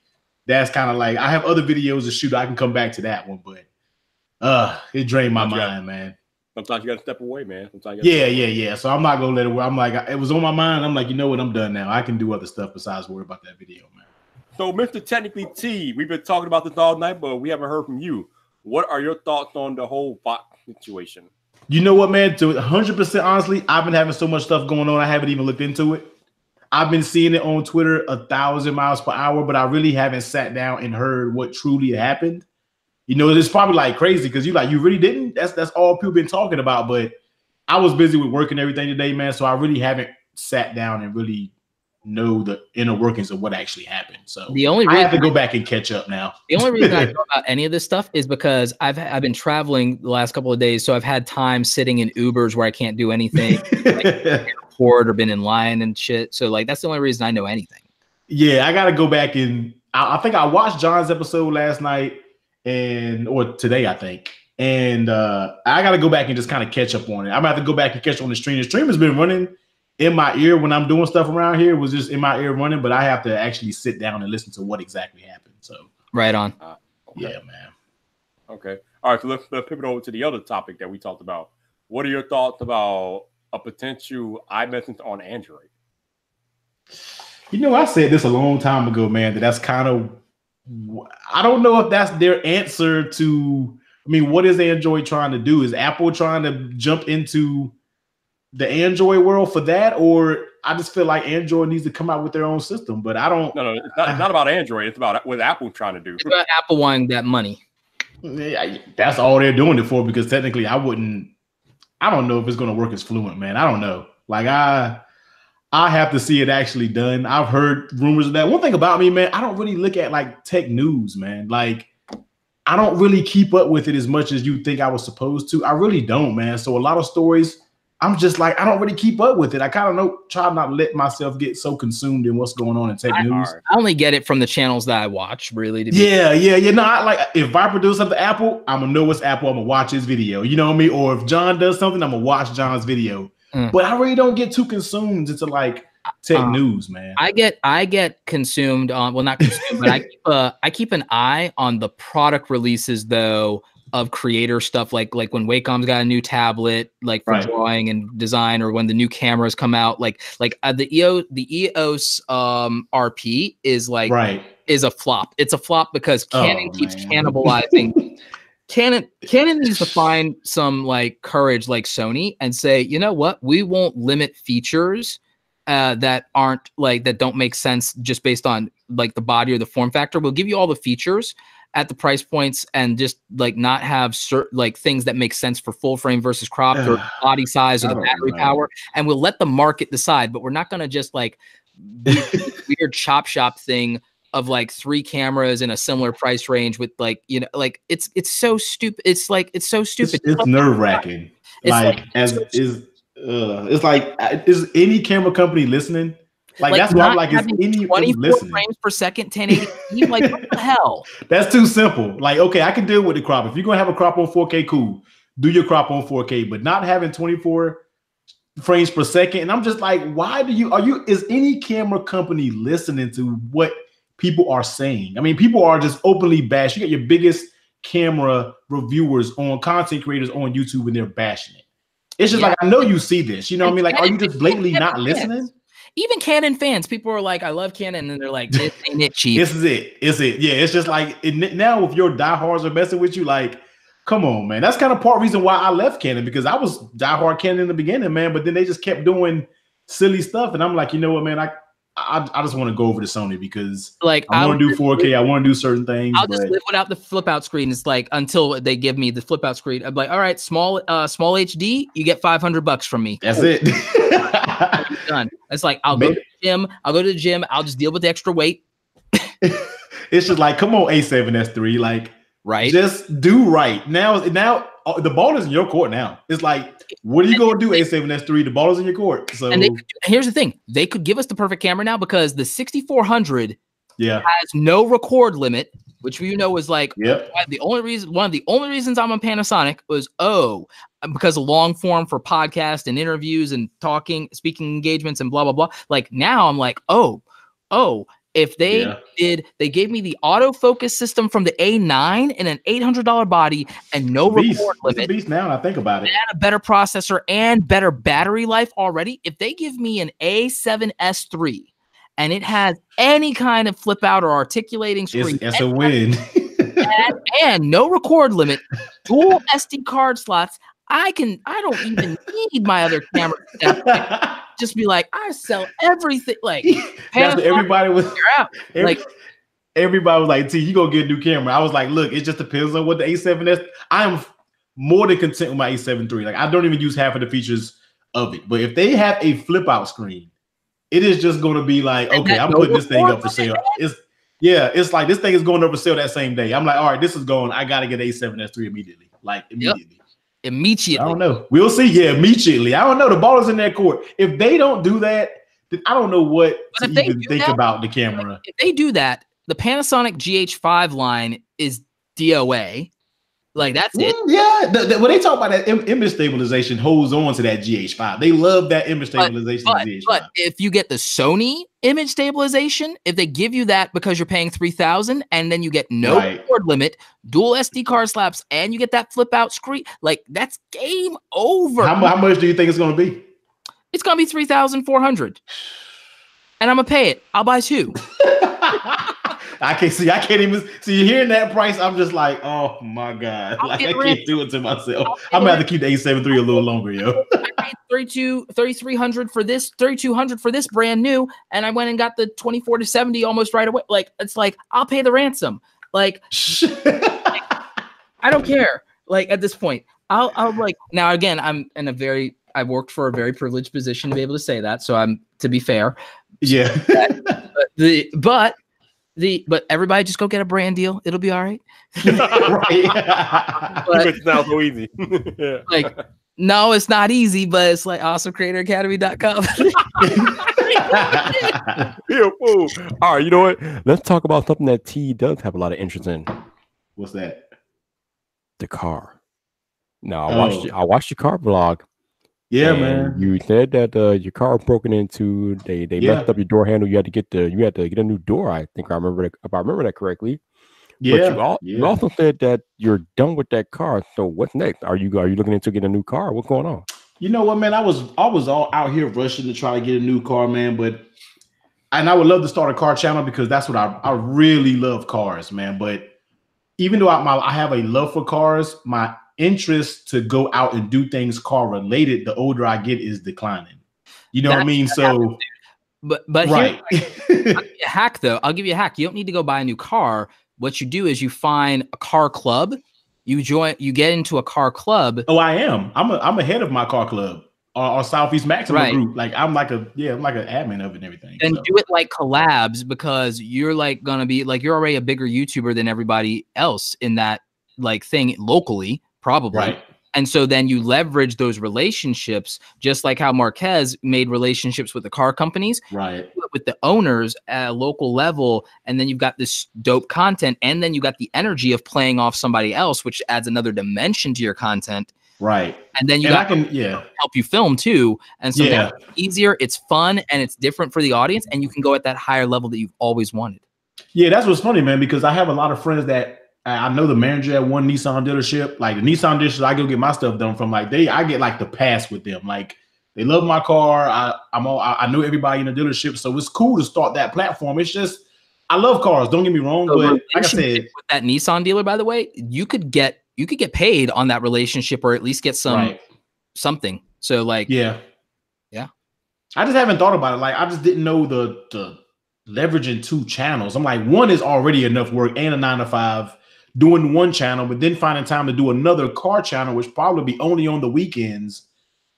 that's kind of like, I have other videos to shoot. I can come back to that one, but it drained my mind, man. Sometimes you got to step away, man. Yeah. So I'm not gonna let it. I'm like, it was on my mind. I'm like, you know what? I'm done now. I can do other stuff besides worry about that video, man. So, Mr. Technically T, we've been talking about this all night, but we haven't heard from you. What are your thoughts on the whole bot situation? You know what, man? To 100% honestly, I've been having so much stuff going on. I haven't even looked into it. I've been seeing it on Twitter 1,000 miles per hour, but I really haven't sat down and heard what truly happened. You know, it's probably like crazy because you really didn't. That's all people been talking about. But I was busy with work and everything today, man. So I really haven't sat down and really know the inner workings of what actually happened. So the only reason I have to go back and catch up now. The only reason I know about any of this stuff is because I've been traveling the last couple of days, so I've had time sitting in Ubers where I can't do anything, like airport or been in line and shit. So like that's the only reason I know anything. Yeah, I got to go back and I think I watched John's episode last night or today, I think. And I got to go back and just kind of catch up on it. I'm about to go back and catch up on the stream. The stream has been running in my ear when I'm doing stuff around here. It was just in my ear running, but I have to actually sit down and listen to what exactly happened. So right on. Okay. Yeah, man. Okay. All right. So let's pivot over to the other topic that we talked about. What are your thoughts about a potential iMessage on Android? You know, I said this a long time ago, man, that's kind of, I don't know if that's their answer to, I mean, what is Android trying to do? Is Apple trying to jump into the Android world for that, or I just feel like Android needs to come out with their own system? But I don't. No, it's not about Android. It's about what Apple trying to do. It's about Apple wanting that money. That's all they're doing it for. Because technically, I don't know if it's going to work as fluent, man. I don't know. Like I have to see it actually done. I've heard rumors of that. One thing about me, man, I don't really look at like tech news, man. Like I don't really keep up with it as much as you think I was supposed to. I really don't, man. So a lot of stories I'm just like, I don't really keep up with it. I kind of try not to let myself get so consumed in what's going on in tech news. I only get it from the channels that I watch, really. Yeah. No, like if Viper does something Apple, I'm gonna know it's Apple. I'm gonna watch his video. You know what I mean? Or if John does something, I'm gonna watch John's video. But I really don't get too consumed into like tech news, man. I get consumed on, well, not consumed, but I keep an eye on the product releases though, of creator stuff, like when Wacom's got a new tablet, like for drawing and design, or when the new cameras come out, the EOS RP is like is a flop. It's a flop because Canon keeps cannibalizing. Canon needs to find some like courage, like Sony, and say, you know what, we won't limit features that aren't like, that don't make sense just based on like the body or the form factor. We'll give you all the features at the price points and just like not have certain like things that make sense for full frame versus cropped or body size or the battery power. And we'll let the market decide, but we're not going to just like do weird chop shop thing of like 3 cameras in a similar price range with like, you know, like it's so stupid. It's like, it's so stupid. It's nerve wracking. Like it's like, is any camera company listening? Like that's why I'm like, is any 24 frames per second, 1080p? Like, what the hell? That's too simple. Like, okay, I can deal with the crop. If you're gonna have a crop on 4K, cool. Do your crop on 4K, but not having 24 frames per second. And I'm just like, why is any camera company listening to what people are saying? I mean, people are just openly bashing. You got your biggest camera reviewers on content creators on YouTube and they're bashing it. It's just like, I know you see this. You know what I mean? Like, are you just blatantly not listening? Even Canon fans, people are like, I love Canon, and they're like, this ain't it cheap. This is it. It's it. Yeah, it's just like, now if your diehards are messing with you, like, come on, man. That's kind of part reason why I left Canon, because I was diehard Canon in the beginning, man, but then they just kept doing silly stuff, and I'm like, you know what, man, I just want to go over to Sony because like I want to do 4K. I want to do certain things. I'll just live without the flip out screen. It's like until they give me the flip out screen, I'm like, all right, small HD, you get $500 from me. That's it. Done. It's like I'll go to the gym. I'll just deal with the extra weight. It's just like, come on, A7S3, like just do right now. The ball is in your court now. It's like, what are you going to do, A7S3? The ball is in your court. So here's the thing. They could give us the perfect camera now because the 6400 has no record limit, which we know is like one of the only reasons I'm on Panasonic was because of long form for podcast and interviews and speaking engagements and blah, blah, blah. Like now I'm like, if they gave me the autofocus system from the A9 and an $800 body and no record limit. It's a beast now, I think about it. And a better processor and better battery life already. If they give me an A7S3 and it has any kind of flip out or articulating screen, it's a win. and no record limit, dual SD card slots, I don't even need my other camera. Just be like, I sell everything. Like everybody was everybody was like, T, you gonna get a new camera. I was like, look, it just depends on what the A7S. I am more than content with my A7 III. Like I don't even use half of the features of it. But if they have a flip out screen, it is just gonna be like, okay, I'm putting this thing up for sale. It's like this thing is going up for sale that same day. I'm like, all right, this is going. I gotta get A7S III immediately. Like immediately. Immediately. I don't know. We'll see. Yeah, immediately. I don't know. The ball is in their court. If they don't do that, then I don't know what to even think about the camera. If they do that, the Panasonic GH5 line is DOA. Like that's it. Yeah. When they talk about that image stabilization, holds on to that GH5. They love that image stabilization. But if you get the Sony image stabilization, if they give you that because you're paying $3,000 and then you get no record limit, dual SD card slaps, and you get that flip out screen, like that's game over. How much do you think it's going to be? It's going to be $3,400, and I'm gonna pay it. I'll buy 2. I can't even see. You're hearing that price, I'm just like, oh my god, like I can't do it to myself. I'm gonna have to keep the A7 III a little longer, yo. I paid $3,300 for this, $3,200 for this brand new, and I went and got the 24 to 70 almost right away. Like it's like I'll pay the ransom. Like I don't care. Like at this point, I'll like now again. I worked for a very privileged position to be able to say that. So to be fair, yeah. But everybody just go get a brand deal. It'll be all right. It's now so easy. Like No, it's not easy, but it's like awesomecreatoracademy.com. Yeah, fool. All right, you know what? Let's talk about something that T does have a lot of interest in. What's that? The car. Now, Oh. I watched your car vlog. Yeah, and man. You said that your car broken into. They messed up your door handle. You had to get a new door. I think I remember that, if I remember that correctly. Yeah. But you also said that you're done with that car. So what's next? Are you looking into getting a new car? What's going on? You know what, man? I was all out here rushing to try to get a new car, man. And I would love to start a car channel because that's what I really love cars, man. But even though I have a love for cars, my interest to go out and do things car related, the older I get, is declining. You know what I mean? So, but right. I'll give you a hack though. I'll give you a hack. You don't need to go buy a new car. What you do is you find a car club. You get into a car club. Oh, I am. I'm ahead of my car club or Southeast Maximum group. Like I'm like an admin of it and everything. And do it like collabs, because you're like gonna be like, you're already a bigger YouTuber than everybody else in that like thing locally, probably. Right. And so then you leverage those relationships, just like how Marquez made relationships with the car companies, right, with the owners at a local level. And then you've got this dope content, and then you got the energy of playing off somebody else, which adds another dimension to your content. Right. And then you help you film too. And so that's easier, it's fun, and it's different for the audience, and you can go at that higher level that you've always wanted. Yeah, that's what's funny, man, because I have a lot of friends that I know the manager at one Nissan dealership. Like the Nissan dealership, I go get my stuff done from. Like I get like the pass with them. Like they love my car. I know everybody in the dealership, so it's cool to start that platform. It's just I love cars. Don't get me wrong, but like I said, with that Nissan dealer, by the way, you could get paid on that relationship, or at least get something. So like yeah. I just haven't thought about it. Like I just didn't know the leveraging two channels. I'm like, one is already enough work and a 9-to-5. Doing one channel, but then finding time to do another car channel, which probably be only on the weekends.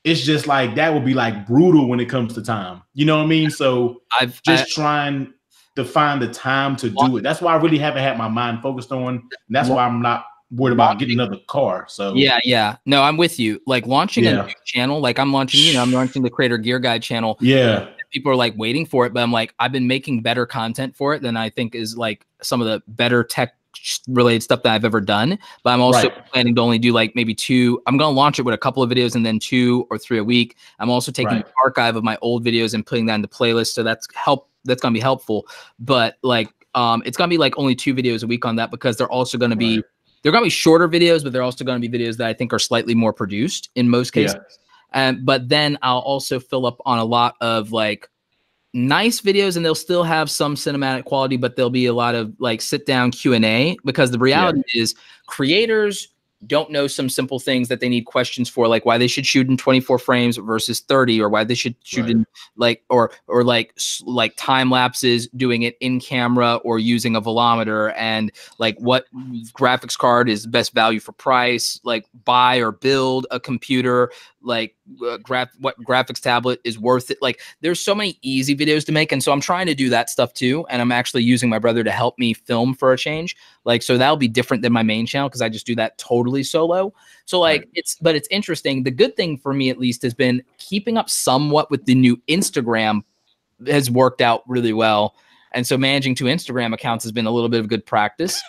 It's just like that would be like brutal when it comes to time. You know what I mean? So I've trying to find the time to do it. That's why I really haven't had my mind focused on. And that's why I'm not worried about getting another car. So yeah. No, I'm with you. Like launching a new channel, like I'm launching the Creator Gear Guide channel. Yeah. People are like waiting for it, but I'm like, I've been making better content for it than I think is like some of the better tech related stuff that I've ever done. But I'm also planning to only do like maybe 2. I'm going to launch it with a couple of videos and then 2 or 3 a week. I'm also taking the archive of my old videos and putting that into playlists. So that's going to be helpful. But like, it's going to be like only 2 videos a week on that, because they're also going to be, they're going to be shorter videos, but they're also going to be videos that I think are slightly more produced in most cases. But then I'll also fill up on a lot of like nice videos, and they'll still have some cinematic quality, but there'll be a lot of like sit down Q&A, because the reality is creators don't know some simple things that they need questions for, like why they should shoot in 24 frames versus 30, or why they should shoot in like, or like time lapses, doing it in camera or using a velometer, and like what graphics card is best value for price, like buy or build a computer, like what graphics tablet is worth it. Like there's so many easy videos to make. And so I'm trying to do that stuff too. And I'm actually using my brother to help me film for a change. Like, so that'll be different than my main channel, because I just do that totally solo. So like it's interesting. The good thing for me, at least, has been keeping up somewhat with the new Instagram has worked out really well. And so managing 2 Instagram accounts has been a little bit of good practice.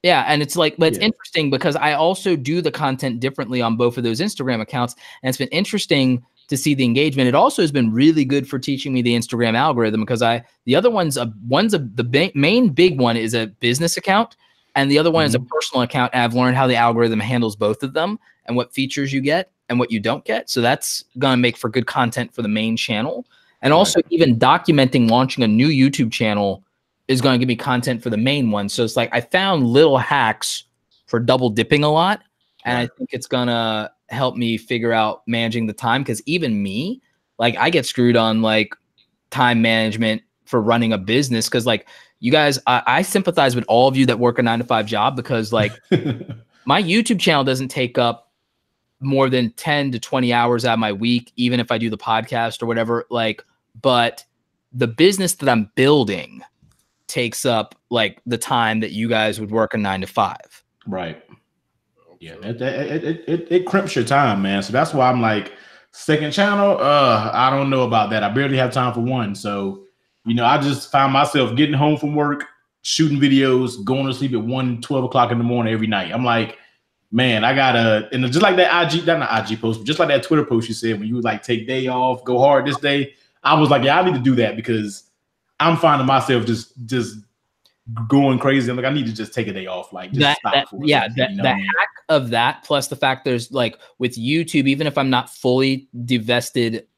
Yeah, and it's like, but it's interesting because I also do the content differently on both of those Instagram accounts, and it's been interesting to see the engagement. It also has been really good for teaching me the Instagram algorithm, because the other the main big one is a business account, and the other one is a personal account. And I've learned how the algorithm handles both of them and what features you get and what you don't get. So that's gonna make for good content for the main channel, and also even documenting launching a new YouTube channel is going to give me content for the main one. So it's like I found little hacks for double dipping a lot. And I think it's going to help me figure out managing the time, because even me, like I get screwed on like time management for running a business. Because like you guys, I sympathize with all of you that work a 9-to-5 job, because like my YouTube channel doesn't take up more than 10 to 20 hours out of my week, even if I do the podcast or whatever. Like, but the business that I'm building takes up like the time that you guys would work a 9-to-5. Right. Yeah, it crimps your time, man. So that's why I'm like, second channel, I don't know about that. I barely have time for one. So, I just found myself getting home from work, shooting videos, going to sleep at 12 o'clock in the morning every night. I'm like, man, I gotta, and just like that not IG post, but just like that Twitter post you said, when you would like take day off, go hard this day, I was like, yeah, I need to do that because I'm finding myself just going crazy. I'm like, I need to just take a day off. Like, just stop for a second, the hack of that, plus the fact there's like with YouTube, even if I'm not fully divested,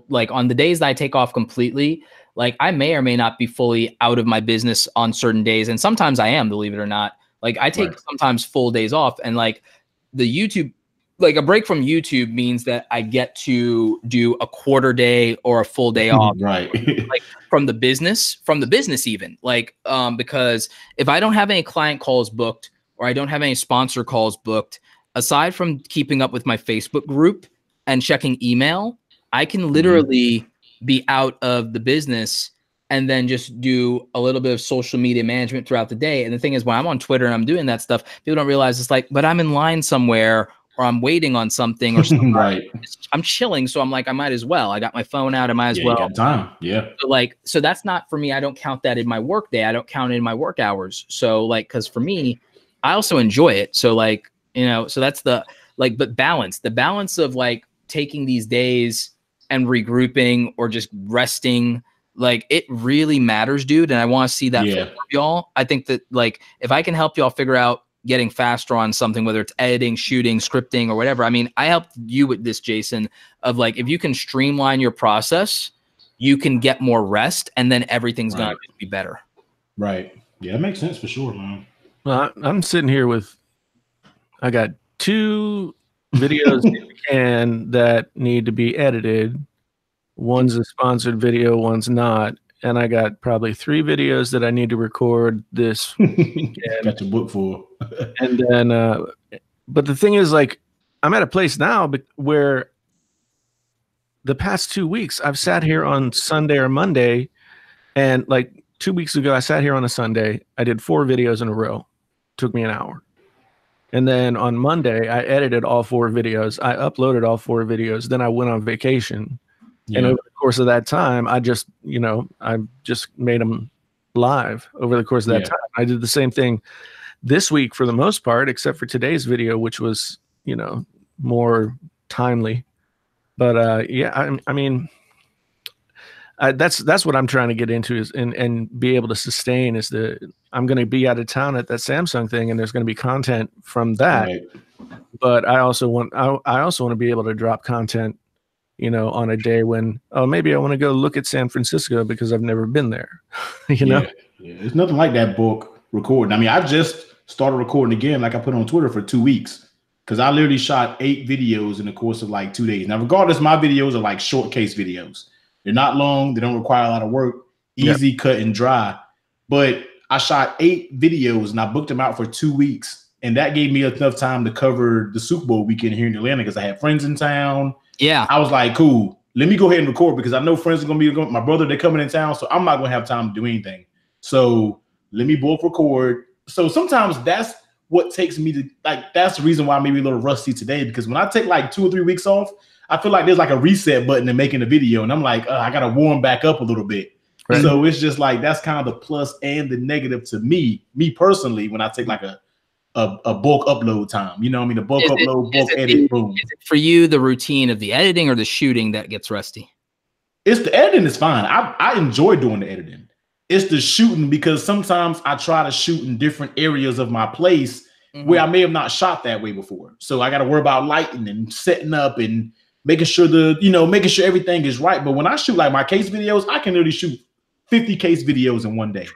like on the days that I take off completely, like I may or may not be fully out of my business on certain days. And sometimes I am, believe it or not. Like I take sometimes full days off, and like the YouTube, like a break from YouTube means that I get to do a quarter day or a full day off, right? Like from the business even, like because if I don't have any client calls booked or I don't have any sponsor calls booked, aside from keeping up with my Facebook group and checking email, I can literally be out of the business and then just do a little bit of social media management throughout the day. And the thing is, when I'm on Twitter and I'm doing that stuff, people don't realize it's like, but I'm in line somewhere or I'm waiting on something or something. Right. I'm chilling. So I'm like, I might as well. I got my phone out. I might as well. You got time. Yeah. So that's not for me. I don't count that in my work day. I don't count it in my work hours. So like, cause for me, I also enjoy it. So like, so that's the balance of like taking these days and regrouping or just resting, like it really matters, dude. And I want to see that from y'all. I think that like, if I can help y'all figure out getting faster on something, whether it's editing, shooting, scripting, or whatever. I mean, I helped you with this, Jason, of like, if you can streamline your process, you can get more rest and then everything's going to be better. Right. Yeah, it makes sense for sure, man. Well, I'm sitting here I got 2 videos in the can that need to be edited. One's a sponsored video, one's not. And I got probably 3 videos that I need to record this weekend. Got to book for. And then, but the thing is, like, I'm at a place now where the past 2 weeks I've sat here on Sunday or Monday, and like 2 weeks ago I sat here on a Sunday. I did 4 videos in a row. Took me an hour. And then on Monday I edited all 4 videos. I uploaded all 4 videos. Then I went on vacation. Yeah. And over the course of that time, I just made them live over the course of that time. I did the same thing this week for the most part, except for today's video, which was, more timely. But I mean, that's what I'm trying to get into is and be able to sustain is I'm going to be out of town at that Samsung thing, and there's going to be content from that. Right. But I also want to be able to drop content, on a day when, maybe I want to go look at San Francisco because I've never been there, Yeah, it's nothing like that book recording. I mean, I just started recording again, like I put on Twitter for 2 weeks, because I literally shot 8 videos in the course of like 2 days. Now, regardless, my videos are like short case videos. They're not long. They don't require a lot of work. Easy, cut and dry. But I shot 8 videos and I booked them out for 2 weeks. And that gave me enough time to cover the Super Bowl weekend here in Atlanta because I had friends in town. Yeah. I was like, cool, let me go ahead and record because I know friends are going to be, my brother, they're coming in town. So I'm not going to have time to do anything. So let me both record. So sometimes that's what takes me to, like, that's the reason why I'm maybe a little rusty today, because when I take like 2 or 3 weeks off, I feel like there's like a reset button in making a video. And I'm like, I got to warm back up a little bit. Right. So it's just like, that's kind of the plus and the negative to me personally, when I take like a bulk upload time, you know what I mean? A bulk upload, bulk edit, boom. Is it for you the routine of the editing or the shooting that gets rusty? It's the editing is fine. I enjoy doing the editing. It's the shooting, because sometimes I try to shoot in different areas of my place where I may have not shot that way before. So I got to worry about lighting and setting up and making sure making sure everything is right. But when I shoot like my case videos, I can literally shoot 50 case videos in one day.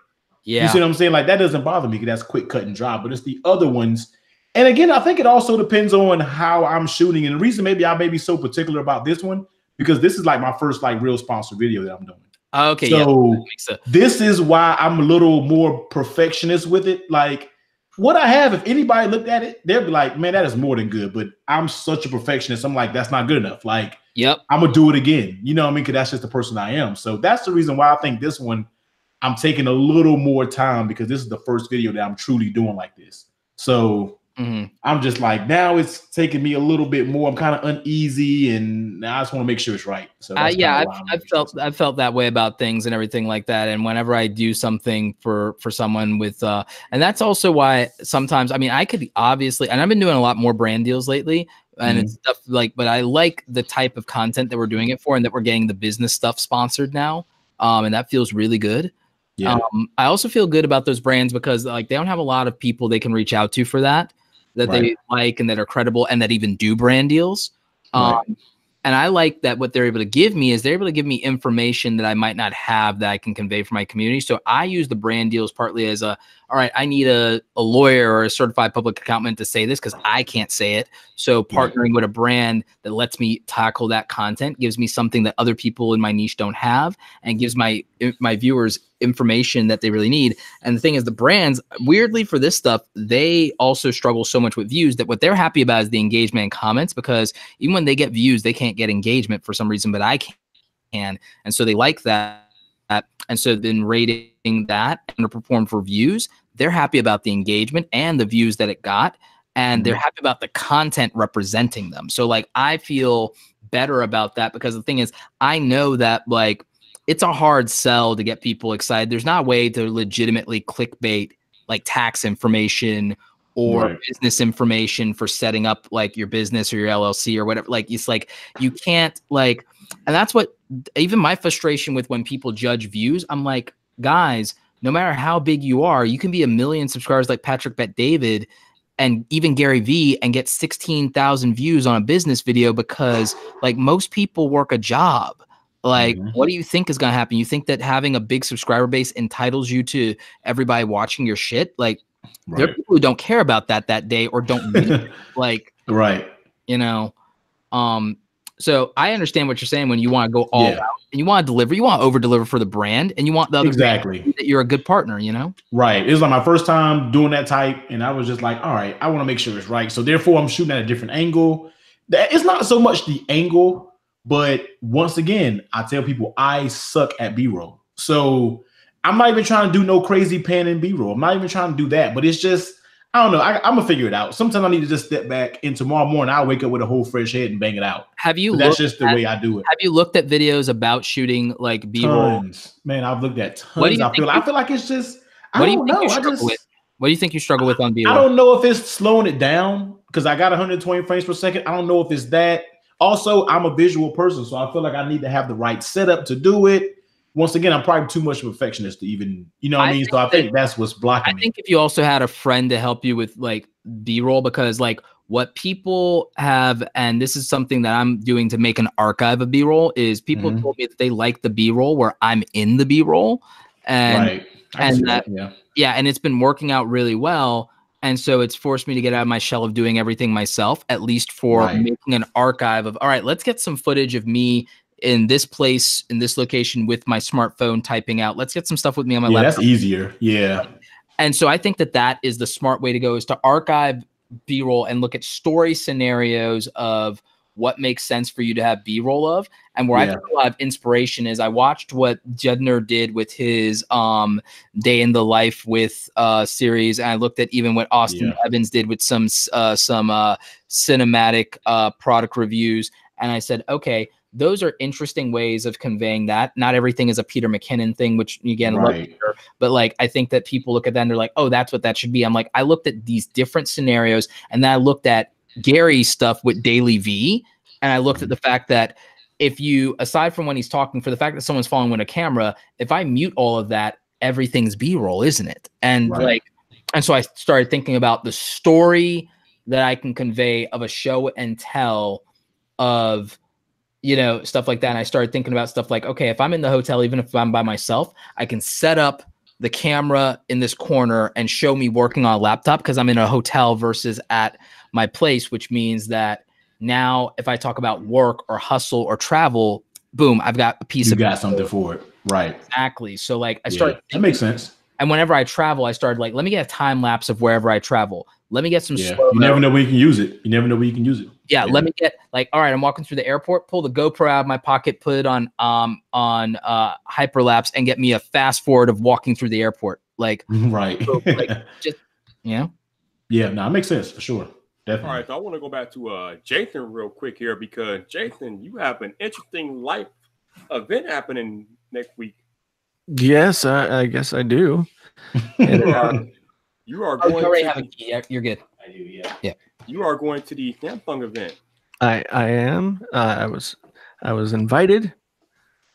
Yeah. You see what I'm saying? Like, that doesn't bother me because that's quick, cut and dry, but it's the other ones. And again, I think it also depends on how I'm shooting. And the reason maybe I may be so particular about this one, because this is like my first like real sponsored video that I'm doing. Okay. So this is why I'm a little more perfectionist with it. Like, what I have, if anybody looked at it, they'll be like, man, that is more than good. But I'm such a perfectionist. I'm like, that's not good enough. Like, I'm going to do it again. You know what I mean? Because that's just the person I am. So that's the reason why I think this one, I'm taking a little more time, because this is the first video that I'm truly doing like this. So I'm just like, now it's taking me a little bit more. I'm kind of uneasy, and now I just want to make sure it's right. So that's yeah, why I've felt that way about things and everything like that. And whenever I do something for someone with, and that's also why sometimes, I mean, I could obviously, and I've been doing a lot more brand deals lately, and it's stuff like, but I like the type of content that we're doing it for, and that we're getting the business stuff sponsored now, and that feels really good. Yeah. I also feel good about those brands because like they don't have a lot of people they can reach out to for that they like and that are credible and that even do brand deals. And I like that what they're able to give me is they're able to give me information that I might not have that I can convey for my community. So I use the brand deals partly as all right, I need a lawyer or a certified public accountant to say this because I can't say it. So partnering with a brand that lets me tackle that content gives me something that other people in my niche don't have and gives my viewers information that they really need. And the thing is, the brands, weirdly for this stuff, they also struggle so much with views that what they're happy about is the engagement and comments, because even when they get views, they can't get engagement for some reason, but I can. And so they like that. And so they've been rating that underperformed for views. They're happy about the engagement and the views that it got. And they're happy about the content representing them. So like, I feel better about that because the thing is, I know that like, it's a hard sell to get people excited. There's not a way to legitimately clickbait like tax information or business information for setting up like your business or your LLC or whatever. Like, it's like, you can't like, and that's what even my frustration with when people judge views. I'm like, guys, no matter how big you are, you can be 1 million subscribers like Patrick Bet David and even Gary Vee and get 16,000 views on a business video because like most people work a job. Like, what do you think is going to happen? You think that having a big subscriber base entitles you to everybody watching your shit? Like, there are people who don't care about that day or don't really, like, you know. So I understand what you're saying when you want to go all out and you want to deliver, you want to over deliver for the brand, and you want the other that you're a good partner, you know? Right. It was like my first time doing that type, and I was just like, all right, I want to make sure it's right. So therefore, I'm shooting at a different angle. It's not so much the angle. But once again, I tell people I suck at B-roll. So I'm not even trying to do no crazy pan and B-roll. I'm not even trying to do that. But it's just, I don't know. I'm going to figure it out. Sometimes I need to just step back, and tomorrow morning I'll wake up with a whole fresh head and bang it out. Have you? That's just the way I do it. Have you looked at videos about shooting like B-roll? Tons. Man, I've looked at tons. I feel like it's just, I don't know. What do you think you struggle with on B-roll? I don't know if it's slowing it down because I got 120 frames per second. I don't know if it's that. Also, I'm a visual person, so I feel like I need to have the right setup to do it. Once again, I'm probably too much of a perfectionist to even, you know what I mean? So I think that's what's blocking me. I think if you also had a friend to help you with like B-roll, because like what people have, and this is something that I'm doing to make an archive of B-roll, is people told me that they like the B-roll where I'm in the B-roll. And, and it's been working out really well. And so it's forced me to get out of my shell of doing everything myself, at least for making an archive of, all right, let's get some footage of me in this place, in this location with my smartphone typing out. Let's get some stuff with me on my laptop. That's easier. Yeah. And so I think that that is the smart way to go, is to archive B-roll and look at story scenarios of what makes sense for you to have B-roll of. And where I took a lot of inspiration is I watched what Jedner did with his Day in the Life with series. And I looked at even what Austin Evans did with some cinematic product reviews. And I said, okay, those are interesting ways of conveying that. Not everything is a Peter McKinnon thing, which again, love Peter, but like, I think that people look at that and they're like, oh, that's what that should be. I'm like, I looked at these different scenarios, and then I looked at Gary's stuff with Daily V. And I looked at the fact that if you, aside from when he's talking, for the fact that someone's following with a camera, if I mute all of that, everything's B-roll, isn't it? And and so I started thinking about the story that I can convey of a show and tell of, you know, stuff like that. And I started thinking about stuff like, okay, if I'm in the hotel, even if I'm by myself, I can set up the camera in this corner and show me working on a laptop because I'm in a hotel versus at my place, which means that now if I talk about work or hustle or travel, boom, I've got a piece of got something for it. Right. Exactly. So like I started that makes sense. And whenever I travel, I started like, let me get a time lapse of wherever I travel. Let me get some You never know where you can use it. You never know where you can use it. Yeah, let me get like, all right, I'm walking through the airport, pull the GoPro out of my pocket, put it on hyperlapse, and get me a fast forward of walking through the airport. Like right. So, like just Yeah, no, it makes sense for sure. Definitely. All right, so I want to go back to Jason real quick here because Jason, you have an interesting life event happening next week. Yes, I guess I do. You are going to you're good. I do, yeah. Yeah. You are going to the Samsung event. I am. I was invited,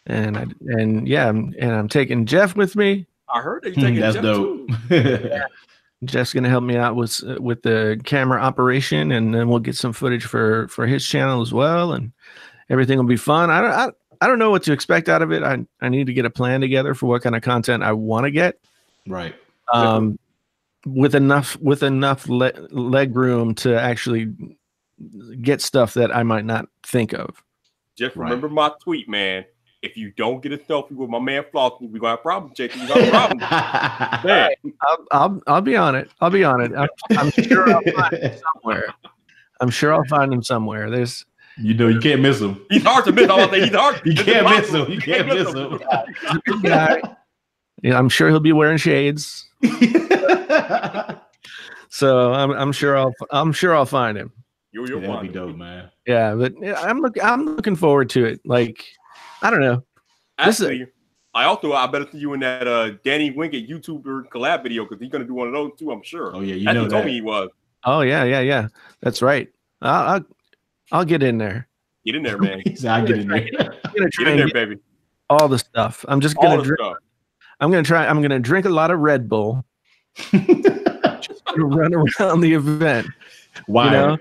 and I'm taking Jeff with me. I heard that you're taking That's Jeff dope. too. Jeff's gonna help me out with the camera operation, and then we'll get some footage for his channel as well, and everything will be fun. I don't know what to expect out of it. I need to get a plan together for what kind of content I want to get. Right. With enough leg room to actually get stuff that I might not think of. Just remember my tweet, man. If you don't get a selfie with my man Flossie, we're gonna have problems, Jason. We got problems. Man. I'll be on it. I'll be on it. I'm sure I'll find him somewhere. I'm sure I'll find him somewhere. There's, you know, you can't miss him. He's hard to miss. I say he's hard. You can't miss him. You can't miss him. He's a good guy. Yeah, I'm sure he'll be wearing shades. So I'm sure I'll find him. You'll that'd be dope, man. Yeah, but I'm looking forward to it. Like, I don't know. Actually, I better see you in that Danny Winkett YouTuber collab video because he's gonna do one of those too. I'm sure. Oh yeah, you know know he told me he was. Oh yeah. That's right. I'll get in there. Get in there, man. I'll get in there. Get in there, baby. All the stuff. I'm just gonna drink. I'm gonna drink a lot of Red Bull. Just gonna run around the event. Wow.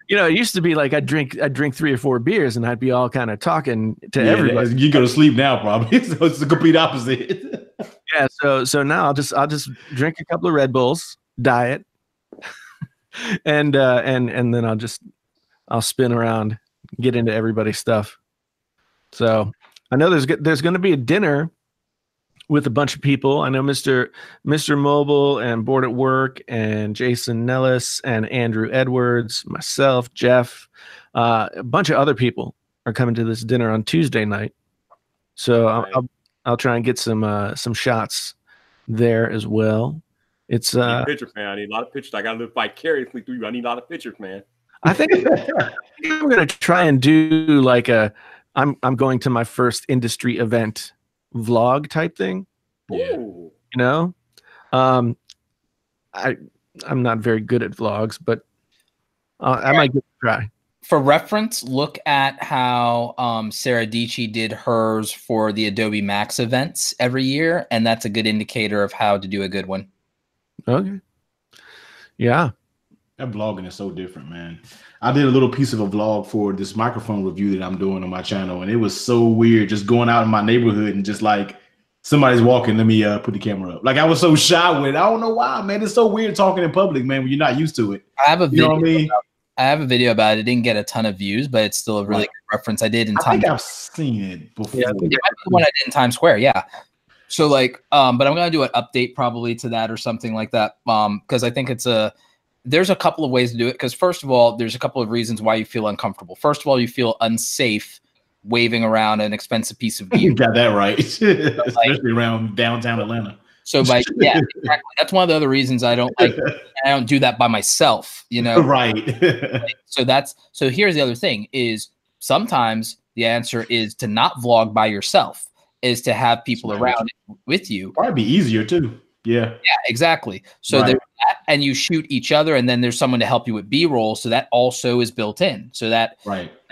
You know, it used to be like I'd drink 3 or 4 beers and I'd be all kind of talking to everybody. You go to sleep now, probably. So it's the complete opposite. Yeah. So now I'll just drink a couple of Red Bulls, diet, and then I'll spin around, get into everybody's stuff. So I know there's going to be a dinner with a bunch of people. I know Mr. Mobile and Board at Work and Jason Nellis and Andrew Edwards, myself, Jeff, a bunch of other people are coming to this dinner on Tuesday night. So I'll try and get some shots there as well. It's pictures, man. I need a lot of pictures. I gotta live vicariously through you. I need a lot of pictures, man. I think I'm gonna try and do like I'm going to my first industry event vlog type thing. Yeah. You know, I'm not very good at vlogs, but I might give it a try. For reference, look at how Sarah Dici did hers for the Adobe Max events every year, and that's a good indicator of how to do a good one. Okay. Yeah. That vlogging is so different, man. I did a little piece of a vlog for this microphone review that I'm doing on my channel, and it was so weird just going out in my neighborhood and just like somebody's walking, let me put the camera up. Like I was so shy with it. I don't know why, man. It's so weird talking in public, man, when you're not used to it. I have a video. You know what I mean? I have a video about it. It didn't get a ton of views, but it's still a really good reference. I did in I think I've seen it before. Yeah, it might be the one I did in Times Square. Yeah. So like, but I'm gonna do an update probably to that or something like that. Because I think there's a couple of ways to do it. Because first of all, there's a couple of reasons why you feel uncomfortable. First of all, you feel unsafe waving around an expensive piece of gear. You got that right, especially around downtown Atlanta. So like, yeah, exactly. That's one of the other reasons I don't do that by myself, you know? Right. So here's the other thing is sometimes the answer is to not vlog by yourself, is to have people around with you. Probably be easier too. Yeah. Yeah, exactly. So there's that, and you shoot each other, and then there's someone to help you with B-roll. So that also is built in. So that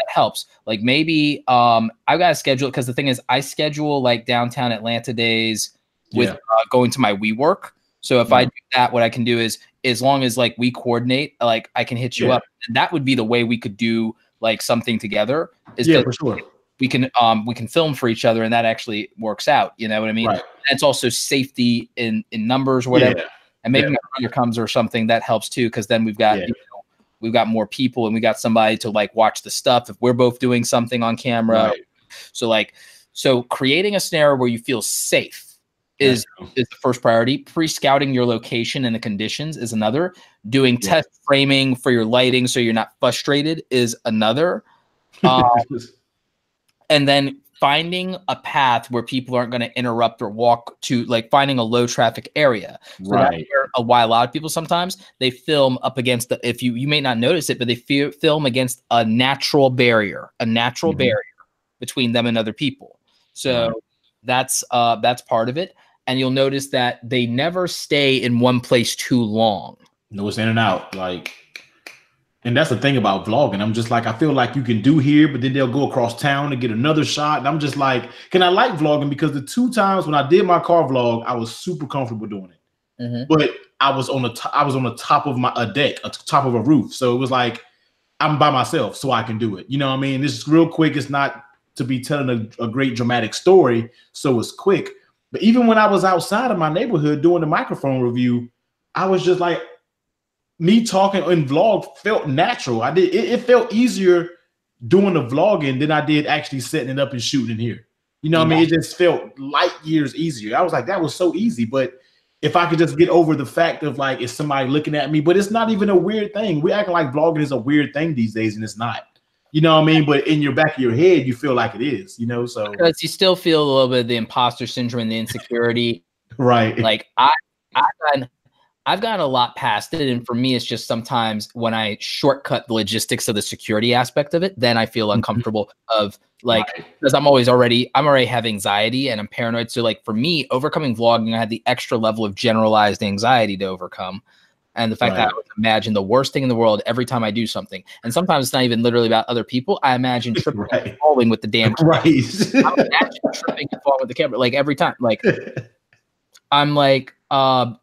helps. Like maybe I've got to schedule, because the thing is I schedule like downtown Atlanta days with going to my WeWork. So if I do that, what I can do is, as long as like we coordinate, like I can hit you up. And that would be the way we could do like something together. For sure. We can film for each other, and that actually works out. You know what I mean? Right. And it's also safety in numbers or whatever. Yeah. And maybe my brother comes or something, that helps too, because then we've got we've got more people, and we got somebody to like watch the stuff if we're both doing something on camera. Right. So creating a scenario where you feel safe is the first priority. Pre-scouting your location and the conditions is another. Doing test framing for your lighting so you're not frustrated is another. And then finding a path where people aren't going to interrupt or walk to, like finding a low traffic area. So Right. that's why a lot of people sometimes they film up against the, if you may not notice it, but they film against a natural barrier, barrier between them and other people. So that's part of it. And you'll notice that they never stay in one place too long. No, it's in and out. Like, and that's the thing about vlogging. I'm just like, I feel like you can do here, but then they'll go across town to get another shot. And I'm just like, can I like vlogging? Because the 2 times when I did my car vlog, I was super comfortable doing it. But I was on the top of a deck, top of a roof. So it was like, I'm by myself, so I can do it. You know what I mean? This is real quick. It's not to be telling a great dramatic story, so it's quick. But even when I was outside of my neighborhood doing the microphone review, I was just like, me talking in vlog felt natural. It felt easier doing the vlogging than I did actually setting it up and shooting in here. You know what I mean? It just felt light years easier. I was like, that was so easy. But if I could just get over the fact of like, is somebody looking at me? But it's not even a weird thing. We're acting like vlogging is a weird thing these days, and it's not. You know what I mean? But in your back of your head, you feel like it is, you know? So because you still feel a little bit of the imposter syndrome and the insecurity. Right. Like I've gotten a lot past it. And for me, it's just sometimes when I shortcut the logistics of the security aspect of it, then I feel uncomfortable of like, because I'm already have anxiety and I'm paranoid. So like for me, overcoming vlogging, I had the extra level of generalized anxiety to overcome. And the fact that I would imagine the worst thing in the world every time I do something. And sometimes it's not even literally about other people. I imagine tripping and falling with the damn camera. I imagine tripping and falling with the camera. Like every time. Like I'm like,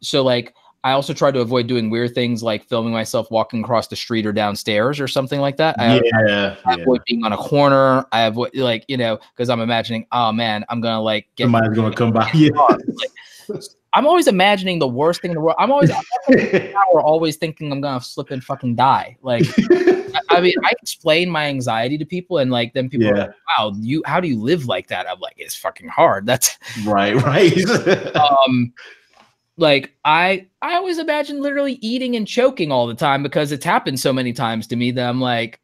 so like I also try to avoid doing weird things like filming myself walking across the street or downstairs or something like that. I avoid being on a corner. I avoid like, you know, because I'm imagining, oh man, I'm gonna like get somebody's gonna come by. Like, I'm always imagining the worst thing in the world. I'm always thinking I'm gonna slip and fucking die. Like, I mean, I explain my anxiety to people, and like, then people are like, "Wow, how do you live like that?" I'm like, "It's fucking hard." That's right. Like I always imagine literally eating and choking all the time because it's happened so many times to me that I'm like,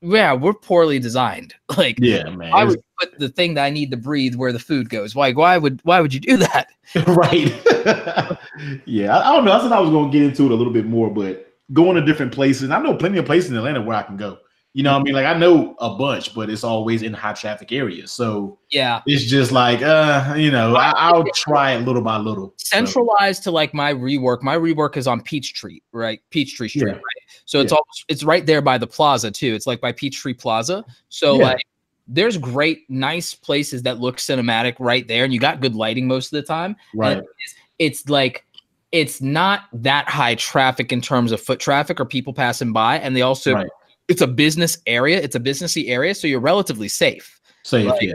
yeah, we're poorly designed. Like, yeah, man. I would put the thing that I need to breathe where the food goes. Like, why would you do that? Right. Yeah, I don't know. I said I was going to get into it a little bit more, but going to different places. I know plenty of places in Atlanta where I can go. You know what I mean? Like I know a bunch, but it's always in high traffic areas. So yeah, it's just like, you know, I'll try it little by little. Centralized to like my rework. My rework is on Peachtree, right? Peachtree Street, right? So it's right there by the plaza too. It's like by Peachtree Plaza. So like there's great, nice places that look cinematic right there. And you got good lighting most of the time. Right. It's like, it's not that high traffic in terms of foot traffic or people passing by. And they also, it's a business area. It's a businessy area. So you're relatively safe. Like,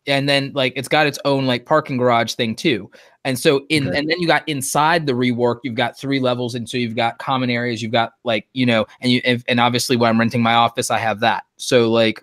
and then like, it's got its own like parking garage thing too. And so and then you got inside the rework, you've got 3 levels. And so you've got common areas, you've got like, you know, and obviously when I'm renting my office, I have that. So like,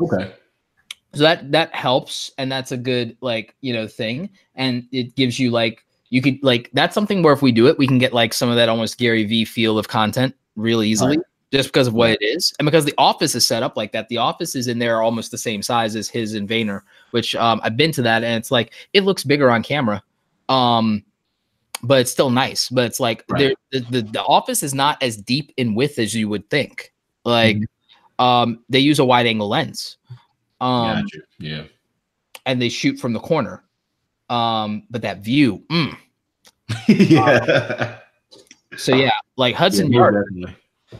so that helps. And that's a good, like, you know, thing. And it gives you like, you could like, that's something where if we do it, we can get like some of that almost Gary V feel of content really easily. Just because of what it is. And because the office is set up like that, the offices in there are almost the same size as his in Vayner, which I've been to that and it's like, it looks bigger on camera. But it's still nice. But it's like the office is not as deep in width as you would think. Like they use a wide angle lens. Yeah. And they shoot from the corner. But that view, so yeah, like Hudson Yard.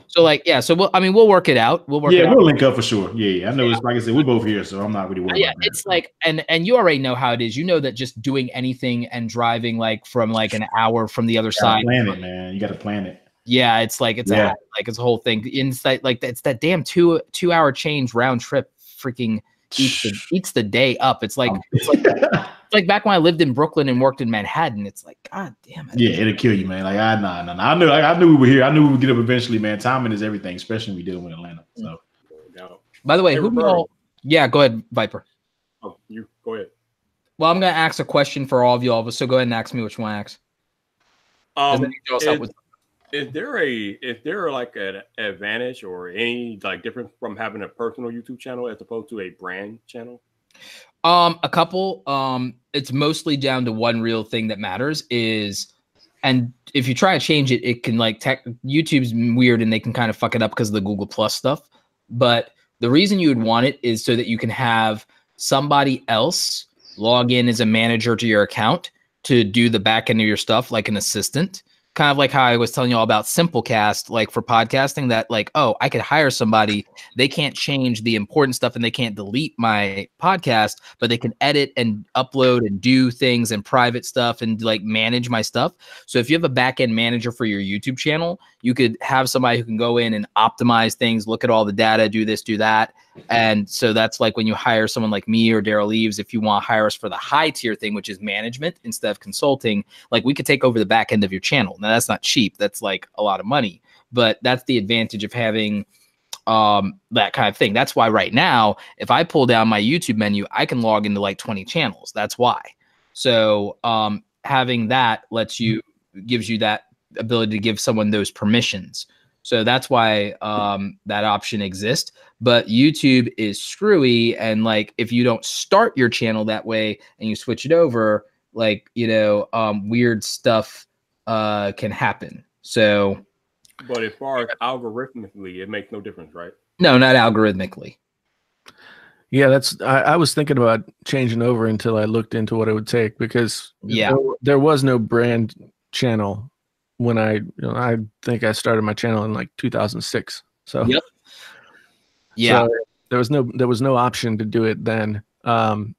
So like, yeah, so we'll work it out. We'll link up for sure. Yeah. I know it's like I said, we're both here, so I'm not really worried about that. It's like, and you already know how it is. You know that just doing anything and driving like from like an hour from the other side. Plan it, man. You got to plan it. Yeah, it's like it's a whole thing. Inside, like it's that damn 2 hour change round trip. Freaking eats the day up. It's like it's like back when I lived in Brooklyn and worked in Manhattan. It's like, God damn it. Yeah, it'll kill you, man. Like I knew we were here. I knew we would get up eventually, man. Timing is everything, especially when we deal with Atlanta. So, by the way, yeah, go ahead, Viper. Oh, you go ahead. Well, I'm gonna ask a question for all of you all, so go ahead and ask me which one to ask. Is there like an advantage or any like difference from having a personal YouTube channel as opposed to a brand channel? A couple. It's mostly down to one real thing that matters is, and if you try to change it, it can like YouTube's weird and they can kind of fuck it up because of the Google Plus stuff. But the reason you would want it is so that you can have somebody else log in as a manager to your account to do the back end of your stuff, like an assistant. Kind of like how I was telling you all about Simplecast, like for podcasting, that like, oh, I could hire somebody. They can't change the important stuff and they can't delete my podcast, but they can edit and upload and do things and private stuff and like manage my stuff. So if you have a back end manager for your YouTube channel, you could have somebody who can go in and optimize things, look at all the data, do this, do that. And so that's like when you hire someone like me or Daryl Eves, if you want to hire us for the high tier thing, which is management instead of consulting, like we could take over the back end of your channel. Now that's not cheap. That's like a lot of money, but that's the advantage of having that kind of thing. That's why right now, if I pull down my YouTube menu, I can log into like 20 channels. That's why. So having that gives you that ability to give someone those permissions. So that's why that option exists. But YouTube is screwy. And like, if you don't start your channel that way and you switch it over, like, weird stuff can happen. So. But as far as algorithmically, it makes no difference, right? No, not algorithmically. Yeah, I was thinking about changing over until I looked into what it would take, because there was no brand channel when I think I started my channel in like 2006. So yeah, so there was no option to do it then. And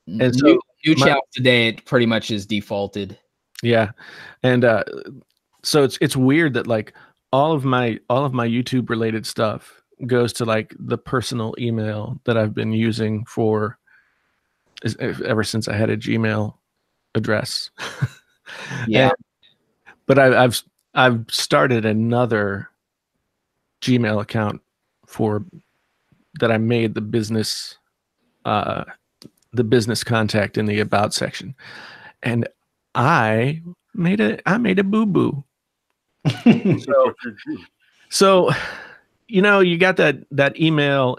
so new channel today, it pretty much is defaulted. Yeah, and so it's weird that like all of my YouTube related stuff goes to like the personal email that I've been using ever since I had a Gmail address. Yeah. But I've started another Gmail account that I made the business contact in the about section, and I made a boo-boo. So you got that email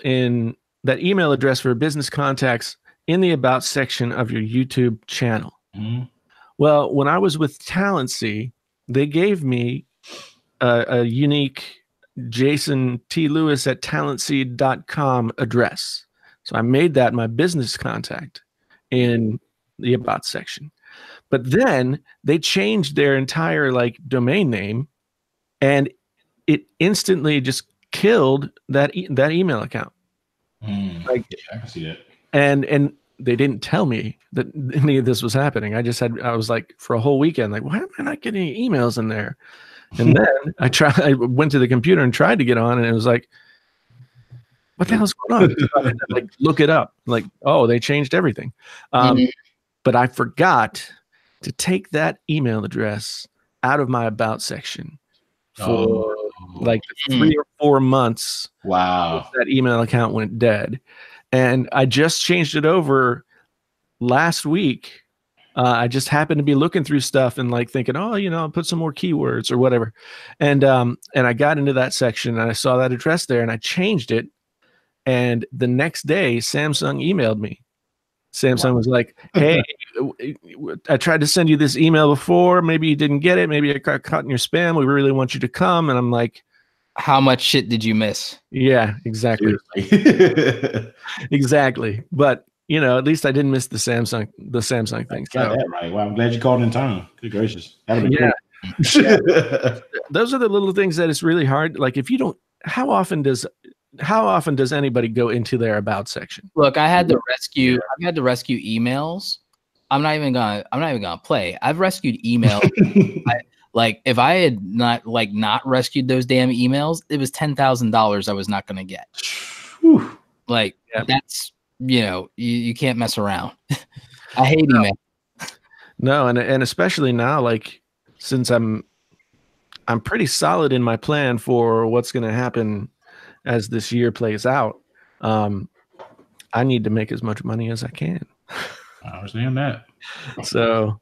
address for business contacts in the about section of your YouTube channel. Mm-hmm. Well, when I was with Talency, they gave me a unique Jason T. Lewis at talentseed.com address. So I made that my business contact in the about section. But then they changed their entire like domain name, and it instantly just killed that email account. Like, I can see that. And they didn't tell me that any of this was happening. I was like, for a whole weekend, like, why am I not getting any emails in there? And then I went to the computer and tried to get on, and it was like, what the hell's going on? So I had to, like, look it up. Like, oh, they changed everything. But I forgot to take that email address out of my about section for like 3 or 4 months. Wow. That email account went dead. And I just changed it over last week. I just happened to be looking through stuff and like thinking, oh, I'll put some more keywords or whatever. And I got into that section and I saw that address there and I changed it. And the next day, Samsung emailed me. Samsung was like, hey, I tried to send you this email before. Maybe you didn't get it. Maybe it got caught in your spam. We really want you to come. And I'm like, how much shit did you miss? Yeah, exactly. Exactly. But, at least I didn't miss the Samsung thing. Got that right. Well, I'm glad you called in time. Good gracious. Yeah. Those are the little things that it's really hard. Like if you don't, how often does anybody go into their about section? Look, I've had to rescue emails. I'm not even gonna play. I've rescued emails. If I had not rescued those damn emails, it was $10,000 I was not gonna get. Whew. That's you can't mess around. I hate email. No, and especially now, like since I'm pretty solid in my plan for what's gonna happen as this year plays out. I need to make as much money as I can. I understand that. So,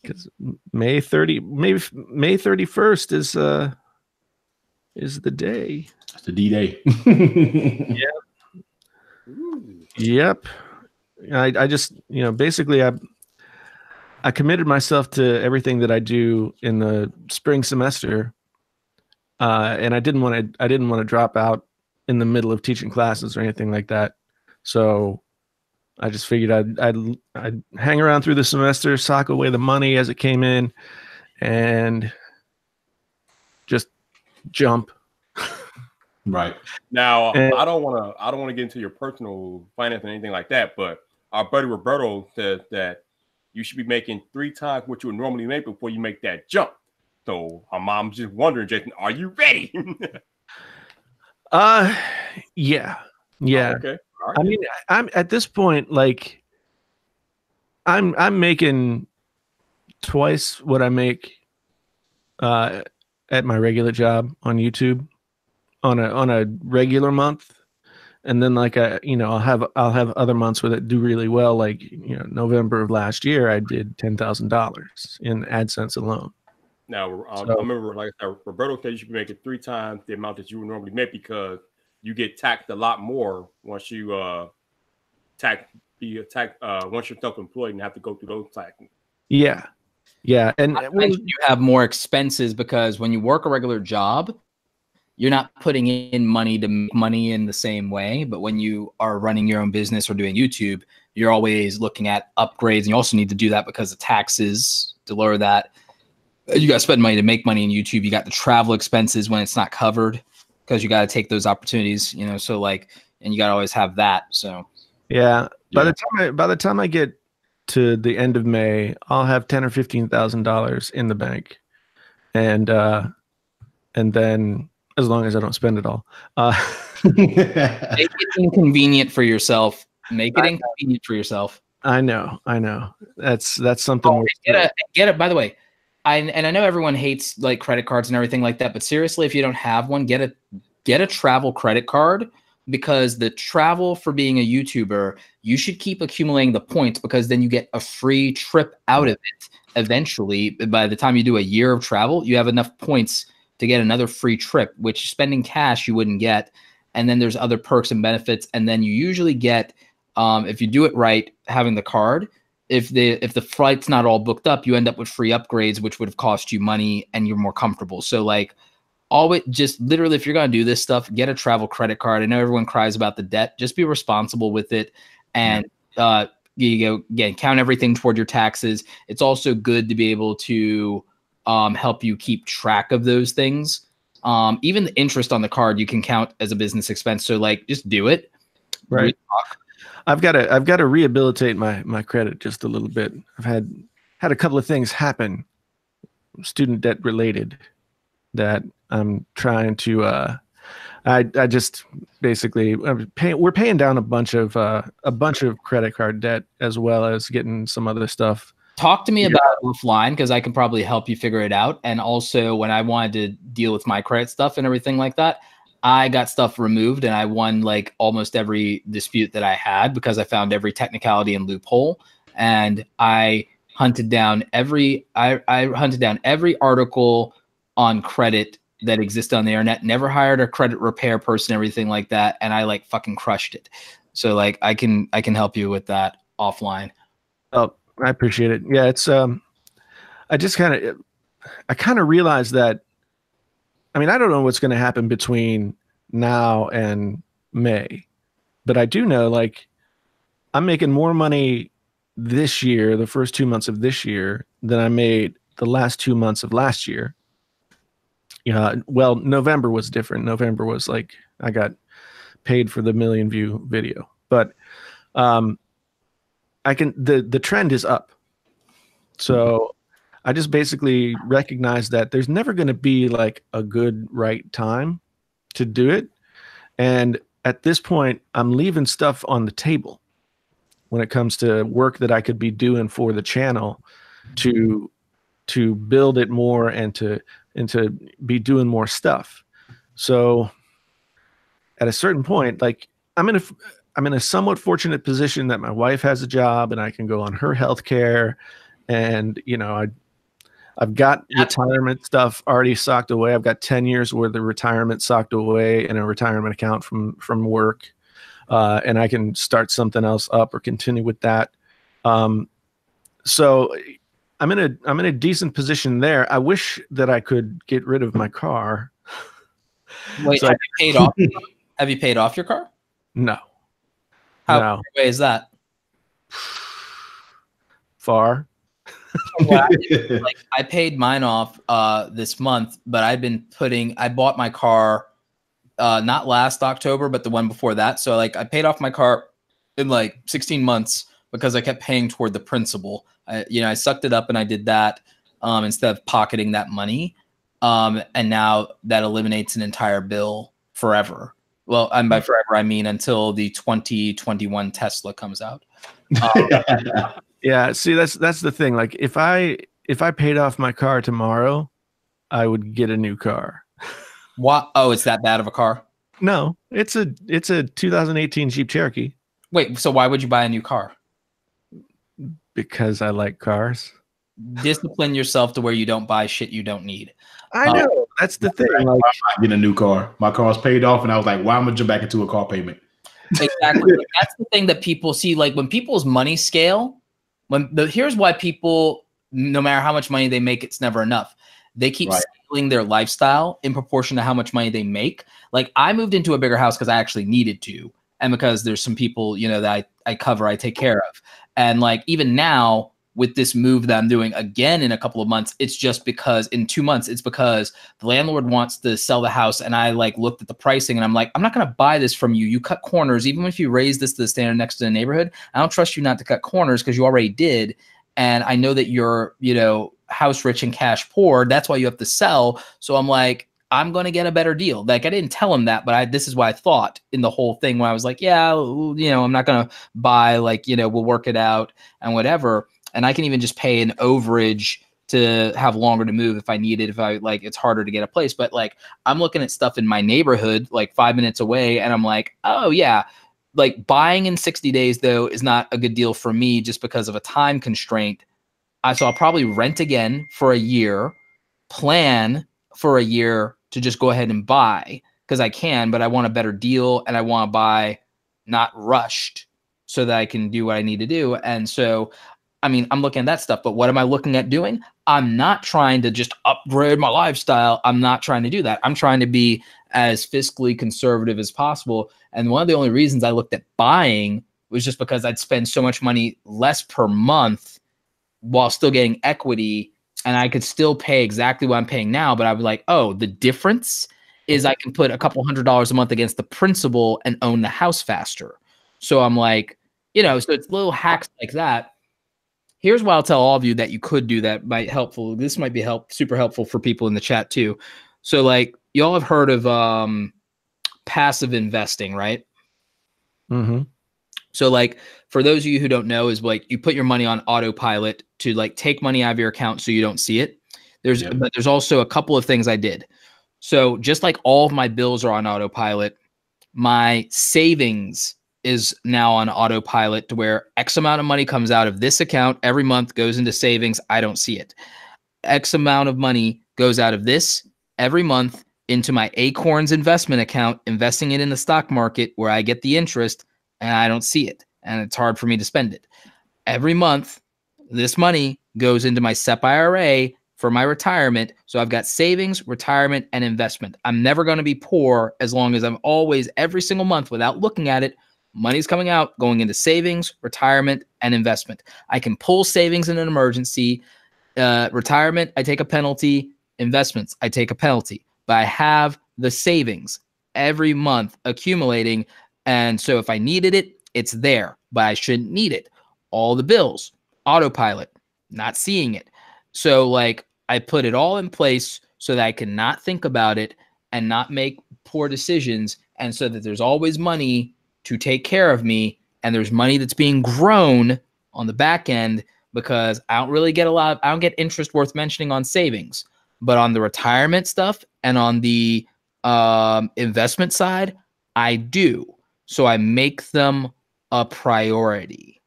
because May 31st is the day. It's the D-Day. Yep. I just, basically I committed myself to everything that I do in the spring semester, and I didn't want to drop out in the middle of teaching classes or anything like that. So I just figured I'd hang around through the semester, sock away the money as it came in, and just jump. Right. Now, And- I don't want to get into your personal finance and anything like that, but our buddy Roberto says that you should be making 3 times what you would normally make before you make that jump. So my mom's just wondering, Jason, are you ready? Yeah. Oh, okay. All right. I mean, I'm at this point, like, I'm making twice what I make at my regular job on YouTube on a regular month, and then like I'll have other months where that do really well. Like November of last year, I did $10,000 in AdSense alone. Now, I remember, like I said, Roberto said you should be making 3 times the amount that you would normally make because you get taxed a lot more once you once you're self-employed and have to go through those taxes. Yeah, and you have more expenses because when you work a regular job, you're not putting in money to make money in the same way. But when you are running your own business or doing YouTube, you're always looking at upgrades, and you also need to do that because of taxes to lower that. You got to spend money to make money in YouTube. You got the travel expenses when it's not covered because you got to take those opportunities, so like, and you got to always have that. So yeah, by the time I get to the end of May, I'll have $10,000 or $15,000 in the bank, and then as long as I don't spend it all, make it inconvenient for yourself. Make it inconvenient for yourself. I know. That's something. Oh, get it. By the way, I know everyone hates like credit cards and everything like that, but seriously, if you don't have one, get a travel credit card, because the travel for being a YouTuber, you should keep accumulating the points because then you get a free trip out of it. Eventually, by the time you do a year of travel, you have enough points to get another free trip, which spending cash you wouldn't get. And then there's other perks and benefits. And then you usually get, if you do it right, having the card, if the flight's not all booked up, you end up with free upgrades, which would have cost you money and you're more comfortable. So like, always just literally, if you're going to do this stuff, get a travel credit card. I know everyone cries about the debt. Just be responsible with it. And you go again, count everything toward your taxes. It's also good to be able to help you keep track of those things. Even the interest on the card you can count as a business expense. So like, just do it. Right. I've got to rehabilitate my credit just a little bit. I've had a couple of things happen, student debt related, that I'm trying to. I just basically we're paying down a bunch of credit card debt as well as getting some other stuff. Talk to me about it offline because I can probably help you figure it out. And also, when I wanted to deal with my credit stuff and everything like that, I got stuff removed and I won like almost every dispute that I had because I found every technicality and loophole. And I hunted down every article on credit that existed on the internet, never hired a credit repair person, everything like that. And I like fucking crushed it. So like I can help you with that offline. Oh, I appreciate it. Yeah, it's I kind of realized that. I mean, I don't know what's going to happen between now and May, but I do know like I'm making more money this year, the first 2 months of this year, than I made the last 2 months of last year. Yeah, well, November was different. November was like I got paid for the 1 million view video, but the trend is up. So I just basically recognize that there's never going to be like a good right time to do it. And at this point, I'm leaving stuff on the table when it comes to work that I could be doing for the channel to build it more and to be doing more stuff. So at a certain point, like I'm in a somewhat fortunate position that my wife has a job and I can go on her healthcare, and I've got retirement stuff already socked away. I've got 10 years worth of retirement socked away in a retirement account from work. and I can start something else up or continue with that. So I'm in a decent position there. I wish that I could get rid of my car. Wait, So have you paid off? Have you paid off your car? No. How No. far away is that? Far. Well, I paid mine off this month, but I bought my car not last October, but the one before that. So like I paid off my car in like 16 months because I kept paying toward the principal. I sucked it up and I did that instead of pocketing that money. And now that eliminates an entire bill forever. Well, and by forever, I mean until the 2021 Tesla comes out. Yeah, see, that's the thing. Like if I paid off my car tomorrow, I would get a new car. What? Oh, it's that bad of a car? No, it's a 2018 Jeep Cherokee. Wait, so why would you buy a new car? Because I like cars. Discipline yourself to where you don't buy shit you don't need. I know. That's the thing. Like, I'm not getting a new car. My car was paid off, and I was like, why am I gonna jump back into a car payment? Exactly. That's the thing that people see. Like when people's money scale, here's why people, no matter how much money they make, it's never enough. They keep scaling their lifestyle in proportion to how much money they make. Like I moved into a bigger house because I actually needed to, and because there's some people, that I take care of. And like even now with this move that I'm doing again in a couple of months, it's just because in 2 months, it's because the landlord wants to sell the house. And I like looked at the pricing and I'm like, I'm not going to buy this from you. You cut corners. Even if you raise this to the standard next to the neighborhood, I don't trust you not to cut corners because you already did. And I know that you're, house rich and cash poor. That's why you have to sell. So I'm like, I'm going to get a better deal. Like I didn't tell him that, but this is what I thought in the whole thing when I was like, yeah, I'm not going to buy, like, we'll work it out and whatever. And I can even just pay an overage to have longer to move if I need it, if I like, it's harder to get a place. But like, I'm looking at stuff in my neighborhood, like 5 minutes away. And I'm like, oh yeah, like buying in 60 days though is not a good deal for me just because of a time constraint. So I'll probably rent again for a year, plan for a year to just go ahead and buy because I can, but I want a better deal and I want to buy not rushed so that I can do what I need to do. And so, I mean, I'm looking at that stuff, but what am I looking at doing? I'm not trying to just upgrade my lifestyle. I'm not trying to do that. I'm trying to be as fiscally conservative as possible. And one of the only reasons I looked at buying was just because I'd spend so much money less per month while still getting equity, and I could still pay exactly what I'm paying now, but I'd be like, oh, the difference is I can put a couple $100s a month against the principal and own the house faster. So I'm like, so it's little hacks like that. Here's what I'll tell all of you that you could do that might helpful. This might be super helpful for people in the chat too. So like y'all have heard of passive investing, right? Mm-hmm. So like for those of you who don't know, is like you put your money on autopilot to like take money out of your account so you don't see it. But there's also a couple of things I did. So just like all of my bills are on autopilot, my savings is now on autopilot to where X amount of money comes out of this account every month, goes into savings. I don't see it. X amount of money goes out of this every month into my Acorns investment account, investing it in the stock market where I get the interest. And I don't see it, and it's hard for me to spend it. Every month, this money goes into my SEP IRA for my retirement. So I've got savings, retirement, and investment. I'm never going to be poor as long as I'm always, every single month, without looking at it, money's coming out, going into savings, retirement, and investment. I can pull savings in an emergency. Retirement, I take a penalty. Investments, I take a penalty. But I have the savings every month accumulating. And so if I needed it, it's there, but I shouldn't need it. All the bills, autopilot, not seeing it. So like I put it all in place so that I can not think about it and not make poor decisions. And so that there's always money to take care of me. And there's money that's being grown on the back end because I don't really get I don't get interest worth mentioning on savings, but on the retirement stuff and on the investment side, I do. So I make them a priority.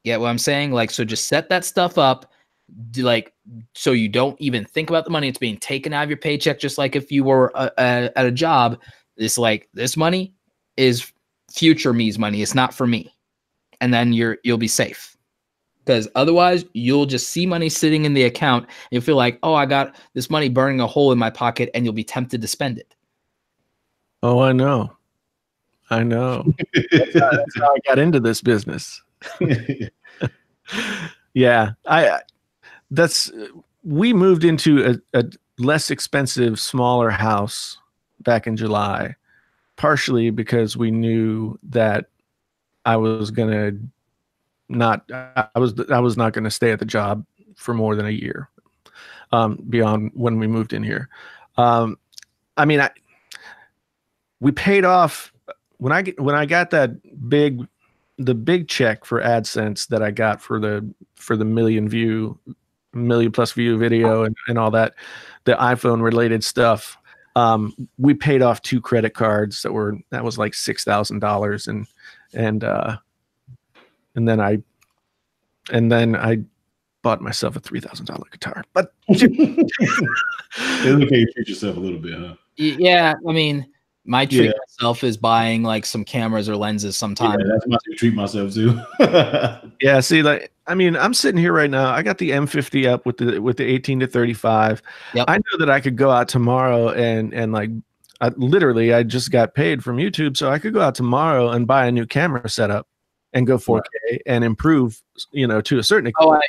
Get what I'm saying? Like, so just set that stuff up, so you don't even think about the money. It's being taken out of your paycheck, just like if you were at a job. This money is future me's money. It's not for me. And then you'll be safe. Because otherwise you'll just see money sitting in the account. And you'll feel like, oh, I got this money burning a hole in my pocket, and you'll be tempted to spend it. Oh, I know. That's how I got into this business. Yeah, we moved into a less expensive, smaller house back in July, partially because we knew that I was not going to stay at the job for more than a year, beyond when we moved in here. We paid off when I got the big check for AdSense that I got for the million plus view video and all that, the iPhone related stuff. We paid off 2 credit cards that was like $6,000, and then I bought myself a $3,000 guitar. But it's okay to treat yourself a little bit, huh? Yeah, I mean, my treat myself is buying like some cameras or lenses sometimes. Yeah, that's my treat myself too. Yeah, see, like, I mean, I'm sitting here right now. I got the M50 up with the 18 to 35. Yep. I know that I could go out tomorrow and like, I just got paid from YouTube, so I could go out tomorrow and buy a new camera setup and go 4K and improve, to a certain extent.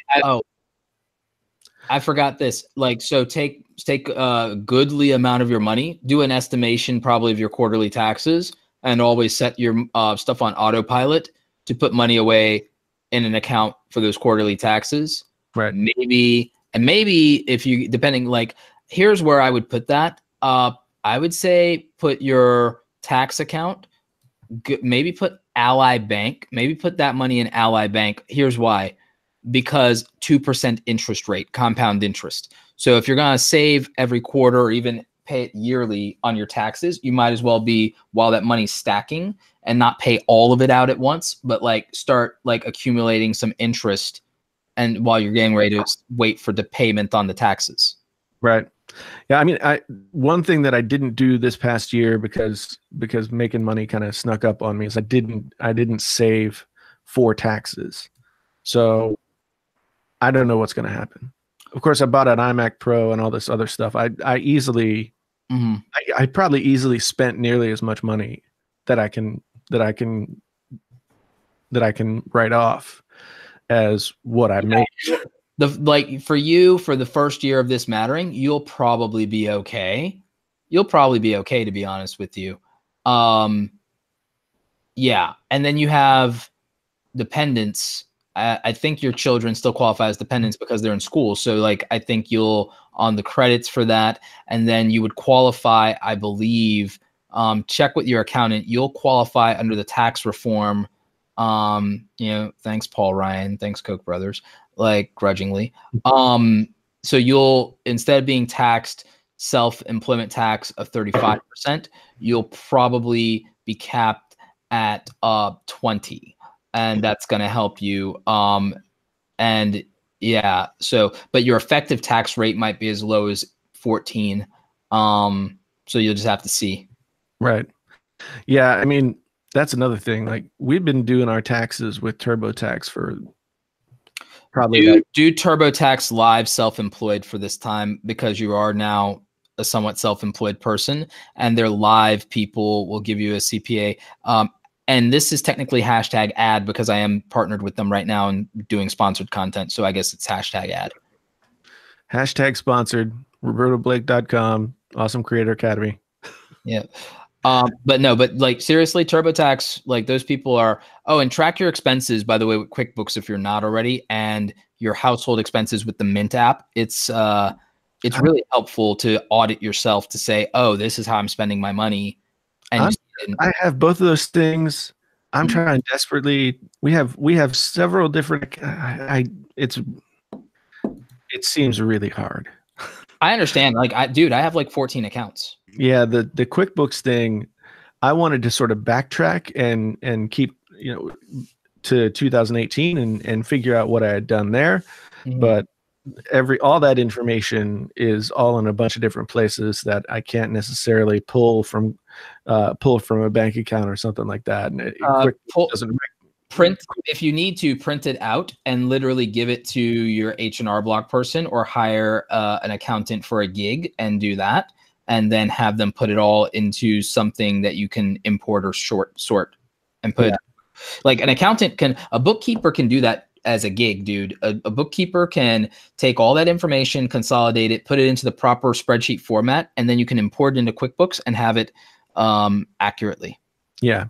I forgot this. Like, so take a goodly amount of your money, do an estimation probably of your quarterly taxes, and always set your stuff on autopilot to put money away in an account for those quarterly taxes. Right. Maybe if you, depending, like, here's where I would put that. I would say put your tax account, maybe put Ally Bank, maybe put that money in Ally Bank. Here's why. Because 2% interest rate, compound interest. So if you're going to save every quarter or even pay it yearly on your taxes, you might as well be, while that money's stacking, and not pay all of it out at once, but like start like accumulating some interest, and while you're getting ready to wait for the payment on the taxes. Right. Yeah. I mean, one thing that I didn't do this past year because making money kind of snuck up on me is I didn't save for taxes. So I don't know what's going to happen. Of course, I bought an iMac Pro and all this other stuff. I probably easily spent nearly as much money that I can write off as what I make. Like for you, for the first year of this mattering, you'll probably be okay. You'll probably be okay, to be honest with you. Yeah. And then you have dependents. I think your children still qualify as dependents because they're in school. So like, I think you'll on the credits for that. And then you would qualify, I believe, check with your accountant. You'll qualify under the tax reform. Thanks, Paul Ryan. Thanks, Koch brothers. Like grudgingly. So you'll, instead of being taxed self-employment tax of 35%, you'll probably be capped at 20%. And that's going to help you. And yeah, so, but your effective tax rate might be as low as 14. So you'll just have to see. Right. Yeah. I mean, that's another thing. Like, we've been doing our taxes with TurboTax for probably do TurboTax live self-employed for this time, because you are now a somewhat self-employed person, and their live people will give you a CPA. And this is technically hashtag ad because I am partnered with them right now and doing sponsored content. So I guess it's hashtag ad. Hashtag sponsored, robertoblake.com, Awesome Creator Academy. Yeah. But like seriously, TurboTax, like those people are, and track your expenses, by the way, with QuickBooks, if you're not already, and your household expenses with the Mint app. It's really helpful to audit yourself to say, oh, this is how I'm spending my money. And I have both of those things. I'm trying desperately. We have several different. It seems really hard. I understand. Like, I have like 14 accounts. Yeah, the QuickBooks thing, I wanted to sort of backtrack and keep to 2018 and figure out what I had done there, but all that information is all in a bunch of different places that I can't necessarily pull from a bank account or something like that. And it doesn't print if you need to print it out and literally give it to your H&R Block person, or hire an accountant for a gig and do that, and then have them put it all into something that you can import or sort and put. Like a bookkeeper can do that as a gig, dude. A bookkeeper can take all that information, consolidate it, put it into the proper spreadsheet format, and then you can import it into QuickBooks and have it accurately. Yeah.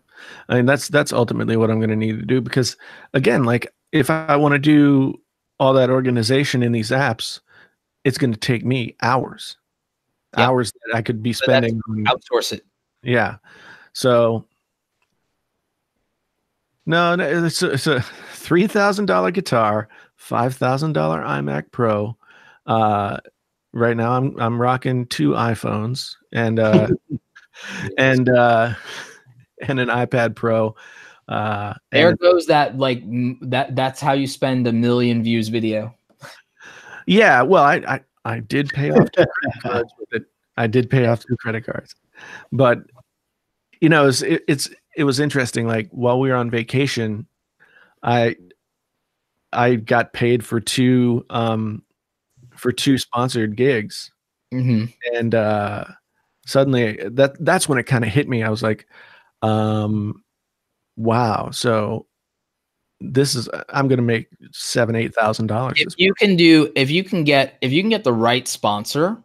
I mean, that's ultimately what I'm going to need to do, because again, like if I want to do all that organization in these apps, it's going to take me hours that I could be spending on, outsource it. Yeah. So no, it's a $3,000 guitar, $5,000 iMac Pro. Right now I'm rocking 2 iPhones and and an iPad Pro. There goes that, like, that's how you spend 1 million views video. Yeah, well, I did pay off 2 credit cards with it. I did pay off 2 credit cards, but you know, it was interesting. Like while we were on vacation, I got paid for 2 sponsored gigs, and suddenly that's when it kind of hit me. I was like, wow, so this is, I'm going to make $7,000-8,000. If you can get the right sponsor,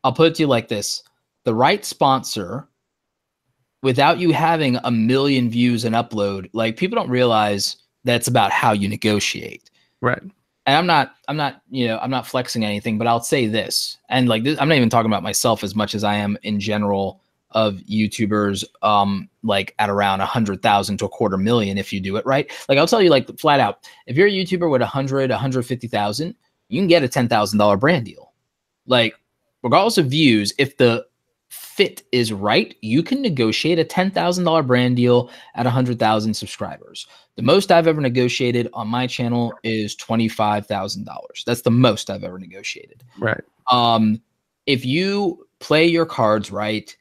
I'll put it to you like this: the right sponsor, without you having 1 million views and upload, like, people don't realize that's about how you negotiate. Right. And I'm not flexing anything, but I'll say this, and like this, I'm not even talking about myself as much as I am in general of YouTubers, like at around 100,000 to 250,000 if you do it right. Like, I'll tell you, like, flat out, if you're a YouTuber with 150,000, you can get a $10,000 brand deal. Like, regardless of views, if the fit is right, you can negotiate a $10,000 brand deal at 100,000 subscribers. The most I've ever negotiated on my channel is $25,000. That's the most I've ever negotiated. Right. If you play your cards right,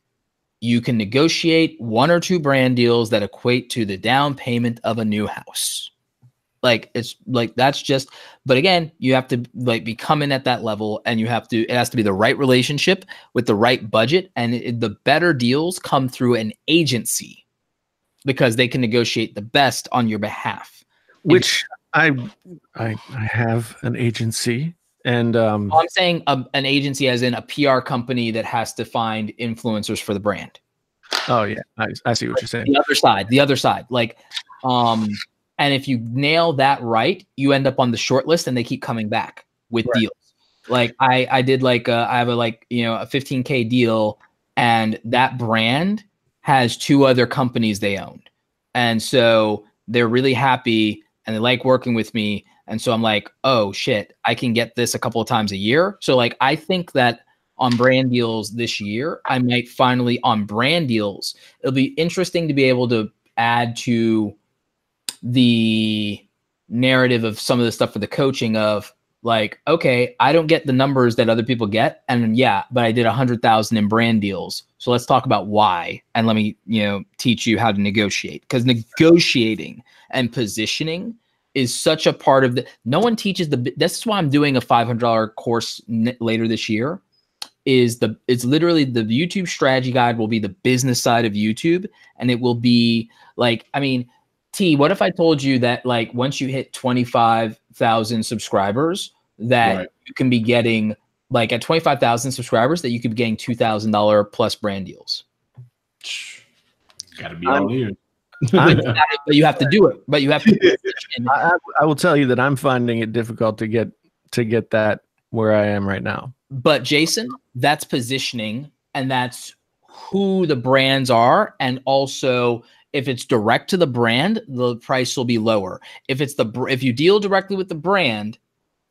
you can negotiate 1 or 2 brand deals that equate to the down payment of a new house. Like, it's like, that's just, but again, you have to like be coming at that level, and it has to be the right relationship with the right budget. And the better deals come through an agency, because they can negotiate the best on your behalf. Which I have an agency, and I'm saying an agency as in a PR company that has to find influencers for the brand. Oh yeah, I see what you're saying. The other side, like, and if you nail that right, you end up on the short list, and they keep coming back with deals. Like I did, like, I have a 15K deal, and that brand has 2 other companies they owned. And so they're really happy and they like working with me. And so I'm like, oh shit, I can get this a couple of times a year. So like, I think that on brand deals this year, I might finally, on brand deals, it'll be interesting to be able to add to the narrative of some of the stuff for the coaching of, like, okay, I don't get the numbers that other people get, and but I did 100,000 in brand deals. So let's talk about why, and let me, teach you how to negotiate, because negotiating and positioning is such a part of the. No one teaches this is why I'm doing a $500 course later this year. It's literally the YouTube strategy guide will be the business side of YouTube, and it will be like, I mean, T, what if I told you that, like, once you hit 25,000 subscribers, that you can be getting, like, at 25,000 subscribers, that you could be getting $2,000 plus brand deals. Got to be all in. But you have to do it. But you have to. I will tell you that I'm finding it difficult to get that where I am right now. But Jason, that's positioning, and that's who the brands are, and also, if it's direct to the brand, the price will be lower. If you deal directly with the brand,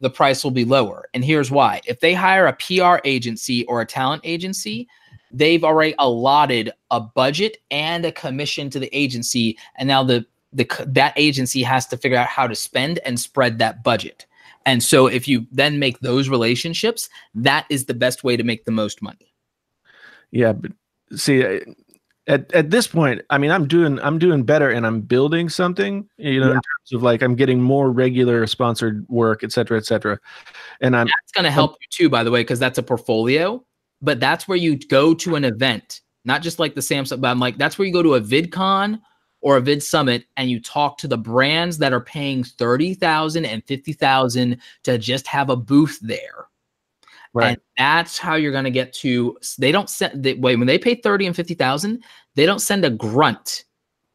the price will be lower. And here's why. If they hire a PR agency or a talent agency, they've already allotted a budget and a commission to the agency. And now that agency has to figure out how to spend and spread that budget. And so if you then make those relationships, that is the best way to make the most money. Yeah, but see, at this point, I mean, I'm doing better, and I'm building something, in terms of like I'm getting more regular sponsored work, et cetera, and that's going to help you too, by the way, because that's a portfolio. But that's where you go to an event, not just like the Samsung. But I'm like, that's where you go to a VidCon or a Vid Summit, and you talk to the brands that are paying $30,000 and $50,000 to just have a booth there. Right. And that's how you're going to get to. They don't send. When they pay 30 and 50,000, they don't send a grunt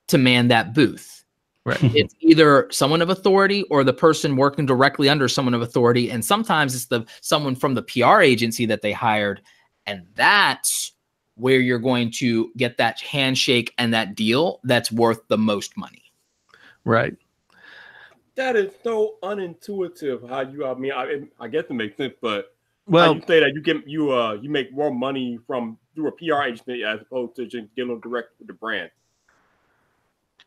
to man that booth. Right. It's either someone of authority or the person working directly under someone of authority, and sometimes it's someone from the PR agency that they hired, and that's where you're going to get that handshake and that deal that's worth the most money. Right. That is so unintuitive. How you? I mean, I guess it makes sense, but. Well, you say that you make more money through a PR agency as opposed to just dealing direct with the brand.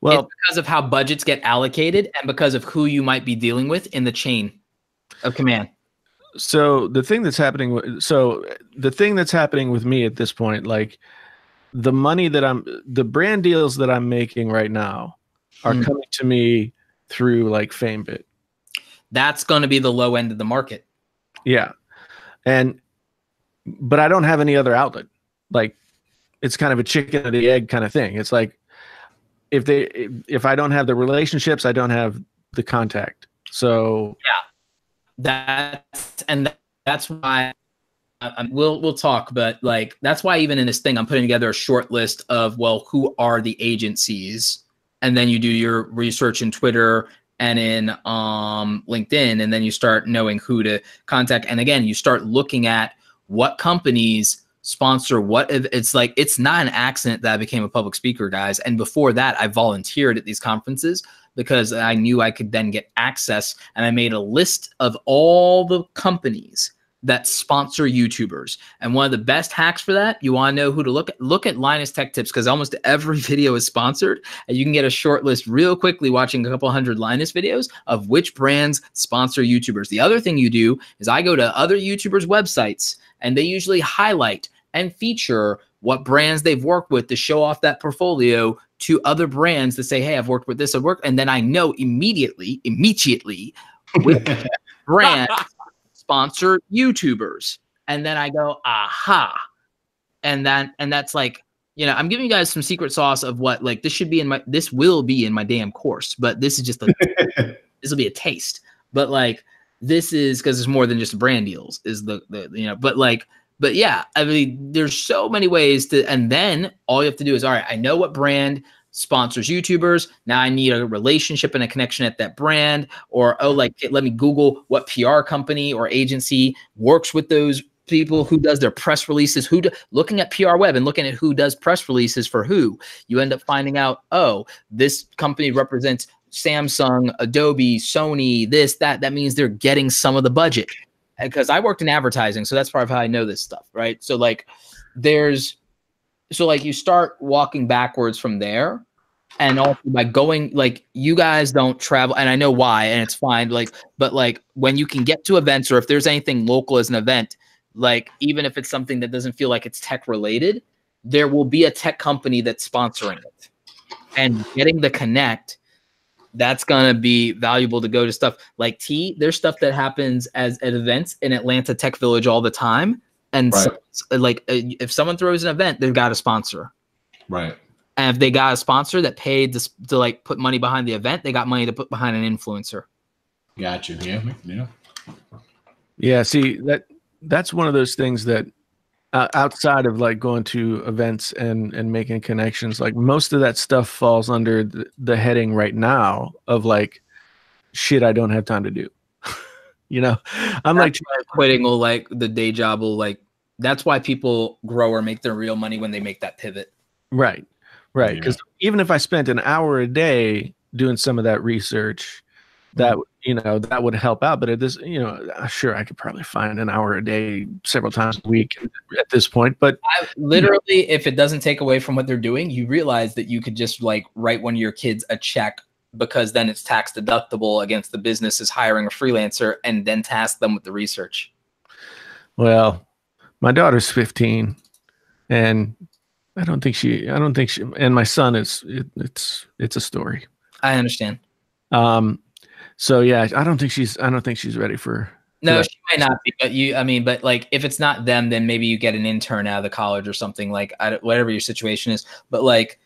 Well, it's because of how budgets get allocated and because of who you might be dealing with in the chain of command. So the thing that's happening with me at this point, like the money that the brand deals that I'm making right now are coming to me through like FameBit. That's going to be the low end of the market. Yeah. But I don't have any other outlet. Like it's kind of a chicken or the egg kind of thing. It's like if I don't have the relationships, I don't have the contact. So yeah, that's why we'll talk. But like that's why even in this thing, I'm putting together a short list of who are the agencies, and then you do your research in Twitter and in LinkedIn, and then you start knowing who to contact. And again, you start looking at what companies sponsor what. It's like, it's not an accident that I became a public speaker, guys. And before that, I volunteered at these conferences because I knew I could then get access. And I made a list of all the companies that sponsor YouTubers. And one of the best hacks for that, you want to know who to look at Linus Tech Tips, because almost every video is sponsored, and you can get a short list real quickly watching a couple hundred Linus videos of which brands sponsor YouTubers. The other thing you do is I go to other YouTubers' websites, and they usually highlight and feature what brands they've worked with to show off that portfolio to other brands to say, hey, I've worked with this, I've worked, and then I know immediately which brand sponsor YouTubers. And then I go, aha. And that's like, I'm giving you guys some secret sauce of what, like, this will be in my damn course, but this is just this will be a taste. But like, this is because it's more than just brand deals but yeah, I mean, there's so many ways to, and then all you have to do is, all right, I know what brand sponsors YouTubers. Now I need a relationship and a connection at that brand, or, let me Google what PR company or agency works with those people, who does their press releases, looking at PR Web and looking at who does press releases for who. You end up finding out, oh, this company represents Samsung, Adobe, Sony, this, that means they're getting some of the budget. Because I worked in advertising, so that's part of how I know this stuff, right? So like you start walking backwards from there, and also by going, like, you guys don't travel, and I know why, and it's fine, but when you can get to events, or if there's anything local as an event, like even if it's something that doesn't feel like it's tech related, there will be a tech company that's sponsoring it, and getting the connect. That's going to be valuable to go to stuff like there's stuff that happens at events in Atlanta Tech Village all the time. And right. If someone throws an event, they've got a sponsor. Right. And if they got a sponsor that paid to like put money behind the event, they got money to put behind an influencer. Got you. Yeah. Yeah. See, that's one of those things that outside of like going to events and making connections, like most of that stuff falls under the heading right now of like, shit, I don't have time to do. I'm like quitting will, like, the day job will, like, that's why people grow or make their real money when they make that pivot. Right. Because even if I spent an hour a day doing some of that research, that would help out. But at this, sure, I could probably find an hour a day several times a week at this point. But literally, if it doesn't take away from what they're doing, you realize that you could just like write one of your kids a check because then it's tax deductible against the business is hiring a freelancer and then task them with the research? Well, my daughter's 15 and I don't think she, and my son is, it's a story. I understand. So yeah, I don't think she's ready for. No, she might not be, but but like if it's not them, then maybe you get an intern out of the college or something, like whatever your situation is. But like,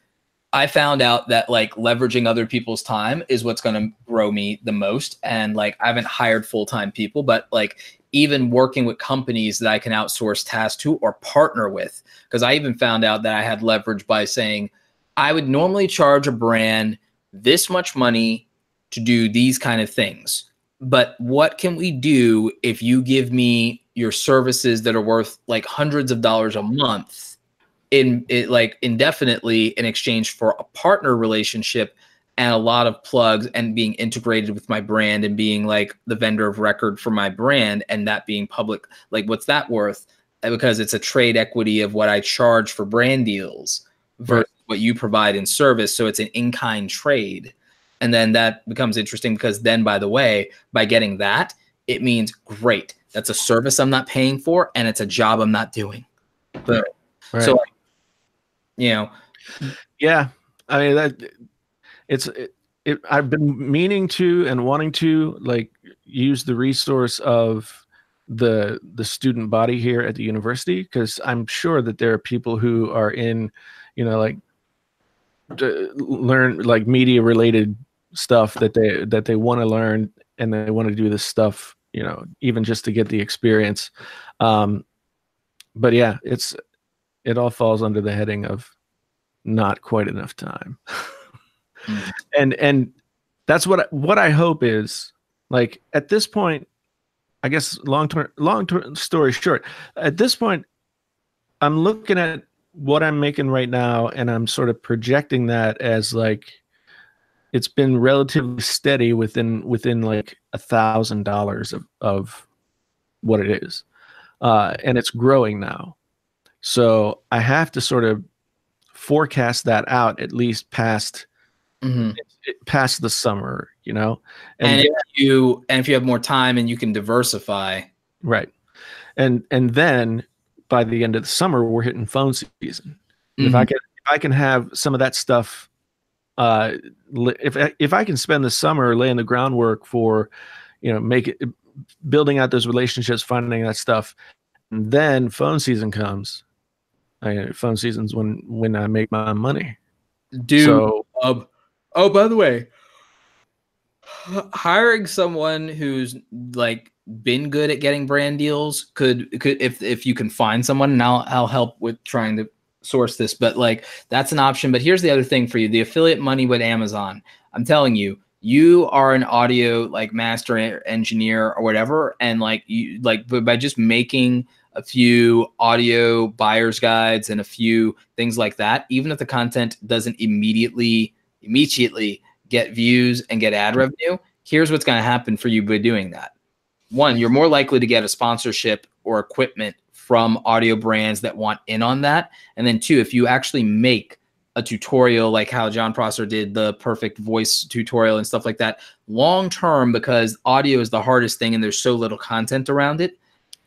I found out that like leveraging other people's time is what's going to grow me the most. And like, I haven't hired full-time people, but like even working with companies that I can outsource tasks to or partner with, because I even found out that I had leverage by saying I would normally charge a brand this much money to do these kind of things. But what can we do if you give me your services that are worth like hundreds of dollars a month like indefinitely in exchange for a partner relationship and a lot of plugs and being integrated with my brand and being like the vendor of record for my brand and that being public? Like, what's that worth? Because it's a trade equity of what I charge for brand deals versus what you provide in service. So it's an in-kind trade. And then that becomes interesting because then, by the way, by getting that, it means great. That's a service I'm not paying for and it's a job I'm not doing. But so like, yeah, I mean I've been meaning to and wanting to like use the resource of the student body here at the university, because I'm sure that there are people who are in, like to learn like media related stuff that they want to learn and they want to do this stuff, even just to get the experience. But yeah, it all falls under the heading of not quite enough time. And that's what I hope is like at this point, I guess long term story short, at this point, I'm looking at what I'm making right now and I'm sort of projecting that as like, it's been relatively steady within like $1,000 of what it is. And it's growing now. So I have to sort of forecast that out at least past the summer, and if you have more time and you can diversify, right? And then by the end of the summer, we're hitting phone season. If I can have some of that stuff, if I can spend the summer laying the groundwork for, building out those relationships, finding that stuff, and then phone season comes. Phone season's when I make my money. By the way, hiring someone who's like been good at getting brand deals could if you can find someone, and I'll help with trying to source this, but like that's an option. But here's the other thing for you: the affiliate money with Amazon. I'm telling you, you are an audio like master engineer or whatever, and like you but by just making a few audio buyer's guides and a few things like that, even if the content doesn't immediately get views and get ad revenue, here's what's going to happen for you by doing that. One, you're more likely to get a sponsorship or equipment from audio brands that want in on that. And then two, if you actually make a tutorial like how John Prosser did the perfect voice tutorial and stuff like that, long term, because audio is the hardest thing and there's so little content around it,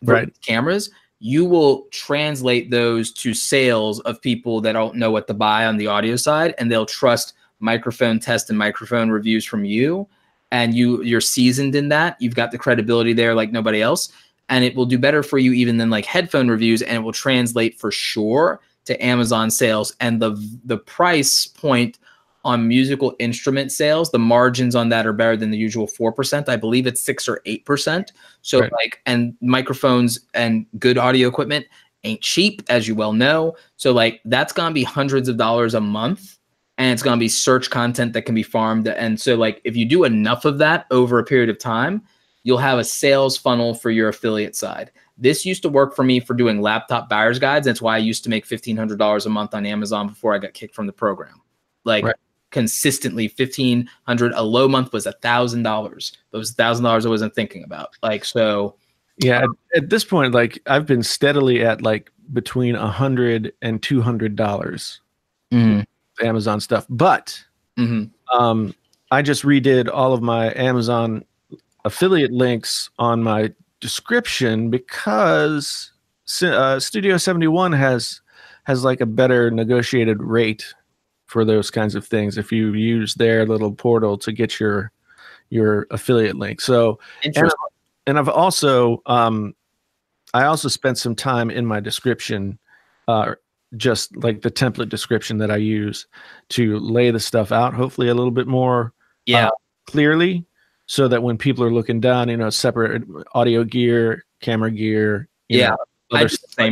right? Cameras, you will translate those to sales of people that don't know what to buy on the audio side, and they'll trust microphone test and microphone reviews from you. And you're seasoned in that. You've got the credibility there like nobody else. And it will do better for you even than like headphone reviews, and it will translate for sure to Amazon sales. And the price point on musical instrument sales, the margins on that are better than the usual 4%. I believe it's 6 or 8%. So like, and microphones and good audio equipment ain't cheap, as you well know. So like that's gonna be hundreds of dollars a month, and it's gonna be search content that can be farmed. And so like if you do enough of that over a period of time, you'll have a sales funnel for your affiliate side. This used to work for me for doing laptop buyer's guides. That's why I used to make $1,500 a month on Amazon before I got kicked from the program. Like consistently $1,500. A low month was $1,000. It was $1,000 I wasn't thinking about. Like, so. Yeah. At this point, like I've been steadily at like between $100 and $200 Amazon stuff. But I just redid all of my Amazon affiliate links on my description because Studio 71 has like a better negotiated rate for those kinds of things if you use their little portal to get your affiliate link. So and I've also I also spent some time in my description, just like the template description that I use to lay the stuff out, hopefully a little bit more clearly, so that when people are looking down, you know, separate audio gear, camera gear, you know, other stuff.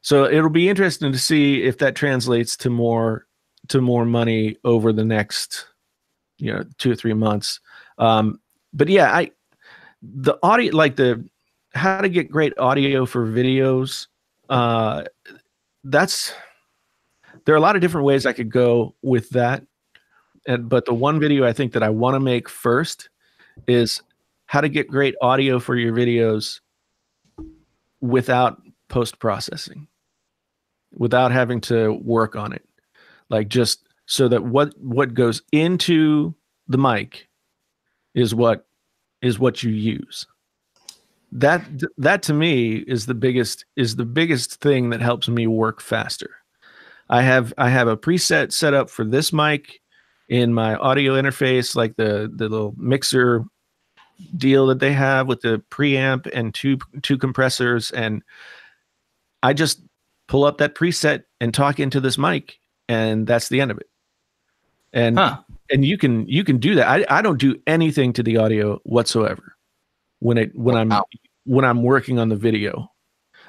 So it'll be interesting to see if that translates to more money over the next, you know, 2 or 3 months. But yeah, the audio, like the how to get great audio for videos, there are a lot of different ways I could go with that. But the one video I think that I want to make first is how to get great audio for your videos without post-processing, without having to work on it. Like, just so that what goes into the mic is what you use. That to me is the biggest thing that helps me work faster. I have a preset set up for this mic in my audio interface, like the little mixer deal that they have with the preamp and two compressors, and I just pull up that preset and talk into this mic, and that's the end of it. And you can do that. I don't do anything to the audio whatsoever when I'm working on the video.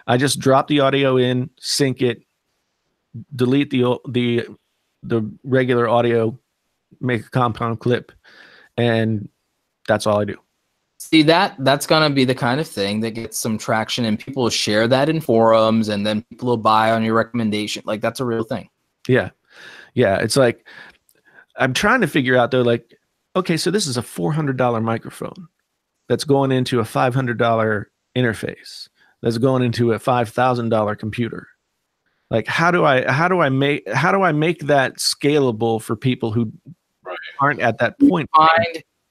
I just drop the audio in, sync it, delete the regular audio, make a compound clip, and that's all I do. See, that's gonna be the kind of thing that gets some traction, and people will share that in forums, and then people will buy on your recommendation. Like, that's a real thing. Yeah. It's like, I'm trying to figure out though, like, okay, so this is a $400 microphone that's going into a $500 interface that's going into a $5,000 computer. Like, how do I make that scalable for people who aren't at that point?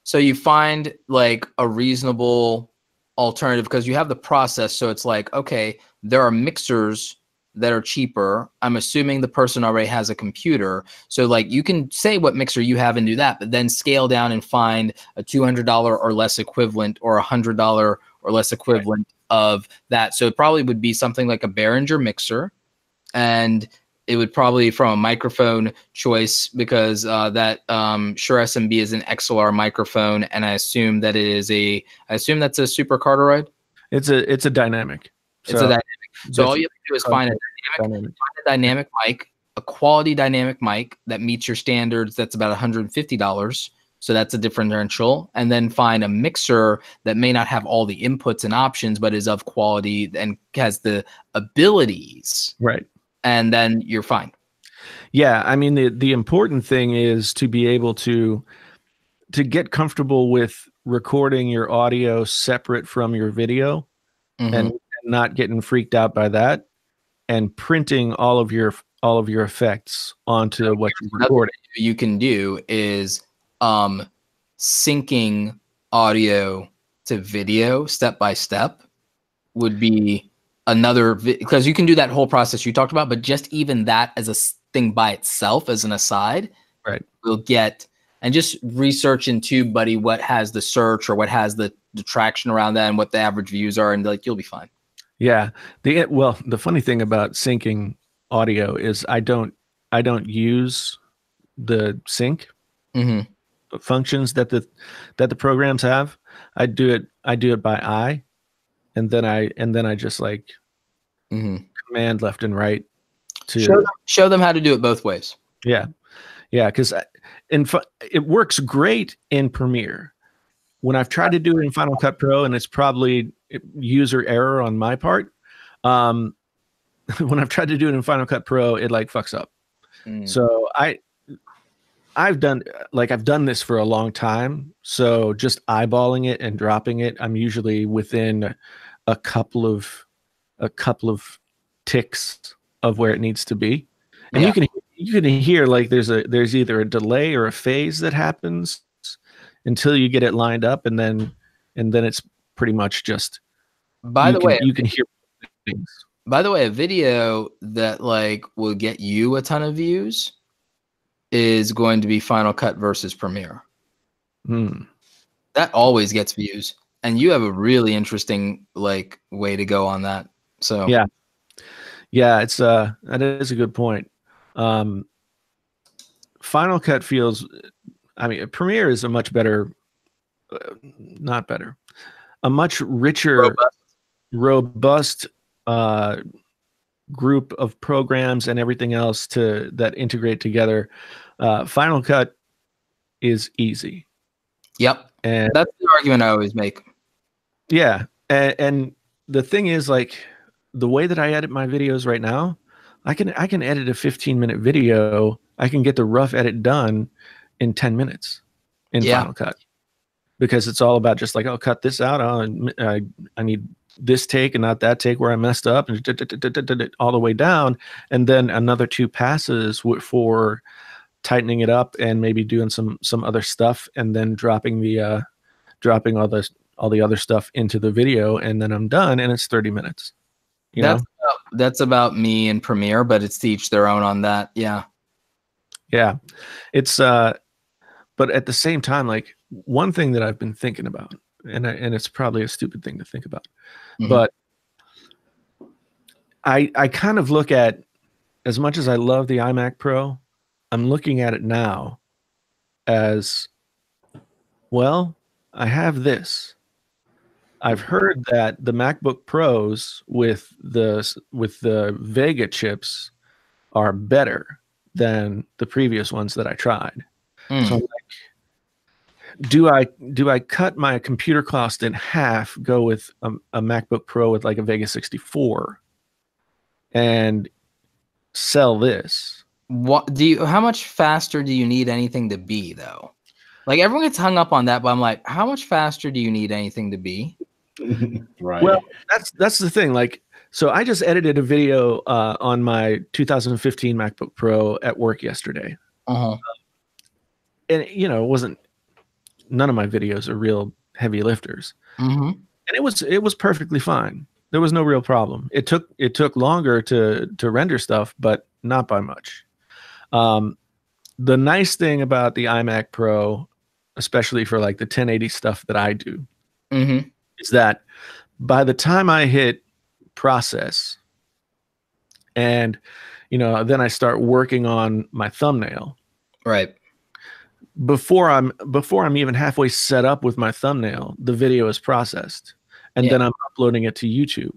So you find like a reasonable alternative, because you have the process. So it's like, okay, there are mixers that are cheaper. I'm assuming the person already has a computer. So like, you can say what mixer you have and do that, but then scale down and find a $200 or less equivalent, or $100 or less equivalent of that. So it probably would be something like a Behringer mixer, and it would probably, from a microphone choice, because that Shure SMB is an XLR microphone, and I assume that's a Super Carteroid. It's a dynamic. It's a dynamic. So all you have to do is find a dynamic mic, a quality dynamic mic that meets your standards. That's about $150. So that's a differential. And then find a mixer that may not have all the inputs and options, but is of quality and has the abilities. Right. And then you're fine. Yeah, I mean, the important thing is to be able to get comfortable with recording your audio separate from your video, and not getting freaked out by that, and printing all of your effects onto what you recorded. You can do is syncing audio to video step by step would be another, because you can do that whole process you talked about, but just even that as a thing by itself, as an aside, right? We'll get, and just research into, buddy, what has the search or what has the traction around that, and what the average views are, and like, you'll be fine. Yeah. The funny thing about syncing audio is I don't use the sync functions that the programs have. I do it by eye. And then I just like command left and right to show them how to do it both ways. Yeah, because it works great in Premiere. When I've tried to do it in Final Cut Pro, and it's probably user error on my part, when I've tried to do it in Final Cut Pro, it like fucks up. So I've done this for a long time. So just eyeballing it and dropping it, I'm usually within a couple of ticks of where it needs to be. And can hear like there's either a delay or a phase that happens until you get it lined up, and then it's pretty much just By the way, you can hear things. By the way, a video that like will get you a ton of views is going to be Final Cut versus Premiere. That always gets views, and you have a really interesting like way to go on that. So yeah, it's that is a good point. Final Cut feels, I mean, Premiere is a much better, not better, a much richer, robust group of programs and everything else that integrate together. Final Cut is easy. Yep, and that's the argument I always make. Yeah, and the thing is, like, the way that I edit my videos right now, I can edit a 15-minute video. I can get the rough edit done in 10 minutes in Final Cut, because it's all about just like, I'll cut this out. I need this take and not that take where I messed up, and all the way down, and then another 2 passes for tightening it up and maybe doing some other stuff, and then dropping all the other stuff into the video, and then I'm done, and it's 30 minutes. That's about me and Premiere, but it's to each their own on that. Yeah. It's but at the same time, like, one thing that I've been thinking about, and it's probably a stupid thing to think about, but I kind of look at, as much as I love the iMac Pro, I'm looking at it now as, well, I have this. I've heard that the MacBook Pros with the Vega chips are better than the previous ones that I tried. So I'm like, do I cut my computer cost in half, go with a MacBook Pro with like a Vega 64, and sell this? How much faster do you need anything to be, though? Like, everyone gets hung up on that, but I'm like, how much faster do you need anything to be? Right. Well, that's the thing. Like, so I just edited a video on my 2015 MacBook Pro at work yesterday. And it wasn't, none of my videos are real heavy lifters. And it was perfectly fine. There was no real problem. It took longer to render stuff, but not by much. The nice thing about the iMac Pro, especially for like the 1080 stuff that I do, is that by the time I hit process, and then I start working on my thumbnail, right, before I'm even halfway set up with my thumbnail, the video is processed, and then I'm uploading it to YouTube.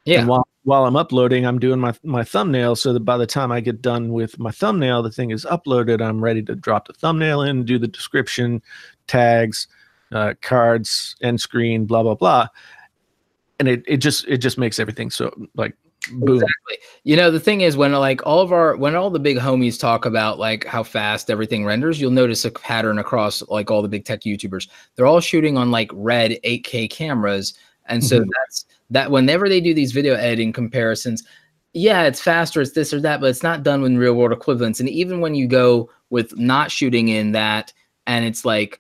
And while I'm uploading, I'm doing my thumbnail, so that by the time I get done with my thumbnail, the thing is uploaded. I'm ready to drop the thumbnail in, do the description, tags, cards, end screen, blah blah blah, and it just makes everything so like boom. Exactly. The thing is, when all the big homies talk about like how fast everything renders, you'll notice a pattern across like all the big tech YouTubers. They're all shooting on like red 8K cameras, and so that whenever they do these video editing comparisons, yeah, it's faster, it's this or that, but it's not done with real world equivalents. And even when you go with not shooting in that, and it's like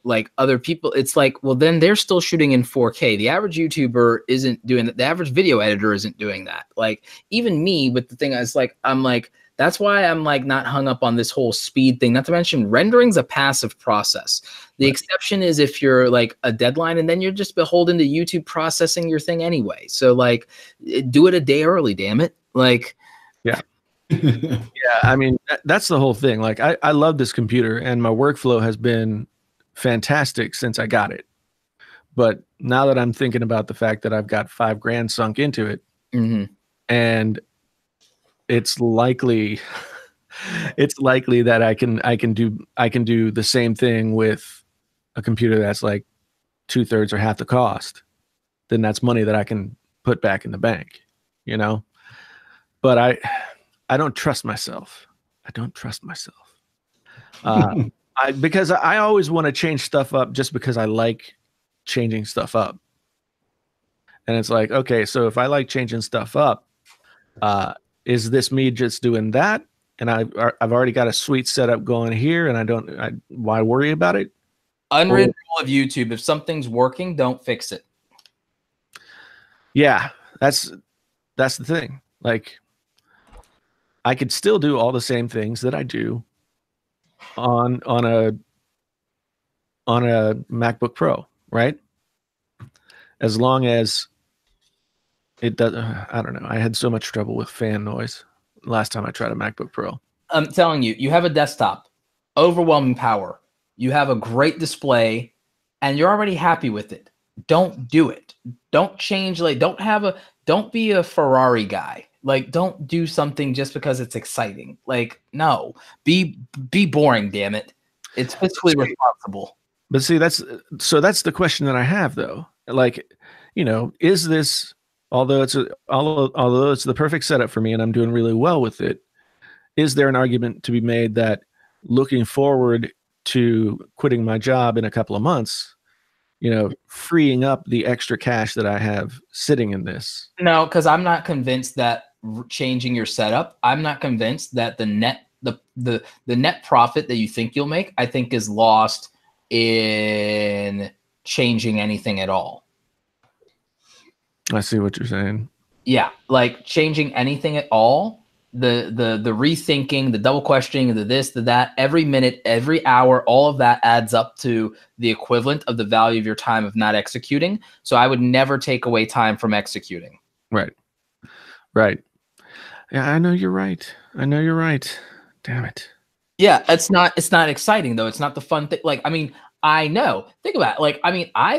like other people, it's like, well, then they're still shooting in 4K. The average YouTuber isn't doing that. The average video editor isn't doing that. Like, even me with the thing, I'm like, that's why I'm like not hung up on this whole speed thing. Not to mention, rendering's a passive process. The exception is if you're like a deadline, and then you're just beholden to YouTube processing your thing anyway. So like, do it a day early, damn it. Like, yeah. I mean, that's the whole thing. Like, I love this computer, and my workflow has been fantastic since I got it. But now that I'm thinking about the fact that I've got $5,000 sunk into it, and it's likely that I can do the same thing with a computer that's like 2/3 or half the cost, then that's money that I can put back in the bank, But I don't trust myself. Because I always want to change stuff up just because I like changing stuff up. And it's like, okay, so if I like changing stuff up, is this me just doing that? And I've already got a sweet setup going here, and why worry about it? Unwritten rule of YouTube: if something's working, don't fix it. Yeah, that's the thing. Like, I could still do all the same things that I do on a MacBook Pro, right? As long as it does. I don't know. I had so much trouble with fan noise last time I tried a MacBook Pro. I'm telling you, you have a desktop, overwhelming power. You have a great display, and you're already happy with it. Don't do it. Don't change. Like, don't be a Ferrari guy. Like, don't do something just because it's exciting. Like, no, be boring. Damn it. It's fiscally responsible. But see, that's the question that I have, though. Like, is this, although it's the perfect setup for me and I'm doing really well with it, is there an argument to be made that looking forward to quitting my job in a couple of months, freeing up the extra cash that I have sitting in this? No, because I'm not convinced that changing your setup, I'm not convinced that the net profit that you think you'll make, I think, is lost in changing anything at all. I see what you're saying. Yeah, like changing anything at all, the rethinking, the double questioning, the this, the that, every minute, every hour, all of that adds up to the equivalent of the value of your time of not executing. So I would never take away time from executing. Right. Yeah, I know you're right. Damn it. Yeah, it's not exciting though. It's not the fun thing. Like, I mean, I know. Think about it. Like, I mean, I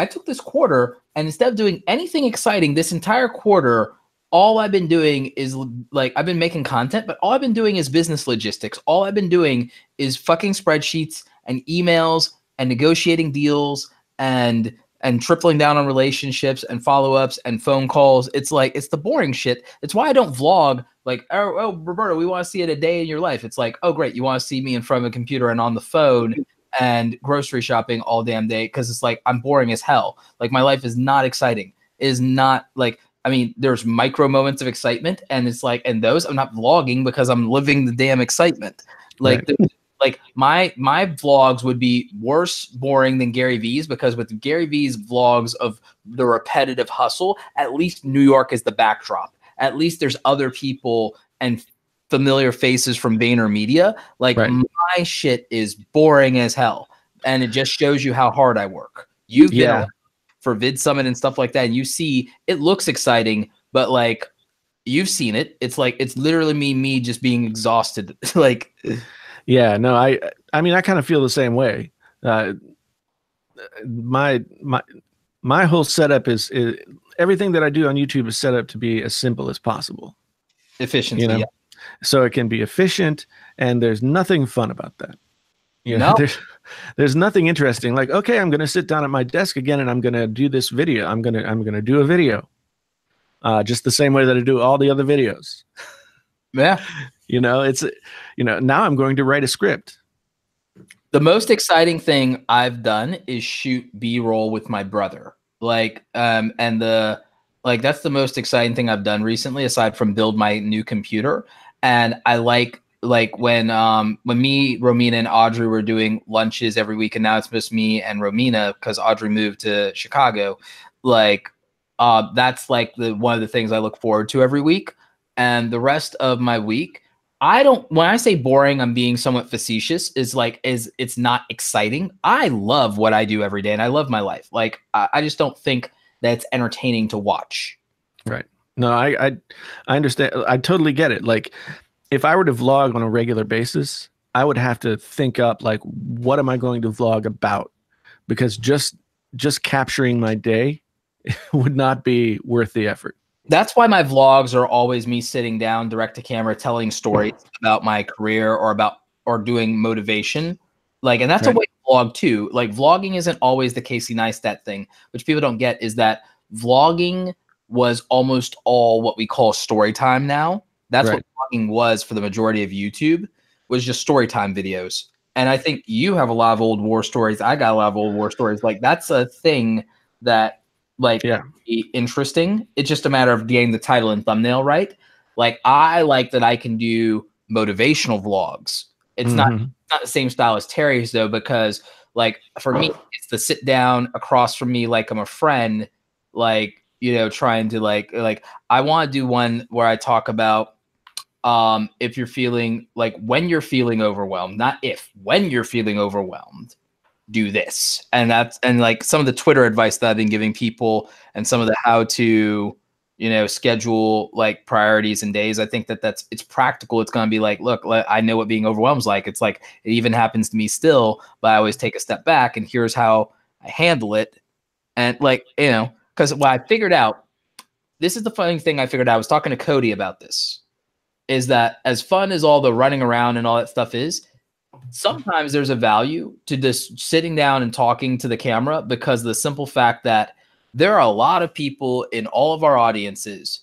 took this quarter, and instead of doing anything exciting this entire quarter, all I've been doing is like, I've been making content, but all I've been doing is business logistics. All I've been doing is fucking spreadsheets and emails and negotiating deals and tripling down on relationships and follow-ups and phone calls. It's like, it's the boring shit. It's why I don't vlog. Like, oh, Roberto, we want to see it a day in your life. It's like, oh, great. You want to see me in front of a computer and on the phone and grocery shopping all damn day. Cause it's like, I'm boring as hell. Like, my life is not exciting. It is not like, I mean, there's micro moments of excitement, and it's like, and those I'm not vlogging because I'm living the damn excitement. Like, Right. like my vlogs would be worse boring than Gary V's, because with Gary V's vlogs of the repetitive hustle, at least New York is the backdrop. At least there's other people and familiar faces from VaynerMedia. Like, Right. my shit is boring as hell, and it just shows you how hard I work. You've been around for Vid Summit and stuff like that, and you see it looks exciting, but like, you've seen it. It's like, it's literally me just being exhausted. Like, Yeah, no, I mean, I kind of feel the same way. My whole setup is everything that I do on YouTube is set up to be as simple as possible. Efficiency, yeah. So it can be efficient, and there's nothing fun about that. There's nothing interesting. Like, okay, I'm going to sit down at my desk again, and I'm going to do this video. I'm going to do a video, just the same way that I do all the other videos. Yeah. Now I'm going to write a script. The most exciting thing I've done is shoot B-roll with my brother. Like, that's the most exciting thing I've done recently, aside from build my new computer. And I like when me, Romina, and Audrey were doing lunches every week, and now it's just me and Romina because Audrey moved to Chicago. Like, that's like one of the things I look forward to every week. And the rest of my week, when I say boring, I'm being somewhat facetious, it's not exciting. I love what I do every day, and I love my life. Like, I just don't think that it's entertaining to watch. Right. No, I understand. I totally get it. Like, if I were to vlog on a regular basis, I would have to think up, like, what am I going to vlog about? Because just capturing my day would not be worth the effort. That's why my vlogs are always me sitting down direct to camera, telling stories about my career or doing motivation. Like, and that's a way to vlog too. Like, vlogging isn't always the Casey Neistat thing, which people don't get, is that vlogging was almost all what we call story time now. That's what vlogging was for the majority of YouTube, was just story time videos. And I think you have a lot of old war stories. I got a lot of old war stories. Like, that's a thing that, like, be interesting. It's just a matter of getting the title and thumbnail right. Like I like that I can do motivational vlogs. It's not the same style as Terry's though, because like for me, it's the sit down across from me like I'm a friend, like trying to like I want to do one where I talk about if you're feeling like when you're feeling overwhelmed, not if, when you're feeling overwhelmed, do this. And like some of the Twitter advice that I've been giving people and some of the how to schedule like priorities and days. I think it's practical. It's going to be like, look, I know what being overwhelmed is like. It's like, it even happens to me still, but I always take a step back and here's how I handle it. And like, because what I figured out, this is the funny thing I figured out. I was talking to Cody about this, is that as fun as all the running around and all that stuff is, sometimes there's a value to just sitting down and talking to the camera, because of the simple fact that there are a lot of people in all of our audiences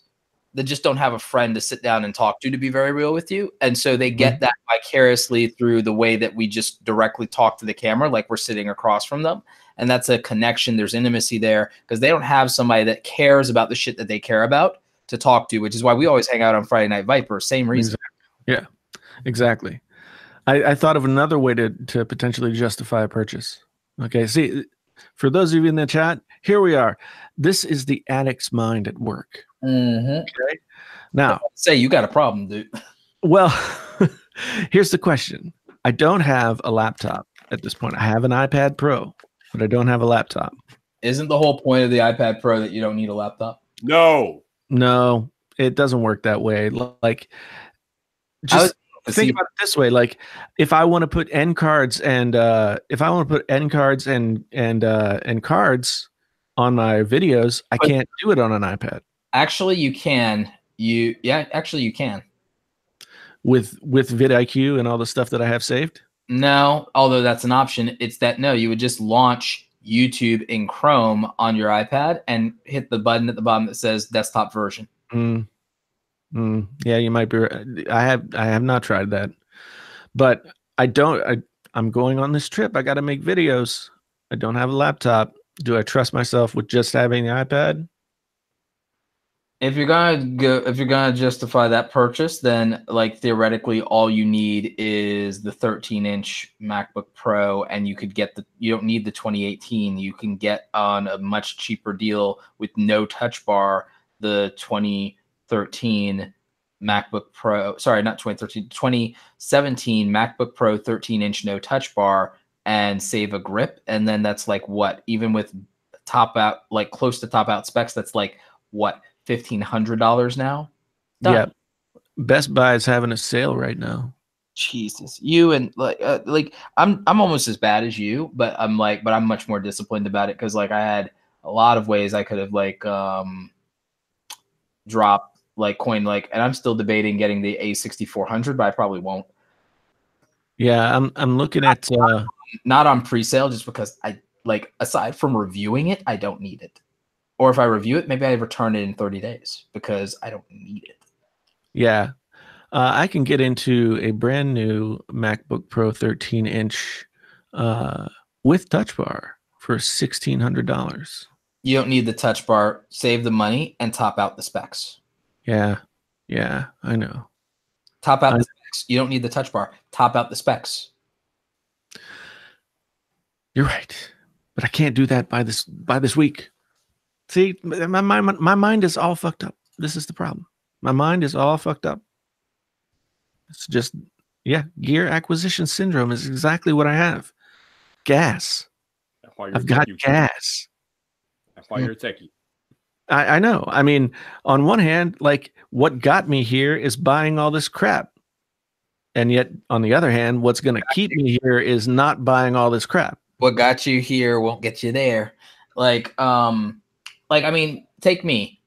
that just don't have a friend to sit down and talk to be very real with you. And so they get that vicariously through the way that we just directly talk to the camera, like we're sitting across from them. And that's a connection. There's intimacy there because they don't have somebody that cares about the shit that they care about to talk to, which is why we always hang out on Friday Night Vyp. Same reason. Yeah, exactly. I thought of another way to potentially justify a purchase. Okay, see, for those of you in the chat, here we are. This is the addict's mind at work. Okay, now say you got a problem, dude. Well, here's the question. I don't have a laptop at this point. I have an iPad Pro, but I don't have a laptop. Isn't the whole point of the iPad Pro that you don't need a laptop? No, it doesn't work that way. Like, just think about it this way: like, if I want to put end cards and cards on my videos, I can't do it on an iPad. Actually, you can. Actually, you can. With vidIQ and all the stuff that I have saved? No, although that's an option. It's that you would just launch YouTube in Chrome on your iPad and hit the button at the bottom that says desktop version. Yeah, you might be right. I have not tried that, but I'm going on this trip. I got to make videos. I don't have a laptop. Do I trust myself with just having the iPad? If you're gonna justify that purchase, then like theoretically all you need is the 13-inch MacBook Pro, and you don't need the 2018. You can get on a much cheaper deal with no touch bar the 2013 MacBook Pro. Sorry, not 2013, 2017 MacBook Pro 13-inch no touch bar, and save a grip. And then that's like what, even with top out, like close to top out specs, that's like what, $1,500 now. Done. Yeah, Best Buy is having a sale right now. Jesus, you and like I'm almost as bad as you, but I'm much more disciplined about it because like I had a lot of ways I could have like dropped like coin like, and I'm still debating getting the A6400, but I probably won't. Yeah, I'm looking at not on pre-sale just because I like, aside from reviewing it, I don't need it. Or if I review it, maybe I return it in 30 days because I don't need it. Yeah. I can get into a brand new MacBook Pro 13-inch with touch bar for $1,600. You don't need the touch bar. Save the money and top out the specs. Yeah, I know. Top out the specs. You don't need the touch bar. Top out the specs. You're right, but I can't do that by this week. See, my mind is all fucked up. This is the problem. My mind is all fucked up. It's just, gear acquisition syndrome is exactly what I have. Gas. I've got gas. That's why you're a techie. I know. I mean, on one hand, like what got me here is buying all this crap. And yet, on the other hand, what's going to keep me here is not buying all this crap. What got you here won't get you there. I mean, take me.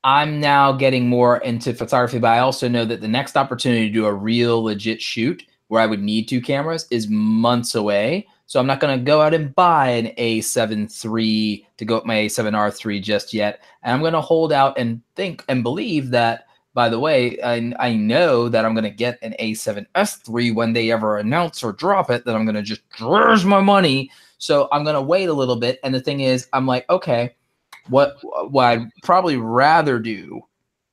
I'm now getting more into photography, but I also know that the next opportunity to do a real legit shoot where I would need 2 cameras is months away. So I'm not going to go out and buy an A7 III to go with my A7R III just yet. And I'm going to hold out and think and believe that, by the way, I know that I'm going to get an A7S III when they ever announce or drop it, that I'm going to just drudge my money. So I'm going to wait a little bit. And the thing is, I'm like, okay, what I'd probably rather do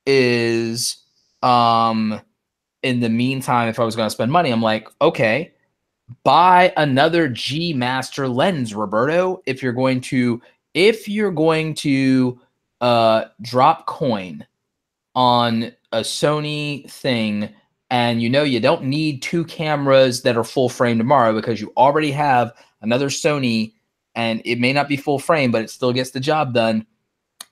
is In the meantime, if I was going to spend money, I'm like, okay, buy another G Master lens, Roberto. If you're going to drop coin on a Sony thing, and you don't need 2 cameras that are full frame tomorrow because you already have another Sony, and it may not be full frame, but it still gets the job done.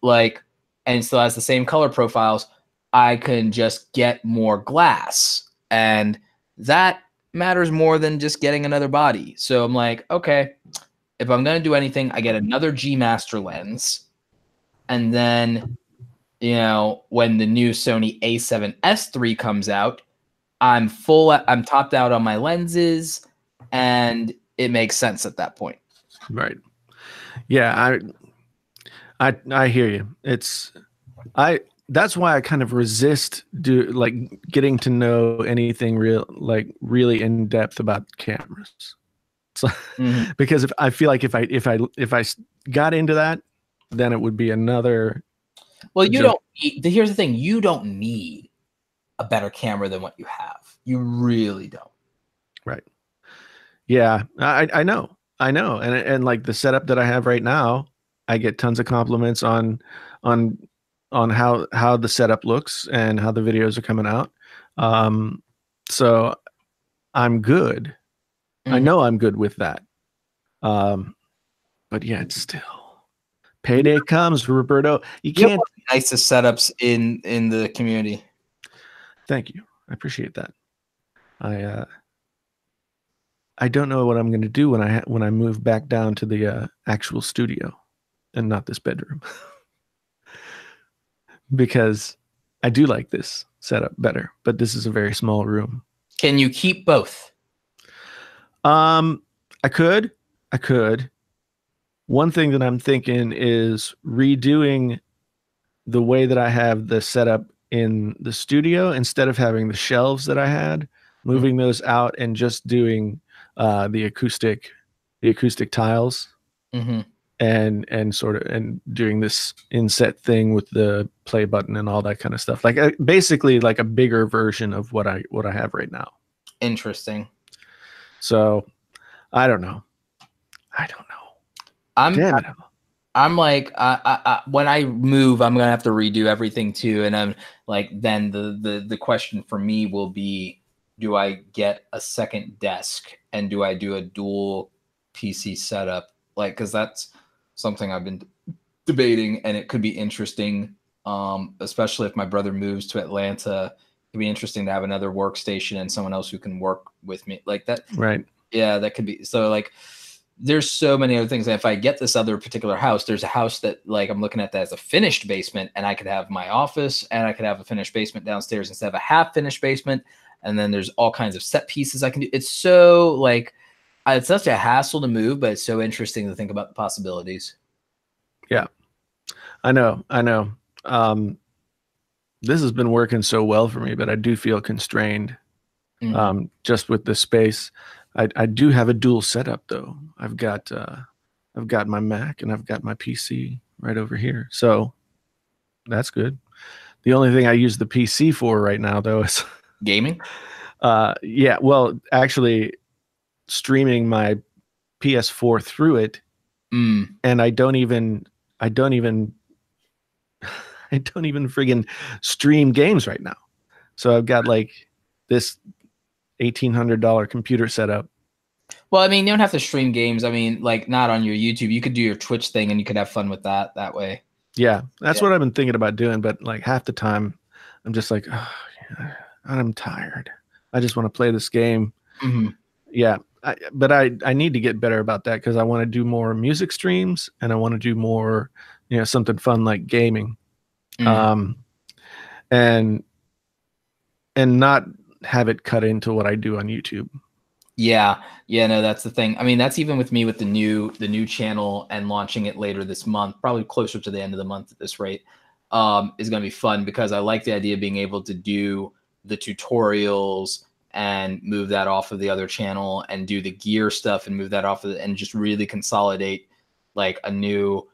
Like, and still has the same color profiles. I can just get more glass, and that matters more than just getting another body. So I'm like, okay, if I'm going to do anything, I get another G Master lens. And then, when the new Sony A7S III comes out, I'm topped out on my lenses, and it makes sense at that point. Right. Yeah, I hear you. That's why I kind of resist getting to know anything really in depth about cameras. So, because I feel like if I got into that, then it would be another. Well, here's the thing: you don't need a better camera than what you have. You really don't. Right. Yeah, I know, and like the setup that I have right now, I get tons of compliments on how the setup looks and how the videos are coming out. So I'm good. I know I'm good with that. But yeah, it's still payday comes, Roberto. You can't. One of the nicest setups in the community. Thank you. I appreciate that. I don't know what I'm going to do when I move back down to the actual studio and not this bedroom. Because I do like this setup better, but this is a very small room. Can you keep both? I could. One thing that I'm thinking is redoing the way that I have the setup in the studio. Instead of having the shelves that I had, moving those out and just doing the acoustic tiles. And doing this inset thing with the play button and all that kind of stuff. Like basically like a bigger version of what I have right now. Interesting. So I don't know. I'm like, when I move, I'm gonna have to redo everything too. And I'm like, then the question for me will be, do I get a second desk and do I do a dual PC setup? Like, because that's something I've been debating, and it could be interesting, especially if my brother moves to Atlanta. It'd be interesting to have another workstation and someone else who can work with me like that. Right. Yeah, that could be. So like, there's so many other things. And if I get this other particular house, there's a house that like I'm looking at that as a finished basement, and I could have my office and I could have a finished basement downstairs instead of a half finished basement. And then there's all kinds of set pieces I can do. It's so like, it's such a hassle to move, but it's so interesting to think about the possibilities. Yeah, I know. This has been working so well for me, but I do feel constrained just with the space. I do have a dual setup though. I've got my Mac and I've got my PC right over here. So that's good. The only thing I use the PC for right now though is gaming. Yeah, well, actually streaming my PS4 through it. And I don't even friggin' stream games right now. So I've got like this $1,800 computer setup. Well, I mean, you don't have to stream games. I mean, like not on your YouTube. You could do your Twitch thing and you could have fun with that way. Yeah, that's what I've been thinking about doing. But like half the time I'm just like, oh, yeah, I'm tired. I just want to play this game. Yeah. But I need to get better about that because I want to do more music streams and I want to do more, something fun like gaming. And not have it cut into what I do on YouTube. Yeah, no, that's the thing. I mean, that's even with me with the new channel and launching it later this month, probably closer to the end of the month at this rate, is going to be fun because I like the idea of being able to do the tutorials and move that off of the other channel and do the gear stuff and move that off of and just really consolidate like a new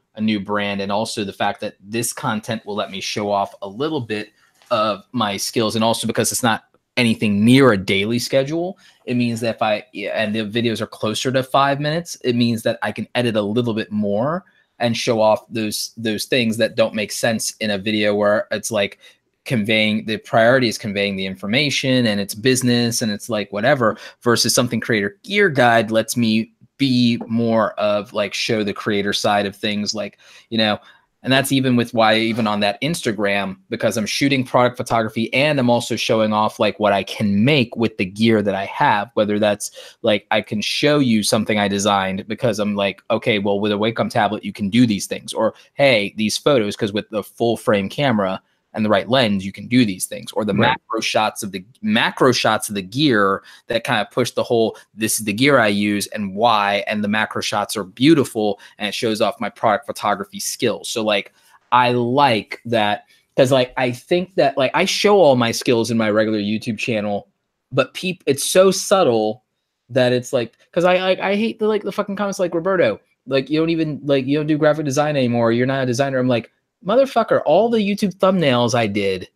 brand. And also the fact that this content will let me show off a little bit of my skills, and also because it's not anything near a daily schedule, it means that and the videos are closer to 5 minutes, it means that I can edit a little bit more and show off those things that don't make sense in a video where it's like the priority is conveying the information and it's business and it's like whatever, versus something Creator Gear Guide lets me be more of like show the creator side of things, like, you know. And that's even with why even on that Instagram, because I'm shooting product photography and I'm also showing off like what I can make with the gear that I have, whether that's like I can show you something I designed because I'm like, okay, well, with a Wacom tablet, you can do these things. Or, hey, these photos, because with the full frame camera and the right lens, you can do these things. Or the macro shots of the gear that kind of push the whole, this is the gear I use and why, and the macro shots are beautiful and it shows off my product photography skills. So like, I like that, because like, I think that like I show all my skills in my regular YouTube channel, but it's so subtle that it's like, because I hate the fucking comments like, Roberto, like you don't do graphic design anymore, you're not a designer. I'm like, motherfucker, all the YouTube thumbnails I did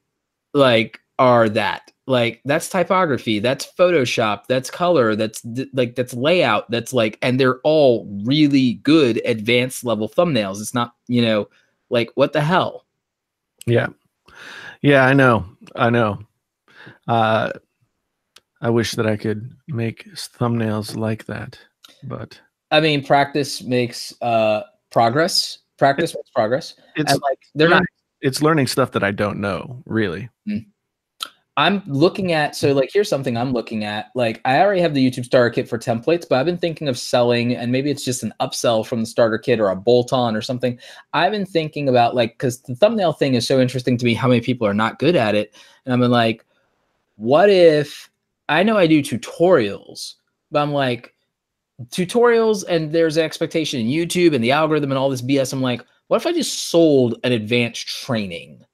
like are that. Like that's typography, that's Photoshop, that's color, that's layout, that's like, and they're all really good advanced level thumbnails. It's not, you know, like what the hell? Yeah. Yeah, I know. I wish that I could make thumbnails like that, but I mean, practice makes progress. Practice makes progress. It's like it's learning stuff that I don't know, really. I'm looking at, so like, here's something I'm looking at. Like, I already have the YouTube starter kit for templates, but I've been thinking of selling, and maybe it's just an upsell from the starter kit or a bolt-on or something. I've been thinking about like, because the thumbnail thing is so interesting to me, how many people are not good at it. And I'm like, what if, I know I do tutorials, but I'm like, tutorials and there's an expectation in YouTube and the algorithm and all this BS. I'm like, what if I just sold an advanced training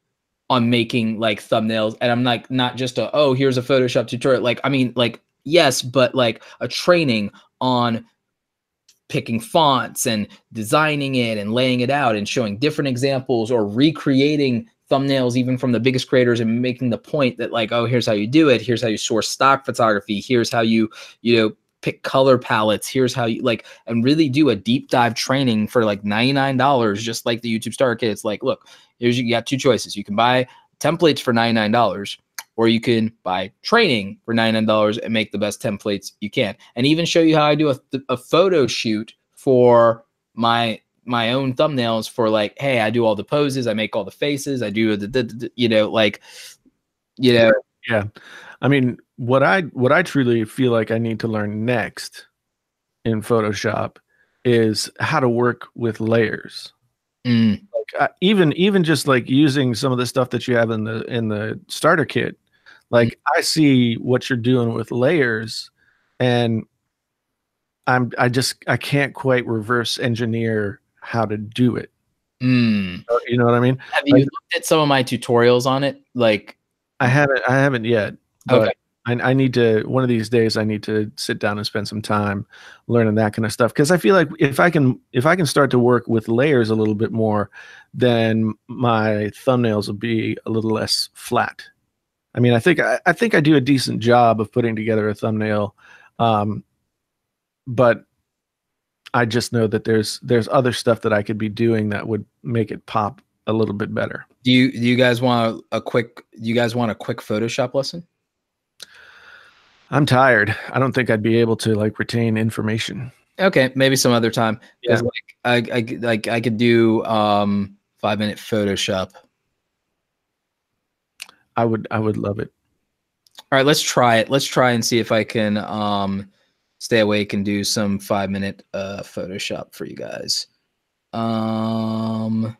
on making like thumbnails? And I'm like, not just here's a Photoshop tutorial. Like, I mean, like, yes, but like a training on picking fonts and designing it and laying it out and showing different examples, or recreating thumbnails even from the biggest creators and making the point that like, oh, here's how you do it. Here's how you source stock photography. Here's how you pick color palettes. Here's how you like, and really do a deep dive training for like $99, just like the YouTube starter kit. It's like, look, you got two choices. You can buy templates for $99, or you can buy training for $99 and make the best templates you can. And even show you how I do a photo shoot for my own thumbnails for like, hey, I do all the poses, I make all the faces, I do Yeah. I mean, what I truly feel like I need to learn next in Photoshop is how to work with layers. Like even just like using some of the stuff that you have in the starter kit. Like I see what you're doing with layers, and I can't quite reverse engineer how to do it. You know what I mean? Have you looked at some of my tutorials on it? Like, I haven't yet. But okay. I need to, one of these days, I need to sit down and spend some time learning that kind of stuff. Because I feel like if I can start to work with layers a little bit more, then my thumbnails will be a little less flat. I mean, I think I do a decent job of putting together a thumbnail, but I just know that there's other stuff that I could be doing that would make it pop a little bit better. Do you guys want a quick Photoshop lesson? I'm tired. I don't think I'd be able to like retain information. Okay, maybe some other time. Yeah. Like I could do 5-minute Photoshop. I would love it. All right, let's try it. Let's try and see if I can stay awake and do some 5-minute Photoshop for you guys. All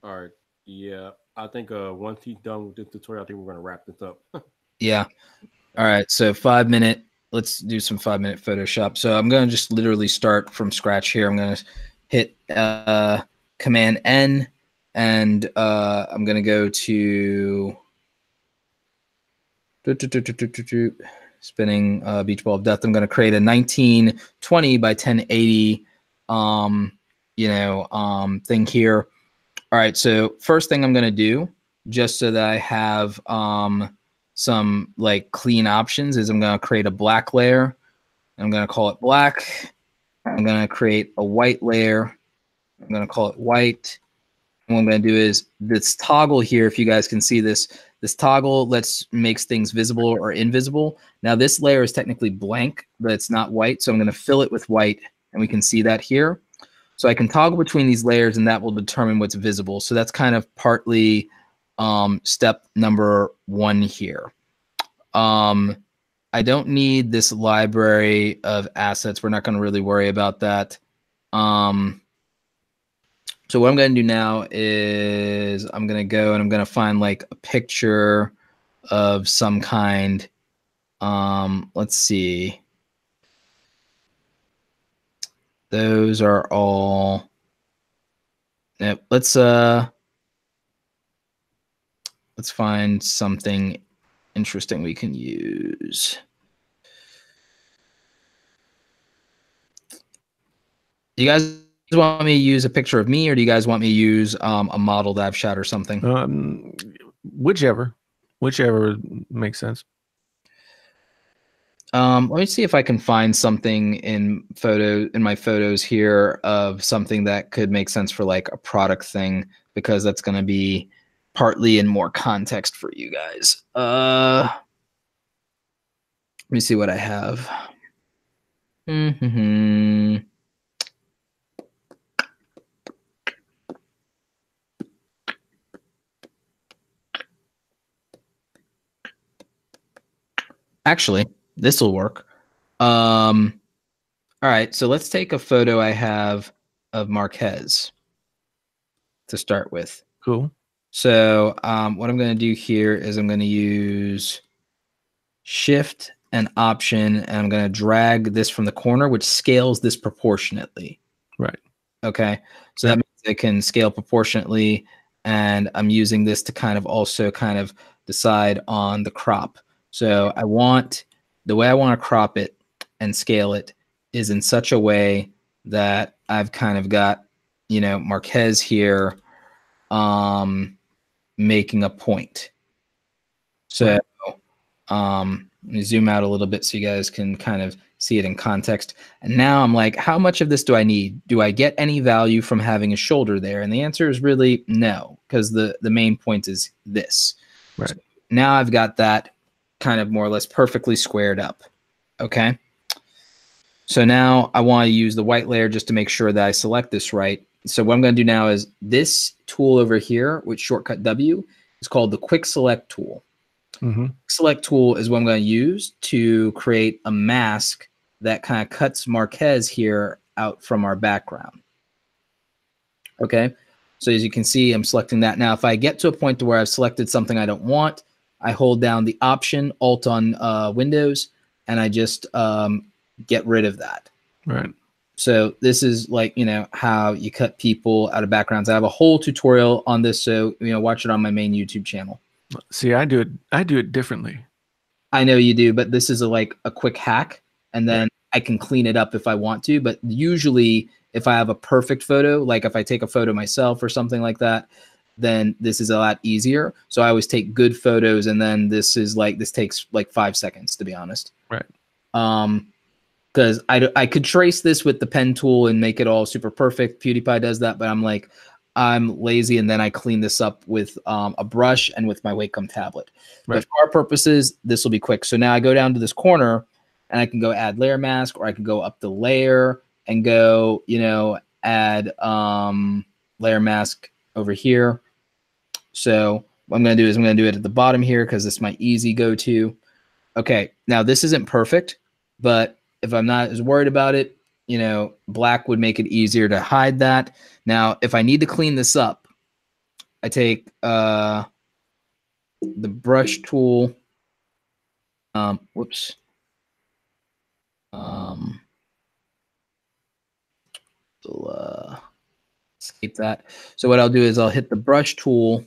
right. Yeah, I think once he's done with this tutorial, I think we're gonna wrap this up. Yeah. All right. So 5-minute. Let's do some 5-minute Photoshop. So I'm gonna just literally start from scratch here. I'm gonna hit Command N, and I'm gonna go to spinning beach ball of death. I'm gonna create a 1920 by 1080 thing here. All right, so first thing I'm going to do just so that I have some like clean options, is I'm going to create a black layer. I'm going to call it black. I'm going to create a white layer. I'm going to call it white. And what I'm going to do is this toggle here, if you guys can see this, this toggle makes things visible or invisible. Now this layer is technically blank, but it's not white. So I'm going to fill it with white, and we can see that here. So I can toggle between these layers, and that will determine what's visible. So that's kind of partly step number 1 here. I don't need this library of assets. We're not going to really worry about that. So what I'm going to do now is I'm going to go and I'm going to find like a picture of some kind. Let's see. Those are all. Yep. Let's find something interesting we can use. Do you guys want me to use a picture of me, or do you guys want me to use a model that I've shot or something? Whichever makes sense. Let me see if I can find something in my photos here of something that could make sense for like a product thing, because that's going to be partly in more context for you guys. Let me see what I have. Actually, this will work. All right, so let's take a photo I have of Marquez to start with. Cool. So what I'm going to do here is I'm going to use Shift and Option, and I'm going to drag this from the corner, which scales this proportionately. Right. Okay. So that means it can scale proportionately, and I'm using this to kind of also kind of decide on the crop. So the way I want to crop it and scale it is in such a way that I've kind of got, you know, Marquez here making a point. So let me zoom out a little bit so you guys can kind of see it in context. And now I'm like, how much of this do I need? Do I get any value from having a shoulder there? And the answer is really no, because the main point is this. Right. So now I've got that kind of more or less perfectly squared up. Okay. So now I want to use the white layer just to make sure that I select this right. So what I'm going to do now is this tool over here, with shortcut W, is called the Quick Select tool. Select tool is what I'm going to use to create a mask that kind of cuts Marquez here out from our background. Okay. So as you can see, I'm selecting that. Now, if I get to a point to where I've selected something I don't want, I hold down the Option, Alt on Windows, and I just get rid of that. Right. So this is like, you know, how you cut people out of backgrounds. I have a whole tutorial on this, so, you know, watch it on my main YouTube channel. See, I do it differently. I know you do, but this is like a quick hack, and then I can clean it up if I want to. But usually if I have a perfect photo, like if I take a photo myself or something like that, then this is a lot easier. So I always take good photos, and then this takes like 5 seconds, to be honest. Right. Because I could trace this with the pen tool and make it all super perfect. PewDiePie does that, but I'm lazy, and then I clean this up with a brush and with my Wacom tablet. Right. But for our purposes, this will be quick. So now I go down to this corner, and I can go add layer mask, or I can go up the layer and go, you know, add layer mask over here. So what I'm going to do is I'm going to do it at the bottom here, because it's my easy go-to. Okay, now this isn't perfect, but if I'm not as worried about it, you know, black would make it easier to hide that. Now, if I need to clean this up, I take the brush tool. Whoops. Escape that. So what I'll do is I'll hit the brush tool,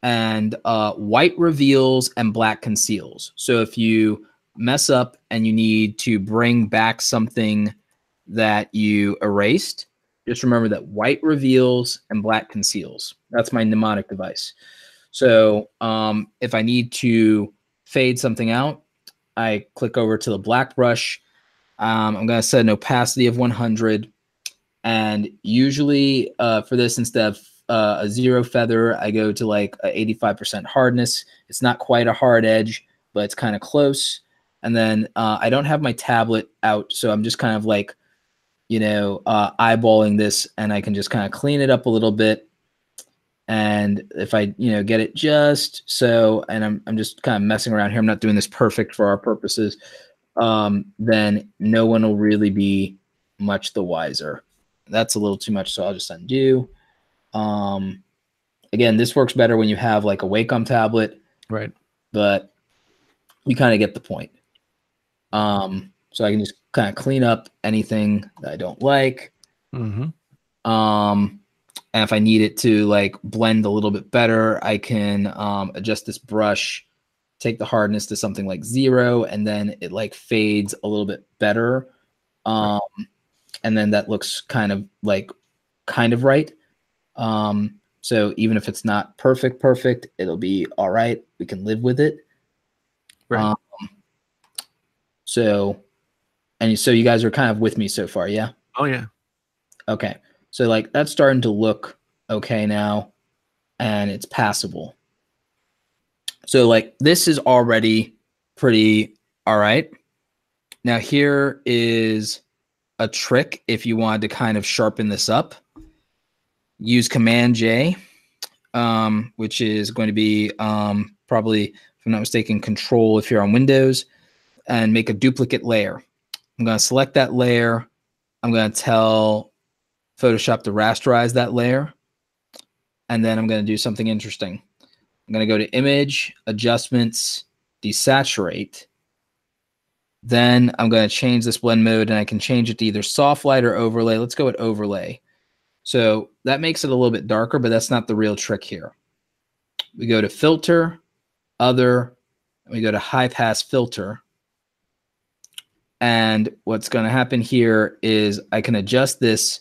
and white reveals and black conceals. So if you mess up and you need to bring back something that you erased, just remember that white reveals and black conceals. That's my mnemonic device. So if I need to fade something out, I click over to the black brush. I'm going to set an opacity of 100. And usually for this, instead of a 0 feather, I go to like a 85% hardness. It's not quite a hard edge, but it's kind of close. And then I don't have my tablet out, so I'm just kind of like, eyeballing this, and I can just kind of clean it up a little bit. And if I, get it just so, and I'm just kind of messing around here, I'm not doing this perfect for our purposes, then no one will really be much the wiser. That's a little too much, so I'll just undo. Again, this works better when you have like a Wacom tablet, right? But you kind of get the point. So I can just kind of clean up anything that I don't like. Mm-hmm. And if I need it to like blend a little bit better, I can adjust this brush, take the hardness to something like 0, and then it like fades a little bit better. And then that looks kind of right. So even if it's not perfect, it'll be all right. We can live with it. Right. So you guys are kind of with me so far, yeah? Oh yeah. Okay. So like that's starting to look okay now, and it's passable. So like this is already pretty all right. Now here is a trick if you wanted to kind of sharpen this up. Use Command J, which is going to be probably, if I'm not mistaken, Control if you're on Windows, and make a duplicate layer. I'm going to select that layer. I'm going to tell Photoshop to rasterize that layer. And then I'm going to do something interesting. I'm going to go to Image, Adjustments, Desaturate. Then I'm going to change this blend mode, and I can change it to either soft light or overlay. Let's go with overlay. So that makes it a little bit darker, but that's not the real trick here. We go to Filter, Other, and we go to High Pass Filter. And what's going to happen here is I can adjust this,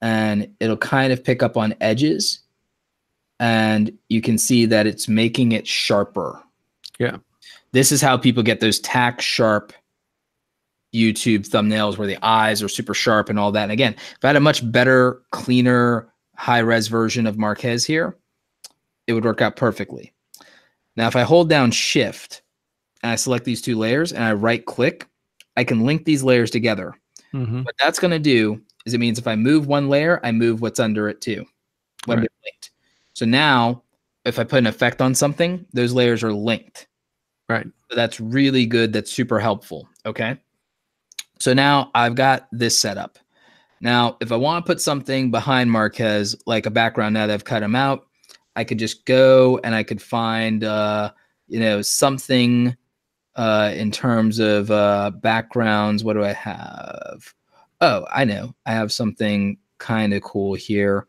and it'll kind of pick up on edges. And you can see that it's making it sharper. Yeah. This is how people get those tack sharp YouTube thumbnails where the eyes are super sharp and all that. And again, if I had a much better, cleaner, high-res version of Marquez here, it would work out perfectly. Now, if I hold down Shift and I select these two layers and I right-click, I can link these layers together. Mm-hmm. What that's going to do is it means if I move one layer, I move what's under it too when they're linked. So now, if I put an effect on something, those layers are linked. Right. So that's really good. That's super helpful. Okay. So now I've got this set up. Now, if I want to put something behind Marquez, like a background, now that I've cut him out, I could just go and I could find, something in terms of backgrounds. What do I have? Oh, I know. I have something kind of cool here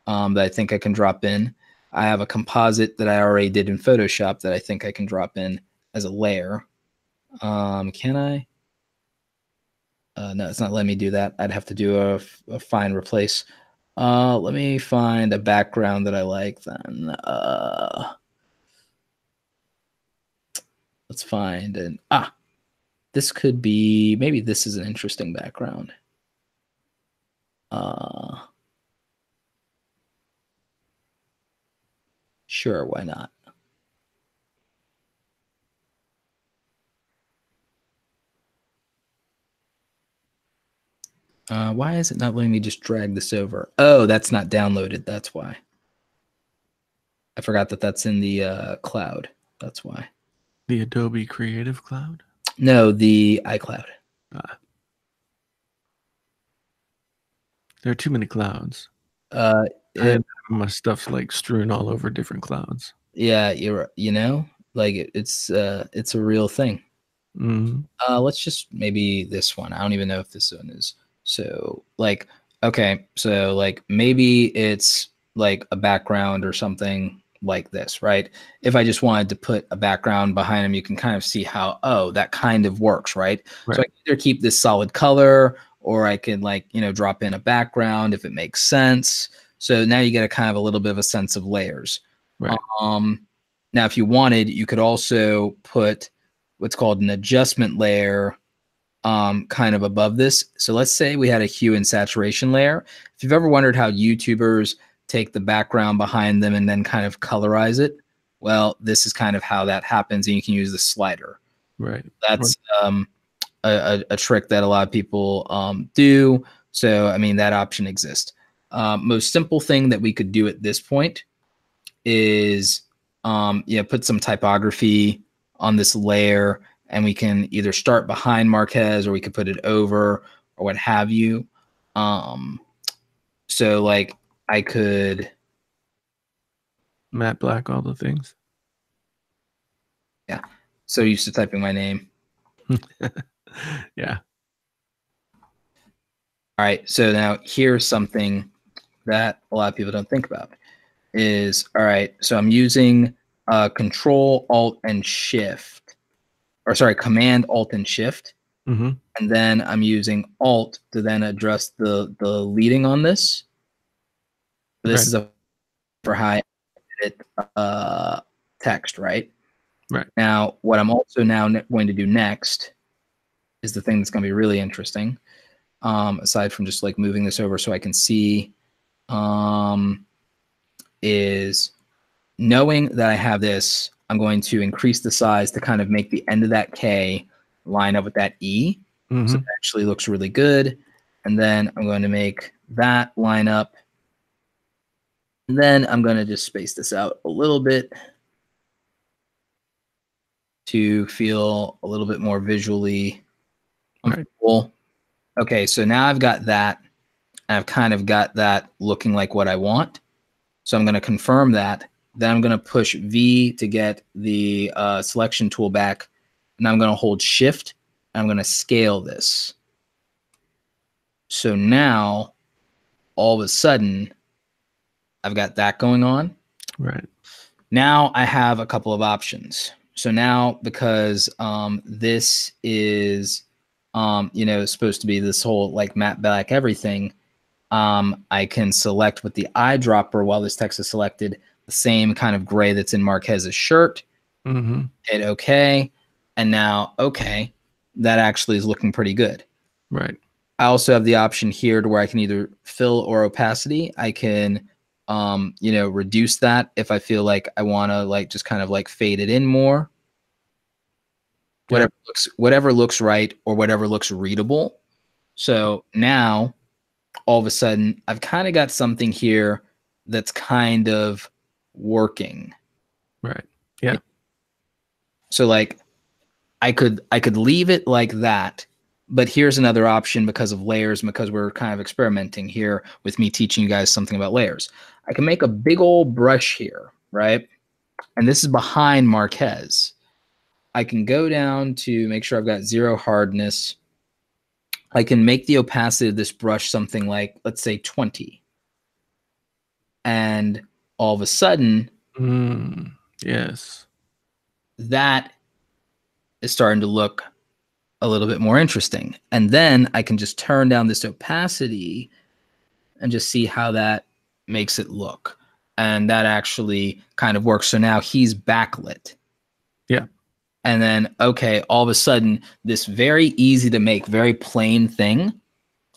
that I think I can drop in. I have a composite that I already did in Photoshop that I think I can drop in as a layer. Can I? No, it's not letting me do that. I'd have to do a find replace. Let me find a background that I like then. Let's find an this could be, maybe this is an interesting background. Sure, why not? Why is it not letting me just drag this over? Oh, that's not downloaded. That's why. I forgot that that's in the cloud. That's why. The Adobe Creative Cloud? No, the iCloud. There are too many clouds. My stuff's like strewn all over different clouds. Yeah, it's a real thing. Mm-hmm. Let's just maybe this one. I don't even know if this one is. So like, okay, so like maybe it's like a background or something like this, right? If I just wanted to put a background behind them, you can kind of see how, oh, that kind of works, right? So I can either keep this solid color, or I can drop in a background if it makes sense. So now you get a kind of a little bit of a sense of layers. Right. Now, if you wanted, you could also put what's called an adjustment layer kind of above this. So let's say we had a hue and saturation layer. If you've ever wondered how YouTubers take the background behind them and then kind of colorize it, well, this is kind of how that happens, and you can use the slider. Right. That's a trick that a lot of people do. So, I mean, that option exists. Most simple thing that we could do at this point is put some typography on this layer, and we can either start behind Marquez or we could put it over or what have you. So like I could matte black all the things. Yeah. So used to typing my name. Yeah. All right. So now here's something that a lot of people don't think about is, all right, so I'm using Control, Alt, and Shift, or sorry, Command, Alt, and Shift. Mm-hmm. And then I'm using Alt to then address the leading on this. This is a for high edit text, right? Right. Now, what I'm also now going to do next is the thing that's going to be really interesting. Aside from just like moving this over so I can see, is knowing that I have this, I'm going to increase the size to kind of make the end of that K line up with that E. Mm-hmm. So it actually looks really good. And then I'm going to make that line up. And then I'm going to just space this out a little bit to feel a little bit more visually comfortable. Okay, so now I've got that. I've kind of got that looking like what I want. So I'm going to confirm that. Then I'm going to push V to get the selection tool back. And I'm going to hold Shift. And I'm going to scale this. So now, all of a sudden, I've got that going on. Right. Now I have a couple of options. So now, because this is, supposed to be this whole like matte black everything, I can select with the eyedropper while this text is selected, the same kind of gray that's in Marquez's shirt. Mm-hmm. Hit OK. And now, okay, that actually is looking pretty good. Right. I also have the option here to where I can either fill or opacity. I can, reduce that if I feel like I want to like just kind of like fade it in more. Whatever looks right or whatever looks readable. So now, all of a sudden, I've kind of got something here that's kind of working. Right. Yeah. So like, I could leave it like that. But here's another option because of layers, because we're kind of experimenting here with me teaching you guys something about layers. I can make a big old brush here, right? And this is behind Marquez. I can go down to make sure I've got 0 hardness. I can make the opacity of this brush something like, let's say 20. And all of a sudden, yes, that is starting to look a little bit more interesting. And then I can just turn down this opacity and just see how that makes it look. And that actually kind of works. So now he's backlit. Yeah. And then, okay, all of a sudden, this very easy to make, very plain thing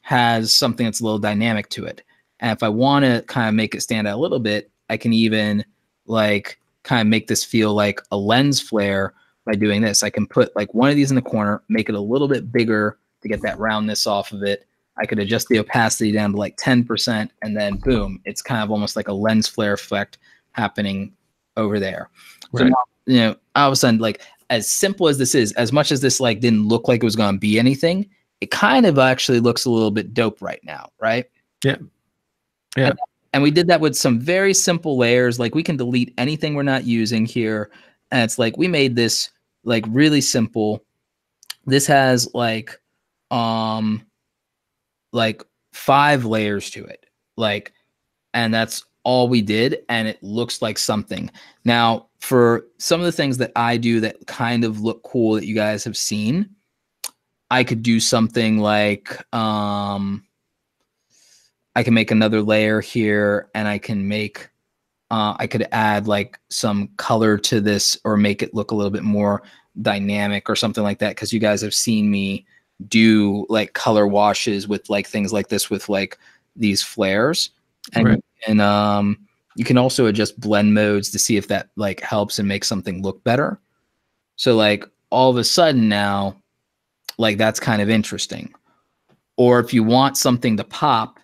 has something that's a little dynamic to it. And if I want to kind of make it stand out a little bit, I can even like kind of make this feel like a lens flare by doing this. I can put like one of these in the corner, make it a little bit bigger to get that roundness off of it. I could adjust the opacity down to like 10%, and then boom, it's kind of almost like a lens flare effect happening over there. Right. So now, all of a sudden, like as simple as this is, as much as this like didn't look like it was going to be anything, it kind of actually looks a little bit dope right now, right? Yeah. Yeah. And we did that with some very simple layers. Like we can delete anything we're not using here. And it's like we made this like really simple. This has like 5 layers to it. Like, and that's all we did. And it looks like something. Now, for some of the things that I do that kind of look cool that you guys have seen, I could do something like I can make another layer here, and I can make I could add like some color to this or make it look a little bit more dynamic or something like that. Because you guys have seen me do like color washes with like things like this with like these flares, and you can also adjust blend modes to see if that like helps and makes something look better. So like all of a sudden now, like that's kind of interesting. Or if you want something to pop,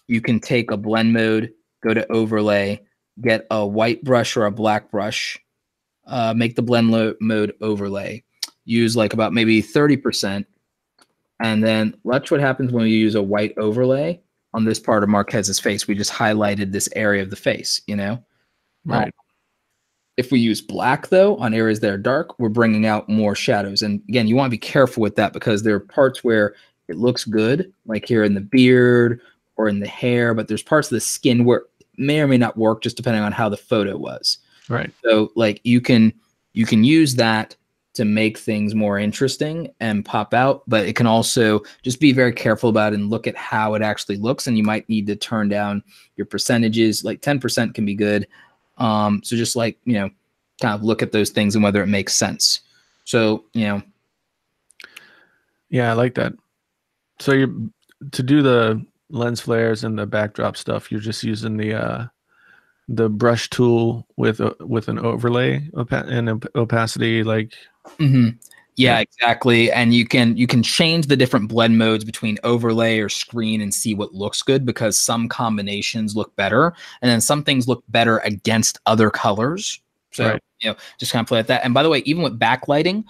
you can take a blend mode, go to overlay, get a white brush or a black brush, make the blend mode overlay, use like about maybe 30%. And then watch what happens when we use a white overlay on this part of Marquez's face. We just highlighted this area of the face, you know? Right. If we use black, though, on areas that are dark, we're bringing out more shadows. And again, you want to be careful with that because there are parts where it looks good, like here in the beard or in the hair, but there's parts of the skin where it may or may not work just depending on how the photo was. Right. So like you can use that to make things more interesting and pop out, but it can also just be very careful about it and look at how it actually looks. And you might need to turn down your percentages. Like 10% can be good. So just like, you know, kind of look at those things and whether it makes sense. So, you know. Yeah, I like that. So you to do the lens flares and the backdrop stuff, you're just using the brush tool with an overlay and opacity, like. Yeah, exactly. And you can change the different blend modes between overlay or screen and see what looks good, because some combinations look better and then some things look better against other colors. So, you know, just kind of play with that. And by the way, even with backlighting,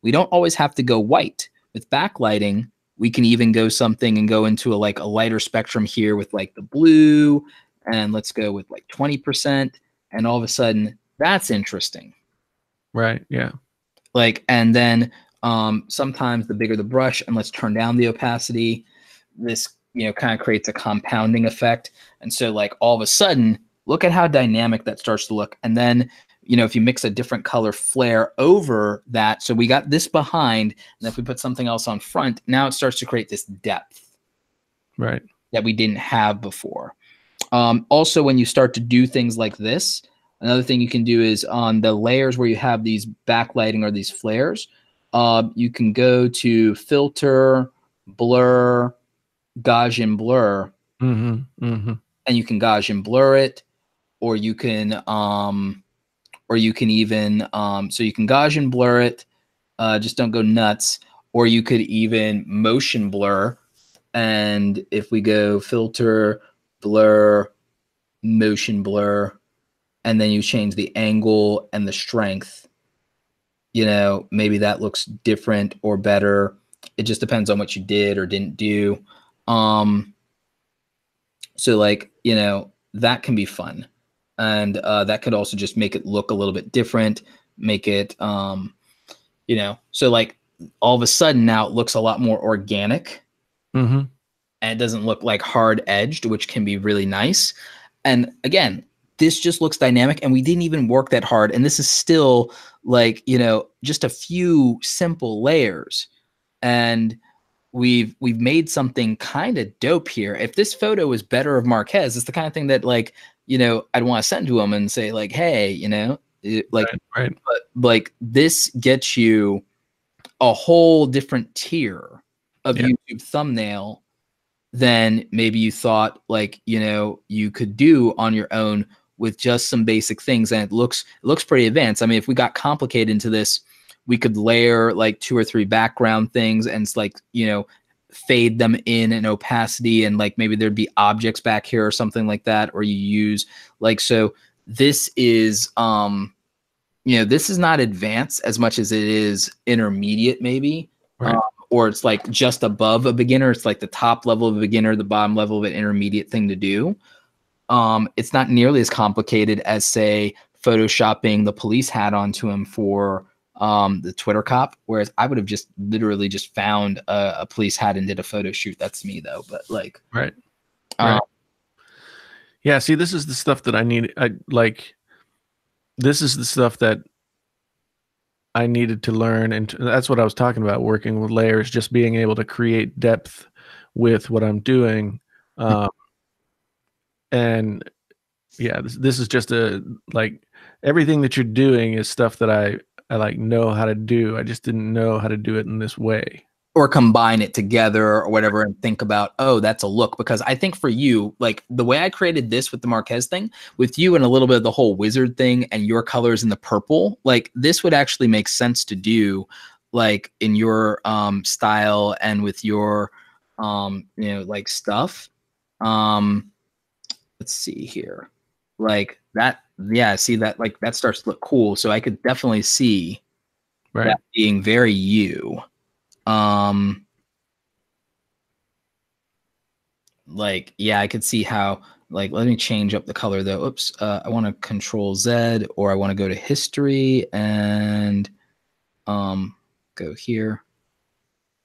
we don't always have to go white. With backlighting, we can even go something and go into a lighter spectrum here with like the blue, and let's go with like 20%. And all of a sudden that's interesting. Right. Yeah. Like, and then sometimes the bigger the brush, and let's turn down the opacity, this, you know, kind of creates a compounding effect. And so like all of a sudden, look at how dynamic that starts to look. And then, you know, if you mix a different color flare over that, so we got this behind, and if we put something else on front, now it starts to create this depth. Right. That we didn't have before. Also, when you start to do things like this, another thing you can do is on the layers where you have these backlighting or these flares, you can go to filter, blur, Gaussian blur, and you can Gaussian blur it, or you can even so you can Gaussian blur it, just don't go nuts, or you could even motion blur. And if we go filter, blur, motion blur, and then you change the angle and the strength, you know, maybe that looks different or better. It just depends on what you did or didn't do. So like, you know, that can be fun. And that could also just make it look a little bit different, make it, you know, so like all of a sudden now it looks a lot more organic. And it doesn't look like hard edged, which can be really nice. And again, this just looks dynamic, and we didn't even work that hard. And this is still like, you know, just a few simple layers, and we've made something kind of dope here. If this photo was better of Marquez, it's the kind of thing that, like, you know, I'd want to send to him and say like, hey, you know, like, but like this gets you a whole different tier of YouTube thumbnail than maybe you thought, like, you know, you could do on your own with just some basic things. And it looks pretty advanced. I mean, if we got complicated into this, we could layer like 2 or 3 background things and it's like, you know, fade them in an opacity, and like maybe there'd be objects back here or something like that, or you use like, so this is you know, this is not advanced as much as it is intermediate maybe. Or it's like just above a beginner. It's like the top level of a beginner, the bottom level of an intermediate thing to do. It's not nearly as complicated as, say, photoshopping the police hat onto him for the Twitter cop, whereas I would have just literally just found a police hat and did a photo shoot. That's me though, but like, yeah. See, this is the stuff that I need. This is the stuff that I needed to learn, and that's what I was talking about, working with layers, just being able to create depth with what I'm doing. And yeah, this is just a like everything that you're doing is stuff that I like know how to do. I just didn't know how to do it in this way. Or combine it together or whatever and think about, oh, that's a look. Because I think for you, like the way I created this with the Marquez thing, with you and a little bit of the whole wizard thing and your colors in the purple, like this would actually make sense to do like in your style and with your like stuff. Let's see here. Like that, yeah, see that, like that starts to look cool. So I could definitely see that being very you. Like, yeah, I could see how, like, let me change up the color though. Oops. I want to Control Z, or I want to go to history and, go here.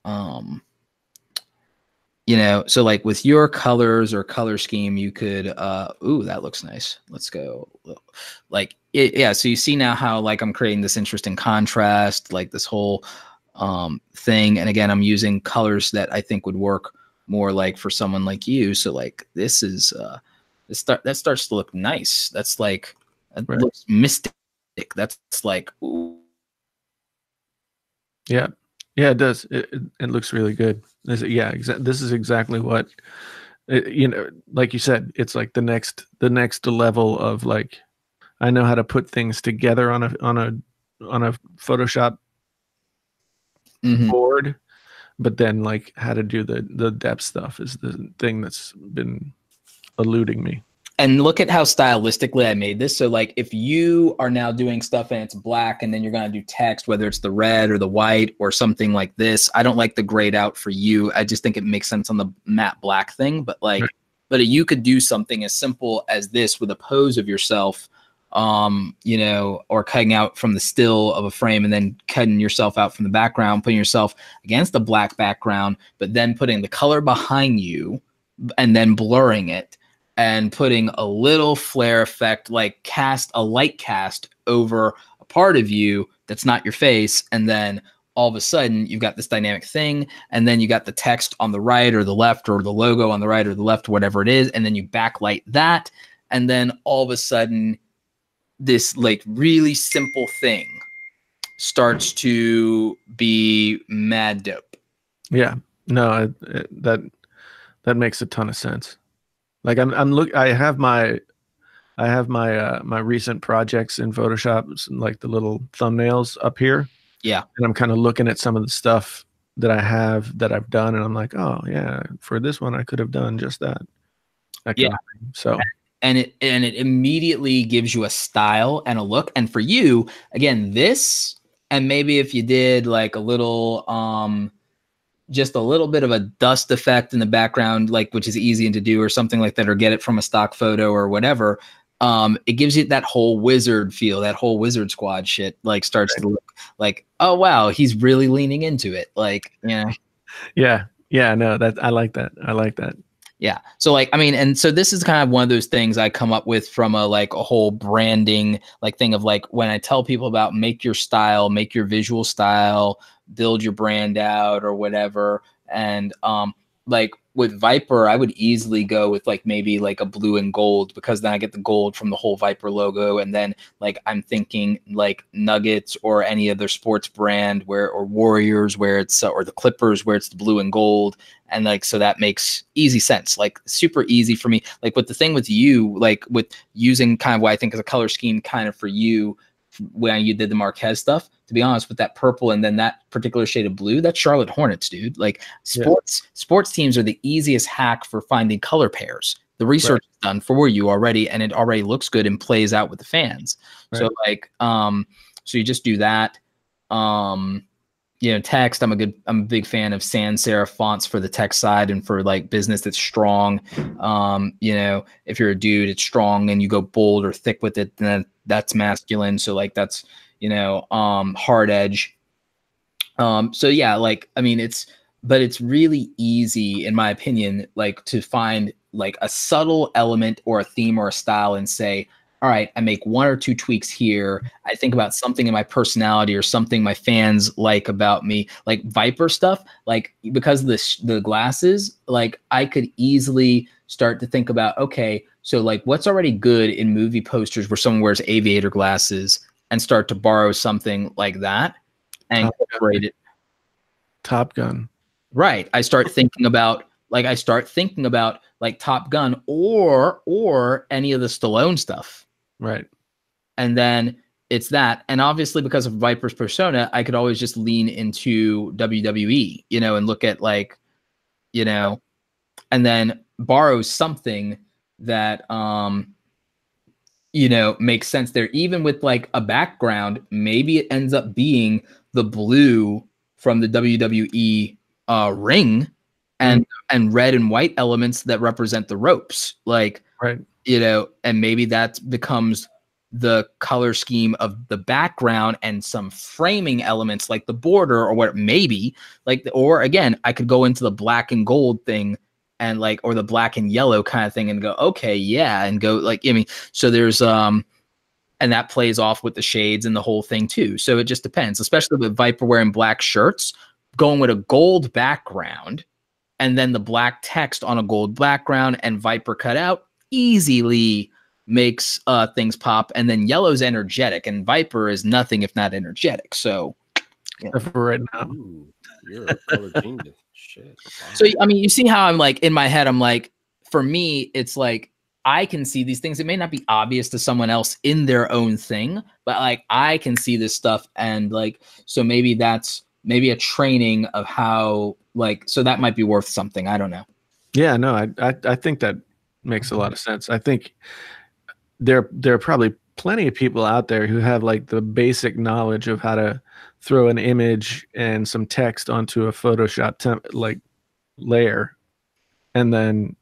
So like with your colors or color scheme, you could, ooh, that looks nice. Let's go. Like, yeah. So you see now how, like, I'm creating this interesting contrast, like this whole, thing. And again, I'm using colors that I think would work more like for someone like you. So like this is that starts to look nice. That's like that looks mystic. That's like, ooh. Yeah, it does. It looks really good. This is exactly what like you said. It's like the next level of like, I know how to put things together on a Photoshop board, but then like how to do the depth stuff is the thing that's been eluding me. And look at how stylistically I made this. So like if you are now doing stuff and it's black and then you're going to do text, whether it's the red or the white or something like this, I don't like the grayed out for you. I just think it makes sense on the matte black thing. But like, but you could do something as simple as this with a pose of yourself, or cutting out from the still of a frame and then cutting yourself out from the background, putting yourself against the black background, but then putting the color behind you and then blurring it and putting a little flare effect, like a light cast over a part of you that's not your face. And then all of a sudden you've got this dynamic thing. And then you got the text on the right or the left, or the logo on the right or the left, whatever it is. And then you backlight that. And then all of a sudden this like really simple thing starts to be mad dope. Yeah, no, that makes a ton of sense. Like I have my recent projects in Photoshop, like the little thumbnails up here. Yeah. And I'm kind of looking at some of the stuff that I've done, and I'm like, oh yeah, for this one I could have done just that. Yeah. So. And it immediately gives you a style and a look. And for you, again, this, and maybe if you did like a little, just a little bit of a dust effect in the background, like, which is easy to do or something like that, or get it from a stock photo or whatever. It gives you that whole wizard feel, that whole Wizard Squad shit, like starts to look like, oh wow, he's really leaning into it. Like, Yeah. No, I like that. Yeah. So like, I mean, and so this is kind of one of those things I come up with from a whole branding, like thing of like, when I tell people about make your style, make your visual style, build your brand out or whatever. And, like with Viper, I would easily go with like maybe like a blue and gold, because then I get the gold from the whole Viper logo. And then like, I'm thinking like Nuggets or any other sports brand or Warriors where it's, or the Clippers where it's the blue and gold. And like, so that makes easy sense, like super easy for me. Like with the thing with you, like with using kind of what I think is a color scheme kind of for you when you did the Marquez stuff, to be honest, with that purple and then that particular shade of blue, that's Charlotte Hornets, dude. Like sports teams are the easiest hack for finding color pairs. The research is done for you already, and it already looks good and plays out with the fans. Right. So like, so you just do that. Text, I'm a big fan of sans serif fonts for the text side and for like business that's strong. If you're a dude, it's strong and you go bold or thick with it, then that's masculine. So like that's, hard edge. So yeah, like, I mean, it's really easy in my opinion, like to find like a subtle element or a theme or a style and say, all right, I make one or two tweaks here. I think about something in my personality or something my fans like about me, like Viper stuff, like because of the glasses, like I could easily start to think about, okay, So like what's already good in movie posters where someone wears aviator glasses and start to borrow something like that and incorporate it. Top Gun. Right. I start thinking about like Top Gun or any of the Stallone stuff. Right. And then it's that. And obviously because of Viper's persona, I could always just lean into WWE, you know, and look at like, you know, and then borrow something that you know, makes sense there. Even with like a background, maybe it ends up being the blue from the WWE ring and red and white elements that represent the ropes. Like, right, you know, and maybe that becomes the color scheme of the background and some framing elements like the border or what maybe like, or again, I could go into the black and gold thing and like, or the black and yellow kind of thing and go, okay, yeah. And go like, I mean, so there's, and that plays off with the shades and the whole thing too. So it just depends, especially with Viper wearing black shirts, going with a gold background and then the black text on a gold background and Viper cut out easily makes things pop. And then yellow's energetic and Viper is nothing if not energetic. So yeah. For right now. Ooh, you're a color genius. Shit. Wow. So I mean, you see how I'm like in my head, I'm like, for me, it's like I can see these things. It may not be obvious to someone else in their own thing, but like I can see this stuff. And like, so maybe that's maybe a training of how like, so that might be worth something. I don't know. Yeah, no, I think that makes a lot of sense. I think there are probably plenty of people out there who have like the basic knowledge of how to throw an image and some text onto a Photoshop like layer, and then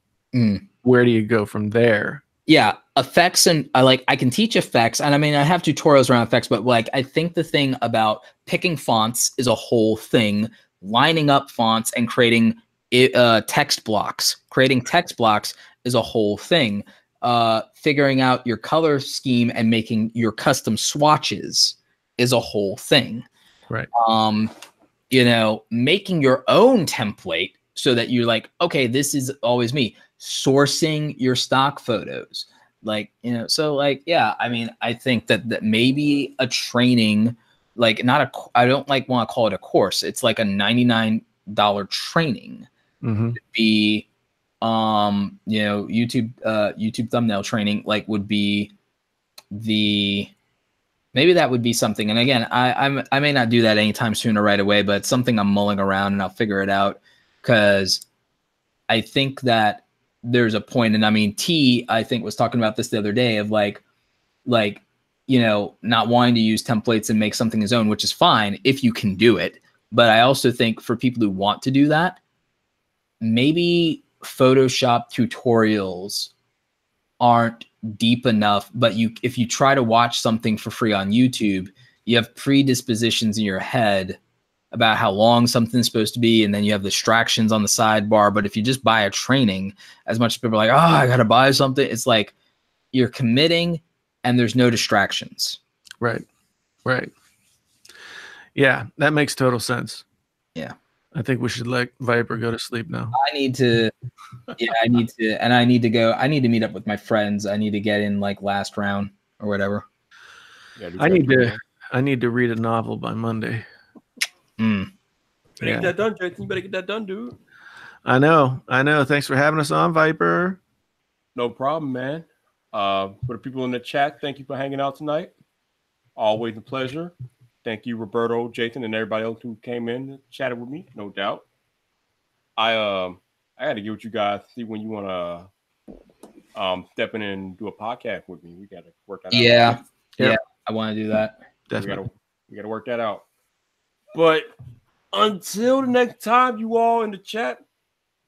where do you go from there? Yeah, effects, and I can teach effects, and I mean I have tutorials around effects, but like I think the thing about picking fonts is a whole thing. Lining up fonts and creating text blocks. Creating text blocks is a whole thing. Figuring out your color scheme and making your custom swatches is a whole thing. Right. You know, making your own template so that you're like, okay, this is always me. Sourcing your stock photos. Like, you know, so like, yeah, I mean, I think that maybe a training, like I don't like want to call it a course. It's like a $99 training. Would be, you know, YouTube thumbnail training, like would be maybe that would be something. And again, I may not do that anytime soon or right away, but it's something I'm mulling around and I'll figure it out. Cause I think that there's a point, and I mean, T, I think was talking about this the other day of like, you know, not wanting to use templates and make something his own, which is fine if you can do it. But I also think for people who want to do that, maybe Photoshop tutorials aren't deep enough, but if you try to watch something for free on YouTube, you have predispositions in your head about how long something's supposed to be, and then you have distractions on the sidebar. But if you just buy a training, as much as people are like, oh, I gotta buy something, it's like you're committing and there's no distractions. Right. Yeah, that makes total sense. Yeah. I think we should let Viper go to sleep now. I need to meet up with my friends. I need to get in like last round or whatever. I need to read a novel by Monday. Better get that done, Jason. You better get that done, dude. I know. Thanks for having us on, Viper. No problem, man. For the people in the chat, thank you for hanging out tonight. Always a pleasure. Thank you, Roberto, Jason, and everybody else who came in and chatted with me, no doubt. I got to get with you guys, see when you want to step in and do a podcast with me. We got to work that out. Yeah, I want to do that. Definitely. We got to work that out. But until the next time, you all in the chat,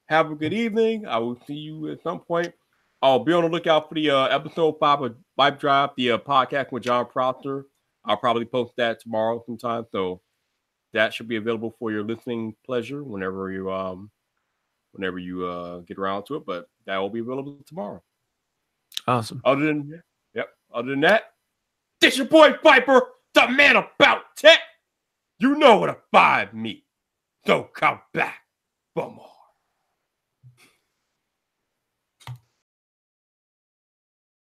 have a good evening. I will see you at some point. I'll be on the lookout for the episode 5 of Vype Drive, the podcast with John Prosser. I'll probably post that tomorrow sometime, so that should be available for your listening pleasure whenever you get around to it. But that will be available tomorrow. Awesome. Other than that, this your boy Viper, the man about tech. You know what to find me. So come back for more.